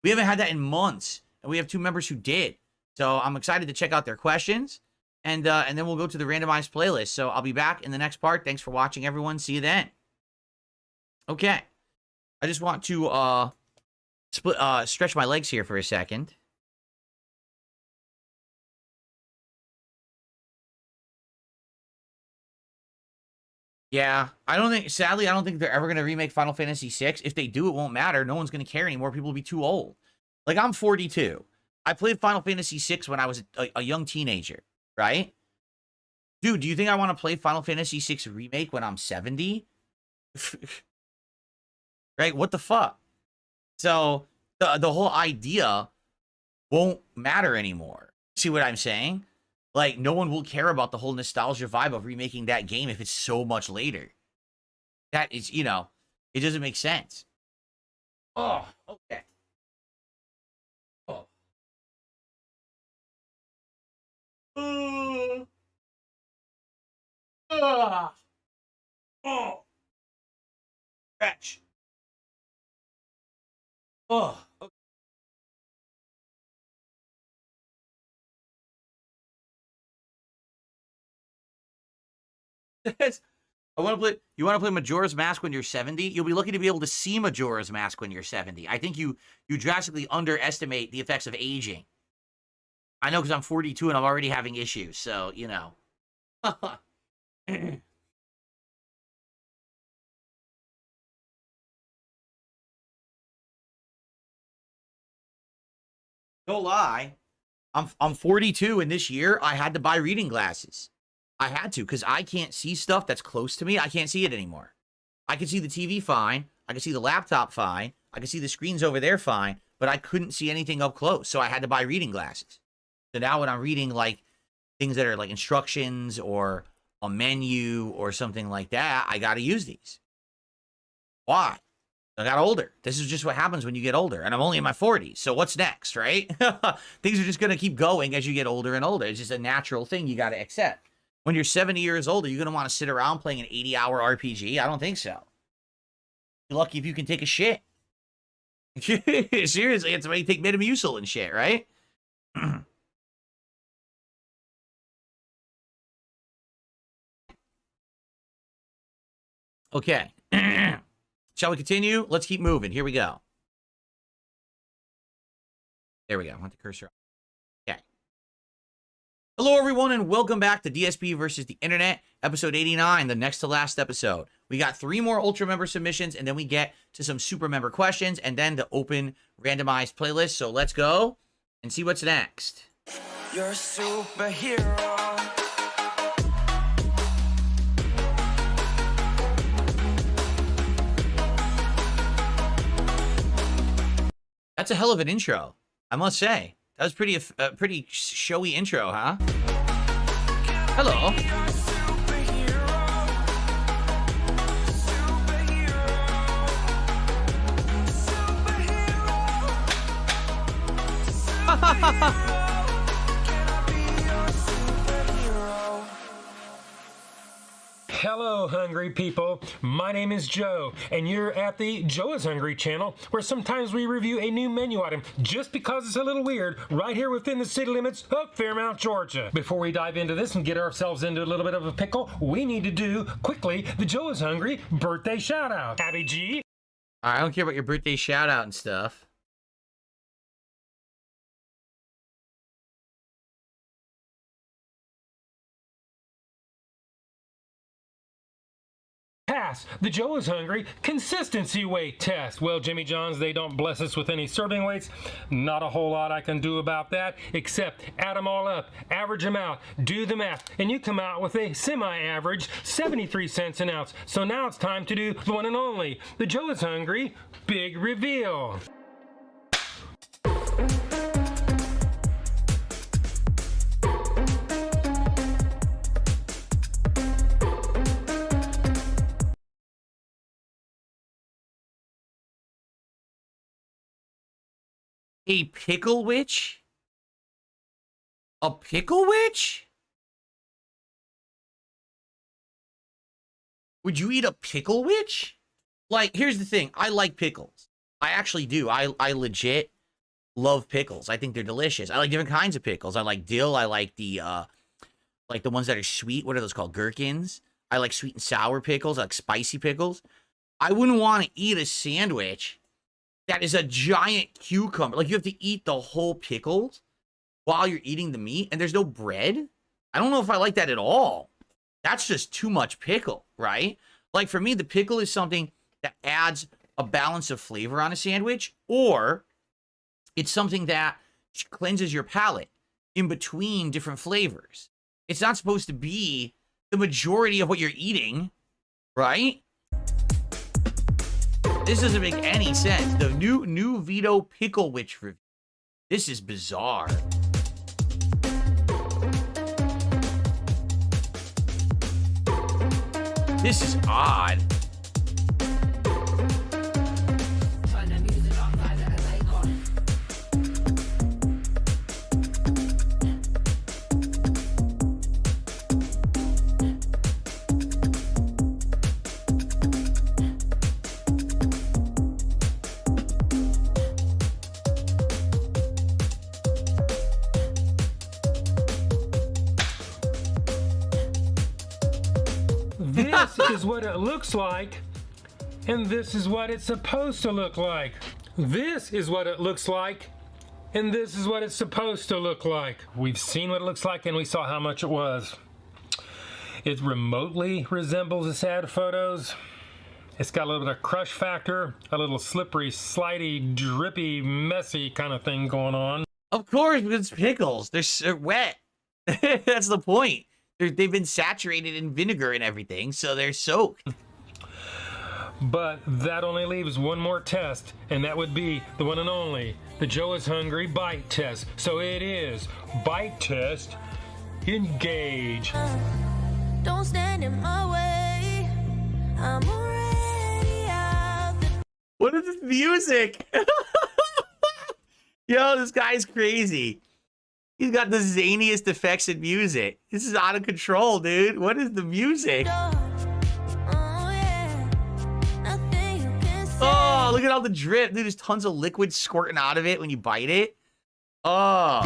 We haven't had that in months, and we have 2 members who did. So I'm excited to check out their questions, and then we'll go to the randomized playlist. So I'll be back in the next part. Thanks for watching, everyone. See you then. Okay, I just want to stretch my legs here for a second. Yeah, sadly, I don't think they're ever going to remake Final Fantasy VI. If they do, it won't matter. No one's going to care anymore. People will be too old. Like, I'm 42. I played Final Fantasy VI when I was a young teenager, right? Dude, do you think I want to play Final Fantasy VI Remake when I'm 70? Right? What the fuck? So, the whole idea won't matter anymore. See what I'm saying? Like, no one will care about the whole nostalgia vibe of remaking that game if it's so much later. That is, you know, it doesn't make sense. Oh, okay. Oh. Oh. Stretch. Oh. Okay. I want to play. You want to play Majora's Mask when you're 70? You'll be lucky to be able to see Majora's Mask when you're 70. I think you drastically underestimate the effects of aging. I know because I'm 42 and I'm already having issues. So you know. Don't lie. I'm 42, and this year I had to buy reading glasses. I had to because I can't see stuff that's close to me. I can't see it anymore. I can see the TV fine. I can see the laptop fine. I can see the screens over there fine, but I couldn't see anything up close, so I had to buy reading glasses. So now when I'm reading like things that are like instructions or a menu or something like that, I got to use these. Why? I got older. This is just what happens when you get older. And I'm only in my 40s. So what's next, right? Things are just going to keep going as you get older and older. It's just a natural thing you got to accept. When you're 70 years old, are you going to want to sit around playing an 80-hour RPG? I don't think so. You're lucky if you can take a shit. Seriously, it's why you take Metamucil and shit, right? Okay. Shall we continue? Let's keep moving. Here we go. There we go. I want the cursor. Okay. Hello, everyone, and welcome back to DSP versus the Internet, episode 89, the next to last episode. We got 3 more Ultra member submissions, and then we get to some super member questions, and then the open randomized playlist. So let's go and see what's next. You're a superhero. That's a hell of an intro, I must say. That was pretty showy intro, huh? Hello. Hello, hungry people. My name is Joe, and you're at the Joe is Hungry channel, where sometimes we review a new menu item just because it's a little weird, right here within the city limits of Fairmount, Georgia. Before we dive into this and get ourselves into a little bit of a pickle, we need to do, quickly, the Joe is Hungry birthday shout-out. Abby G. I don't care about your birthday shout-out and stuff. Pass the Joe is Hungry consistency weight test. Well, Jimmy John's, they don't bless us with any serving weights. Not a whole lot I can do about that, except add them all up, average them out, do the math, and you come out with a semi-average 73 cents an ounce. So now it's time to do the one and only, the Joe is Hungry big reveal. A pickle witch? A pickle witch? Would you eat a pickle witch? Like, here's the thing. I like pickles. I actually do. I legit love pickles. I think they're delicious. I like different kinds of pickles. I like dill. I like the ones that are sweet. What are those called? Gherkins. I like sweet and sour pickles. I like spicy pickles. I wouldn't want to eat a sandwich that is a giant cucumber. Like, you have to eat the whole pickles while you're eating the meat, and there's no bread. I don't know if I like that at all. that's just too much pickle, right? Like for me, the pickle is something that adds a balance of flavor on a sandwich, or it's something that cleanses your palate in between different flavors. It's not supposed to be the majority of what you're eating, right? This doesn't make any sense. The new Vito Pickle Witch review. This is bizarre. This is odd. This is what it looks like, and this is what it's supposed to look like. This is what it looks like, and this is what it's supposed to look like. We've seen what it looks like, and we saw how much it was. It remotely resembles the sad photos. It's got a little bit of crush factor, a little slippery, slidey, drippy, messy kind of thing going on. Of course, because it's pickles. They're wet. That's the point. They've been saturated in vinegar and everything, so they're soaked. But that only leaves one more test, and that would be the one and only, the Joe is Hungry bite test. So it is bite test, engage. Don't stand in my way. I'm already out. What is this music? Yo, this guy's crazy. He's got the zaniest effects in music. This is out of control, dude. What is the music? Oh, look at all the drip. Dude, there's tons of liquid squirting out of it when you bite it. Oh.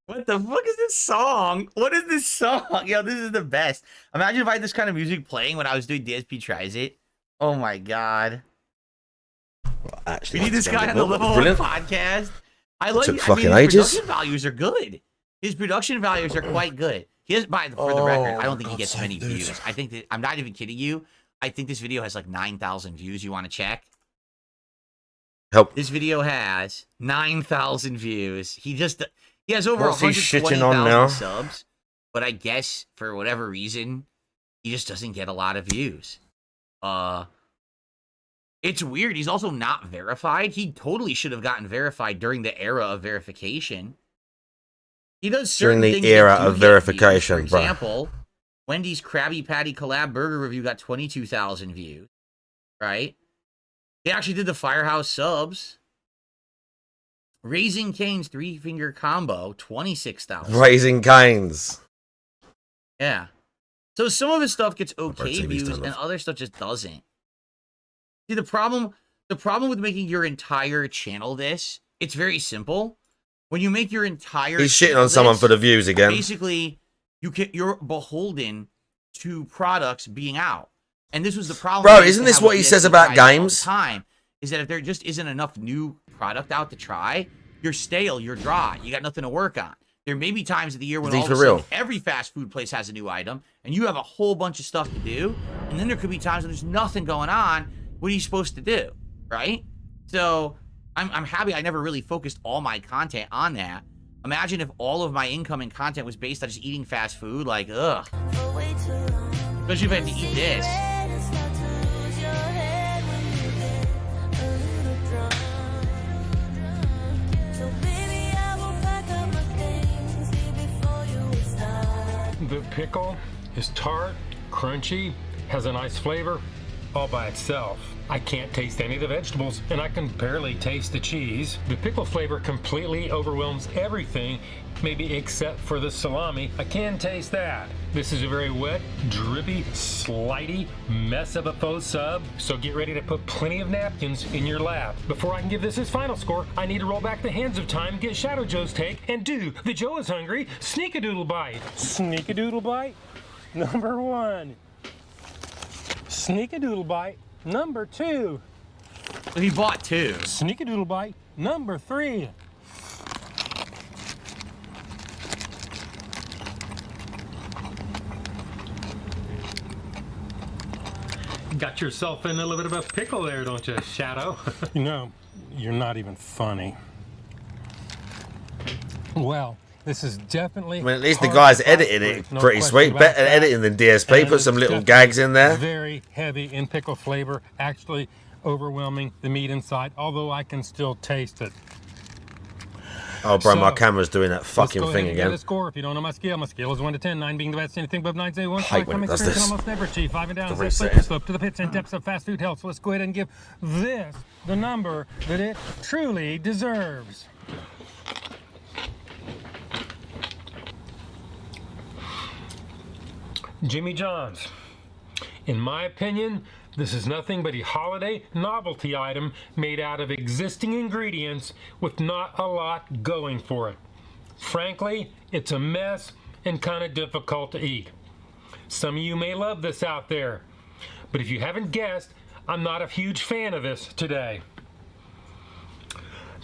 What the fuck is this song? What is this song? Yo, this is the best. Imagine if I had this kind of music playing when I was doing DSP Tries It. Oh my god. Well, actually, we need this guy on the Level 1 podcast. I like. Took I fucking mean, his ages. production values are good. His production values are quite good. He has, for the record, I don't think he gets many views. I think that I'm not even kidding you. I think this video has like 9,000 views. You want to check? Help. This video has 9,000 views. He has over What's he shitting on 120,000 now? subs, but I guess for whatever reason, he just doesn't get a lot of views. It's weird. He's also not verified. He totally should have gotten verified during the era of verification. He does certain During the things era that do of get verification, views. For bruh. example, Wendy's Krabby Patty collab burger review got 22,000 views. Right? He actually did the Firehouse subs. Raising Cane's 3-finger combo, 26,000. Raising Cane's. Yeah. So some of his stuff gets okay TV's views, turned and off. other stuff just doesn't. See, the problem with making your entire channel this, it's very simple. When you make your entire He's shitting channel on someone this, for the views again. Basically, you're beholden to products being out. And this was the problem. Bro, we used isn't to this have what with he DSP says about Tries all the games? Time is that if there just isn't enough new product out to try, you're stale, you're dry, you got nothing to work on. There may be times of the year when Is he all of a for sudden real? every fast food place has a new item, and you have a whole bunch of stuff to do, and then there could be times when there's nothing going on. What are you supposed to do, right? So I'm happy I never really focused all my content on that. Imagine if all of my incoming content was based on just eating fast food, like, ugh. Especially if I had to eat this. The pickle is tart, crunchy, has a nice flavor all by itself. I can't taste any of the vegetables, and I can barely taste the cheese. The pickle flavor completely overwhelms everything, maybe except for the salami. I can taste that. This is a very wet, drippy, slidey mess of a faux sub, so get ready to put plenty of napkins in your lap. Before I can give this his final score, I need to roll back the hands of time, get Shadow Joe's take, and do the Joe is Hungry Sneak-a-Doodle Bite. Sneak-a-Doodle Bite, number 1. Sneak-a-Doodle Bite, Number 2. So he bought 2. Sneaky Doodle Bite. Number 3. Got yourself in a little bit of a pickle there, don't you, Shadow? You know, you're not even funny. Well, this is definitely. I mean, at least the guy's editing it pretty sweet. Better editing than DSP. Put some little gags in there. Very heavy in pickle flavor, actually overwhelming the meat inside, although I can still taste it. Oh, bro, So, my camera's doing that fucking Let's go thing ahead and get again. a score. If you don't know my scale is 1 to 10, 9 being the best, anything above 9 say 1. Hate when it does this. Almost never achieve. 5 and down, The say reset. slippery slope to the pits and depths of fast food health. So let's go ahead and give this the number that it truly deserves. Jimmy John's. In my opinion, this is nothing but a holiday novelty item made out of existing ingredients with not a lot going for it. Frankly, it's a mess and kind of difficult to eat. Some of you may love this out there, but if you haven't guessed, I'm not a huge fan of this today.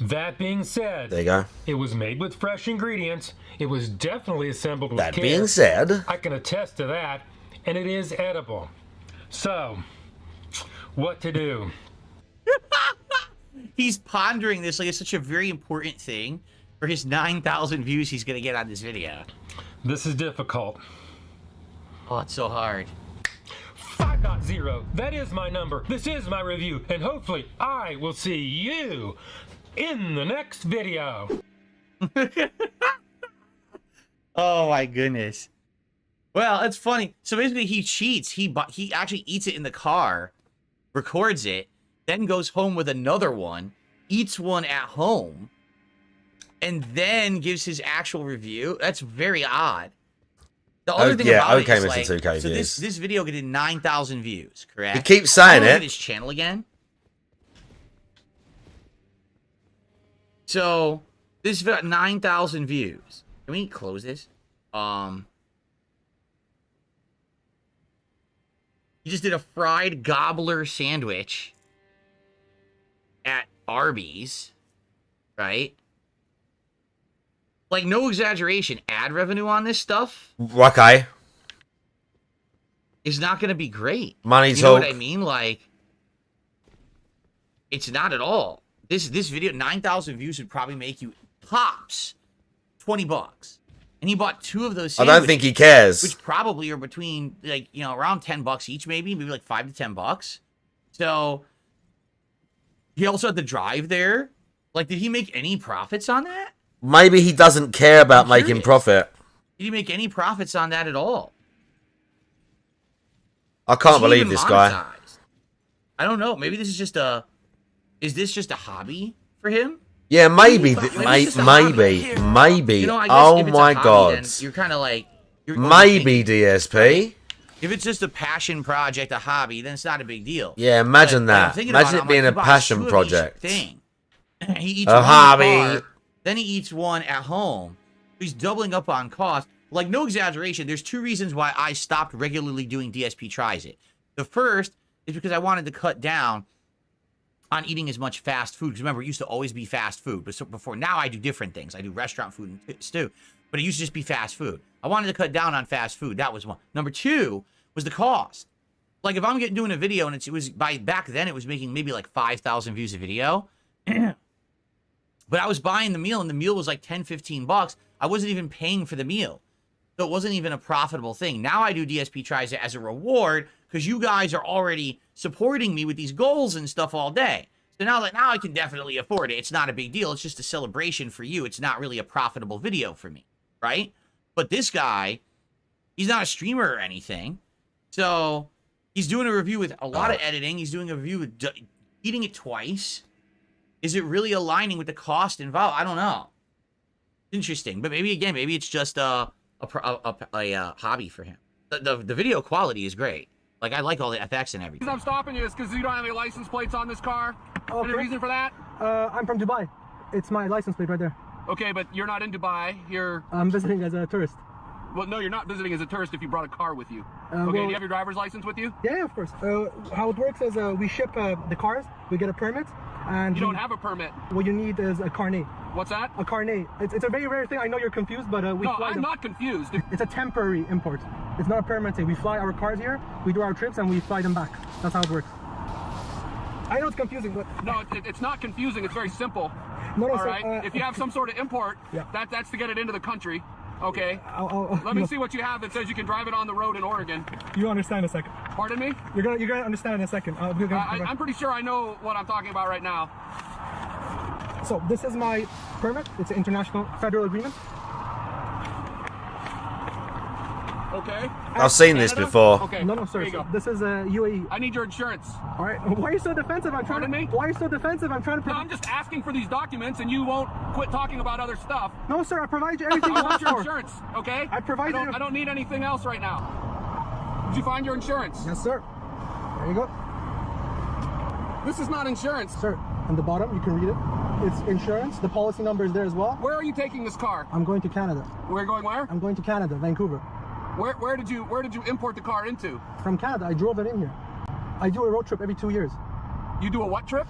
That being said, There you go. it was made with fresh ingredients. It was definitely assembled with That care. being said, I can attest to that, and it is edible. So, what to do? He's pondering this like it's such a very important thing for his 9,000 views he's gonna get on this video. This is difficult. Oh, it's so hard. 5.0. That is my number. This is my review, and hopefully I will see you in the next video. Oh my goodness. Well, it's funny. So basically, he cheats. He actually eats it in the car, records it, then goes home with another one, eats one at home, and then gives his actual review. That's very odd. The other thing about it is, like, 2K so views. this video did 9,000 views, correct? He keeps saying Look at it. his channel again. So this got 9,000 views. Can we close this? He just did a fried gobbler sandwich at Arby's, right? Like, no exaggeration, ad revenue on this stuff Okay. is not going to be great. Money You know what talk. I mean? Like, it's not at all. This video, 9,000 views would probably make you tops $20. And he bought 2 of those I sandwiches. don't think he cares. Which probably are between, like, you know, around $10 each, maybe like $5 to $10. So he also had the drive there. Like, did he make any profits on that? Maybe he doesn't care about making profit. Did he make any profits on that at all? I can't Is he believe even this guy. monetized? I don't know. Maybe this is just a. Is this just a hobby for him? Yeah, maybe, Maybe it's just a maybe. You know, I guess Oh if it's a my hobby, god. then you're kind of like. You're Maybe DSP. If it's just a passion project, a hobby, then it's not a big deal. Yeah, imagine But when I'm that. thinking about Imagine it, it I'm being like, a he buys passion 2 of each project. Thing. He eats A one hobby. in the car, then he eats one at home. He's doubling up on cost. Like, no exaggeration, there's 2 reasons why I stopped regularly doing DSP Tries It. The first is because I wanted to cut down on eating as much fast food. Because remember, it used to always be fast food. But so before, now I do different things. I do restaurant food and stew. But it used to just be fast food. I wanted to cut down on fast food. That was one. Number 2 was the cost. Like, if I'm doing a video and it was back then it was making maybe like 5,000 views a video. But I was buying the meal and the meal was like $10-15. I wasn't even paying for the meal. So it wasn't even a profitable thing. Now I do DSP Tries It as a reward because you guys are already supporting me with these goals and stuff all day. So now I can definitely afford it. It's not a big deal. It's just a celebration for you. It's not really a profitable video for me, right? But this guy, he's not a streamer or anything. So he's doing a review with a lot of editing. He's doing a review with eating it twice. Is it really aligning with the cost involved? I don't know. Interesting. But maybe, again, maybe it's just a hobby for him. The video quality is great. Like, I like all the FX and everything. The reason I'm stopping you is because you don't have any license plates on this car. Okay. Any reason for that? I'm from Dubai. It's my license plate right there. Okay, but you're not in Dubai. You're... I'm visiting as a tourist. Well, no, you're not visiting as a tourist if you brought a car with you. Okay, do you have your driver's license with you? Yeah, of course. How it works is we ship the cars, we get a permit, and You don't have a permit. what you need is a carnet. What's that? A carnet. It's a very rare thing. I know you're confused, but we No, fly I'm them. not confused. It's a temporary import. It's not a permanent thing. We fly our cars here, we do our trips, and we fly them back. That's how it works. I know it's confusing, but... No, it's not confusing. It's very simple. No, All so, right? If you have some sort of import, Yeah. that's to get it into the country. Okay? Let you me see what you have that says you can drive it on the road in Oregon. You understand in a second. Pardon me? You're gonna understand in a second. I'm pretty sure I know what I'm talking about right now. So this is my permit. It's an international federal agreement. Okay. I've seen this Canada? before. Okay. No, sir. There you go. This is UAE. I need your insurance. All right. Why are you so defensive? I'm trying Pardon me? Why are you so defensive? I'm trying to. No, I'm just asking for these documents, and you won't quit talking about other stuff. No, sir. I provide you everything I you want ask your for. insurance, okay? I provide you. I don't need anything else right now. Did you find your insurance? Yes, sir. There you go. This is not insurance. Sir, on the bottom, you can read it. It's insurance. The policy number is there as well. Where are you taking this car? I'm going to Canada. We're going where? I'm going to Canada, Vancouver. Where did you import the car into? From Canada. I drove it in here. I do a road trip every 2 years. You do a what trip?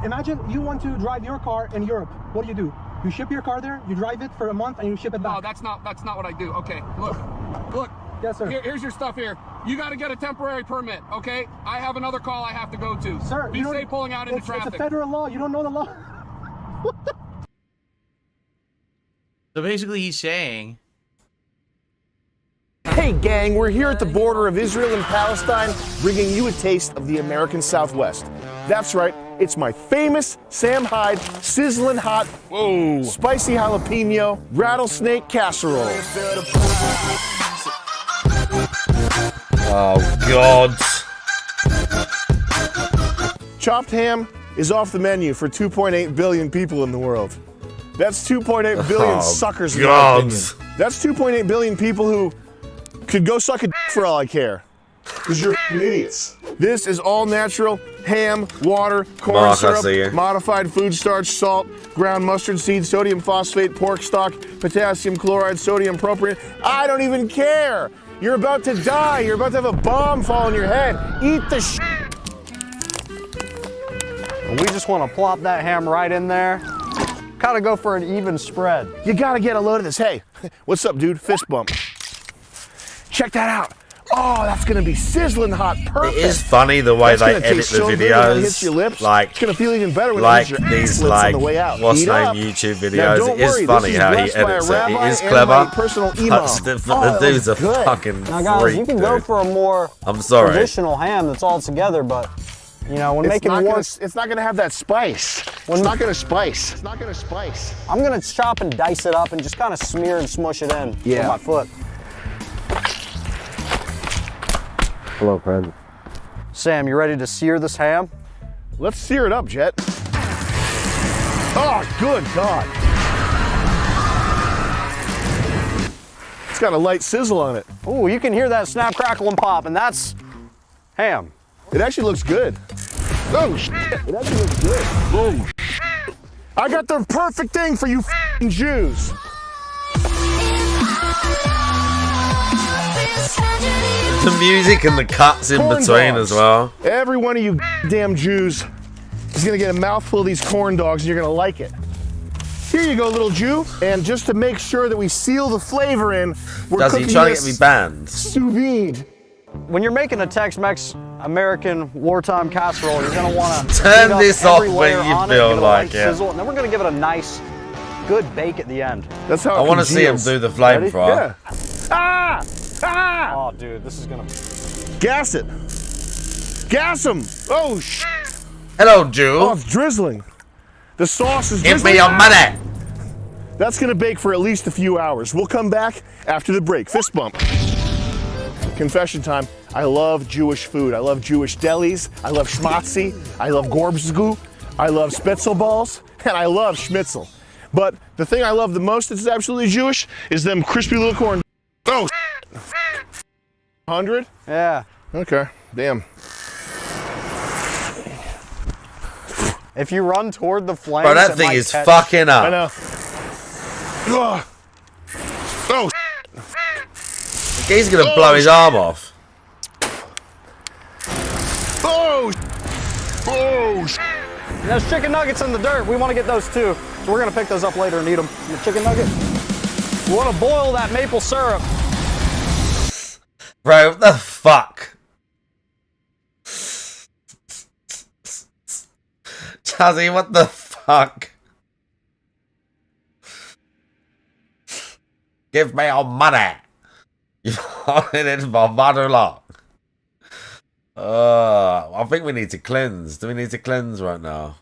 Imagine you want to drive your car in Europe. What do? You ship your car there, you drive it for a month, and you ship it back. No, that's not what I do. Okay, look. Yes, sir. Here's your stuff here. You got to get a temporary permit, okay? I have another call I have to go to. Sir, be safe pulling out into traffic. It's a federal law. You don't know the law. So basically, he's saying, Hey gang, we're here at the border of Israel and Palestine, bringing you a taste of the American Southwest. That's right, it's my famous Sam Hyde sizzling hot, spicy jalapeno rattlesnake casserole. Oh God. Chopped ham is off the menu for 2.8 billion people in the world. That's 2.8 billion suckers in my opinion. That's 2.8 billion people who could go suck a dick for all I care. Because you're idiots. This is all natural ham, water, corn syrup, modified food starch, salt, ground mustard seed, sodium phosphate, pork stock, potassium chloride, sodium propionate. I don't even care. You're about to die. You're about to have a bomb fall on your head. Eat the shit. We just want to plop that ham right in there. Gotta go for an even spread. You gotta get a load of this. Hey, what's up, dude? Fist bump. Check that out. Oh, that's gonna be sizzling hot. Perfect. It is funny the way they edit the videos. Hits your lips. Like, it's gonna feel even better when like it hits your these, lips like, on the way out. what's Eat name up. YouTube Now, videos. don't It is worry, funny this how he blessed by a edits it. It rabbi is and clever. my personal imam. The dude's a fucking Now, guys, freak, you can go dude. for a more I'm sorry. traditional ham that's all together, but you know, when making not work, it's not gonna have that spice. It's not gonna spice. It's not gonna spice. I'm gonna chop and dice it up and just kind of smear and smush it in with my foot. Hello, friend. Sam, you ready to sear this ham? Let's sear it up, Jet. Oh, good God. It's got a light sizzle on it. Ooh, you can hear that snap, crackle, and pop, and that's ham. It actually looks good. Oh, shit. It actually looks good. Boom. I got the perfect thing for you f***ing Jews. The music and the cuts in Corn between dogs. as well. Every one of you damn Jews is gonna get a mouthful of these corn dogs and you're gonna like it. Here you go, little Jew. And just to make sure that we seal the flavor in, we're Does cooking he trying to this get me banned? sous vide. When you're making a Tex-Mex American wartime casserole, you're gonna want to Turn this off when you feel like it. Sizzle, and then we're gonna give it a nice, good bake at the end. That's how I want to see him do the flame fryer. Yeah. Ah! Ah! Oh, dude, this is gonna gas it. Gas him. Oh, shit. Hello, Jew. Oh, it's drizzling. The sauce is Give drizzling. me your money. That's gonna bake for at least a few hours. We'll come back after the break. Fist bump. Confession time. I love Jewish food. I love Jewish delis. I love schmatzi. I love gorbzgu. I love spitzel balls. And I love schnitzel. But the thing I love the most that's absolutely Jewish is them crispy little corn. Oh, 100? Yeah. Okay, damn. If you run toward the flames, Bro, that it thing might is catch. fucking up. I know. Ugh. Oh, He's gonna blow his arm off. Oh! Oh! And there's chicken nuggets in the dirt. We want to get those too. So we're going to pick those up later and eat them. The chicken nugget. We want to boil that maple syrup. Bro, what the fuck? Chazzy, what the fuck? Give me your money. You've wanted it for mother long. I think we need to cleanse. Do we need to cleanse right now?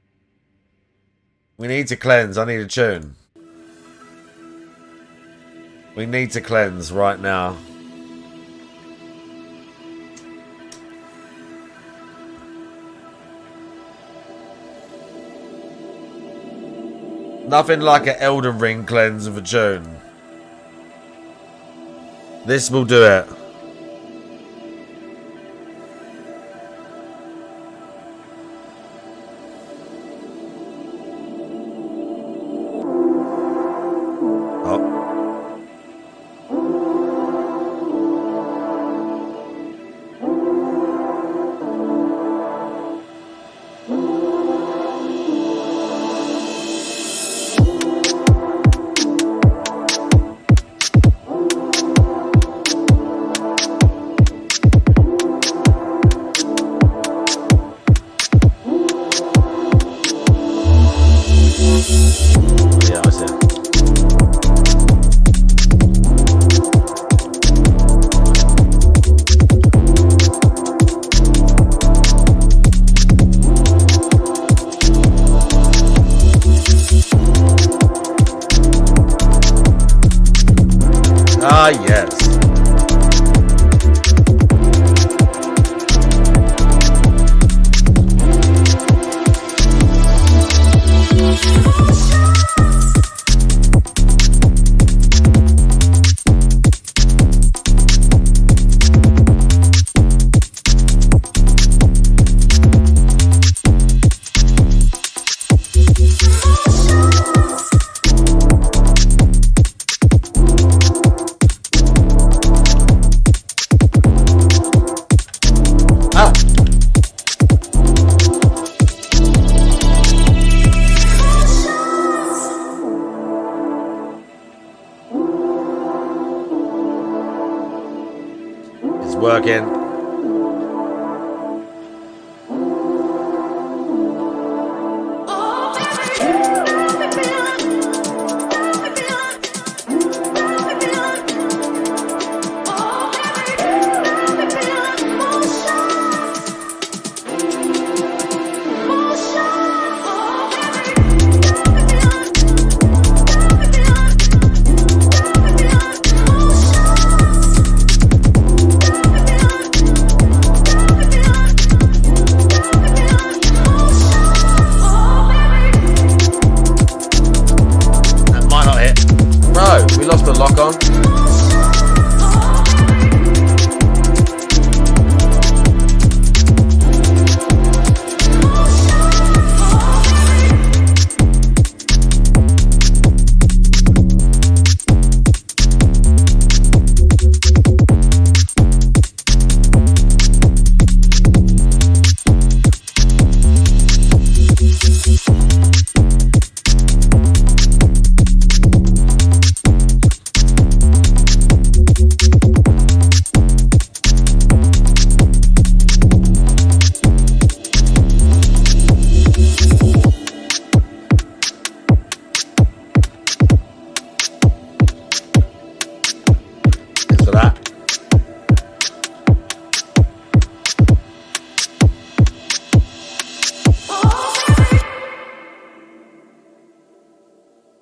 We need to cleanse. I need a tune. We need to cleanse right now. Nothing like an Elden Ring cleanse of a tune. This will do it. Ah, yes. Working. We lost the lock on.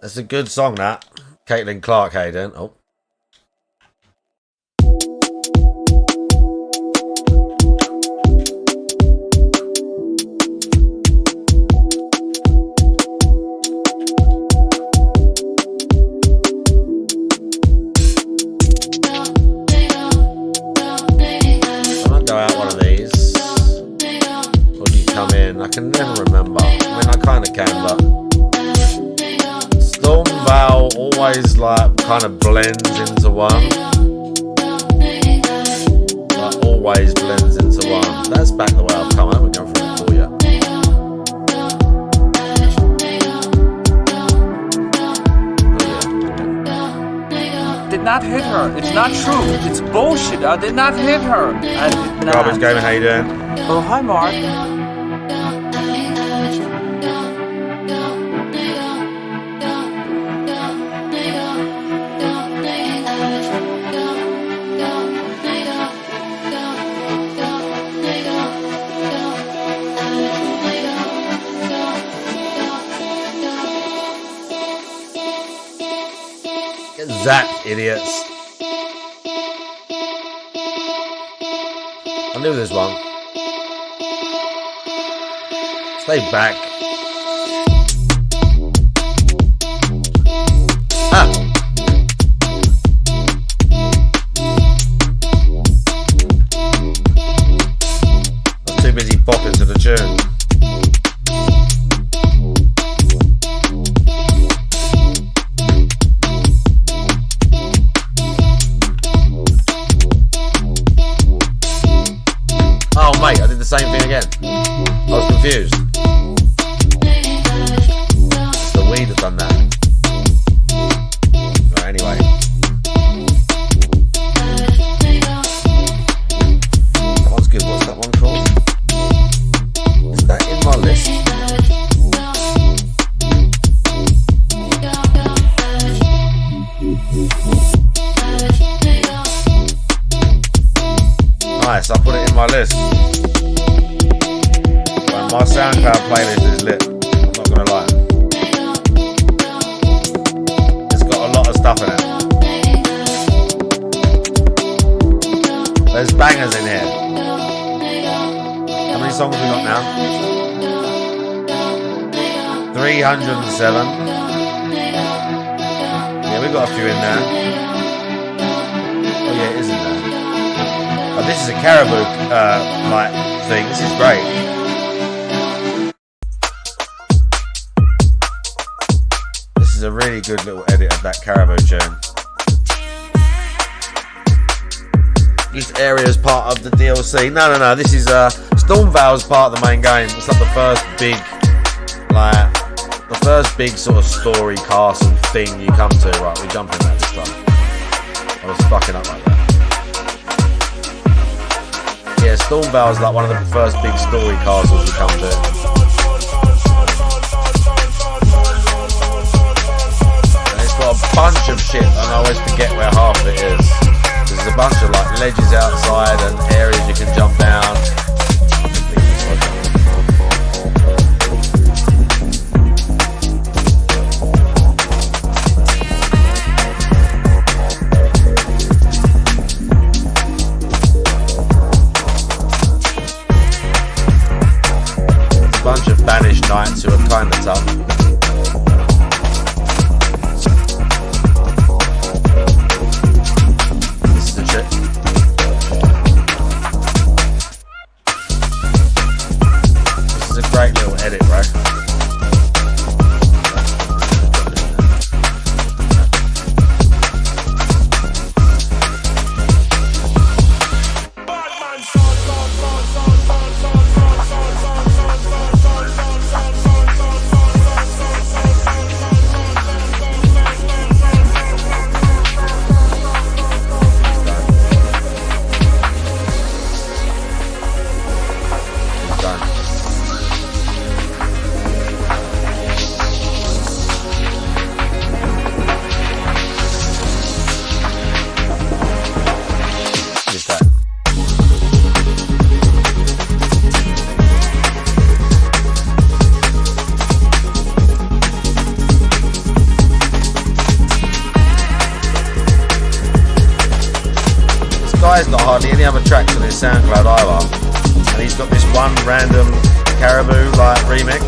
That's a good song, that. Caitlin Clark, Hayden. Oh. I might go out one of these. Or do you come in? I can never remember. I mean, I kind of can, but... Storm Val always like kind of blends into one. always blends into one. That's back the way I've come. I haven't gone through it for yet. Did not hit her. It's not true. It's bullshit. I did not hit her. I did not. Garbage Gamer, how you doing? Oh, hi, Mark. Zap, idiots. I knew this one. Stay back. Ah. I'm too busy bopping to the tune. Oh mate, I did the same thing again. I was confused. It's the weed that done that. Right, anyway. That one's good. What's that one called? Is that in my list? Nice, I put it in my list. Well, my SoundCloud playlist is lit. I'm not gonna lie. It's got a lot of stuff in it. There's bangers in here. How many songs we got now? 307. Yeah, we got a few in there. Oh yeah, it is in there. Oh, this is a caribou like thing. This is great. This is a really good little edit of that caribou tune. This area is part of the DLC. No. This is Stormvale's part of the main game. It's like the first big sort of story castle thing you come to. Right, we're jumping that this time. I was fucking up like that. Yeah, Stormvale is like one of the first big story castles you come to. And it's got a bunch of shit, and I always forget where half of it is. There's a bunch of like ledges outside and areas you can jump down. Bunch of banished knights who are kind of tough. This is the trick. This is a great little edit, bro. Guy's got hardly any other tracks on his SoundCloud either, and he's got this one random caribou like remix.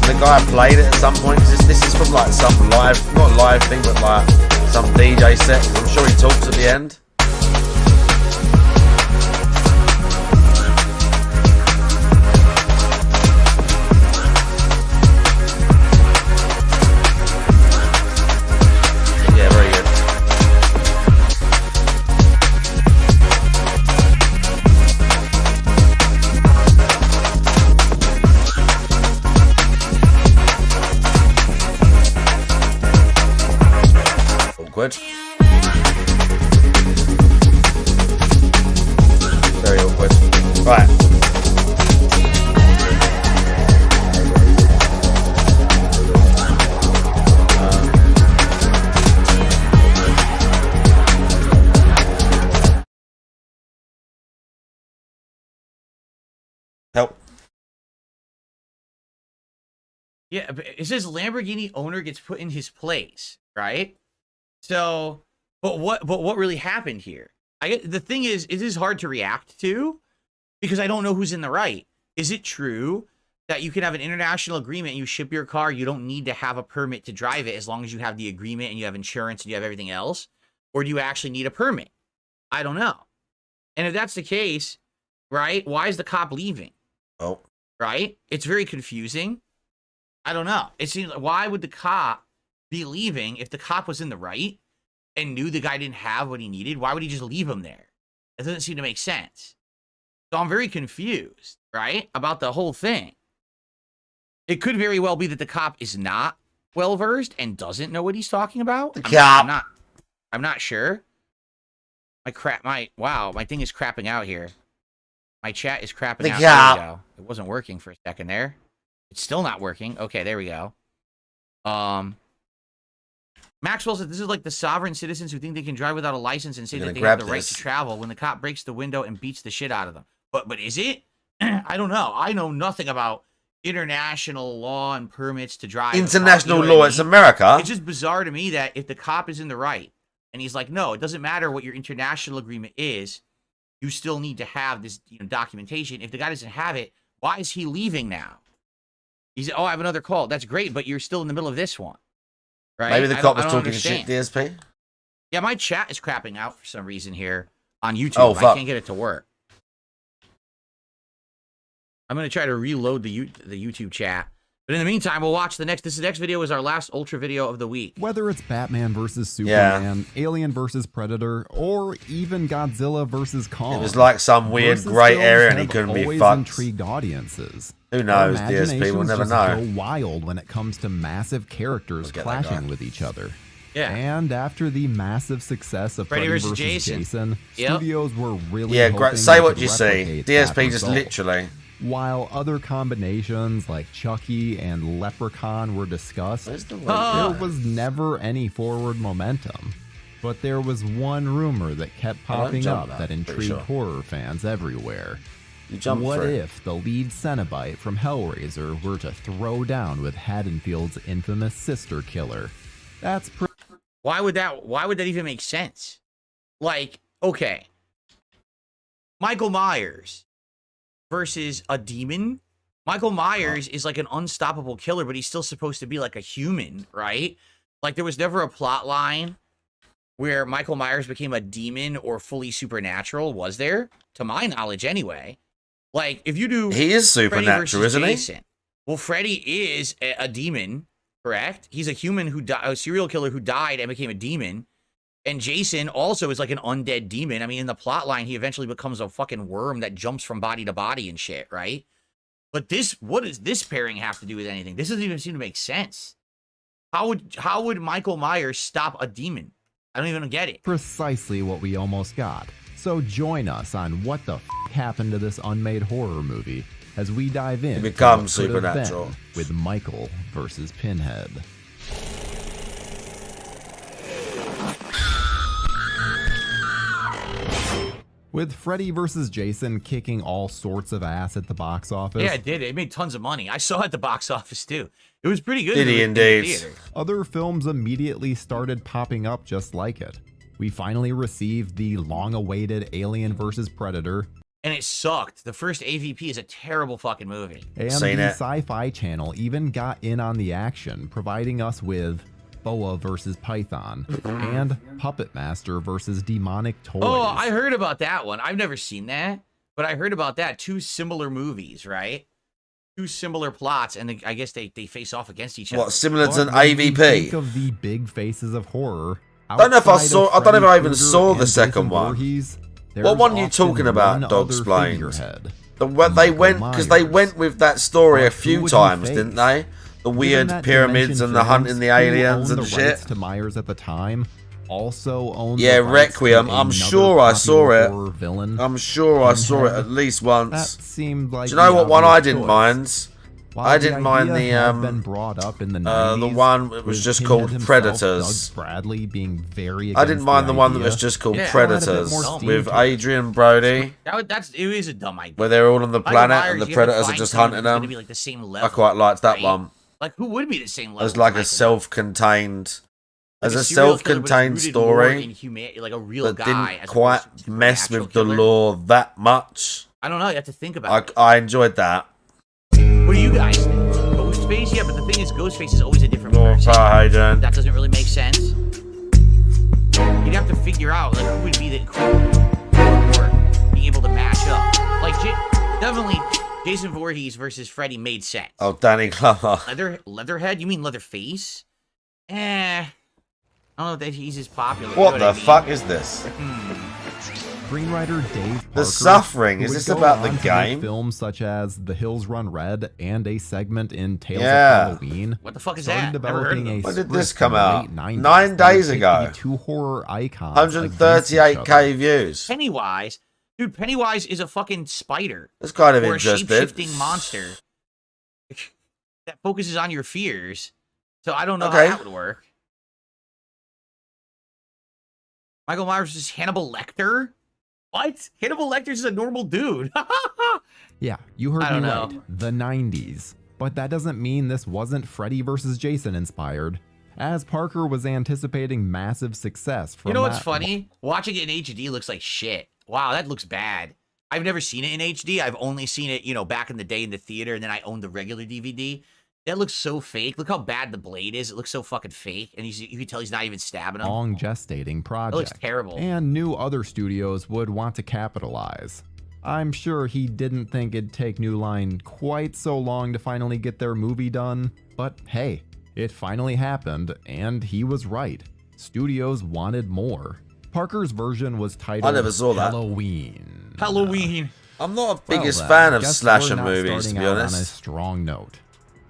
The guy played it at some point. This is from like some live, not live thing, but like some DJ set. I'm sure he talks at the end. Yeah, very good. awkward. Very awkward. Right. Help. Yeah, but it says Lamborghini owner gets put in his place, right? So, but what really happened here? The thing is, it is hard to react to because I don't know who's in the right. Is it true that you can have an international agreement and you ship your car, you don't need to have a permit to drive it as long as you have the agreement and you have insurance and you have everything else? Or do you actually need a permit? I don't know. And if that's the case, right, why is the cop leaving? Oh. Right? It's very confusing. I don't know. It seems like, why would the cop be leaving if the cop was in the right and knew the guy didn't have what he needed? Why would he just leave him there? It doesn't seem to make sense. So I'm very confused, right, about the whole thing. It could very well be that the cop is not well versed and doesn't know what he's talking about. I'm not sure. My thing is crapping out here. My chat is crapping out. There we go. It wasn't working for a second there. It's still not working. Okay, there we go. Maxwell said this is like the sovereign citizens who think they can drive without a license and say that they have the right to travel when the cop breaks the window and beats the shit out of them. But is it? I don't know. I know nothing about international law and permits to drive. International law, it's America. It's just bizarre to me that if the cop is in the right and he's like, no, it doesn't matter what your international agreement is, you still need to have this documentation. If the guy doesn't have it, why is he leaving now? He's, oh, I have another call. That's great, but you're still in the middle of this one. Right? Maybe the cop was talking shit, DSP? Yeah, my chat is crapping out for some reason here on YouTube. Oh, fuck. I can't get it to work. I'm going to try to reload the YouTube chat. But in the meantime, we'll watch the next. This next video is our last Ultra video of the week. Whether it's Batman versus Superman, Alien versus Predator, or even Godzilla versus Kong. It was like some weird grey area and he couldn't be fucked. Intrigued audiences. Who knows? DSP will never know. Go wild when it comes to massive characters clashing with each other. Yeah. And after the massive success of Freddy vs. Jason, studios were really hoping say what you see. DSP just literally. While other combinations like Chucky and Leprechaun were discussed, there was never any forward momentum. But there was one rumor that kept popping up that intrigued horror fans everywhere. What if the lead Cenobite from Hellraiser were to throw down with Haddonfield's infamous sister killer? That's why would that even make sense? Like, okay, Michael Myers versus a demon. Michael Myers is like an unstoppable killer, but he's still supposed to be like a human, right? Like there was never a plot line where Michael Myers became a demon or fully supernatural, was there? To my knowledge, anyway. Like if you do, he is supernatural, isn't Jason, he? Well, Freddy is a demon, correct? He's a human a serial killer who died and became a demon. And Jason also is like an undead demon. I mean, in the plot line, he eventually becomes a fucking worm that jumps from body to body and shit, right? But what does this pairing have to do with anything? This doesn't even seem to make sense. How would Michael Myers stop a demon? I don't even get it. Precisely what we almost got. So join us on what the happened to this unmade horror movie as we dive in. It becomes supernatural with Michael versus Pinhead. With Freddy vs. Jason kicking all sorts of ass at the box office. Yeah, it did. It made tons of money. I saw it at the box office, too. It was pretty good. Did he indeed? Other films immediately started popping up just like it. We finally received the long-awaited Alien vs. Predator. And it sucked. The first AVP is a terrible fucking movie. And the Sci-Fi Channel even got in on the action, providing us with Boa versus Python and Puppet Master versus Demonic Toys. Oh, I heard about that one. I've never seen that, but I heard about that. Two similar movies, right? Two similar plots, and I guess they face off against each other. What, similar to an AVP? Think of the big faces of horror. I don't know if I saw. I don't know if I even saw the second one. What one are you talking about, Dogsplained? They went because they went with that story a few times, didn't they? The weird pyramids and the hunting the aliens and shit. To Myers at the time, also owned Yeah, the rights to Requiem. I'm another sure I saw popular it. horror villain. I'm sure I saw it Pinhead. at least That once. seemed like Do you know the what one I obvious didn't choice. mind? While I didn't mind idea the had been brought up in the 90s, the one that was with just Pinhead called himself, Predators. Doug Bradley being very I didn't against mind the one that idea. was just called Yeah. Predators with Adrian Brody, It is a dumb idea. where they're all on the Michael planet Myers, and the you have to predators are find just someone hunting who's gonna them. be, like, the same I level, quite liked that right? one. Like, who would be the same level? As like a Michael self-contained, Myers? as a serial killer, but self-contained rooted more story in like a real that guy, didn't as quite opposed to mess natural with the killer. law that much. I don't know. You have to think about it. I enjoyed that. What do you guys think? Ghostface? Yeah, but the thing is, Ghostface is always a different person. Hayden. That doesn't really make sense. You'd have to figure out like who would be the or be able to match up. Like definitely Jason Voorhees versus Freddy made sense. Oh, Danny Glover. Leatherhead? You mean Leatherface? I don't know if he's as popular. What you know the I mean? fuck is this? Screenwriter Dave Parker, The Suffering. who Is would this go about on the to make game? films such as The Hills Run Red and a segment in Tales Yeah. of Halloween. What the fuck is started that? Never heard of developing them. a When did script this come in the out? late 90s 9 that would days pit ago. the two horror icons against each 138k other. views. Pennywise? Dude, Pennywise is a fucking spider. That's kind of or interesting. a shape-shifting monster that focuses on your fears. So I don't know Okay. how that would work. Michael Myers is Hannibal Lecter? What? Hannibal Lecter's a normal dude. Yeah, you heard I me don't know. right. The 90s. But that doesn't mean this wasn't Freddy vs. Jason inspired, as Parker was anticipating massive success from You know what's that funny? Watching it in HD looks like shit. Wow, that looks bad. I've never seen it in HD. I've only seen it, back in the day in the theater, and then I owned the regular DVD. That looks so fake. Look how bad the blade is. It looks so fucking fake, and you can tell he's not even stabbing him. long gestating project. looks terrible. And knew other studios would want to capitalize. I'm sure he didn't think it'd take New Line quite so long to finally get their movie done, but hey, it finally happened, and he was right. Studios wanted more. Parker's version was titled I never saw that. Halloween. Halloween. I'm not a Well biggest then, fan of guess slasher we're not movies, to starting be out on a honest. strong note.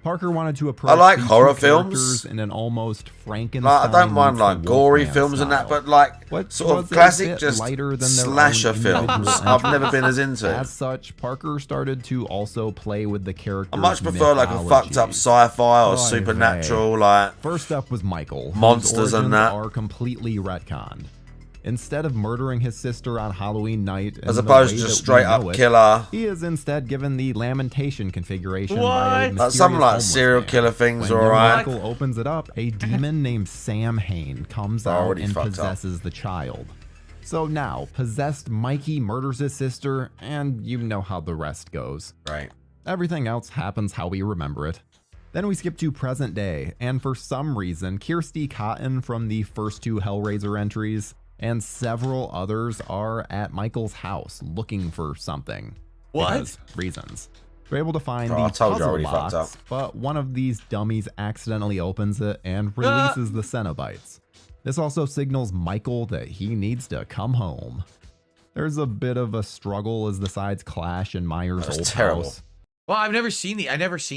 Parker wanted to approach I like these horror two films. characters in an almost Frankenstein. Like, I don't mind meets the like gory Wolfman films and that, style. but like What sort was of a classic bit just lighter than their slasher own films. individual I've never entries. been as into. As such, Parker started to also play with the characters. I much prefer like a fucked up sci-fi or supernatural, like First up was Michael. whose monsters and origins that. are completely retconned. Instead of murdering his sister on Halloween night, As in the opposed way to that we straight up know it, killer. he is instead given the lamentation configuration by a Like mysterious some like homeless serial man. killer things When are young alright. Michael opens it up, a demon named Sam Hain comes out Already and fucked up. possesses the child. So now, possessed Mikey murders his sister, and you know how the rest goes. Right. Everything else happens how we remember it. Then we skip to present day, and for some reason, Kirsty Cotton from the first two Hellraiser entries and several others are at Michael's house looking for something. What? Because reasons. They're able to find Bro, I the told you I puzzle already fucked box, but one of these dummies accidentally opens it and releases the Cenobites. This also signals Michael that he needs to come home. There's a bit of a struggle as the sides clash in Myers' That's old terrible. house. Well, I've never seen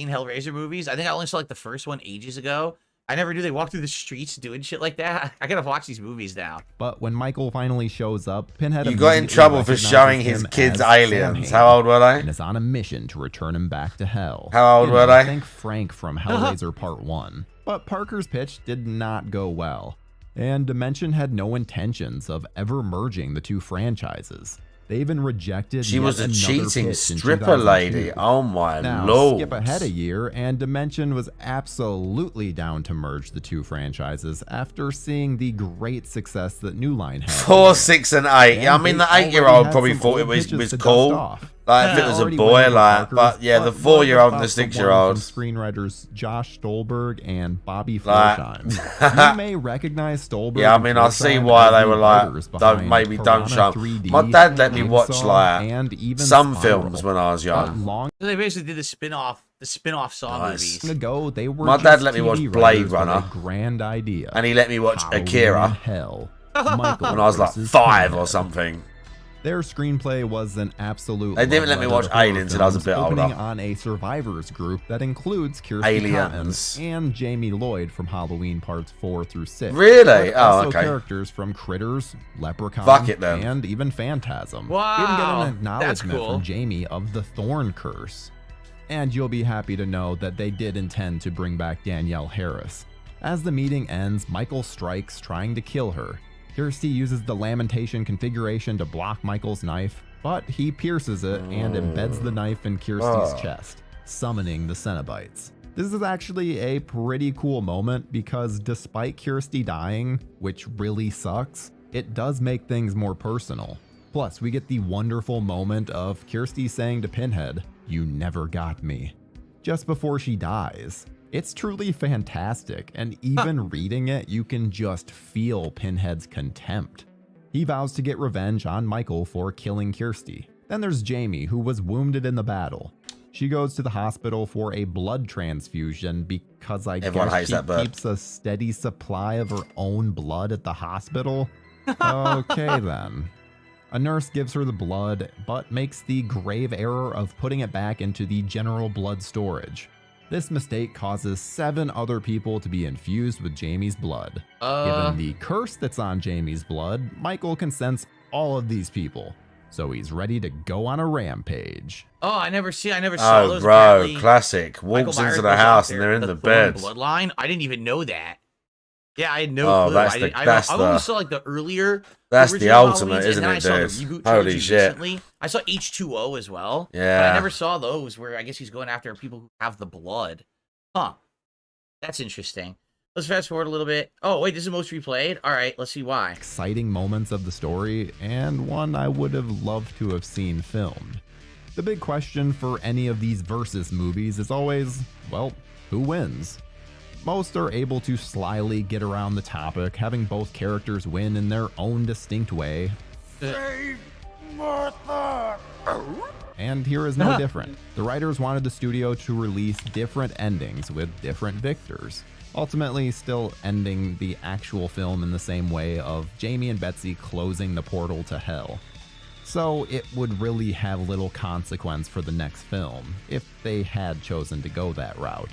Hellraiser movies. I think I only saw like the first one ages ago. I never knew they walked through the streets doing shit like that. I gotta watch these movies now. But when Michael finally shows up, Pinhead You got in immediately trouble for recognizes showing his him kids as aliens. Sam How Hain old were they? And is on a mission to return him back to hell. How old You were know, they? Think Frank from Hellraiser Part 1. But Parker's pitch did not go well, and Dimension had no intentions of ever merging the two franchises. They even rejected She yet was a another cheating pitch in stripper 2002. lady. Oh my Now, lord. skip ahead a year, and Dimension was absolutely down to merge the two franchises after seeing the great success that New Line had. 4, 6, and 8. Yeah, I And mean they the 8-year-old already had probably some thought it old was pitches to dust cool. off. Like if it was a Already boy, went over like, Parker's, but yeah, the but 4-year-old and what the about the one 6-year-old. from screenwriters Josh Stolberg and Bobby Like- Florsheim. You may recognize Stolberg. Yeah, I and mean, I see Florsheim why as they the were like, writers don't behind maybe don't Piranha show. 3D, My dad let me watch Jigsaw, like and even some Spiral. films when I was young. Long So they basically did the spin-off Saw Nice. movies. ago, they were My dad just let me TV watch writers Blade with Runner. a grand idea. And he let me watch Halloween Akira in Hell. Michael when I was like versus 5 or Pinhead. something. Their screenplay was an absolute. They didn't let me watch Aliens until I was a bit older. Opening on a survivors group that includes Kirsty Aliens. Cotton and Jamie Lloyd from Halloween parts 4 through 6. Really? But Oh, also okay. characters from Critters, Leprechaun, Fuck it, then. and even Phantasm. Wow, Didn't get an that's acknowledgement cool. from Jamie of the Thorn Curse. And you'll be happy to know that they did intend to bring back Danielle Harris. As the meeting ends, Michael strikes, trying to kill her. Kirsty uses the lamentation configuration to block Michael's knife, but he pierces it and embeds the knife in Kirsty's chest, summoning the Cenobites. This is actually a pretty cool moment because despite Kirsty dying, which really sucks, it does make things more personal. Plus, we get the wonderful moment of Kirsty saying to Pinhead, "You never got me," just before she dies. It's truly fantastic, and even reading it, you can just feel Pinhead's contempt. He vows to get revenge on Michael for killing Kirsty. Then there's Jamie, who was wounded in the battle. She goes to the hospital for a blood transfusion because Everyone guess hates she that bird. keeps a steady supply of her own blood at the hospital. Okay then. A nurse gives her the blood, but makes the grave error of putting it back into the general blood storage. This mistake causes 7 other people to be infused with Jamie's blood. Given the curse that's on Jamie's blood, Michael can sense all of these people, so he's ready to go on a rampage. Oh, I never saw Oh, those. bro, Apparently, classic. Michael Walks Myers into the goes house out and there they're in with the Thorn bed. bloodline. I didn't even know that. Yeah, I had no Oh, clue. that's I, the- didn't- I, that's I the- only saw like the earlier. That's the original ultimate, Halloweens, isn't and then it, I saw the dude? reboot Holy trilogy shit. recently. I saw H2O as well. But Yeah. I never saw those where I guess he's going after people who have the blood. Huh. That's interesting. Let's fast forward a little bit. Oh, wait, this is most replayed? All right, let's see why. Exciting moments of the story, and one I would have loved to have seen filmed. The big question for any of these versus movies is always, well, who wins? Most are able to slyly get around the topic, having both characters win in their own distinct way. Save Martha! And here is no different. The writers wanted the studio to release different endings with different victors, ultimately still ending the actual film in the same way of Jamie and Betsy closing the portal to hell. So it would really have little consequence for the next film if they had chosen to go that route.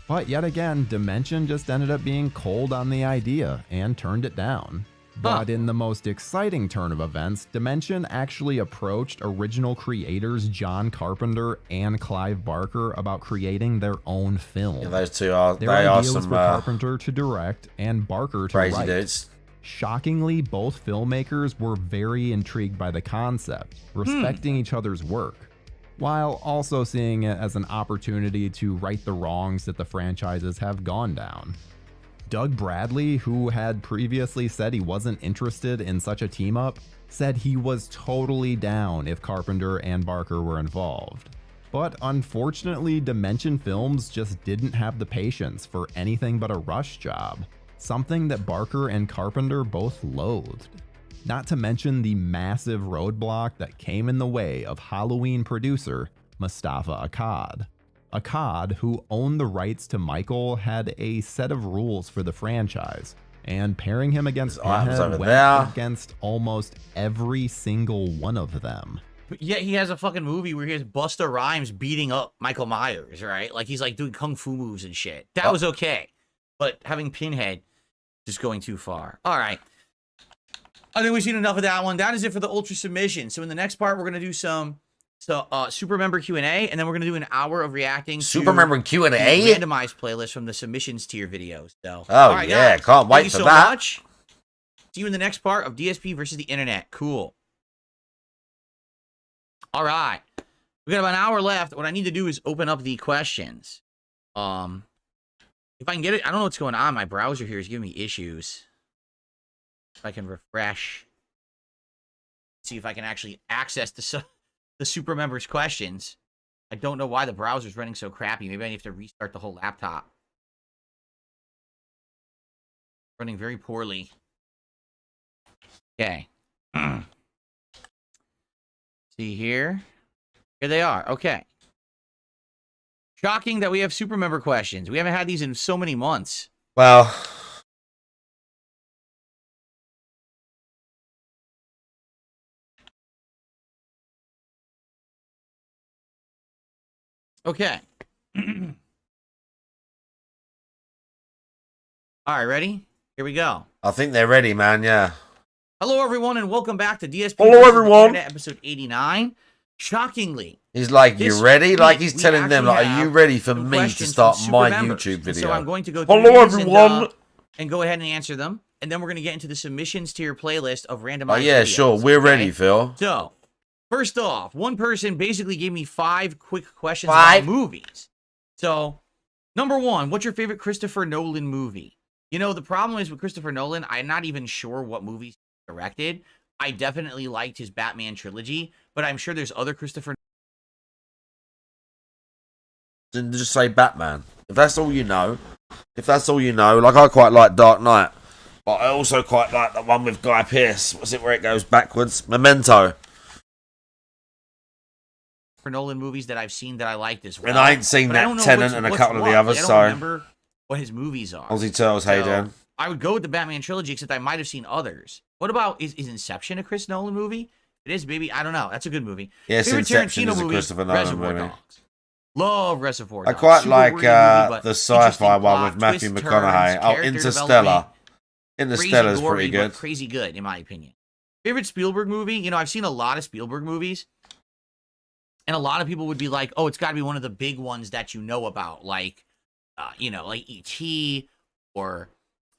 But yet again, Dimension just ended up being cold on the idea and turned it down. But in the most exciting turn of events, Dimension actually approached original creators John Carpenter and Clive Barker about creating their own film. Yeah, those two are, Their they are idea was some for Carpenter to direct and Barker to crazy write. dudes. Shockingly, both filmmakers were very intrigued by the concept, respecting each other's work, while also seeing it as an opportunity to right the wrongs that the franchises have gone down. Doug Bradley, who had previously said he wasn't interested in such a team-up, said he was totally down if Carpenter and Barker were involved. But unfortunately, Dimension Films just didn't have the patience for anything but a rush job, something that Barker and Carpenter both loathed. Not to mention the massive roadblock that came in the way of Halloween producer Mustafa Akkad. Akkad, who owned the rights to Michael, had a set of rules for the franchise, and pairing him against items Pinhead over went there. against almost every single one of them. Yet he has a fucking movie where he has Busta Rhymes beating up Michael Myers, right? Like he's like doing kung fu moves and shit. That was okay. But having Pinhead just going too far. All right. I think we've seen enough of that one. That is it for the Ultra Submission. So in the next part, we're going to do some super member Q&A, and then we're going to do an hour of reacting Super to member Q&A? the randomized playlist from the submissions tier videos. So, Oh, all right, yeah, guys, can't wait thank you for so that. much. See you in the next part of DSP versus the internet. Cool. All right. We got about an hour left. What I need to do is open up the questions. If I can get it, I don't know what's going on. My browser here is giving me issues. If I can refresh. See if I can actually access the super members questions. I don't know why the browser's running so crappy. Maybe I have to restart the whole laptop. Running very poorly. Okay. See here. Here they are. Okay. Shocking that we have super member questions. We haven't had these in so many months. Well, Okay. All right, ready? Here we go. I think they're ready, man. Yeah. Hello, everyone, and welcome back to DSP. Hello, versus the everyone. Internet, episode 89. Shockingly, He's like, you this ready? Like week, he's we telling them, actually like, are you have ready for some me to questions start from my super members. YouTube And video? so I'm going to go through Hello, these everyone. and go ahead and answer them. And then we're going to get into the submissions to your playlist of randomized Oh, yeah, videos, sure. We're okay? ready, Phil. So, first off, one person basically gave me 5 quick questions about movies. So, number 1, what's your favorite Christopher Nolan movie? You know, the problem is with Christopher Nolan, I'm not even sure what movies he directed. I definitely liked his Batman trilogy, but I'm sure there's other Christopher. Then just say Batman. If that's all you know. If that's all you know. Like, I quite like Dark Knight. But I also quite like the one with Guy Pearce. What's it where it goes backwards? Memento. For Nolan movies that I've seen that I liked as well. And I ain't seen But that Tenet and a couple of the others, I don't so. remember what his movies are. Aussie Turtles, hey, Dan. I would go with the Batman trilogy, except I might have seen others. What about, is Inception a Chris Nolan movie? It is, baby. I don't know. That's a good movie. Yes, Favorite Inception Tarantino is a movie, Christopher Nolan Reservoir movie. Dogs. Love Reservoir I Dogs. quite Super like weird movie, but the sci-fi interesting one plot, with Matthew twists, McConaughey. turns, Oh, character Interstellar. development. Interstellar's Crazy gory, pretty good. but crazy good, in my opinion. Favorite Spielberg movie? You know, I've seen a lot of Spielberg movies. And a lot of people would be like, oh, it's got to be one of the big ones that you know about. Like, you know, like E.T. or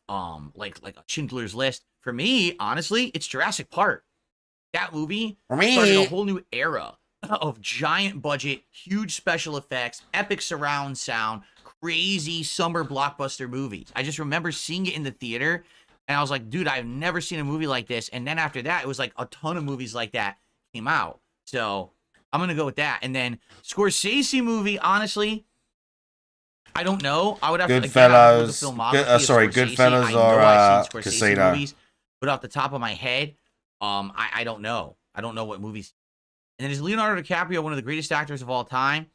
like a Schindler's List. For me, honestly, it's Jurassic Park. That movie started a whole new era of giant budget, huge special effects, epic surround sound, crazy summer blockbuster movies. I just remember seeing it in the theater, and I was like, dude, I've never seen a movie like this. And then after that, it was like a ton of movies like that came out. So I'm going to go with that. And then Scorsese movie, honestly, I don't know. I would have to Goodfellas. The filmography of Sorry, Scorsese. Goodfellas I know or I've seen Scorsese Casino. movies, but off the top of my head, I don't know. I don't know what movies. And then is Leonardo DiCaprio one of the greatest actors of all time?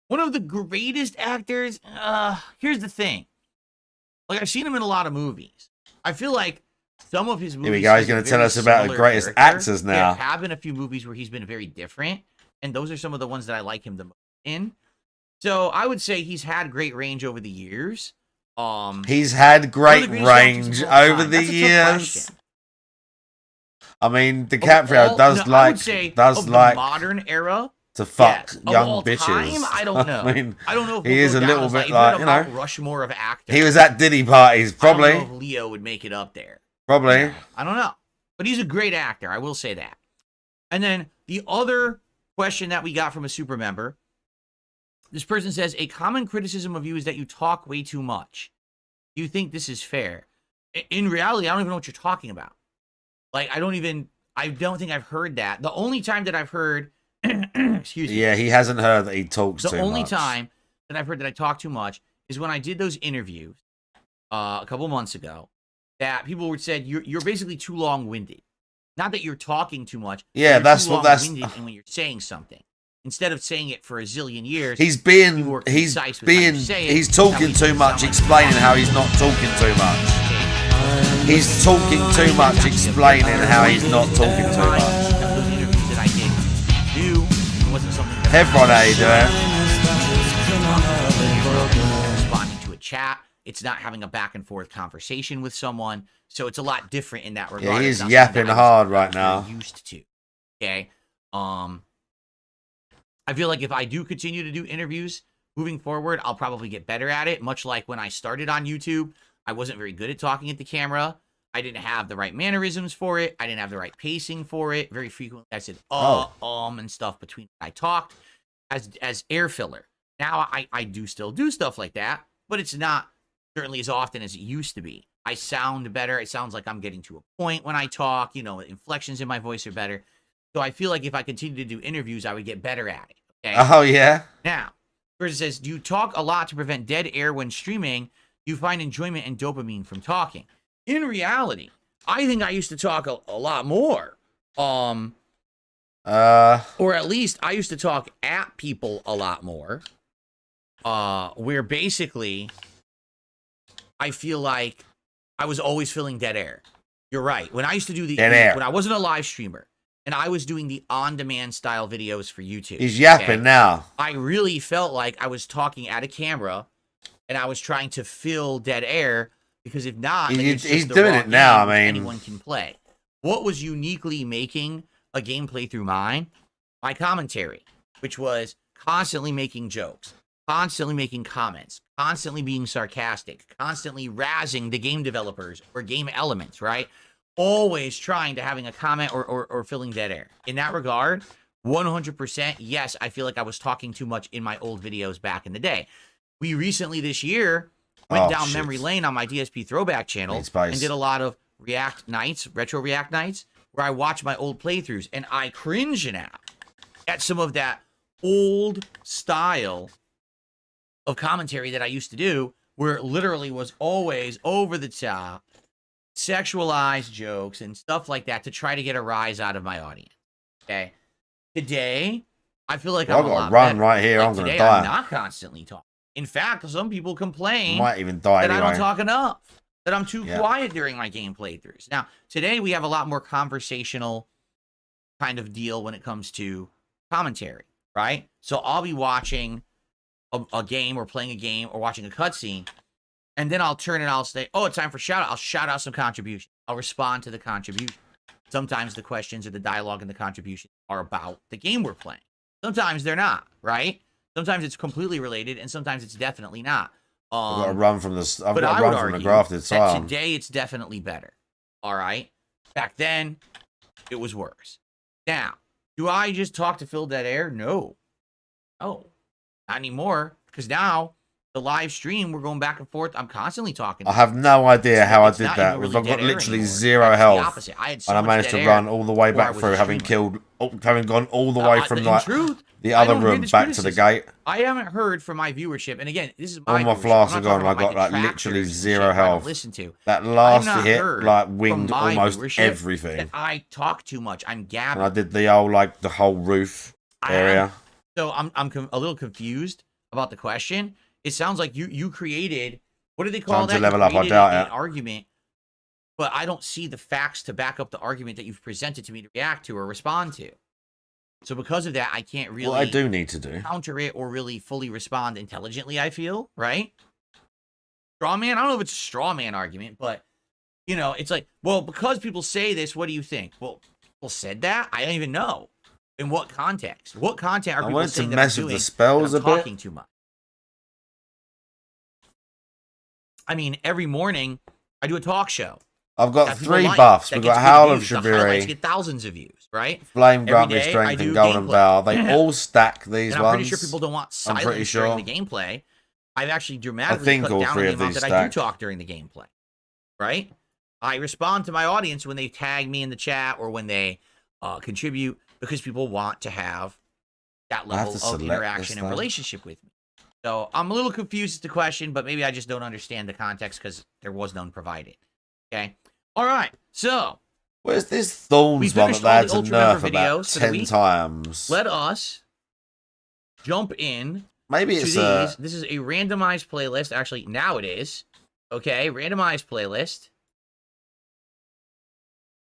One of the greatest actors? Here's the thing. Like, I've seen him in a lot of movies. I feel like some of his movies... Here we go. He's going to tell us about the greatest actors now. There have been a few movies where he's been very different, and those are some of the ones that I like him the most in. So I would say he's had great range over the years. He's had great range over the years. I mean, DiCaprio does like the modern era to fuck of young all bitches. Time, I don't know. I mean, I don't know if he is a little bit like, you know, Rushmore of actors. he was at Diddy parties, probably. I don't know if Leo would make it up there. Probably. I don't know, but he's a great actor. I will say that. And then the other question that we got from a super member. This person says, a common criticism of you is that you talk way too much. Do you think this is fair? In reality, I don't even know what you're talking about. Like, I don't think I've heard that. The only time that I've heard, excuse me. Yeah, he hasn't heard that he talks too much. The only time that I've heard that I talk too much is when I did those interviews a couple months ago, that people would said, you're basically too long-winded. Not that you're talking too much. Yeah, that's what that's... And when you're saying something. Instead of saying it for a zillion years, he's talking too much, explaining how he's not talking too much. He's talking too much, explaining how he's not talking too much. Everyone, how you doing? Responding to a chat, it's not having a back and forth conversation with someone, so it's a lot different in that regard. Yeah, he's yapping hard right now. Used to, okay. I feel like if I do continue to do interviews moving forward, I'll probably get better at it. Much like when I started on YouTube, I wasn't very good at talking at the camera. I didn't have the right mannerisms for it. I didn't have the right pacing for it. Very frequently, I said and stuff between I talked as air filler. Now I do still do stuff like that, but it's not certainly as often as it used to be. I sound better. It sounds like I'm getting to a point when I talk. You know, inflections in my voice are better. So I feel like if I continue to do interviews, I would get better at it. Okay? Oh, yeah? Now, person says, do you talk a lot to prevent dead air when streaming? Do you find enjoyment and dopamine from talking? In reality, I think I used to talk a lot more. Or at least I used to talk at people a lot more. Where basically, I feel like I was always filling dead air. You're right. When I used to do when I wasn't a live streamer, and I was doing the on-demand style videos for YouTube. He's yapping now. I really felt like I was talking at a camera, and I was trying to fill dead air, because if not, then it's just he's the doing raw it now. game I mean, anyone can play. What was uniquely making a game playthrough mine? My commentary, which was constantly making jokes, constantly making comments, constantly being sarcastic, constantly razzing the game developers or game elements, right? Always trying to having a comment or filling dead air. In that regard, 100%, yes, I feel like I was talking too much in my old videos back in the day. We recently this year went down memory lane on my DSP throwback channel and did a lot of React nights, retro React nights, where I watch my old playthroughs, and I cringe now at some of that old style of commentary that I used to do, where it literally was always over the top, sexualized jokes and stuff like that to try to get a rise out of my audience. Okay, today I feel like I'm a lot run better. right here. Like I'm gonna today, die. I'm not constantly talking. In fact, some people complain Might even die that I anyway. don't talk enough, that I'm too quiet during my game playthroughs. Now, today we have a lot more conversational kind of deal when it comes to commentary, right? So I'll be watching a game or playing a game or watching a cutscene, and then I'll turn and I'll say, oh, it's time for shout out. I'll shout out some contribution. I'll respond to the contribution. Sometimes the questions or the dialogue and the contribution are about the game we're playing. Sometimes they're not, right? Sometimes it's completely related, and sometimes it's definitely not. I've got to run from the. I've but got I to would run from the argue grafted that side. today it's definitely better. All right. Back then, it was worse. Now, do I just talk to fill dead air? No. No. Not anymore. Because now, the live stream, we're going back and forth. I'm constantly talking. I have no idea how I did that. really I've got dead air literally anymore. zero That's the health, opposite. I had so and I much managed dead to air run all the way before I back was through, a having streamer. having gone all the way from in like truth, the I other don't hear room back to the discrepancies. gate. I haven't heard from my viewership, and again, this is my All my viewership. flasks I'm are not gone. talking I about got my like detractors literally and shit zero I don't health. listen to. That I've last not hit heard like from winged my almost viewership everything. that I talk too much. I'm gabbing. And I did the old like the whole roof area. So I'm a little confused about the question. It sounds like you created, what do they call Time to that? level You up, I created doubt an it. argument, but I don't see the facts to back up the argument that you've presented to me to react to or respond to. So because of that, I can't really What I do need to do. counter it or really fully respond intelligently, I feel, right? Straw man? I don't know if it's a straw man argument, but, you know, it's like, well, because people say this, what do you think? Well, people said that? I don't even know. In what context? What content are I people wanted to saying that mess I'm with doing the spells that a I'm bit. talking too much? I mean, every morning, I do a talk show. I've got that people 3 like, buffs. that We've gets got good Howl of views. The highlights Shabiri, get thousands of views, right? Flame Every Grant Me day, I Strength, do and Golden gameplay. Vow. They all stack these And I'm ones. pretty sure people don't want I'm pretty silence sure. during the gameplay. I've actually dramatically think cut all down on 3 the of amount these that I do stack. talk during the gameplay, right? I respond to my audience when they tag me in the chat or when they contribute, because people want to have that I have level to of select interaction this and though. relationship with me. So I'm a little confused as to the question, but maybe I just don't understand the context because there was none provided. Okay. All right. So Where's this we Thorns one finished that they all had the to Ultra Member nerf about videos for the 10 week. times? Let us jump in. Maybe to it's these. This is a randomized playlist. Actually, now it is. Okay, randomized playlist.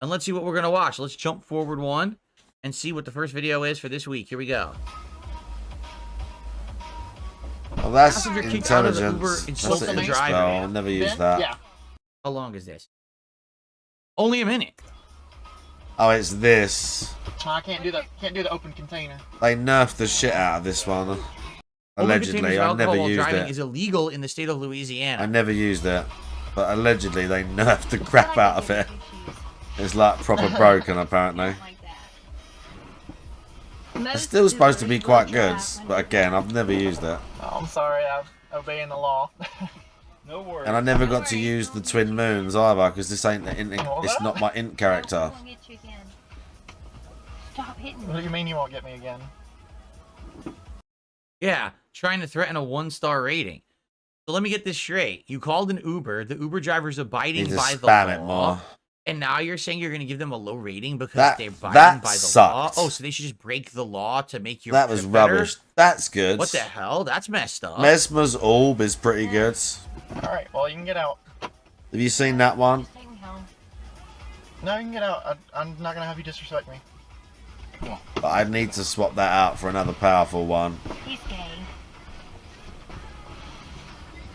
And let's see what we're going to watch. Let's jump forward one and see what the first video is for this week. Here we go. Oh, that's Passenger kicked out of the Uber, intelligence. insulted That's the it. driver. No, I'll never use that. Yeah. How long is this? Only a minute. Oh, it's this. I can't do the open container. They nerfed the shit out of this one. Open Allegedly, containers of I alcohol never while used driving it. is illegal in the state of Louisiana. I never used it. But allegedly, they nerfed the crap out of it. It's like proper broken, apparently. It's still supposed to be quite good, but again, I've never used it. Oh, I'm sorry, I'm obeying the law. No worries. And I never got to use the twin moons either, because this ain't the int, it's not my int character. Stop hitting me. What do you mean you won't get me again? Yeah, trying to threaten a 1-star rating. So let me get this straight. You called an Uber. The Uber driver's abiding Need to by the spam it law. more. And now you're saying you're going to give them a low rating because That- they're abiding that by the sucked. law? Oh, so they should just break the law to make your That was trip better? rubbish. That's good. What the hell? That's messed up. Mesmer's Orb is pretty good. Alright, well, you can get out. Have you seen that one? No, you can get out. I'm not gonna have you disrespect me. But I need to swap that out for another powerful one. He's gay.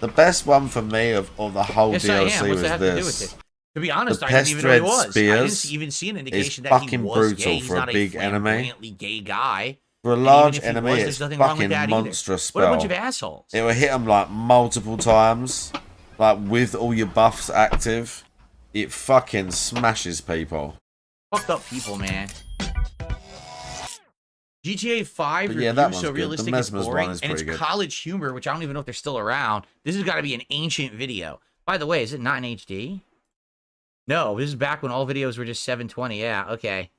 The best one for me of the whole Yes, I am. DLC What's was that have to do with this. it? To be honest, The I didn't even know he Pest was. Red I Spears didn't even see an is indication that he fucking was brutal gay. He's for a not big a enemy. flamboyantly gay guy. For a And large even if he enemy, was, it's there's nothing wrong with fucking that either. monstrous spell. What a bunch of assholes. It will hit them like multiple times, like with all your buffs active. It fucking smashes people. Fucked up people, man. GTA 5 But review yeah, that one's so good. The realistic it's Mesmer's boring, one is and it's pretty good. college humor, which I don't even know if they're still around. This has got to be an ancient video. By the way, is it not in HD? No, this is back when all videos were just 720. Yeah, okay.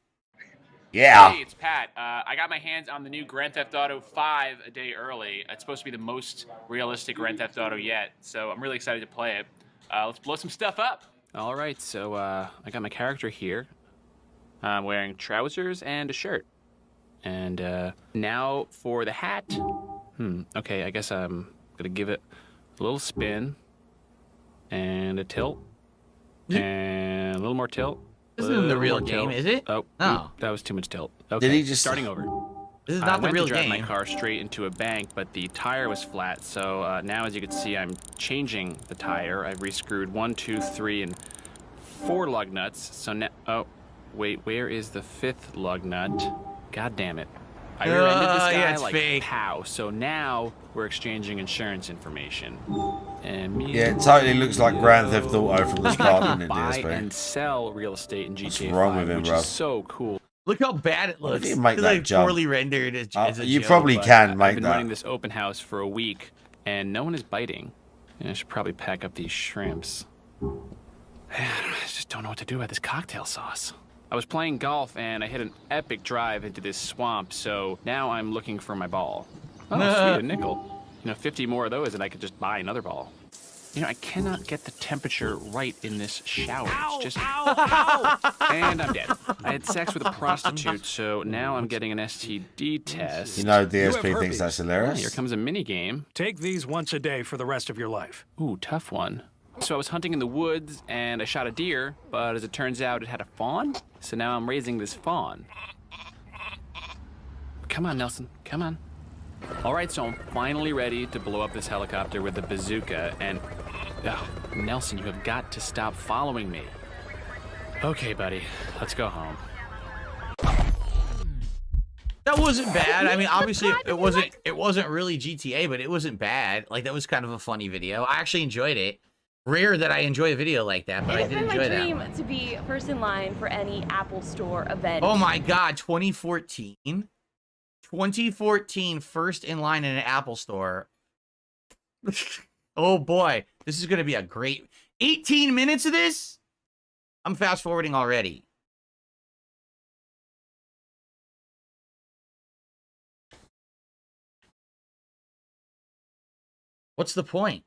Yeah. Hey, it's Pat. I got my hands on the new Grand Theft Auto 5 a day early. It's supposed to be the most realistic Grand Theft Auto yet, so I'm really excited to play it. Let's blow some stuff up. All right, so I got my character here. I'm wearing trousers and a shirt. And now for the hat. Okay, I guess I'm gonna give it a little spin and a tilt and a little more tilt. This isn't the real game, is it? Oh, No. that was too much tilt. Okay, Did he just starting over? This is I not the went real to drive game. my car straight into a bank, but the tire was flat. So now, as you can see, I'm changing the tire. I've rescrewed 1, 2, 3, and 4 lug nuts. So now, oh, wait, where is the 5th lug nut? God damn it! I rear-ended this guy yeah, it's like fake. pow. So now we're exchanging insurance information. And me Yeah, it totally looks like Grand Theft Auto from the you start, can didn't it, buy DSP? and sell real estate in GTA What's 5, wrong with him, which bro? is so cool. Look how bad it What looks. if you make It's that like jump? poorly rendered as a You joke. probably But can I've make been that. running this open house for a week, and no one is biting. And I should probably pack up these shrimps. I just don't know what to do about this cocktail sauce. I was playing golf, and I hit an epic drive into this swamp, so now I'm looking for my ball. Oh, sweet, a nickel. 50 more of those, and I could just buy another ball. I cannot get the temperature right in this shower. It's just... And I'm dead. I had sex with a prostitute, so now I'm getting an STD test. You know DSP thinks that's hilarious. Here comes a mini game. Take these once a day for the rest of your life. Ooh, tough one. So I was hunting in the woods, and I shot a deer, but as it turns out, it had a fawn. So now I'm raising this fawn. Come on, Nelson. Come on. All right, so I'm finally ready to blow up this helicopter with a bazooka, and... Oh, Nelson, you have got to stop following me. Okay, buddy, let's go home. That wasn't bad. I mean, obviously, it wasn't really GTA, but it wasn't bad. Like, that was kind of a funny video. I actually enjoyed it. Rare that I enjoy a video like that, but I did enjoy that. It's been my dream to be first in line for any Apple Store event. Oh my God, 2014. 2014, first in line in an Apple Store. Oh boy, this is going to be a great 18 minutes of this. I'm fast forwarding already. What's the point?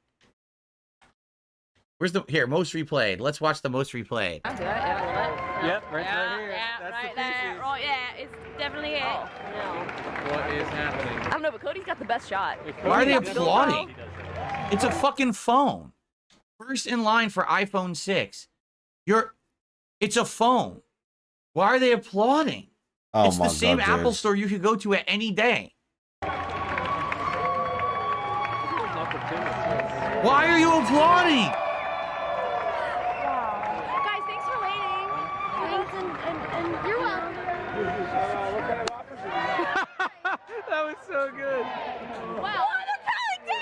Where's the most replayed? Let's watch the most replayed. That's it, yeah, Yep, right there. Yeah, That's right the there. pieces. Right, yeah, it's definitely it. No. What is happening? I don't know, but Cody's got the best shot. Why are they Cody's got the applauding? GoPro. It's a fucking phone. First in line for iPhone 6. It's a phone. Why are they applauding? Oh It's my the same God, Apple dude. Store you could go to at any day. Why are you applauding? Guys, thanks for waiting. Thanks, and you're welcome. That was so good. Wow. Oh, they're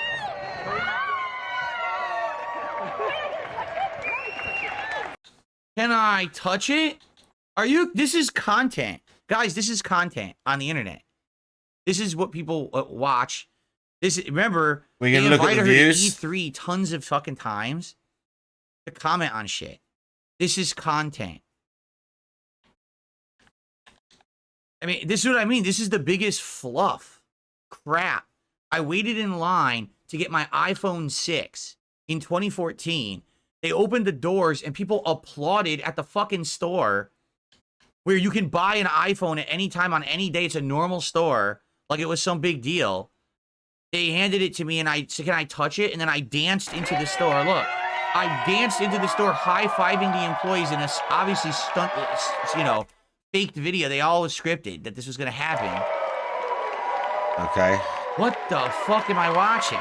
Can I touch it? This is content. Guys, this is content on the internet. This is what people watch. Remember, We can they look at invited the her views. to E3 tons of fucking times to comment on shit. This is content. I mean, this is what I mean. This is the biggest fluff. Crap. I waited in line to get my iPhone 6 in 2014. They opened the doors and people applauded at the fucking store where you can buy an iPhone at any time on any day. It's a normal store. Like it was some big deal. They handed it to me and I said, can I touch it? And then I danced into the store. Look, I danced into the store high-fiving the employees in a obviously faked video. They all was scripted that this was gonna happen. Okay. What the fuck am I watching?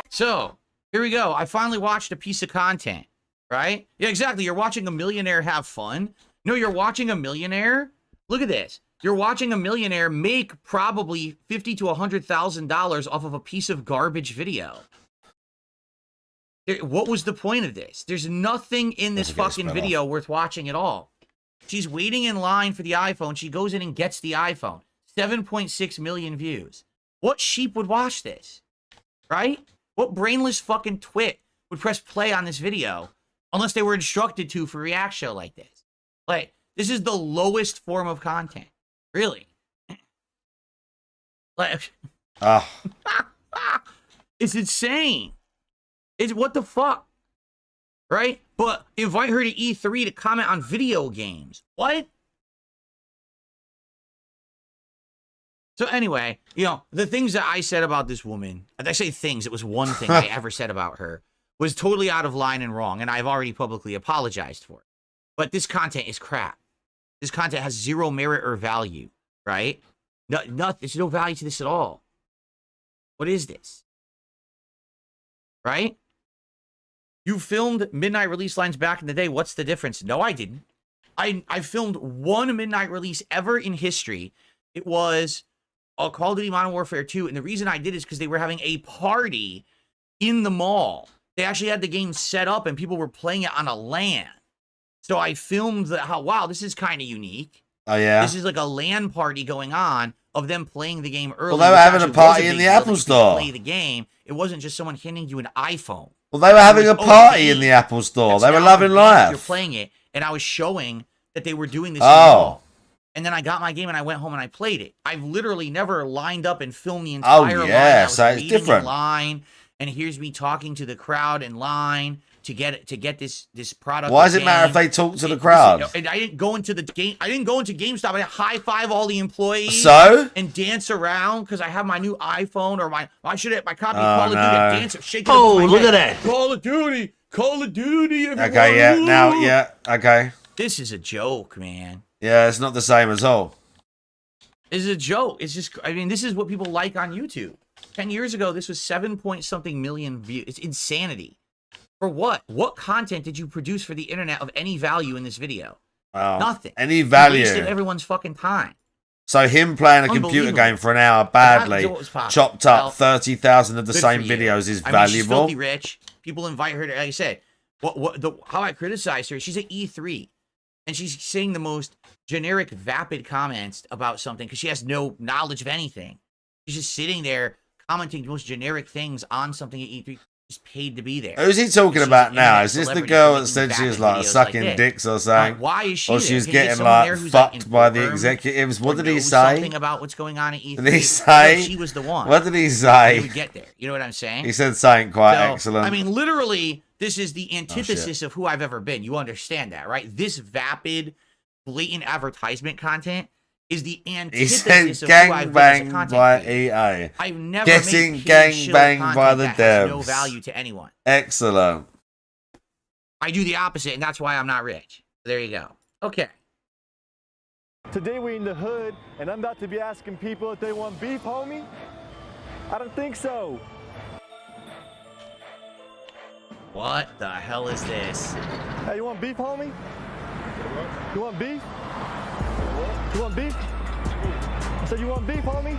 So, here we go. I finally watched a piece of content, right? Yeah, exactly. You're watching a millionaire have fun. No, you're watching a millionaire. Look at this. You're watching a millionaire make probably $50,000 to $100,000 off of a piece of garbage video. What was the point of this? There's nothing in this fucking video worth watching at all. She's waiting in line for the iPhone. She goes in and gets the iPhone. 7.6 million views. What sheep would watch this? Right? What brainless fucking twit would press play on this video unless they were instructed to for a react show like this? Like, this is the lowest form of content. Really. Like, it's insane. It's what the fuck? Right? But invite her to E3 to comment on video games. What? So anyway, you know, the things that I said about this woman, I say things, it was one thing I ever said about her, was totally out of line and wrong, and I've already publicly apologized for it. But this content is crap. This content has zero merit or value, right? There's no value to this at all. What is this? Right? You filmed midnight release lines back in the day. What's the difference? No, I didn't. I filmed one midnight release ever in history. It was Call of Duty Modern Warfare 2, and the reason I did is because they were having a party in the mall. They actually had the game set up, and people were playing it on a LAN. So I filmed wow, this is kind of unique. Oh, yeah? This is like a LAN party going on of them playing the game early. Well, they were having a party in the Apple Store. Play the game. It wasn't just someone handing you an iPhone. Well, they were having a party in the Apple Store. They were loving life. You're playing it, and I was showing that they were doing this in the mall. And then I got my game and I went home and I played it. I've literally never lined up and filmed the entire line. I was so it's different. In line, and here's me talking to the crowd in line to get this product. Why does it matter if they talk to the crowd? And I didn't go into the game. I didn't go into GameStop. I didn't high five all the employees. And dance around because I have my new iPhone or my copy of Call of Duty. Dance, shake look at that! Call of Duty. Okay, yeah, now, yeah, okay. This is a joke, man. Yeah, it's not the same at all. It's a joke. It's just, I mean, this is what people like on YouTube. 10 years ago, this was 7-point-something million views. It's insanity. For what? What content did you produce for the internet of any value in this video? Wow. Nothing. Any value. You wasted everyone's fucking time. So him playing a computer game for an hour badly, chopped up 30,000 of the same videos is valuable. She's filthy rich. People invite her to, like I said, how I criticize her, she's at E3. And she's saying the most generic, vapid comments about something because she has no knowledge of anything. She's just sitting there commenting the most generic things on something at E3. She's paid to be there. Who's he talking about now? Is this the girl that said she was like sucking dicks or something? Why is she or she was getting like fucked by the executives? What did he say? Something about what's going on at E3. Did he say? She was the one. What did he say? He would get there. You know what I'm saying? He said something quite excellent. I mean, literally, this is the antithesis of who I've ever been. You understand that, right? This vapid, blatant advertisement content is the antithesis of who I've been as a content by creator. EA. I've never Getting made gangbanged by the that devs. has no value to anyone. Excellent. I do the opposite, and that's why I'm not rich. There you go. Okay. Today we in the hood, and I'm about to be asking people if they want beef, homie. I don't think so. What the hell is this? Hey, you want beef, homie? You want beef? You want beef? I said, you want beef, homie?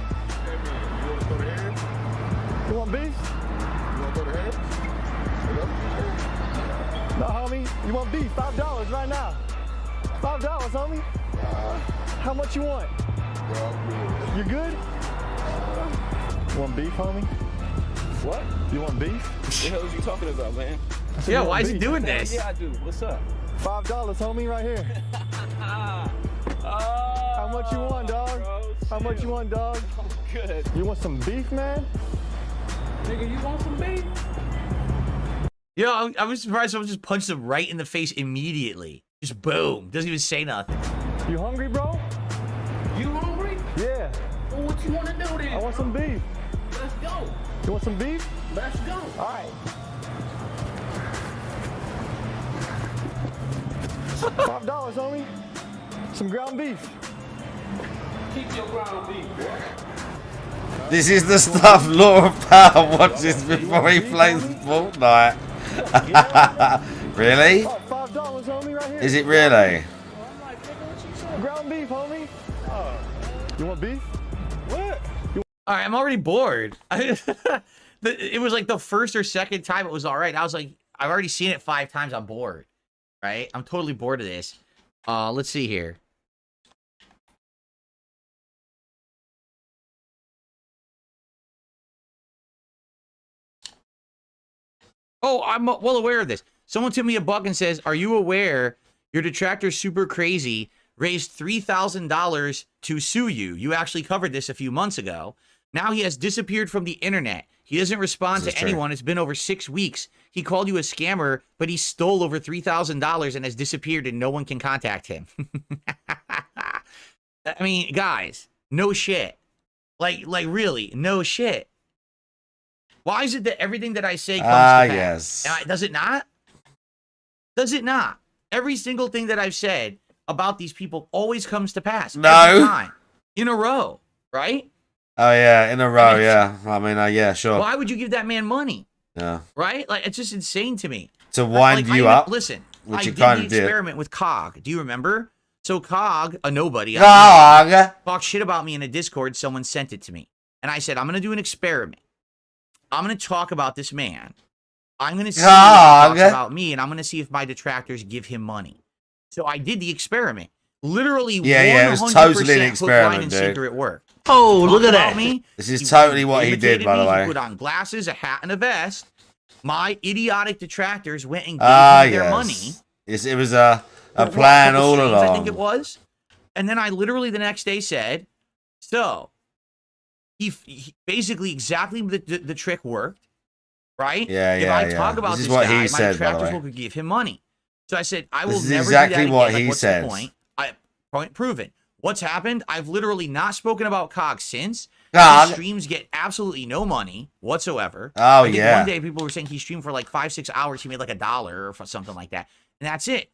You want beef? You want to go to Harris? No, homie. You want beef? $5 right now. $5, homie. How much you want? You good? You want beef, homie? What? You want beef? What the hell is you talking about, man? Yeah, why is he doing this? Yeah, I do. What's up? $5, homie, right here. How much you want, dog? How much you want, dog? I'm good. You want some beef, man? Nigga, you want some beef? Yo, I was surprised someone just punched him right in the face immediately. Just boom. Doesn't even say nothing. You hungry, bro? You hungry? Yeah. Well, what you want to do then? I want some beef. Let's go. You want some beef? Let's go. All right. $5, homie. Some ground beef. Keep your ground beef, boy. This is the stuff Law of Power watches before he plays Fortnite. Really? $5, homie, right here. Is it really? Ground beef, homie. You want beef? What? All right, I'm already bored. It was like the first or second time it was all right. I was like, I've already seen it 5 times. I'm bored, right? I'm totally bored of this. Let's see here. Oh, I'm well aware of this. Someone took me a buck and says, are you aware your detractor's super crazy, raised $3,000 to sue you? You actually covered this a few months ago. Now he has disappeared from the internet. He doesn't respond to anyone. It's been over 6 weeks. He called you a scammer, but he stole over $3,000 and has disappeared and no one can contact him. I mean, guys, no shit. Like really, no shit. Why is it that everything that I say comes to pass? Yes. Does it not? Does it not? Every single thing that I've said about these people always comes to pass. No. Every time. In a row, right? Oh, yeah, in a row, yeah. I mean, yeah, sure. Why would you give that man money? Yeah. Right? Like, it's just insane to me. To wind you up? Listen, which I you did kind the of did. experiment with Cog. Do you remember? So Cog, a nobody, Cog talked shit about me in a Discord. Someone sent it to me. And I said, I'm going to do an experiment. I'm going to talk about this man. I'm going to see what he talks about me, and I'm going to see if my detractors give him money. So I did the experiment. Literally, yeah, it was totally an experiment, dude. It worked. Oh, look at that. Me. This is totally what he did, by the way. He put on glasses, a hat, and a vest. My idiotic detractors went and gave me their money. It was a plan all along. I think it was. And then I literally the next day said, so he basically exactly the trick worked, right? Yeah, if I talk about this what guy, he said, my detractors will give him money. So I said, I will this is never exactly do that what again. he What's said. the point? Point proven. What's happened? I've literally not spoken about Cog since. Cog. His streams get absolutely no money whatsoever. Oh, I think yeah. one day people were saying he streamed for like 5-6 hours. He made like $1 or something like that. And that's it.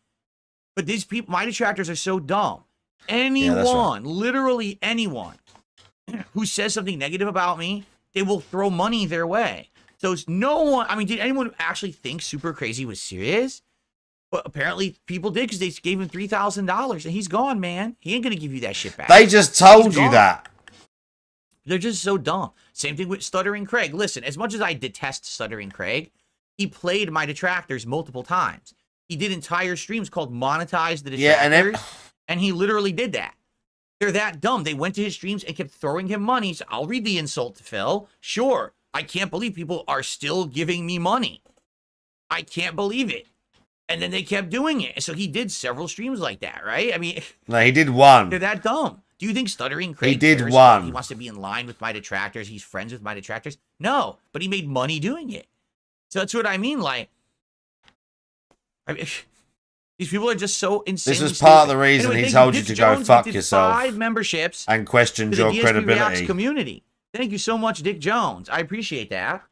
But these people, my detractors are so dumb. Anyone, literally anyone, who says something negative about me, they will throw money their way. So it's no one, I mean, did anyone actually think Super Crazy was serious? But apparently people did because they gave him $3,000 and he's gone, man. He ain't going to give you that shit back. They just told you that. They're just so dumb. Same thing with Stuttering Craig. Listen, as much as I detest Stuttering Craig, he played my detractors multiple times. He did entire streams called Monetize the Detractors. Yeah, and he literally did that. They're that dumb. They went to his streams and kept throwing him money. So I'll read the insult to Phil. Sure, I can't believe people are still giving me money. I can't believe it. And then they kept doing it. So he did several streams like that, right? I mean, no, he did one. They're that dumb. Do you think Stuttering Craig He did cares one. He wants to be in line with my detractors. He's friends with my detractors. No, but he made money doing it. So that's what I mean. Like, I mean, these people are just so insane. This was part of the reason he told you to go fuck yourself 5 memberships and questioned your credibility. Community. Thank you so much, Dick Jones. I appreciate that.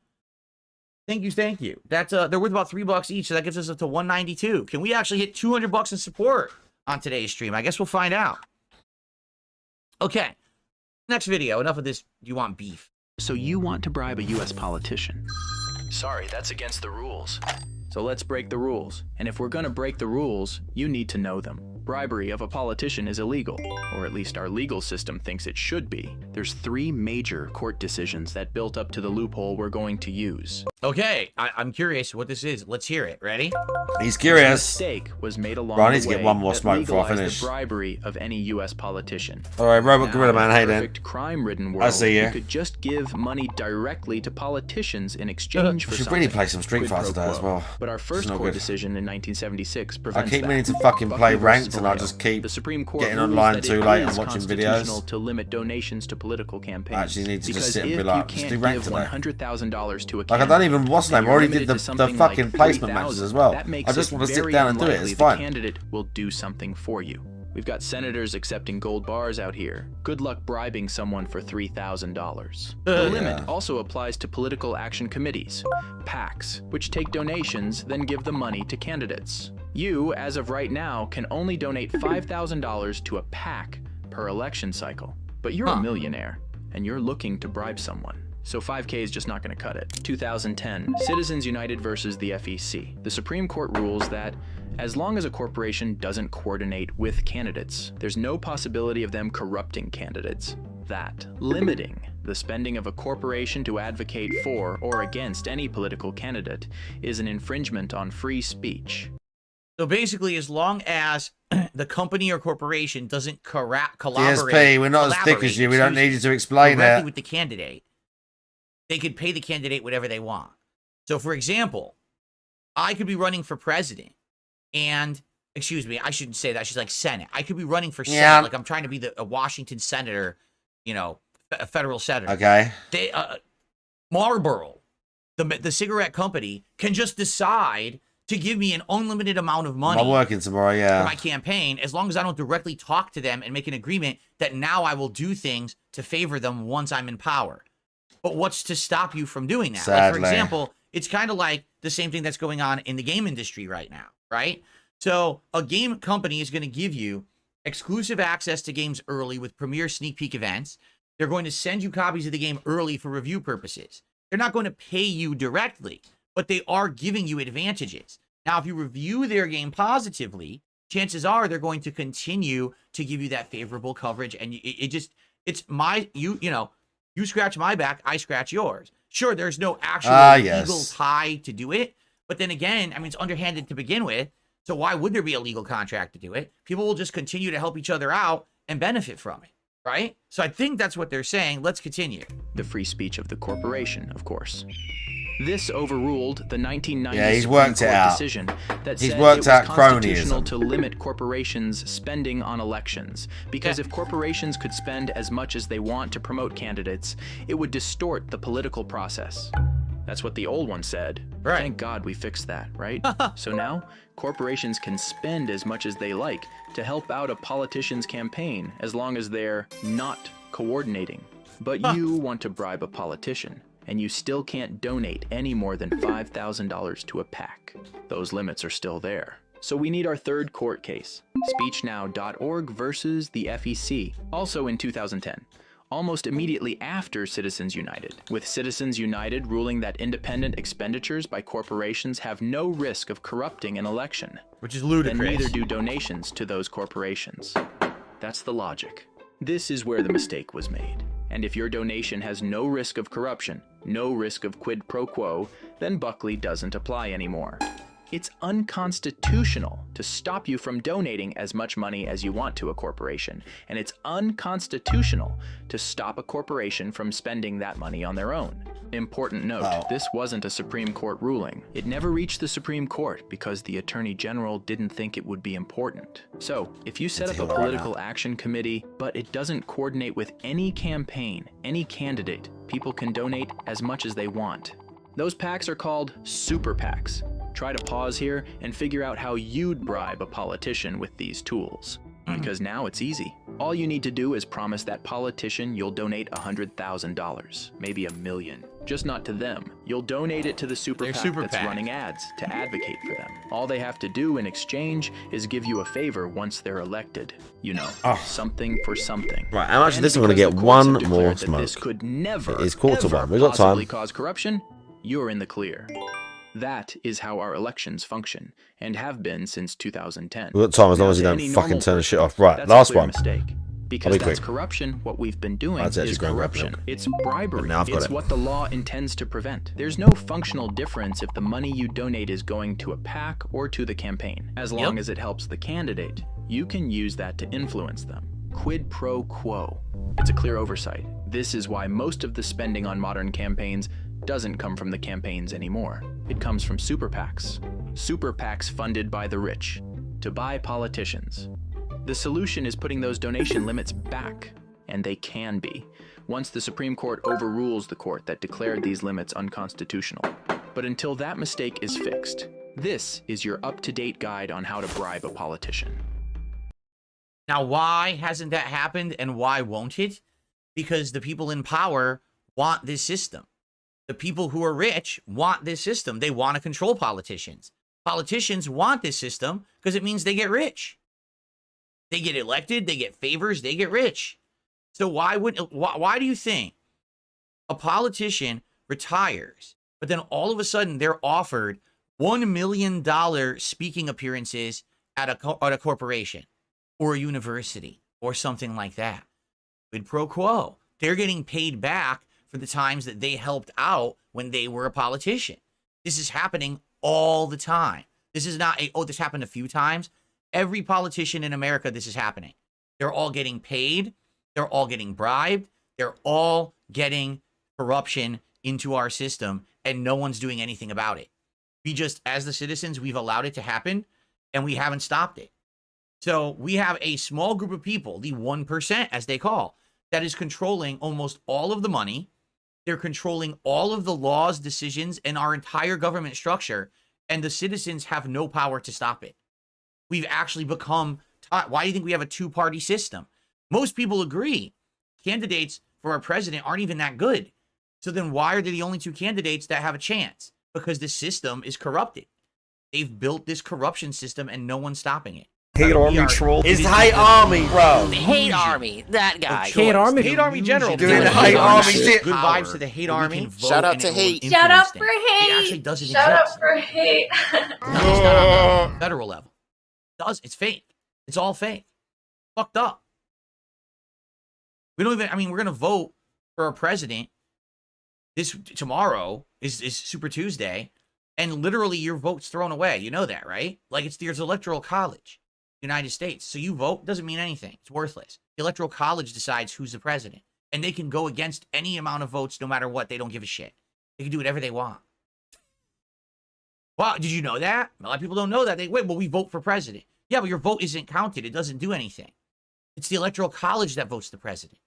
Thank you. That's they're worth about $3 each, so that gives us up to $192. Can we actually hit $200 in support on today's stream? I guess we'll find out. Okay. Next video. Enough of this. You want beef? So you want to bribe a U.S. politician? Sorry, that's against the rules. So let's break the rules. And if we're gonna break the rules, you need to know them. Bribery of a politician is illegal, or at least our legal system thinks it should be. There's 3 major court decisions that built up to the loophole we're going to use. Okay, I'm curious what this is. Let's hear it. Ready? He's curious. A mistake was made along Bro, I the need to way get one more that smoke before I legalized finish. the bribery of any U.S. politician. All right, Robot Now, Gorilla Man, hey in a then. perfect crime-ridden world, I see you. could just give money directly to politicians in exchange for We should something. really play some Street Quid Fighter pro today as quo. well. But our first not court good. decision in 1976 I prevents keep that. meaning to fucking play Buckley ranked versus and I Vallejo. just keep The Supreme Court getting rules online that too it late is and watching constitutional videos. to limit donations to political campaigns. I actually need to just Because sit and if be like, you just can't do ranked give today. $100,000 to a Like, I don't even, what's the and name? I already you're did limited to the something fucking like placement 3,000, matches as well. that makes I just it want to sit very down and do it. unlikely It's the fine. candidate will do something for you. We've got senators accepting gold bars out here. Good luck bribing someone for $3,000. The limit also applies to political action committees, PACs, which take donations, then give the money to candidates. You, as of right now, can only donate $5,000 to a PAC per election cycle. But you're a millionaire, and you're looking to bribe someone. So 5K is just not going to cut it. 2010, Citizens United versus the FEC. The Supreme Court rules that as long as a corporation doesn't coordinate with candidates, there's no possibility of them corrupting candidates. That limiting the spending of a corporation to advocate for or against any political candidate is an infringement on free speech. So basically, as long as the company or corporation doesn't collaborate... DSP, we're not as thick as you. We don't need you to explain directly that. with the candidate, they could pay the candidate whatever they want. So, for example, I could be running for president and, excuse me, I shouldn't say that. She's like Senate. I could be running for Senate. Like I'm trying to be a Washington senator, you know, a federal senator. Okay. They, Marlboro, the cigarette company, can just decide to give me an unlimited amount of money. I'm working tomorrow, for my campaign, as long as I don't directly talk to them and make an agreement that now I will do things to favor them once I'm in power. But what's to stop you from doing that? Like, for example, it's kind of like the same thing that's going on in the game industry right now, right? So a game company is going to give you exclusive access to games early with premier sneak peek events. They're going to send you copies of the game early for review purposes. They're not going to pay you directly, but they are giving you advantages. Now, if you review their game positively, chances are they're going to continue to give you that favorable coverage. And you scratch my back, I scratch yours. Sure, there's no actual legal tie to do it. But then again, I mean, it's underhanded to begin with. So why would there be a legal contract to do it? People will just continue to help each other out and benefit from it, right? So I think that's what they're saying. Let's continue. The free speech of the corporation, of course. This overruled the 1990 he's Supreme worked it Court out. decision that He's said worked it was out constitutional cronyism. to limit corporations' spending on elections. Because if corporations could spend as much as they want to promote candidates, it would distort the political process. That's what the old one said. Right. Thank God we fixed that, right? So now, corporations can spend as much as they like to help out a politician's campaign as long as they're not coordinating. But you want to bribe a politician, and you still can't donate any more than $5,000 to a PAC. Those limits are still there. So we need our third court case, speechnow.org versus the FEC, also in 2010. Almost immediately after Citizens United, with Citizens United ruling that independent expenditures by corporations have no risk of corrupting an election. Which is ludicrous. Then neither do donations to those corporations. That's the logic. This is where the mistake was made. And if your donation has no risk of corruption, no risk of quid pro quo, then Buckley doesn't apply anymore. It's unconstitutional to stop you from donating as much money as you want to a corporation, and it's unconstitutional to stop a corporation from spending that money on their own. Important note, this wasn't a Supreme Court ruling. It never reached the Supreme Court because the Attorney General didn't think it would be important. So, if you set up a political action committee, but it doesn't coordinate with any campaign, any candidate, people can donate as much as they want. Those PACs are called super PACs. Try to pause here and figure out how you'd bribe a politician with these tools. Because now it's easy. All you need to do is promise that politician you'll donate $100,000, maybe $1 million. Just not to them. You'll donate it to the super PAC that's running ads to advocate for them. All they have to do in exchange is give you a favor once they're elected. You know, something for something. Right, how much of this I'm going to get one more smoke? This could never, It is quarter ever one. We've got possibly time. cause corruption. You're in the clear. That is how our elections function, and have been since 2010. We've got time as long as you don't fucking turn the shit off. Right, last one. Mistake. Because I'll be that's quick. corruption. What we've been doing That's actually is ground corruption. milk. It's bribery. But now I've got It's it. what the law intends to prevent. There's no functional difference if the money you donate is going to a PAC or to the campaign. As long as it helps the candidate, you can use that to influence them. Quid pro quo. It's a clear oversight. This is why most of the spending on modern campaigns doesn't come from the campaigns anymore. It comes from super PACs. Super PACs funded by the rich to buy politicians. The solution is putting those donation limits back, and they can be, once the Supreme Court overrules the court that declared these limits unconstitutional. But until that mistake is fixed, this is your up-to-date guide on how to bribe a politician. Now, why hasn't that happened and why won't it? Because the people in power want this system. The people who are rich want this system. They want to control politicians. Politicians want this system because it means they get rich. They get elected, they get favors, they get rich. So why do you think a politician retires, but then all of a sudden they're offered $1 million speaking appearances at a corporation or a university or something like that? Quid pro quo. They're getting paid back for the times that they helped out when they were a politician. This is happening all the time. This is not this happened a few times. Every politician in America, this is happening. They're all getting paid. They're all getting bribed. They're all getting corruption into our system, and no one's doing anything about it. We just, as the citizens, we've allowed it to happen, and we haven't stopped it. So we have a small group of people, the 1%, as they call, that is controlling almost all of the money. They're controlling all of the laws, decisions, and our entire government structure, and the citizens have no power to stop it. We've actually become taught. Why do you think we have a two-party system? Most people agree candidates for our president aren't even that good. So then why are they the only two candidates that have a chance? Because the system is corrupted. They've built this corruption system and no one's stopping it. Hate Army troll. It's Hate Army, bro. The Hate Army, that guy. Hate Army General. Doing the Hate Army shit. Good vibes to the Hate Army. Shout out to hate. Shout out for hate. It actually doesn't Shout exist. out for hate. No, it's not on the federal level. It's fake. It's all fake. Fucked up. We don't even, we're going to vote for a president. Tomorrow is Super Tuesday, and literally your vote's thrown away. You know that, right? Like there's electoral college, United States. So you vote, doesn't mean anything. It's worthless. The electoral college decides who's the president, and they can go against any amount of votes no matter what. They don't give a shit. They can do whatever they want. Wow, did you know that? A lot of people don't know that. We vote for president. Yeah, but your vote isn't counted. It doesn't do anything. It's the electoral college that votes the president.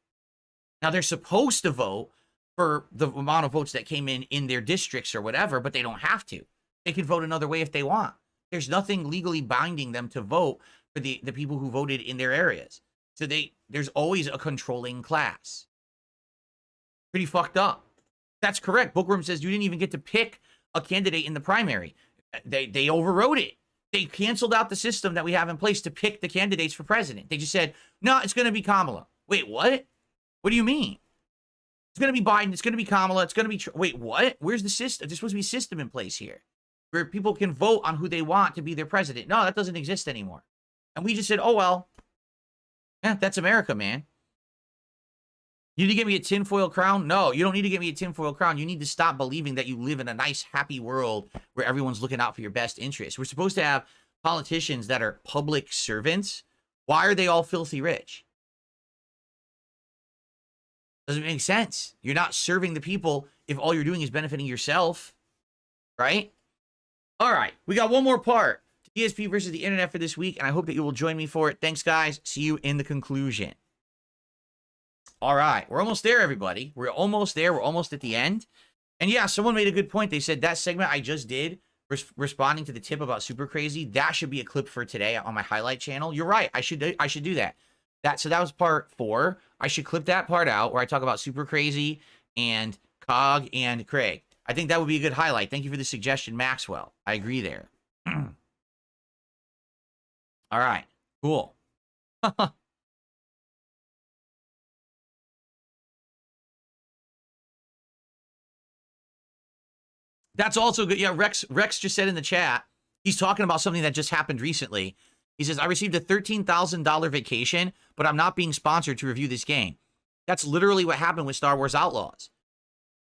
Now, they're supposed to vote for the amount of votes that came in their districts or whatever, but they don't have to. They can vote another way if they want. There's nothing legally binding them to vote for the people who voted in their areas. So there's always a controlling class. Pretty fucked up. That's correct. Bookworm says you didn't even get to pick a candidate in the primary. They overrode it. They canceled out the system that we have in place to pick the candidates for president. They just said, no, it's going to be Kamala. Wait, what? What do you mean? It's going to be Biden. It's going to be Kamala. It's going to be... Wait, what? Where's the system? There's supposed to be a system in place here where people can vote on who they want to be their president. No, that doesn't exist anymore. And we just said, oh, well, yeah, that's America, man. You need to get me a tinfoil crown? No, you don't need to get me a tinfoil crown. You need to stop believing that you live in a nice, happy world where everyone's looking out for your best interests. We're supposed to have politicians that are public servants. Why are they all filthy rich? Doesn't make sense. You're not serving the people if all you're doing is benefiting yourself, right? All right, we got one more part to DSP versus the internet for this week, and I hope that you will join me for it. Thanks, guys. See you in the conclusion. All right, we're almost there, everybody. We're almost there. We're almost at the end. And yeah, someone made a good point. They said that segment I just did, responding to the tip about Super Crazy, that should be a clip for today on my highlight channel. You're right. I should do that. So that was part 4. I should clip that part out where I talk about Super Crazy and Cog and Craig. I think that would be a good highlight. Thank you for the suggestion, Maxwell. I agree there. All right, cool. That's also good. Yeah, Rex just said in the chat, he's talking about something that just happened recently. He says, I received a $13,000 vacation, but I'm not being sponsored to review this game. That's literally what happened with Star Wars Outlaws.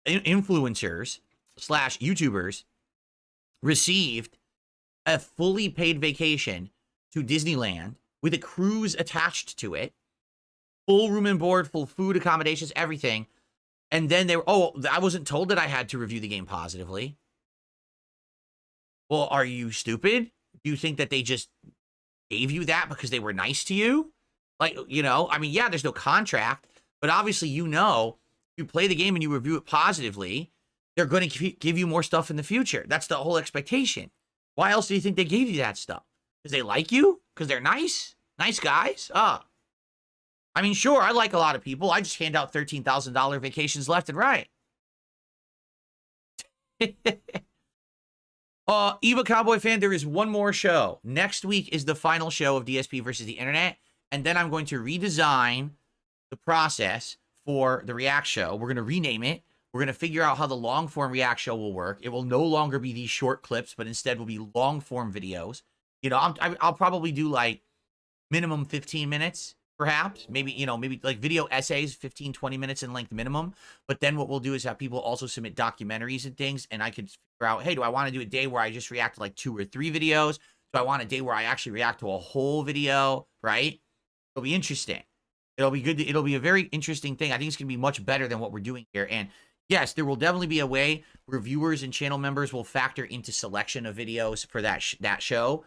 Influencers / YouTubers received a fully paid vacation to Disneyland with a cruise attached to it, full room and board, full food, accommodations, everything. And then they were, oh, I wasn't told that I had to review the game positively. Well, are you stupid? Do you think that they just gave you that because they were nice to you? Like, you know, I mean, yeah, there's no contract, but obviously, you know, you play the game and you review it positively, they're going to give you more stuff in the future. That's the whole expectation. Why else do you think they gave you that stuff? Because they like you? Because they're nice? Nice guys. I mean, sure, I like a lot of people. I just hand out $13,000 vacations left and right. Eva Cowboy fan, there is one more show. Next week is the final show of DSP versus the internet. And then I'm going to redesign the process for the React show. We're going to rename it. We're going to figure out how the long form React show will work. It will no longer be these short clips, but instead will be long form videos. You know, I'll probably do like minimum 15 minutes, perhaps. Maybe, you know, maybe like video essays, 15, 20 minutes in length minimum. But then what we'll do is have people also submit documentaries and things. And I could figure out, hey, do I want to do a day where I just react to like 2 or 3 videos? Do I want a day where I actually react to a whole video, right? It'll be interesting. It'll be good. It'll be a very interesting thing. I think it's going to be much better than what we're doing here. And yes, there will definitely be a way where viewers and channel members will factor into selection of videos for that show.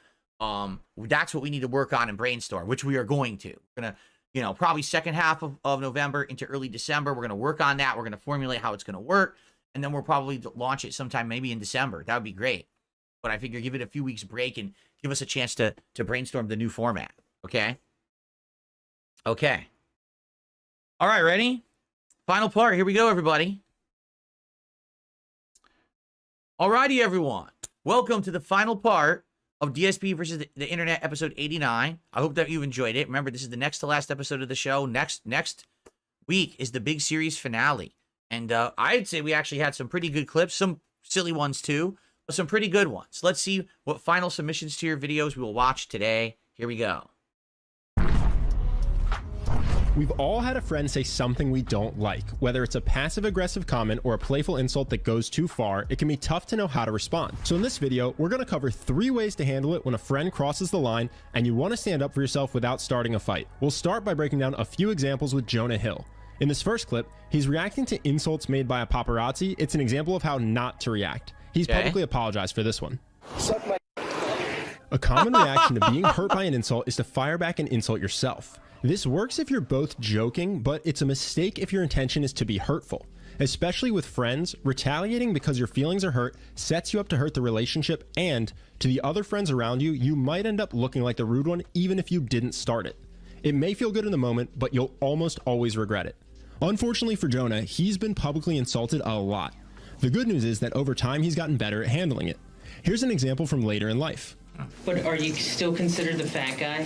That's what we need to work on and brainstorm, which we are going to. We're going to, you know, probably second half of November into early December. We're going to work on that. We're going to formulate how it's going to work. And then we'll probably launch it sometime maybe in December. That would be great. But I figure give it a few weeks break and give us a chance to brainstorm the new format. Okay? Okay. All right, ready? Final part. Here we go, everybody. Alrighty, everyone. Welcome to the final part of DSP versus the Internet, episode 89. I hope that you enjoyed it. Remember, this is the next to last episode of the show. Next week is the big series finale. And I'd say we actually had some pretty good clips, some silly ones too, but some pretty good ones. Let's see what final submissions to your videos we will watch today. Here we go. We've all had a friend say something we don't like. Whether it's a passive-aggressive comment or a playful insult that goes too far, it can be tough to know how to respond. So in this video, we're going to cover 3 ways to handle it when a friend crosses the line and you want to stand up for yourself without starting a fight. We'll start by breaking down a few examples with Jonah Hill. In this first clip, he's reacting to insults made by a paparazzi. It's an example of how not to react. He's publicly apologized for this one. A common reaction to being hurt by an insult is to fire back and insult yourself. This works if you're both joking, but it's a mistake if your intention is to be hurtful. Especially with friends, retaliating because your feelings are hurt sets you up to hurt the relationship, and to the other friends around you, you might end up looking like the rude one even if you didn't start it. It may feel good in the moment, but you'll almost always regret it. Unfortunately for Jonah, he's been publicly insulted a lot. The good news is that over time he's gotten better at handling it. Here's an example from later in life. But are you still considered the fat guy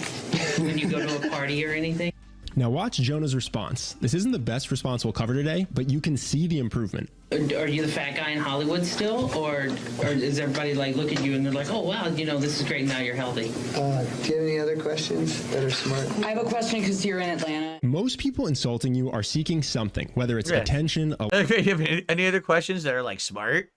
when you go to a party or anything? Now watch Jonah's response. This isn't the best response we'll cover today, but you can see the improvement. Are you the fat guy in Hollywood still? Or does everybody like look at you and they're like, oh wow, you know, this is great, now you're healthy? Do you have any other questions that are smart? I have a question because you're in Atlanta. Most people insulting you are seeking something, whether it's attention, Any other questions that are like smart?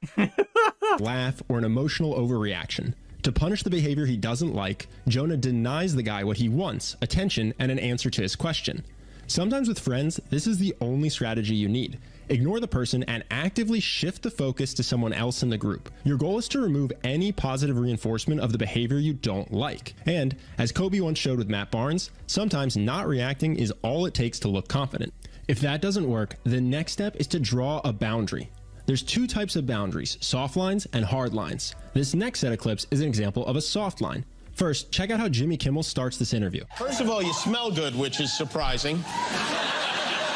laugh, or an emotional overreaction. To punish the behavior he doesn't like, Jonah denies the guy what he wants, attention, and an answer to his question. Sometimes with friends, this is the only strategy you need. Ignore the person and actively shift the focus to someone else in the group. Your goal is to remove any positive reinforcement of the behavior you don't like. And, as Kobe once showed with Matt Barnes, sometimes not reacting is all it takes to look confident. If that doesn't work, the next step is to draw a boundary. There's 2 types of boundaries, soft lines and hard lines. This next set of clips is an example of a soft line. First, check out how Jimmy Kimmel starts this interview. First of all, you smell good, which is surprising.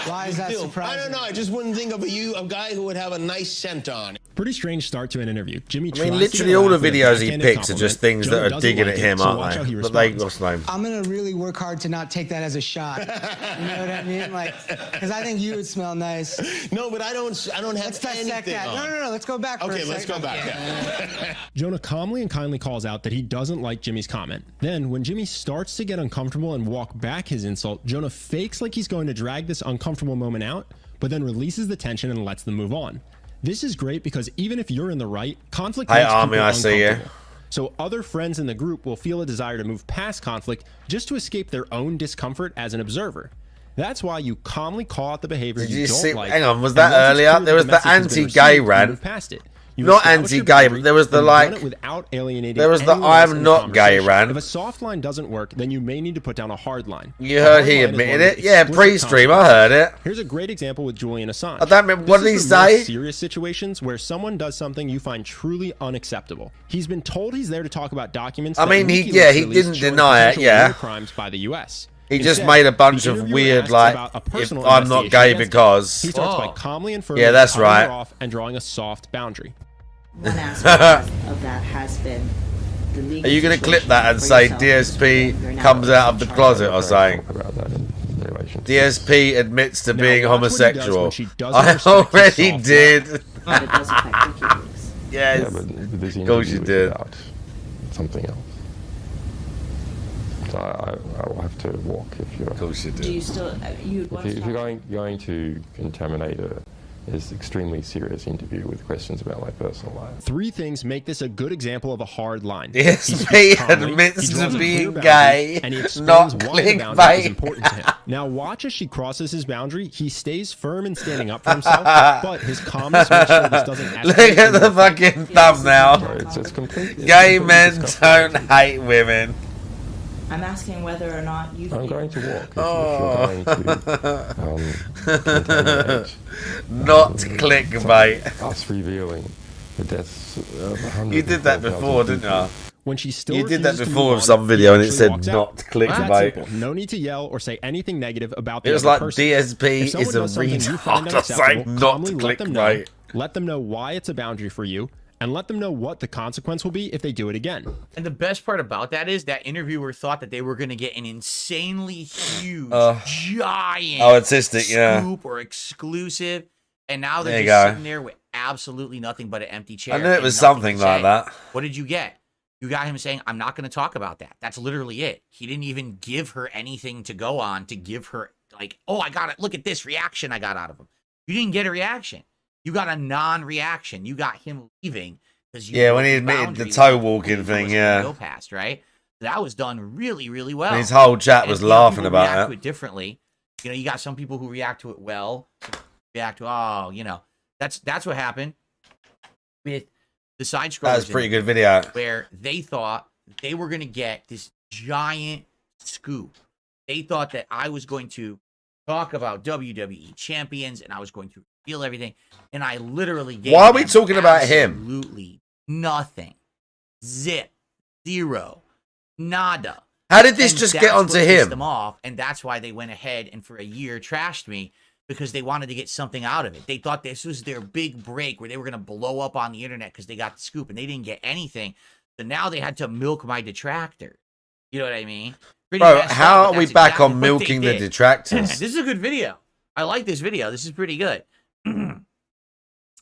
Why is that surprising? I don't know. I just wouldn't think of a guy who would have a nice scent on. Pretty strange start to an interview. Jimmy I mean, literally all the videos he picks are just things that are digging at him, aren't they? But they, what's the name? I'm gonna really work hard to not take that as a shot. You know what I mean? Like, because I think you would smell nice. No, but I don't have Let's dissect anything that. on. No. Let's go back for a second. Okay, let's go back. Yeah. Jonah calmly and kindly calls out that he doesn't like Jimmy's comment. Then, when Jimmy starts to get uncomfortable and walk back his insult, Jonah fakes like he's going to drag this uncomfortable moment out, but then releases the tension and lets them move on. This is great because even if you're in the right, conflict makes people uncomfortable. So other friends in the group will feel a desire to move past conflict just to escape their own discomfort as an observer. That's why you calmly call out the behavior you don't like. Hang on, was that earlier? There was the anti-gay rant. Past it. Not anti-gay, but there was the like. Without alienating there was the anyone else in I'm the not gay conversation. rant. If a soft line doesn't work, then you may need to put down a hard line. You heard he admitted it? Yeah, pre-stream, I heard it. Here's a great example with Julian Assange. I don't remember, what did he say? Serious situations where someone does something you find truly unacceptable. He's been told he's there to talk about documents. I mean, he didn't deny it, yeah. Crimes by the U.S. He just made a bunch of weird, like, if I'm not gay because. He starts by calmly inferring, yeah, that's right. off and drawing a soft boundary. One aspect of that has been the legal. Are you going to clip that and say DSP comes out of the closet or saying? DSP admits to being homosexual. I already did. Yes. Of course you did. Something else. So I will have to walk if you're. Of course you do. Do you still? If you're going to contaminate this extremely serious interview with questions about my personal life. 3 things make this a good example of a hard line. DSP admits to being gay, and he not explains why the boundary is clickbait. important to him. Now watch as she crosses his boundary. He stays firm in standing up for himself, but his calmness makes sure this doesn't Look at the fucking thumbnail. It's completely. Gay men don't hate women. I'm asking whether or not you. I'm going to walk. If you're going to contaminate. Not clickbait. Us revealing the deaths of hundreds. You did that before, didn't you? When she still you did that refuses to before move with on, some video and it she said walks not out. That clickbait. simple. No need to yell or say anything negative about the It was other like person. DSP If someone is a does something you find retard. I was like, unacceptable, not calmly clickbait. let them know why it's a boundary for you, and let them know what the consequence will be if they do it again. And the best part about that is that interviewer thought that they were going to get an insanely huge, giant artistic, yeah. scoop or exclusive, and now There they're you just go. sitting there with absolutely nothing but an empty chair. I knew it and was nothing something to like say. that. What did you get? You got him saying, I'm not going to talk about that. That's literally it. He didn't even give her anything to go on to give her, like, oh, I got it. Look at this reaction I got out of him. You didn't get a reaction. You got a non-reaction. You got him leaving. Yeah, when he admitted the toe walking thing, yeah. Go past, right? That was done really, really well. And his whole chat was laughing people about react it. to it differently. You know, you got some people who react to it well, react to, oh, you know, that's what happened with the side scrollers. That was a pretty good video. Where they thought they were going to get this giant scoop. They thought that I was going to talk about WWE champions and I was going to reveal everything. And I literally gave Why are we them talking about him? Absolutely nothing. Zip. Zero. Nada. How did this And just that's get onto what pissed him? them off, and that's why they went ahead and for a year trashed me, because they wanted to get something out of it. They thought this was their big break where they were going to blow up on the internet because they got the scoop, and they didn't get anything. So now they had to milk my detractor. You know what I mean? Pretty Bro, messed how up, but are we that's back exactly on what milking they the did. detractors? This is a good video. I like this video. This is pretty good.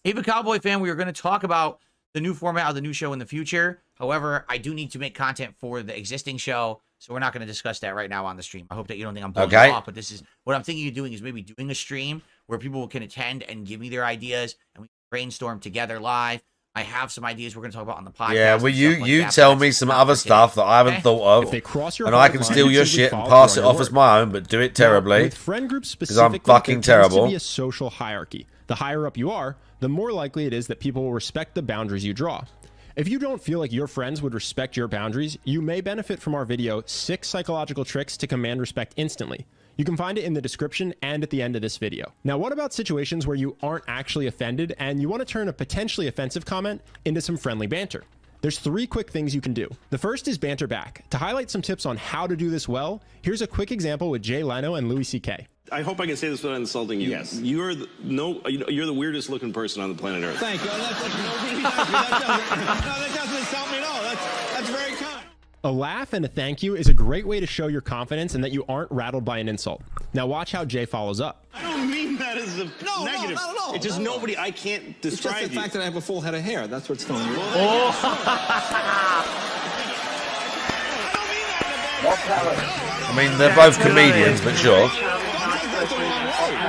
Ava Cowboy fan, we are going to talk about the new format of the new show in the future. However, I do need to make content for the existing show, so we're not going to discuss that right now on the stream. I hope that you don't think I'm blowing Okay. you off, but this is what I'm thinking of doing is maybe doing a stream where people can attend and give me their ideas, and we can brainstorm together live. I have some ideas we're going to talk about on the podcast. Yeah, well, and you stuff like you that, but tell that's me some not other for today. stuff that I haven't Okay? thought If they of, cross your and I can hard steal line, your simply shit and follow pass through it on off your as word. my own, but do it terribly. With friend groups Because I'm specifically, fucking there tends to terrible. be a social hierarchy. The higher up you are, the more likely it is that people will respect the boundaries you draw. If you don't feel like your friends would respect your boundaries, you may benefit from our video 6 psychological tricks to command respect instantly. You can find it in the description and at the end of this video. Now, what about situations where you aren't actually offended and you want to turn a potentially offensive comment into some friendly banter? There's 3 quick things you can do. The first is banter back. To highlight some tips on how to do this well, here's a quick example with Jay Leno and Louis C.K. I hope I can say this without insulting you. Yes. You're the weirdest looking person on the planet Earth. Thank you. That doesn't insult me at all. That's very kind. A laugh and a thank you is a great way to show your confidence and that you aren't rattled by an insult. Now watch how Jay follows up. I don't mean that as a negative. No, not at all. It's just nobody. I can't describe It's just the you. fact that I have a full head of hair. That's what's telling you. I mean, they're both comedians, but sure.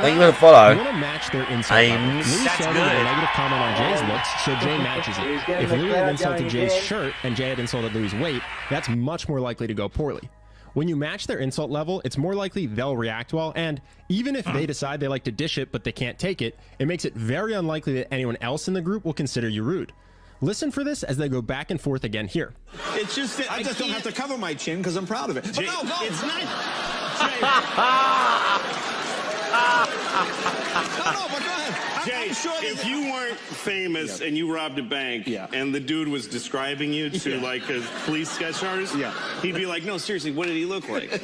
Thank you for the follow. You want to match their insult. Ames. Louis started with a negative comment on Jay's looks, so Jay matches it. If Louis had insulted Jay's shirt and Jay had insulted Louis' weight, that's much more likely to go poorly. When you match their insult level, it's more likely they'll react well, and even if they decide they like to dish it but they can't take it, it makes it very unlikely that anyone else in the group will consider you rude. Listen for this as they go back and forth again here. It's just that I just don't have to cover my chin because I'm proud of it. But no, it's not. No, but go ahead. Jay, I'm sure if you weren't famous and you robbed a bank and the dude was describing you to like a police sketch artist, he'd be like, no, seriously, what did he look like?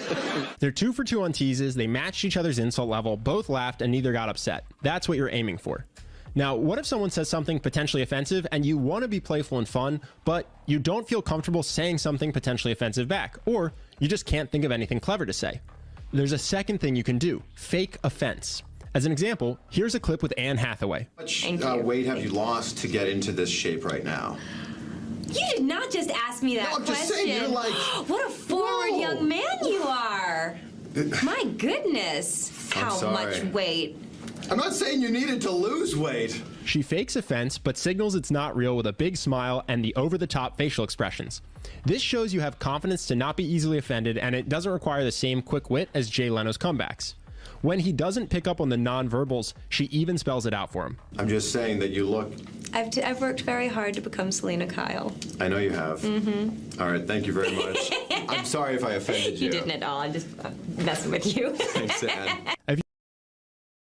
They're 2 for 2 on teases, they matched each other's insult level, both laughed, and neither got upset. That's what you're aiming for. Now, what if someone says something potentially offensive and you want to be playful and fun, but you don't feel comfortable saying something potentially offensive back, or you just can't think of anything clever to say? There's a second thing you can do: fake offense. As an example, here's a clip with Anne Hathaway. How much weight have you lost to get into this shape right now? You did not just ask me that No, I'm question. just saying, you're like, what a forward young man you are. My goodness, I'm how sorry. much weight. I'm not saying you needed to lose weight. She fakes offense, but signals it's not real with a big smile and the over-the-top facial expressions. This shows you have confidence to not be easily offended, and it doesn't require the same quick wit as Jay Leno's comebacks. When he doesn't pick up on the non-verbals, she even spells it out for him. I'm just saying that you look... I've worked very hard to become Selena Kyle. I know you have. Mm-hmm. All right, thank you very much. I'm sorry if I offended you. You didn't at all. I'm just messing with you. Thanks, Anne.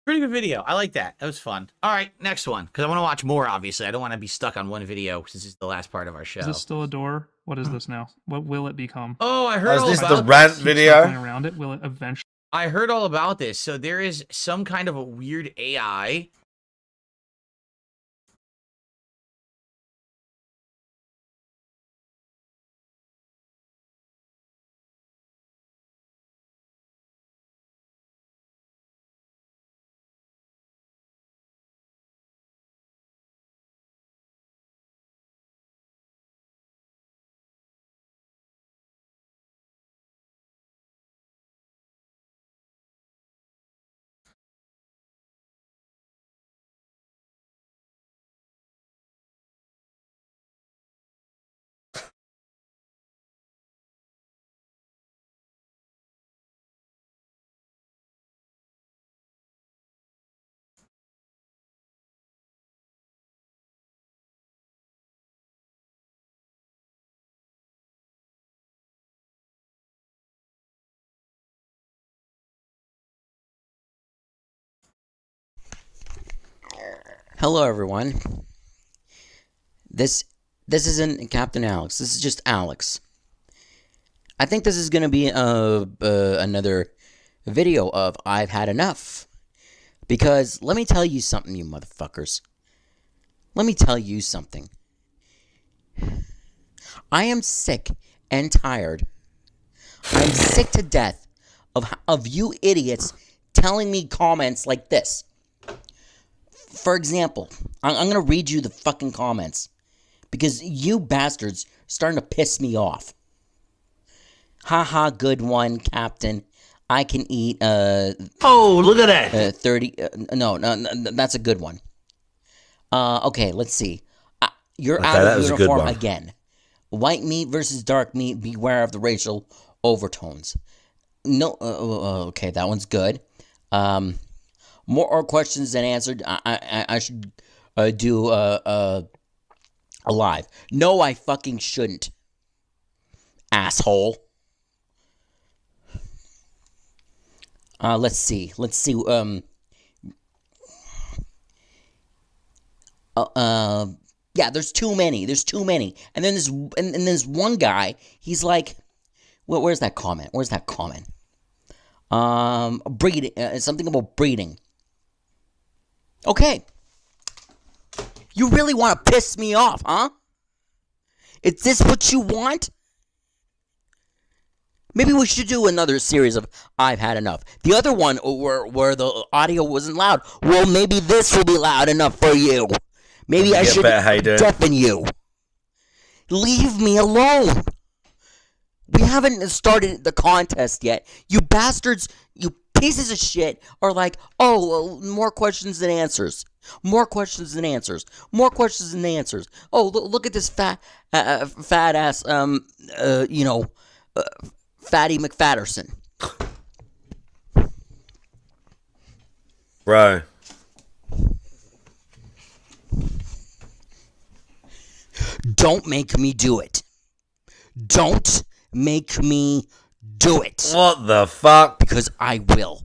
Pretty good video. I like that. That was fun. All right, next one, because I want to watch more, obviously. I don't want to be stuck on one video since this is the last part of our show. Is this still a door? What is this now? What will it become? Oh, I heard all Is this about the rant Keep video? circling around it. Will it eventually? I heard all about this. So there is some kind of a weird AI. Hello, everyone. This isn't Captain Alex. This is just Alex. I think this is going to be another video of I've had enough. Because let me tell you something, you motherfuckers. Let me tell you something. I am sick and tired. I'm sick to death of you idiots telling me comments like this. For example, I'm going to read you the fucking comments. Because you bastards are starting to piss me off. Haha, good one, Captain. I can eat, Oh, look at that. 30, no, that's a good one. Okay, let's see. You're Okay, out that of was a good uniform one. again. White meat versus dark meat, beware of the racial overtones. No, okay, that one's good. More questions than answered. I should do a live. No, I fucking shouldn't. Asshole. Let's see. Yeah, there's too many. And then there's one guy. He's like, where's that comment? Breeding. Something about breeding. Okay. You really want to piss me off, huh? Is this what you want? Maybe we should do another series of I've had enough. The other one where the audio wasn't loud. Well, maybe this will be loud enough for you. Maybe I should deafen you. Leave me alone. We haven't started the contest yet. You bastards, you pieces of shit are like, oh, well, more questions than answers. Oh, look at this fat ass, Fatty McFatterson. Bro. Don't make me do it. Don't make me do it. What the fuck? Because I will.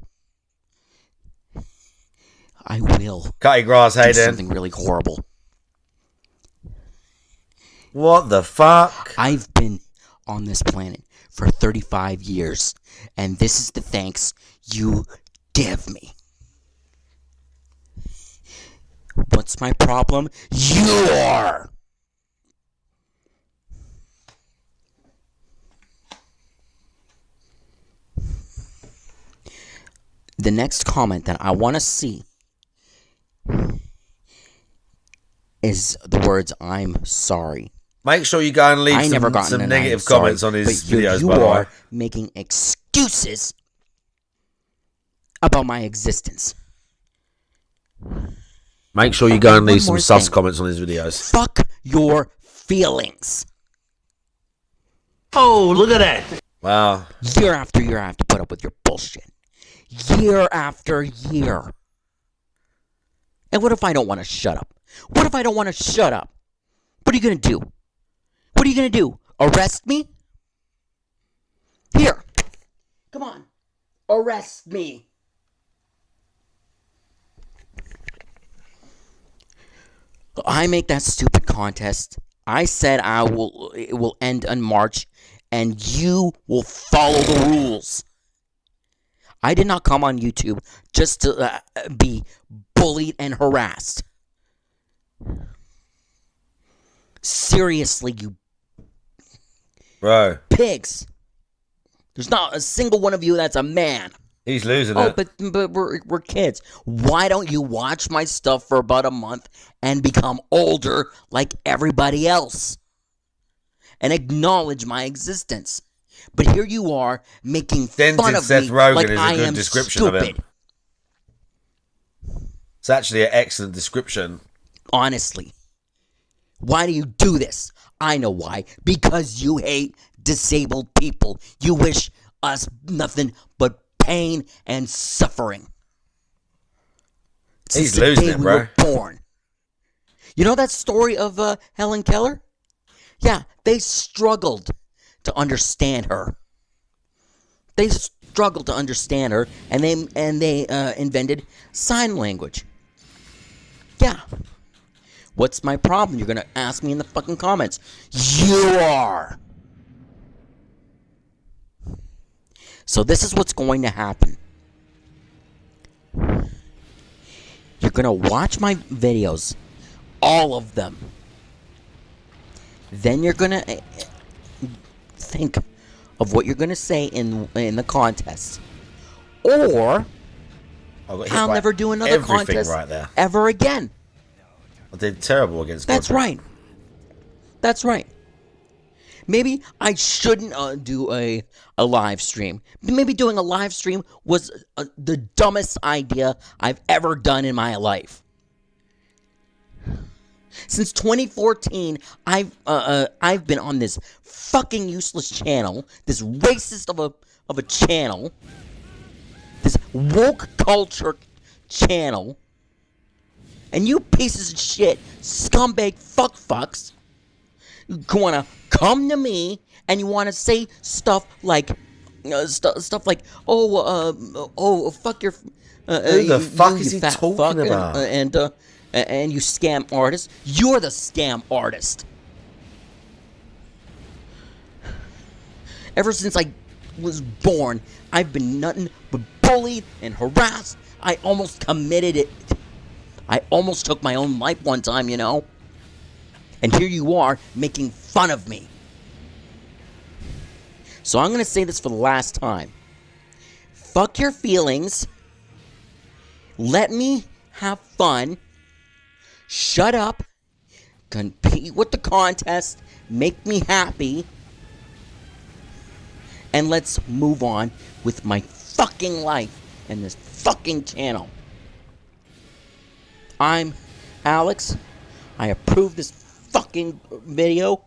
I will. Cut your grass, do Hayden. something really horrible. What the fuck? I've been on this planet for 35 years, and this is the thanks you give me. What's my problem? You are! The next comment that I want to see is the words, "I'm sorry." Make sure you go and leave some negative comments on his videos, by the way. You are making excuses about my existence. Make sure you go and leave some sus comments on his videos. Fuck your feelings. Oh, look at that. Wow. Year after year, I have to put up with your bullshit. Year after year. And what if I don't want to shut up? What if I don't want to shut up? What are you going to do? What are you going to do? Arrest me? Here. Come on. Arrest me. I make that stupid contest. I said it will end in March, and you will follow the rules. I did not come on YouTube just to be bullied and harassed. Seriously, you pigs. There's not a single one of you that's a man. He's losing it. But we're kids. Why don't you watch my stuff for about a month and become older like everybody else? And acknowledge my existence. But here you are making fun of Seth me Rogen like is a I good am description stupid. of him. It's actually an excellent description. Honestly. Why do you do this? I know why. Because you hate disabled people. You wish us nothing but pain and suffering. He's losing it, bro. We were born. You know that story of Helen Keller? Yeah, they struggled to understand her. They struggled to understand her, and they invented sign language. Yeah. What's my problem? You're gonna ask me in the fucking comments. You are. So this is what's going to happen. You're gonna watch my videos, all of them. Then you're gonna think of what you're gonna say in the contest, or I'll never do another contest ever again. I did terrible against. That's right. That's right. Maybe I shouldn't do a live stream. Maybe doing a live stream was the dumbest idea I've ever done in my life. Since 2014, I've been on this fucking useless channel, this racist of a channel, this woke culture channel, and you pieces of shit, scumbag fucks, you wanna come to me and you wanna say stuff like, oh, fuck your, who the fuck is he talking about? And you scam artist. You're the scam artist. Ever since I was born, I've been nothing but bullied and harassed. I almost committed it. I almost took my own life one time, you know. And here you are making fun of me. So I'm going to say this for the last time. Fuck your feelings. Let me have fun. Shut up. Compete with the contest. Make me happy. And let's move on with my fucking life and this fucking channel. I'm Alex. I approve this fucking video.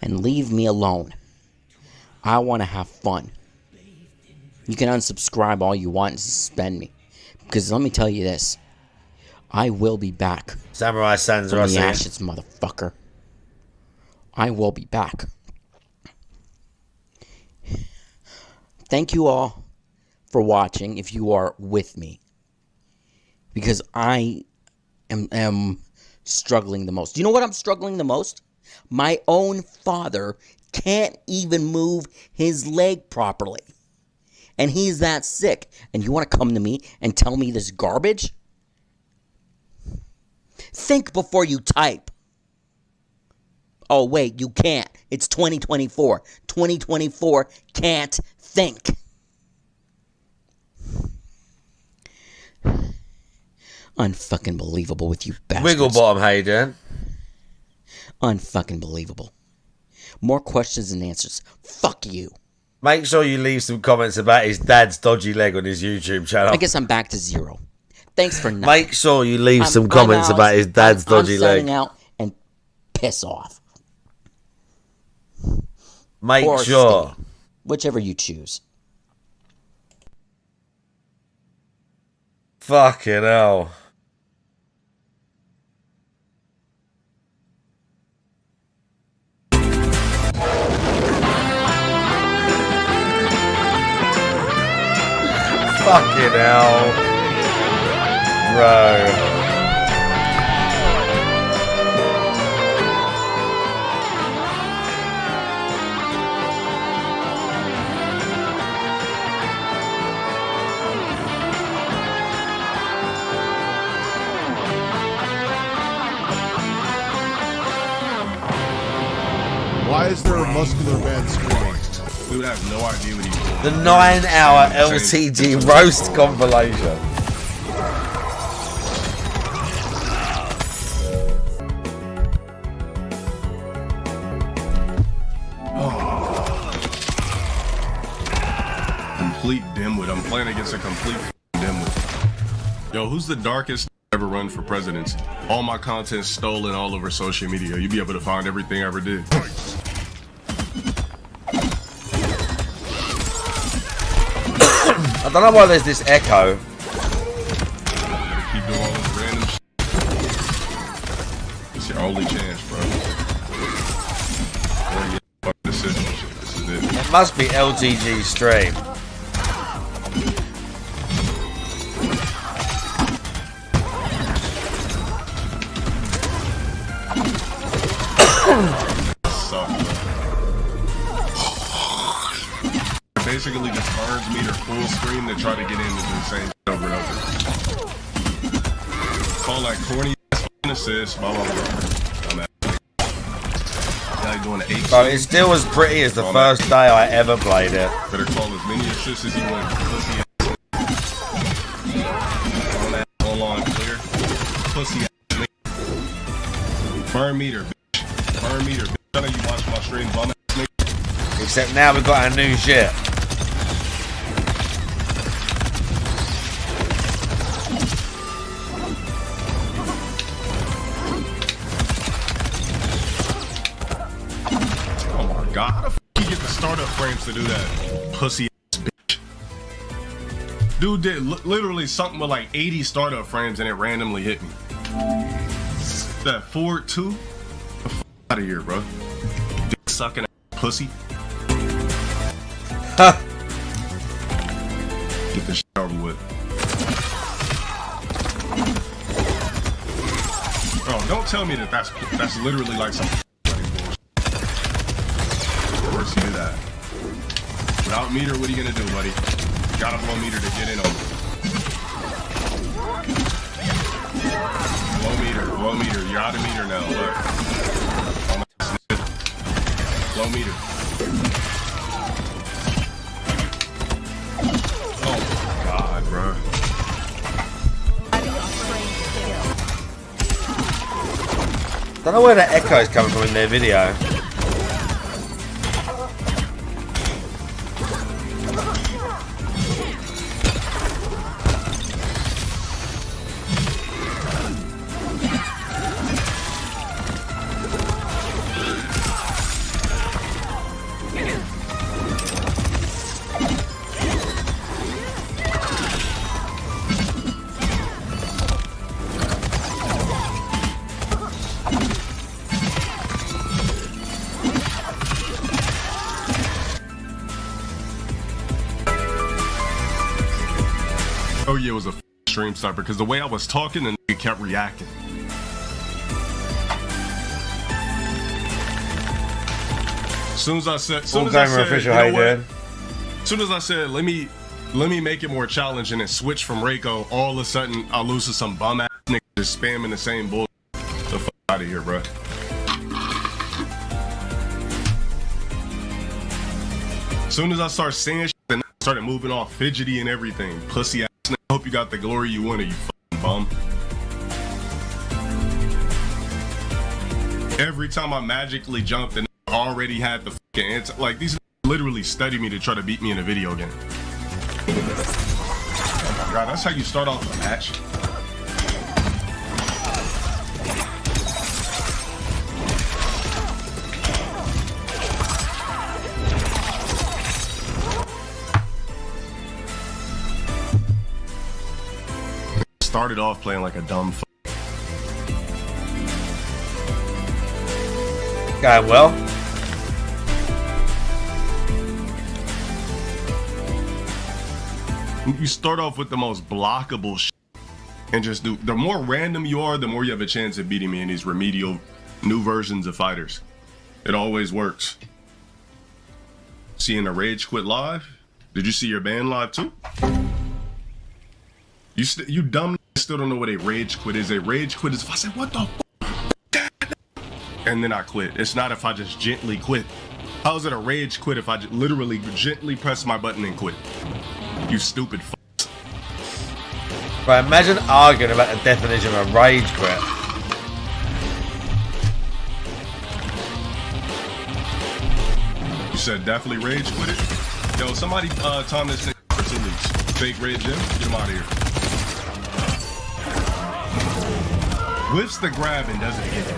and leave me alone. I want to have fun. You can unsubscribe all you want and suspend me. Because let me tell you this. I will be back. Samurai Sans from the ashes, motherfucker. I will be back. Thank you all for watching if you are with me. Because I am struggling the most. Do you know what I'm struggling the most? My own father can't even move his leg properly. And he's that sick. And you want to come to me and tell me this garbage? Think before you type. Oh, wait, you can't. It's 2024. 2024 can't think. Unfucking believable with you bastards. Wigglebottom, how you doing? Unfucking believable. More questions than answers. Fuck you. Make sure you leave some comments about his dad's dodgy leg on his YouTube channel. I guess I'm back to 0. Thanks for nothing. Make sure you leave some comments about his dad's dodgy leg. I'm signing out and piss off. Make or sure. Stay. Whichever you choose. Fucking hell. Fucking hell. Bro. Why is there a muscular man screaming? Dude, I have no idea what he's doing. The 9-hour LTG roast compilation. Complete dimwit. I'm playing against a complete dimwit. Yo, who's the darkest ever run for presidency? All my content's stolen all over social media. You'll be able to find everything I ever did. I don't know why there's this echo. Keep doing all this random shit. It's your only chance, bro. This is it. It must be LTG stream. Basically just burns me to full screen to try to get into the same over and over. Call that corny assist, blah blah blah. I'm at. Now doing an 8. Bro, it's still as pretty as the first day I ever played it. Better call as many assists as you want. Pussy on that online clear. Pussy burn meter, bitch. Burn meter, bitch. I know you watch my stream, bum ass nigga. Except now we've got our new shit. God, how the f you get the startup frames to do that? Pussy ass bitch. Dude did literally something with like 80 startup frames and it randomly hit me. That Ford 2? The f out of here, bro. Dick sucking ass pussy. Get this shit over with. Oh, don't tell me that that's literally like some you do that. Without meter, what are you gonna do, buddy? You gotta blow meter to get in on it. Blow meter. You're out of meter now. Look. Blow meter. Oh my god, bro. Don't know where the echo is coming from in their video. Oh yeah, it was a stream sniper because the way I was talking, the nigga kept reacting. As soon as I said, Official, how you doing? As soon as I said, let me make it more challenging and switch from Reiko, all of a sudden I lose to some bum ass nigga just spamming the same bull. The fuck out of here, bro. As soon as I start saying shit, and I started moving all fidgety and everything. Pussy ass nigga, hope you got the glory you wanted, you fucking bum. Every time I magically jumped and already had the fucking answer, like these literally study me to try to beat me in a video game. Oh my god, that's how you start off a match. Started off playing like a dumb fuck. Going well. You start off with the most blockable shit and just do. The more random you are, the more you have a chance of beating me in these remedial new versions of fighters. It always works. Seeing a rage quit live? Did you see your band live too? You dumb still don't know what a rage quit is. A rage quit is if I say what the fuck, and then I quit. It's not if I just gently quit. How is it a rage quit if I literally gently press my button and quit? You stupid f***. Right, imagine arguing about the definition of a rage quit. You said definitely rage quit it? Yo, somebody time this thing for 2 weeks. Fake red gym, get him out of here. Whips the grab and doesn't get it.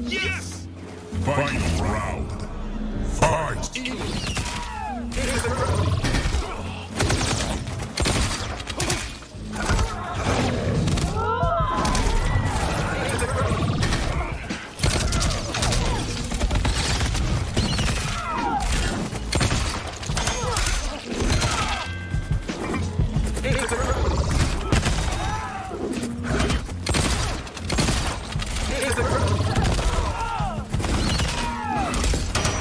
Yes! Final round. Fight!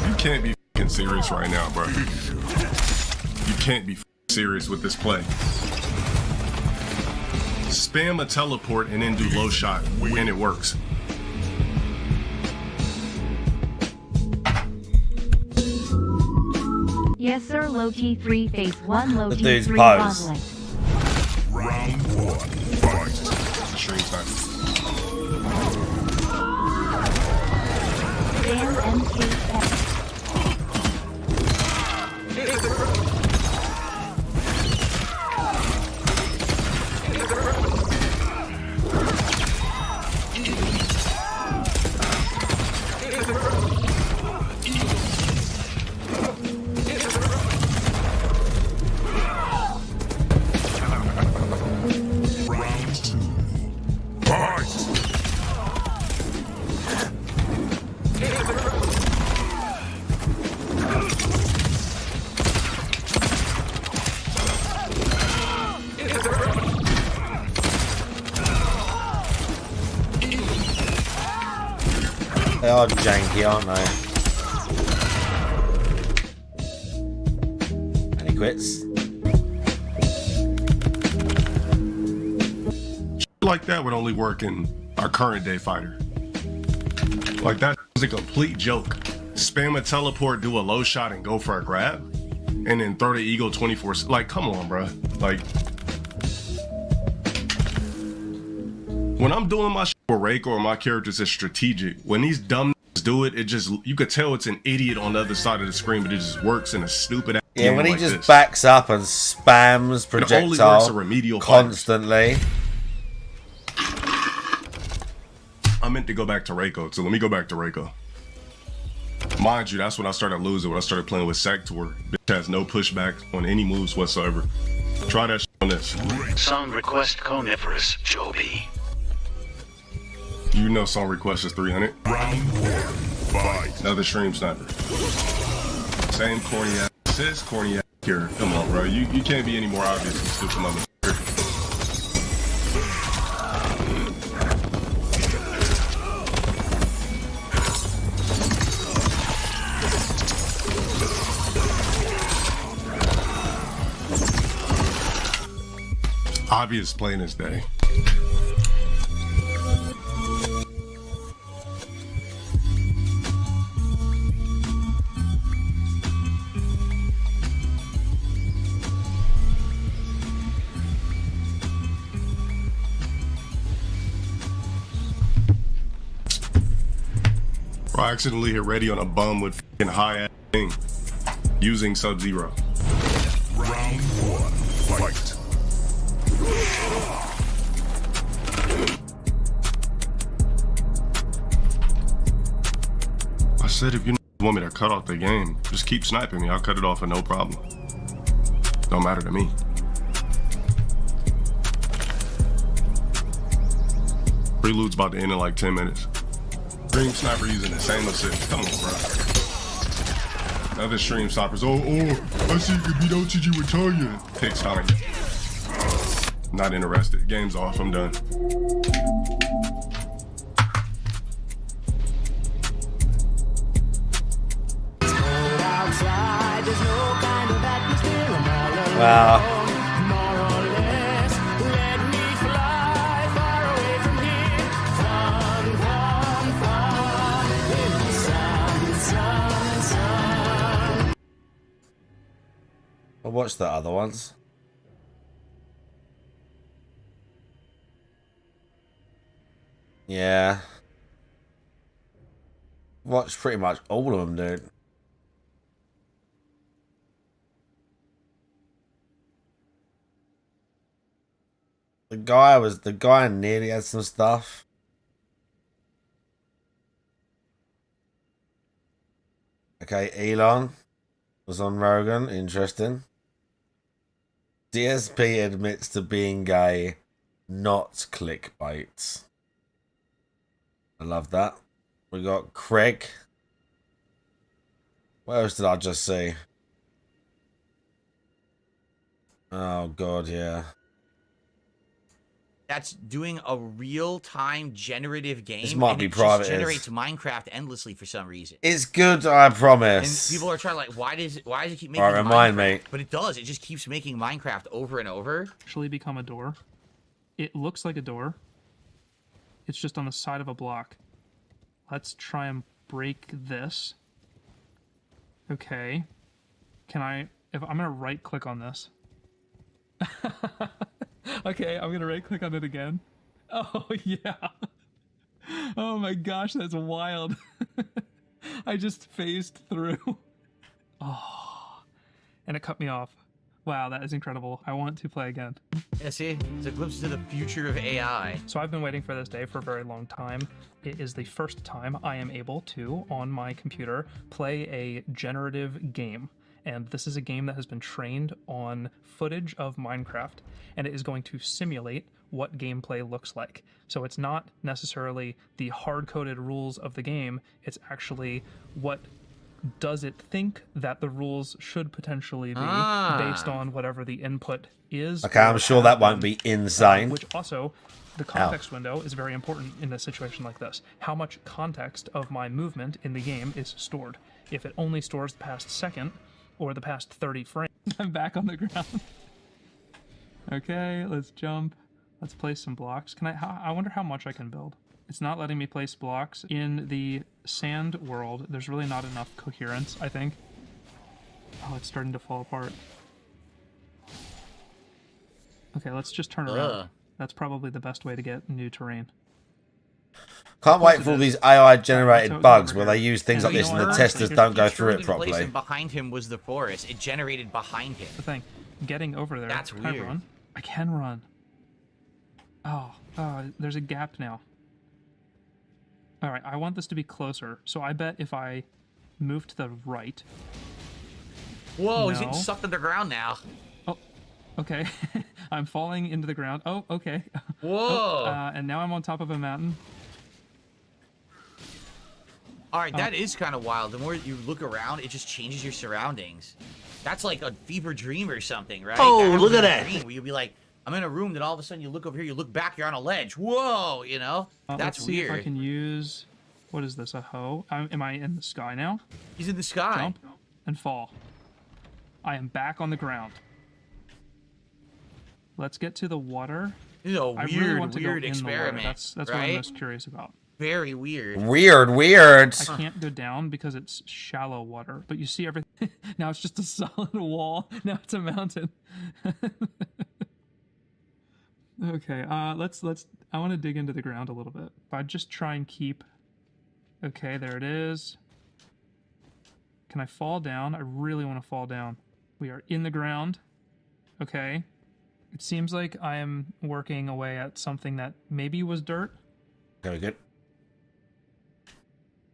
You can't be f***ing serious right now, bro. You can't be f***ing serious with this play. Spam a teleport and then do low shot, and it works. Yes, sir. Low T3 phase 1. Low dude's T3 pose. conflict. Round 1. Fight! It's a stream time. Dan MKX. Round 2. Fight! They are janky, aren't they? And he quits. Like that would only work in our current day fighter. Like that was a complete joke. Spam a teleport, do a low shot, and go for a grab, and then throw the Eagle 24. Like, come on, bro. Like, when I'm doing my shit with Reiko or my characters is strategic, when these dumb do it, it just, you could tell it's an idiot on the other side of the screen, but it just works in a stupid ass Yeah, game when he like just this. backs up and spams It only works projectile a remedial constantly. I meant to go back to Reiko, so let me go back to Reiko. Mind you, that's when I started losing, when I started playing with Sector. Bitch has no pushback on any moves whatsoever. Try that shit on this. Song request coniferous, Joby. You know song request is 300. Round 1. Fight. Another stream sniper. Same corny ass sis, corny ass here. Come on, bro. You can't be any more obvious than stupid motherfucker. Obvious plain as day. Bro, I accidentally hit ready on a bum with f***ing high ass thing using Sub-Zero. Round 1. Fight. I said if you want me to cut off the game, just keep sniping me. I'll cut it off with no problem. Don't matter to me. Prelude's about to end in like 10 minutes. Stream sniper using the same assist. Come on, bro. Another stream snipers. Oh, I see you can beat OTG with Tanya. Pick Sonic. Not interested. Game's off. I'm done. Wow. I watched the other ones. Yeah. Watched pretty much all of them, dude. The guy nearly had some stuff. Okay, Elon was on Rogan. Interesting. DSP admits to being gay, not clickbait. I love that. We got Craig. What else did I just see? Oh god, yeah. That's doing a real-time generative game. This might and be it private. Just generates Minecraft endlessly for some reason. It's good, I promise. And people are trying like, why does it keep making? Alright, remind Minecraft? me. But it does. It just keeps making Minecraft over and over. Actually, become a door. It looks like a door. It's just on the side of a block. Let's try and break this. Okay. Can I? If I'm gonna right-click on this. Okay, I'm gonna right click on it again. Oh yeah. Oh my gosh, that's wild. I just phased through. Oh, and it cut me off. Wow, that is incredible. I want to play again. Yeah, see, it's a glimpse into the future of AI. So I've been waiting for this day for a very long time. It is the first time I am able to, on my computer, play a generative game. And this is a game that has been trained on footage of Minecraft, and it is going to simulate what gameplay looks like. So it's not necessarily the hard-coded rules of the game, it's actually what does it think that the rules should potentially be based on whatever the input is. Okay, I'm sure that won't be insane. Which also, the context window is very important in a situation like this. How much context of my movement in the game is stored? If it only stores the past second, or the past 30 frames. I'm back on the ground. Okay, let's jump. Let's place some blocks. I wonder how much I can build. It's not letting me place blocks. In the sand world, there's really not enough coherence, I think. Oh, it's starting to fall apart. Okay, let's just turn around. That's probably the best way to get new terrain. Can't wait for all these AI-generated bugs where they use things like this and the testers don't go through it properly. And behind him was the forest. It generated behind him. The thing, getting over there. That's weird. weird. I can run. Oh, there's a gap now. All right, I want this to be closer. So I bet if I move to the right. Whoa, he's getting sucked underground now. Oh, Okay, I'm falling into the ground. Oh, okay. Whoa! And now I'm on top of a mountain. All right, that is kind of wild. The more you look around, it just changes your surroundings. That's like a fever dream or something, right? Oh, look at that! Dream where you'll be like, I'm in a room, then all of a sudden you look over here, you look back, you're on a ledge. Whoa, you know? That's let's see weird. if I can use, what is this, a hoe? Am I in the sky now? He's in the sky. Jump and fall. I am back on the ground. Let's get to the water. This is a I really want to go weird in the water. experiment. That's what right? I'm most curious about. Very weird. Weird. I can't go down because it's shallow water, but you see everything. Now it's just a solid wall. Now it's a mountain. Okay, let's. I want to dig into the ground a little bit. If I just try and keep. Okay, there it is. Can I fall down? I really want to fall down. We are in the ground. Okay. It seems like I am working away at something that maybe was dirt. Very good.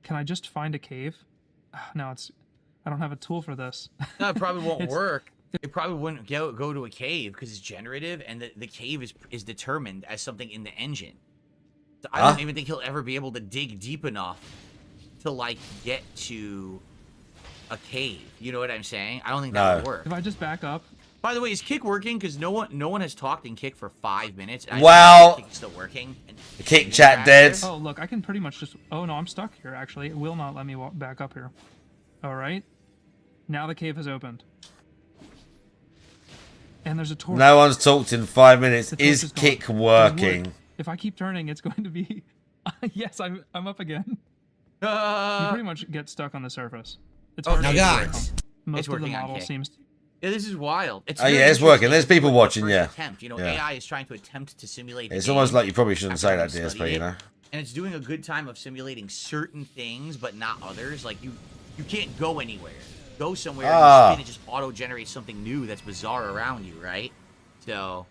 Can I just find a cave? No, it's. I don't have a tool for this. No, it probably won't work. It probably wouldn't go to a cave because it's generative, and the cave is determined as something in the engine. So I don't even think he'll ever be able to dig deep enough to like get to a cave. You know what I'm saying? I don't think that would work. If I just back up. By the way, is Kick working? Because no one has talked in Kick for 5 minutes. Well, Kick is still working. The Kick chat dead. Oh look, I can pretty much just. Oh no, I'm stuck here. Actually, it will not let me walk back up here. All right. Now the cave has opened. And there's a torch. No one's talked in 5 minutes. Is Kick working? If I keep turning, it's going to be. Yes, I'm up again. You pretty much get stuck on the surface. It's hard to most of the model seems. Yeah, this is wild. It's it's working. There's people watching. Yeah. Attempt. You know, AI is trying to attempt to simulate. It's almost like you probably shouldn't say that, DSP. You know. And it's doing a good time of simulating certain things, but not others. Like you can't go anywhere. Go somewhere and it just auto-generates something new that's bizarre around you, right? So,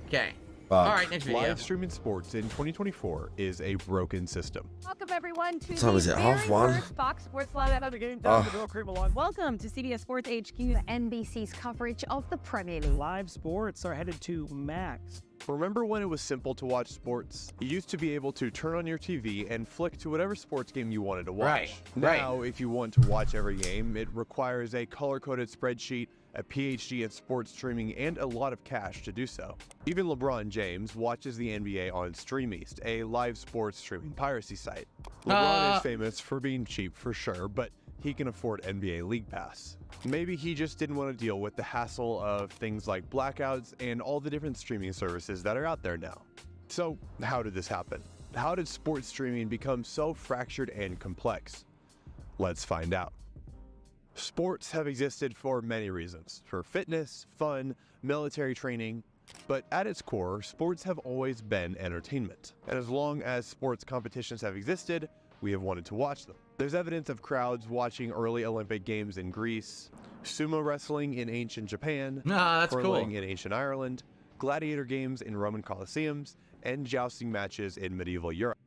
okay. All right, next video. Live streaming sports in 2024 is a broken system. Welcome everyone to What time is it? very 1:30? first Fox Sports Live out of the game. Down the Bill Cream along. Welcome to CBS Sports HQ, NBC's coverage of the Premier League. Live sports are headed to Max. Remember when it was simple to watch sports? You used to be able to turn on your TV and flick to whatever sports game you wanted to watch. Now, if you want to watch every game, it requires a color-coded spreadsheet, a PhD in sports streaming, and a lot of cash to do so. Even LeBron James watches the NBA on StreamEast, a live sports streaming piracy site. LeBron is famous for being cheap for sure, but he can afford NBA League Pass. Maybe he just didn't want to deal with the hassle of things like blackouts and all the different streaming services that are out there now. So, how did this happen? How did sports streaming become so fractured and complex? Let's find out. Sports have existed for many reasons, for fitness, fun, military training, but at its core, sports have always been entertainment. And as long as sports competitions have existed, we have wanted to watch them. There's evidence of crowds watching early Olympic Games in Greece, sumo wrestling in ancient Japan, curling in ancient Ireland, gladiator games in Roman Colosseums, and jousting matches in medieval Europe.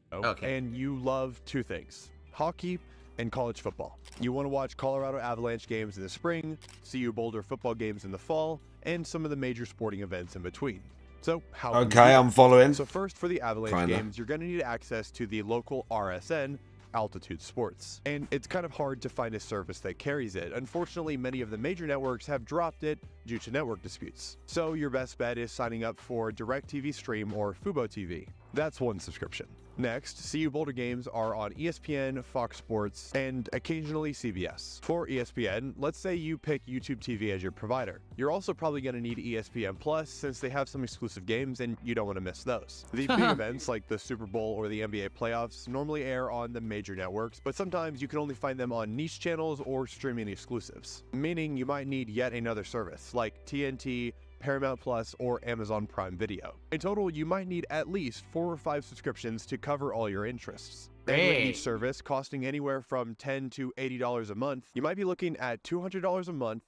And you love two things, hockey and college football. You want to watch Colorado Avalanche games in the spring, CU Boulder football games in the fall, and some of the major sporting events in between. So how can you do that? I'm following. So first, for the Avalanche games, you're going to need access to the local RSN, Altitude Sports. And it's kind of hard to find a service that carries it. Unfortunately, many of the major networks have dropped it due to network disputes. So your best bet is signing up for DirecTV Stream or Fubo TV. That's one subscription. Next, CU Boulder games are on ESPN, Fox Sports, and occasionally CBS. For ESPN, let's say you pick YouTube TV as your provider. You're also probably going to need ESPN Plus since they have some exclusive games and you don't want to miss those. The big events like the Super Bowl or the NBA playoffs normally air on the major networks, but sometimes you can only find them on niche channels or streaming exclusives, meaning you might need yet another service like TNT, Paramount Plus, or Amazon Prime Video. In total, you might need at least 4 or 5 subscriptions to cover all your interests. And with each service costing anywhere from $10 to $80 a month, you might be looking at $200 a month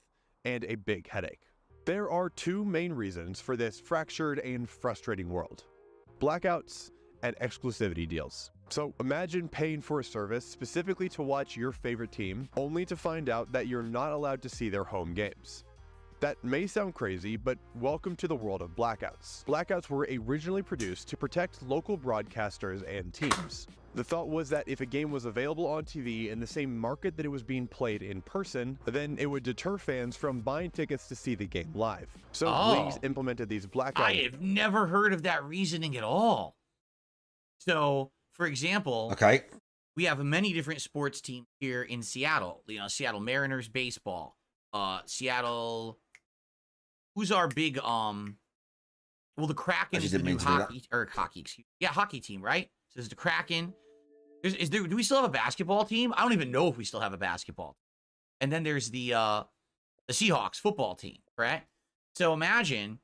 and a big headache. There are 2 main reasons for this fractured and frustrating world: blackouts and exclusivity deals. So imagine paying for a service specifically to watch your favorite team, only to find out that you're not allowed to see their home games. That may sound crazy, but welcome to the world of blackouts. Blackouts were originally produced to protect local broadcasters and teams. The thought was that if a game was available on TV in the same market that it was being played in person, then it would deter fans from buying tickets to see the game live. So leagues implemented these blackouts. I have never heard of that reasoning at all. So, for example, we have many different sports teams here in Seattle. You know, Seattle Mariners baseball, Seattle. Who's our big well, the Kraken is the new hockey team, right? So there's the Kraken. Do we still have a basketball team? I don't even know if we still have a basketball. And then there's the Seahawks football team, right? So imagine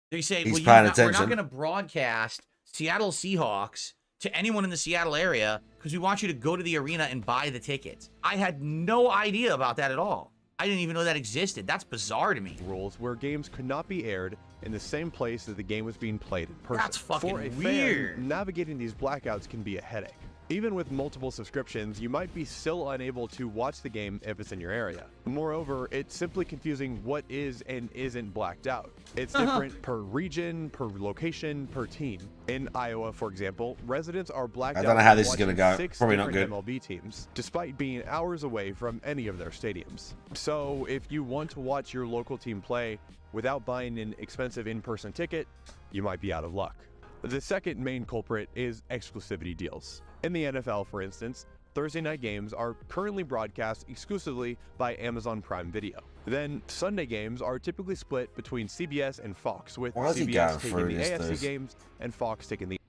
they say, well, we're not going to broadcast Seattle Seahawks to anyone in the Seattle area because we want you to go to the arena and buy the tickets. I had no idea about that at all. I didn't even know that existed. That's bizarre to me. Rules where games could not be aired in the same place that the game was being played in person. That's fucking For a weird. Fan, navigating these blackouts can be a headache. Even with multiple subscriptions, you might be still unable to watch the game if it's in your area. Moreover, it's simply confusing what is and isn't blacked out. It's different per region, per location, per team. In Iowa, for example, residents are blacked out. I don't know how this is going to go. 6 Probably not good. MLB teams, despite being hours away from any of their stadiums. So if you want to watch your local team play without buying an expensive in-person ticket, you might be out of luck. The second main culprit is exclusivity deals. In the NFL, for instance, Thursday night games are currently broadcast exclusively by Amazon Prime Video. Then Sunday games are typically split between CBS and Fox, with CBS taking the AFC games and Fox taking the...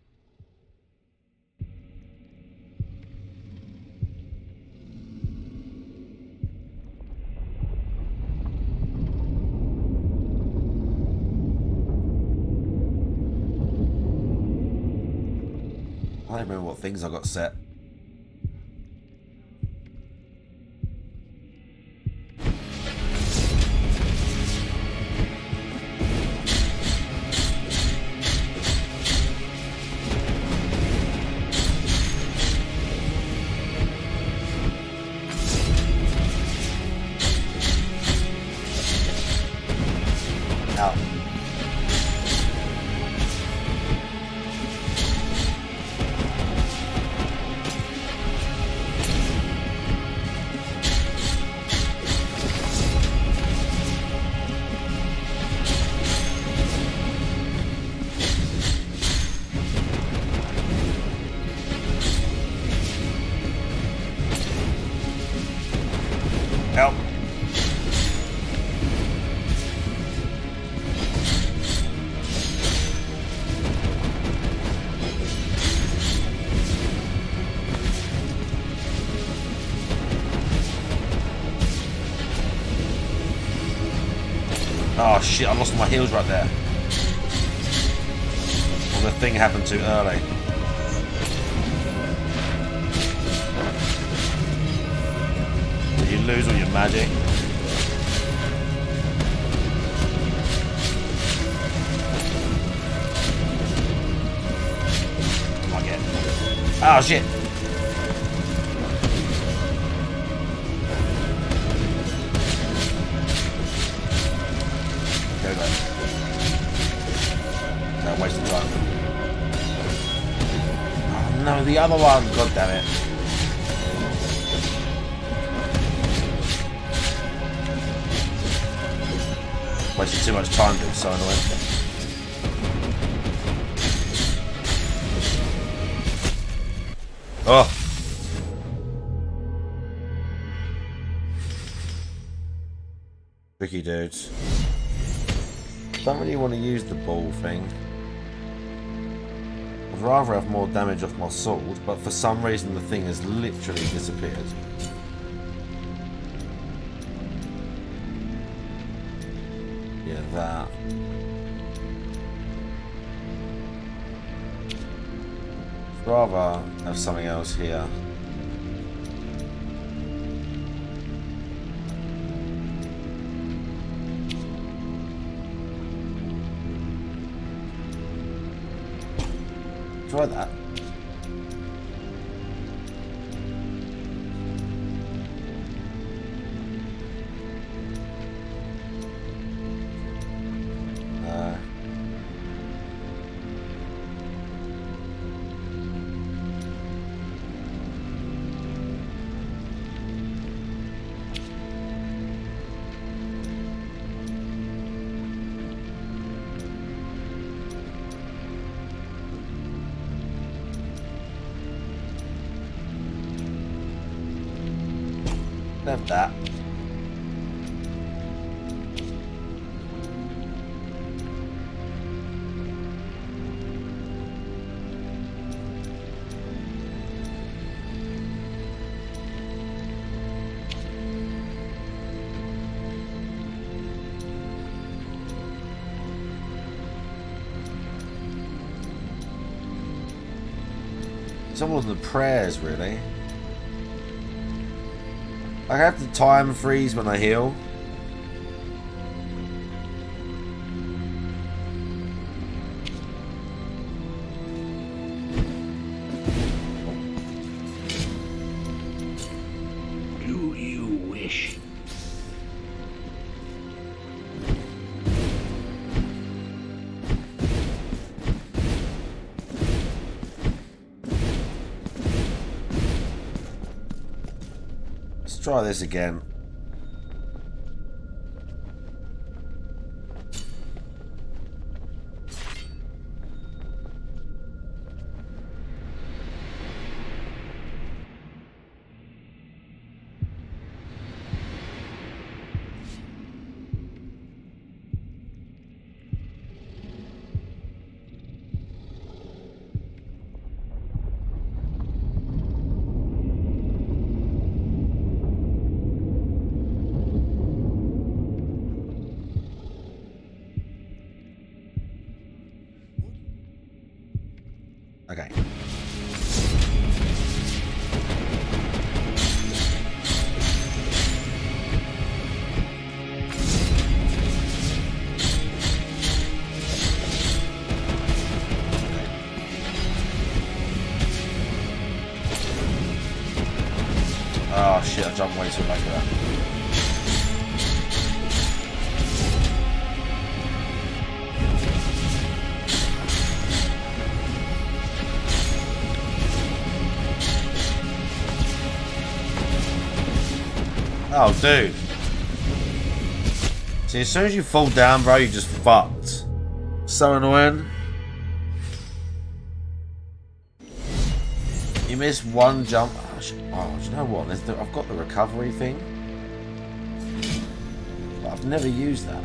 I don't remember what things I got set. Out. Help. Oh shit, I lost my heels right there. Well, the thing happened too early. Did you lose all your magic? I get. Oh shit. Go back. Don't waste the time. Oh no, the other one. God damn it. Wasted too much time doing so annoying. Oh. Tricky dudes. Don't really want to use the ball thing. I'd rather have more damage off my sword, but for some reason the thing has literally disappeared. Yeah, that. I'd rather have something else here. Try that. have that. It's almost the prayers, really. I have to time freeze when I heal. Do you wish? Let's try this again. Okay. Oh shit, I jumped way too late for that. Oh, dude. See, as soon as you fall down, bro, you just fucked. So annoying. You miss one jump. Oh, do you know what? I've got the recovery thing. But I've never used that.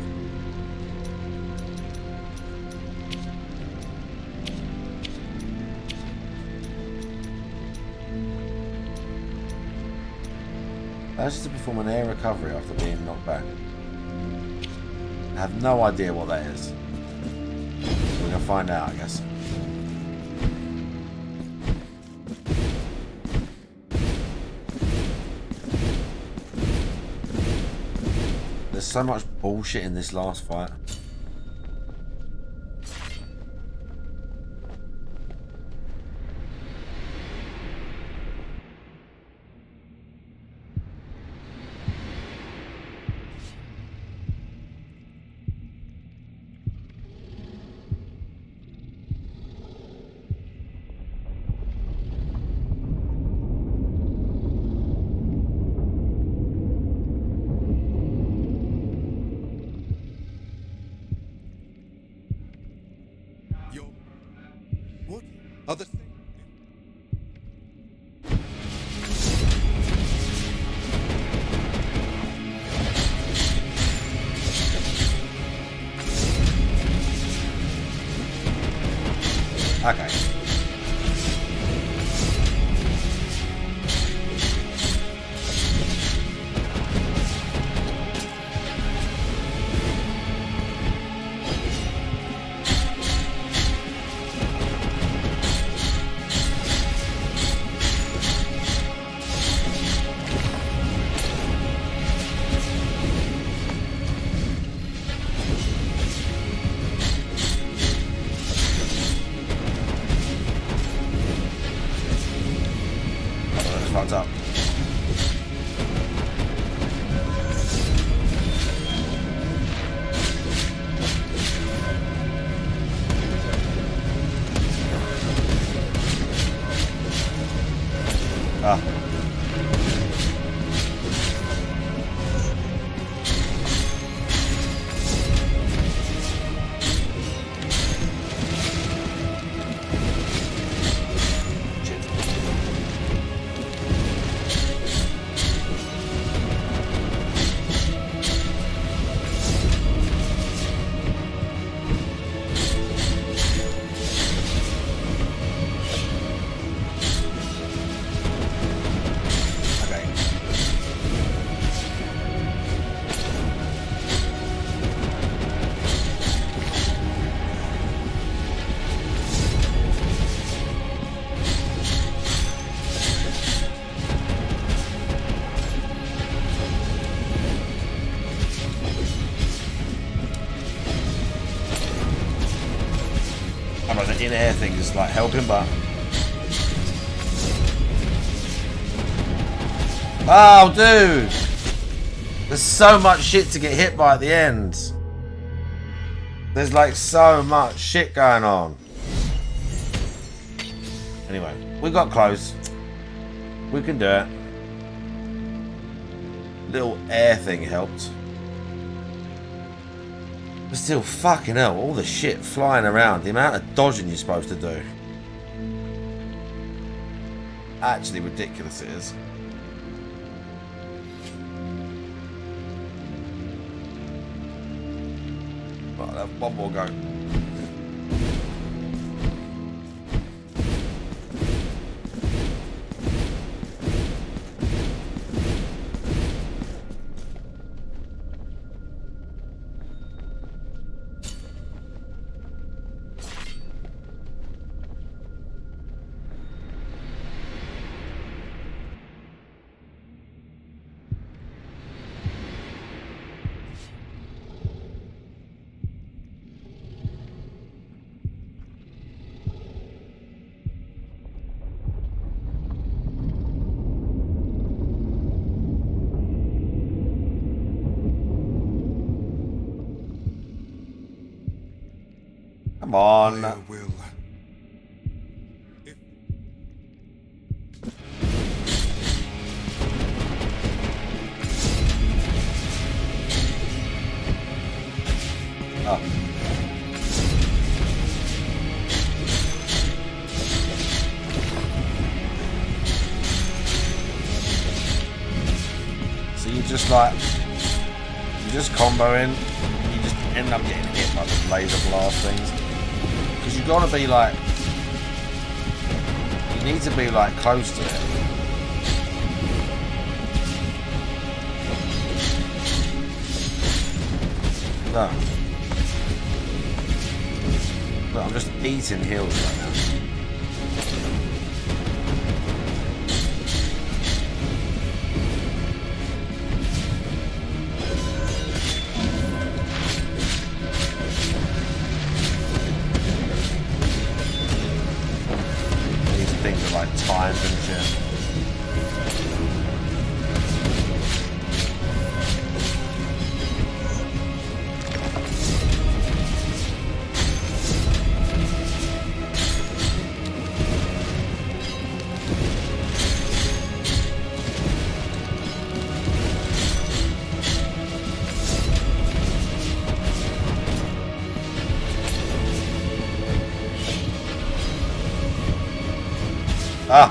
That's just to perform an air recovery after being knocked back. I have no idea what that is. We're gonna find out, I guess. There's so much bullshit in this last fight. Other Okay. in-air thing is like helping, but... Oh, dude! There's so much shit to get hit by at the end. There's like so much shit going on. Anyway, we got close. We can do it. Little air thing helped. But still, fucking hell, all the shit flying around. The amount of dodging you're supposed to do. Actually ridiculous it is. Right, I'll have one more go. Come on. Oh. So you just like, you just combo in, you just end up getting hit by the laser blast things. Because you gotta be like, you need to be like close to it. No. No, I'm just eating heals right now. These things are like timed and shit. Ah.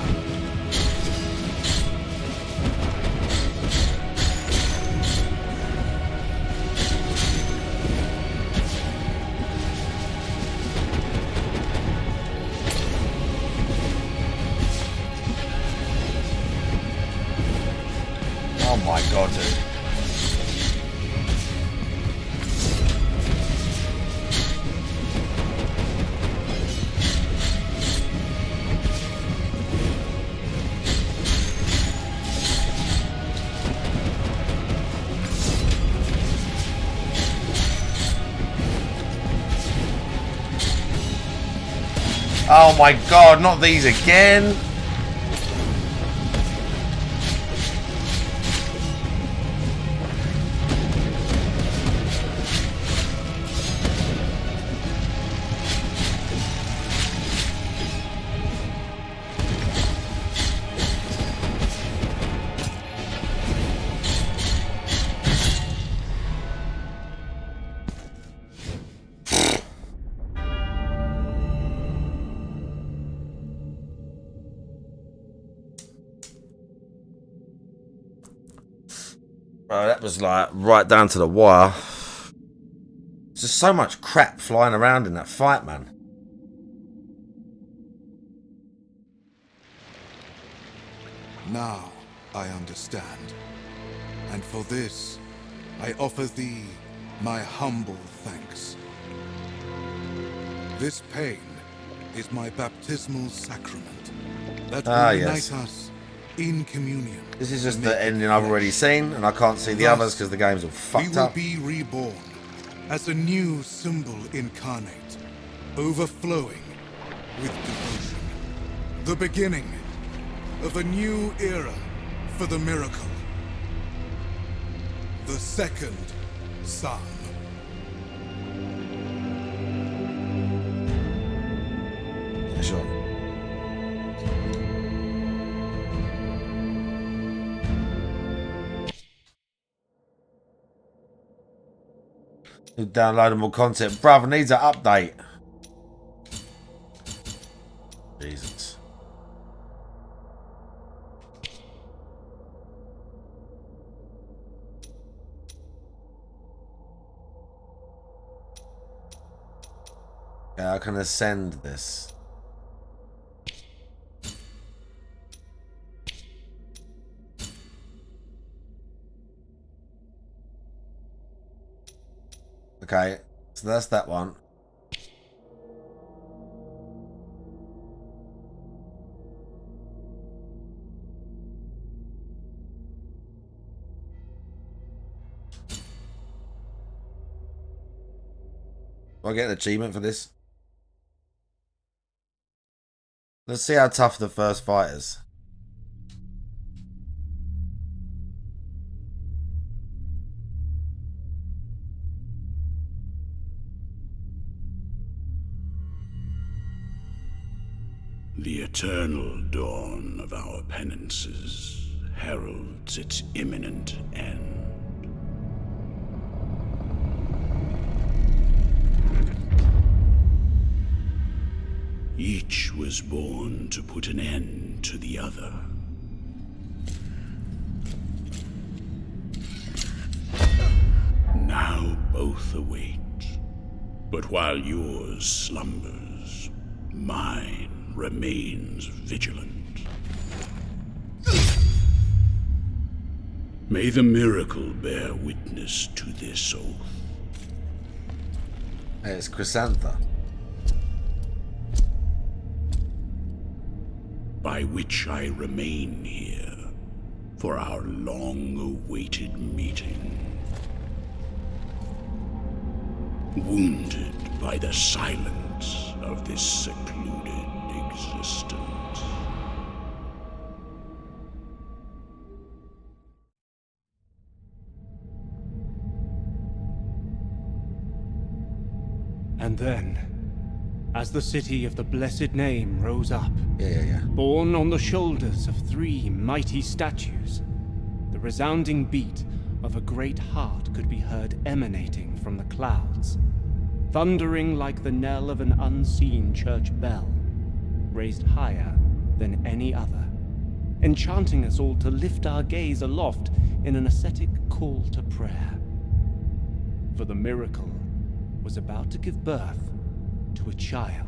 Oh my god, dude. Oh my god, not these again. Bro, that was like right down to the wire. There's just so much crap flying around in that fight, man. Now I understand. And for this, I offer thee my humble thanks. This pain is my baptismal sacrament that will unite us in communion. This is just the ending I've already seen, and I can't see the others because the game's all fucked up. We will be reborn as a new symbol incarnate, overflowing with devotion. The beginning of a new era for the miracle. The second Psalm. Yeah, sure. Downloadable content. Bruv, needs an update. Jesus. Yeah, how can I send this? Okay, so that's that one. Do I get an achievement for this? Let's see how tough the first fight is. The eternal dawn of our penances heralds its imminent end. Each was born to put an end to the other. Now both await. But while yours slumbers, mine remains vigilant. May the miracle bear witness to this oath. Hey, it's Chrysantha. By which I remain here for our long-awaited meeting. Wounded by the silence of this secluded existence. And then, as the city of the blessed name rose up, yeah. borne on the shoulders of 3 mighty statues, the resounding beat of a great heart could be heard emanating from the clouds, thundering like the knell of an unseen church bell, raised higher than any other, enchanting us all to lift our gaze aloft in an ascetic call to prayer. For the miracle was about to give birth to a child.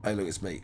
Hey, look, it's me.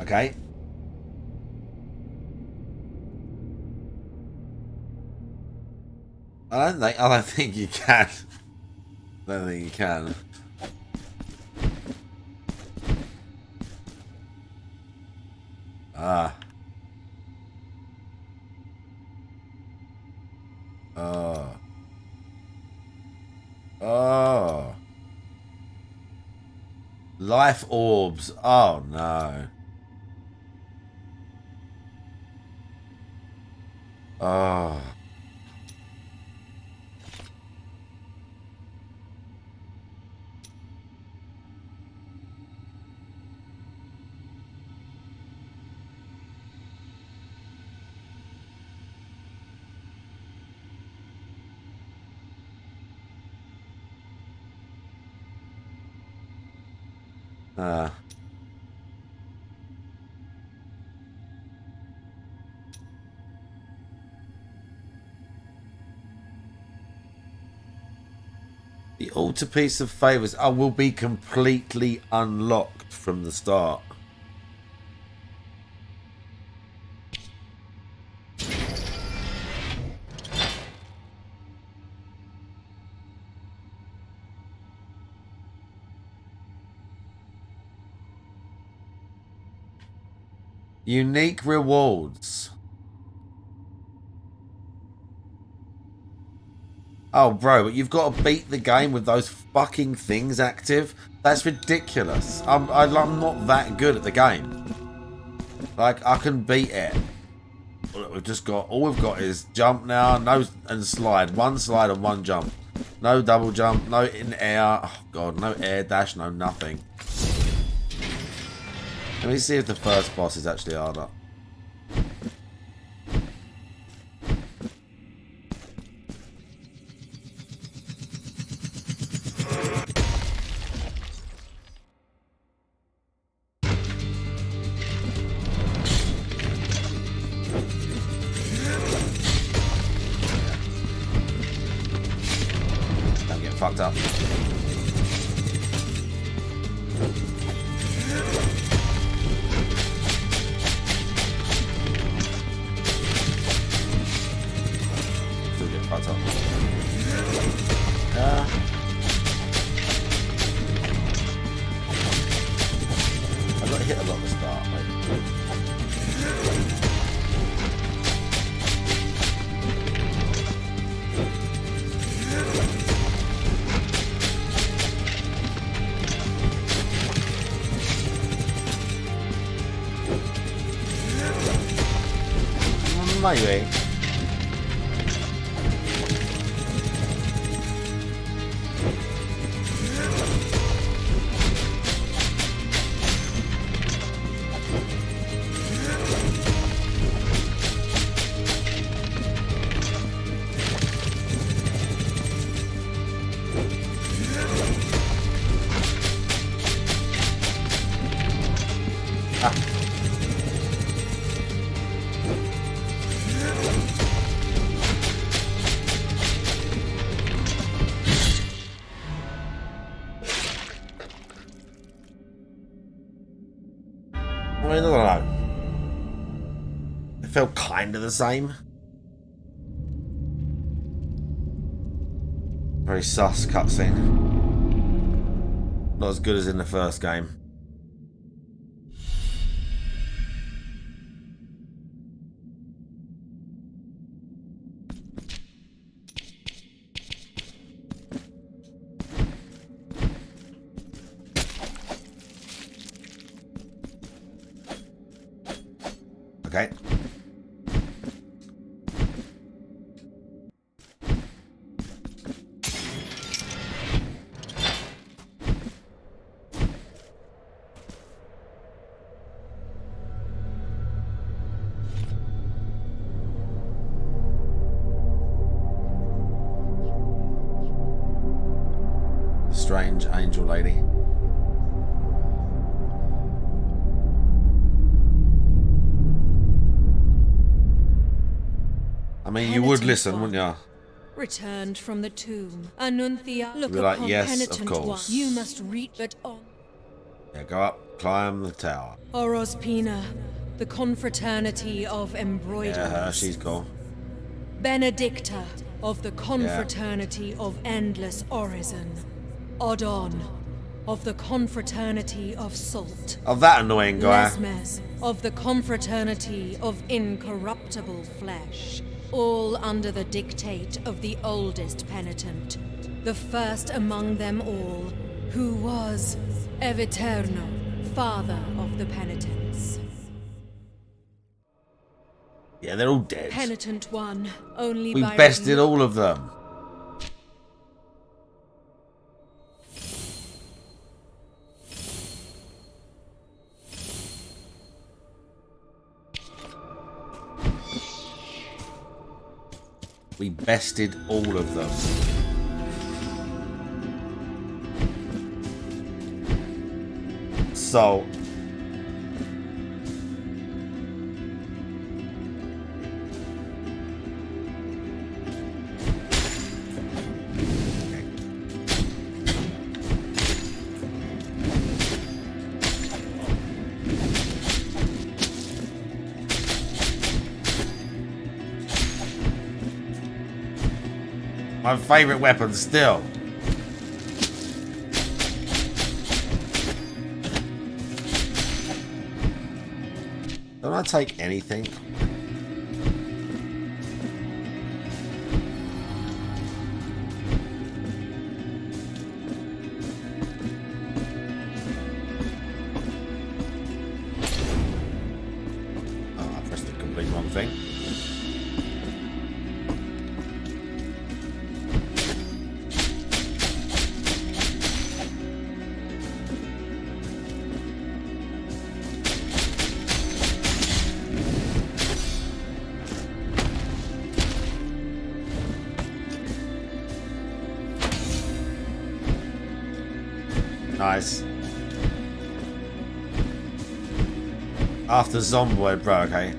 Okay. I don't think you can. don't think you can. Ah. Oh. Oh. Life orbs. Oh no. Oh. The altarpiece of favors will be completely unlocked from the start. Unique rewards. Oh, bro, but you've got to beat the game with those fucking things active? That's ridiculous. I'm not that good at the game. Like, I can beat it. We've just got, all we've got is jump now, no, and slide. One slide and one jump. No double jump, no in air. Oh, God, no air dash, no nothing. Let me see if the first boss is actually harder. I'm getting fucked up. I got hit a lot at the start. Maybe. I mean, I don't know. It felt kind of the same. Very sus cutscene. Not as good as in the first game. Okay. Strange angel lady. I mean, you would listen, wouldn't you? Returned from the tomb. Anunthia, look Be like, upon yes, penitent of course. one. You must reach but on. Yeah, go up, climb the tower. Orospina, the confraternity of embroiderers. Yeah, she's cool. Benedicta, of the confraternity of endless orison. Odon, of the Confraternity of Salt. Oh, that annoying guy. Lesmes, of the Confraternity of Incorruptible Flesh. All under the dictate of the oldest penitent, the first among them all, who was Eviterno, father of the penitents. Yeah, they're all dead. Penitent one, only We by bested all of them. We bested all of them. So my favourite weapon still. Don't I take anything? Oh, I pressed the complete wrong thing. Nice. After Zomboid, bro, okay.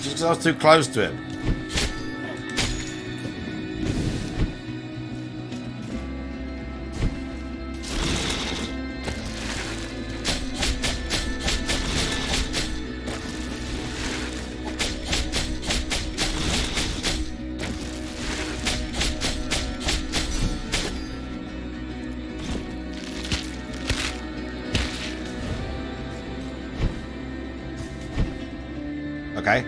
Just 'cause I was too close to him. Okay.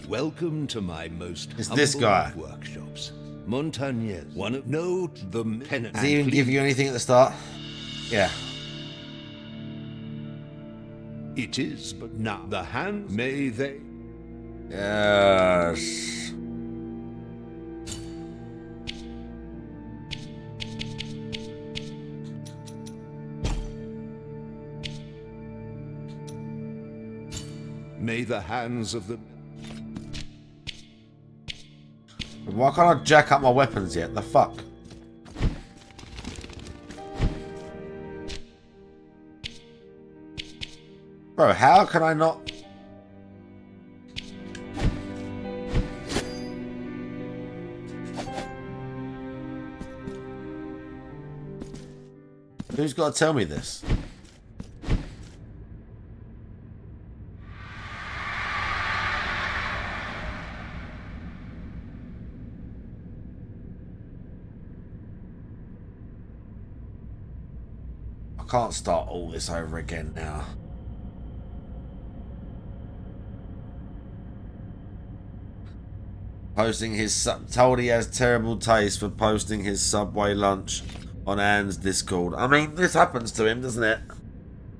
Welcome to my most It's this guy. humble of workshops. Montagnez, one of the penitent. Does he even give you anything at the start? Yeah. It is, but now the hand may they. Yes. May the hands of the. Why can't I jack up my weapons yet? The fuck? Bro, how can I not? Who's got to tell me this? I can't start all this over again now. Posting his told he has terrible taste for posting his Subway lunch on Anne's Discord. I mean, this happens to him, doesn't it?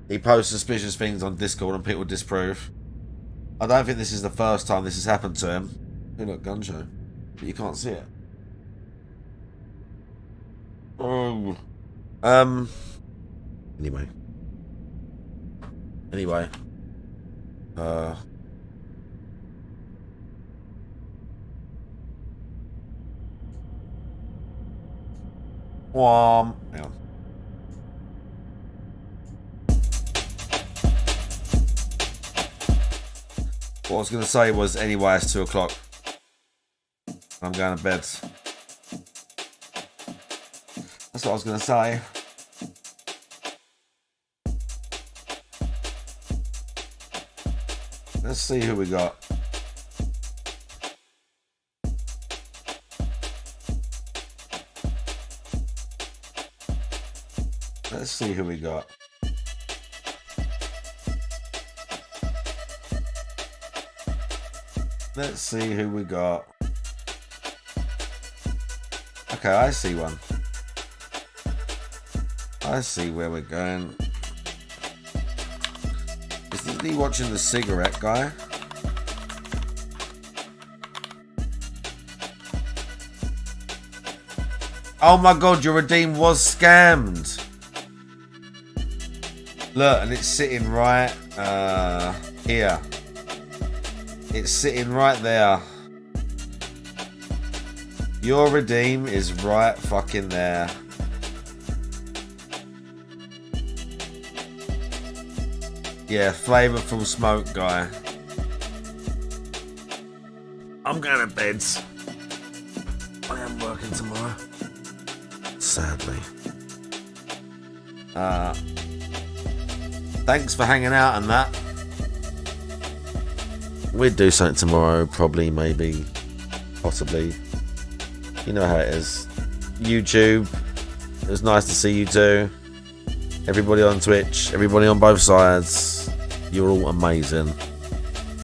He posts suspicious things on Discord and people disapprove. I don't think this is the first time this has happened to him. Hey, look, gun show. But you can't see it. Oh. Anyway. Hang on. What I was going to say was, anyway, it's 2 o'clock. I'm going to bed. That's what I was going to say. Let's see who we got. Let's see who we got. Let's see who we got. Okay, I see one. I see where we're going. Isn't he watching the cigarette guy? Oh my god, your redeem was scammed. Look, and it's sitting right here. It's sitting right there. Your redeem is right fucking there. Yeah, flavorful smoke guy. I'm going to bed. I am working tomorrow. Sadly. Thanks for hanging out and that. We'd do something tomorrow, probably, maybe, possibly. You know how it is. YouTube. It was nice to see you too. Everybody on Twitch, everybody on both sides. You're all amazing.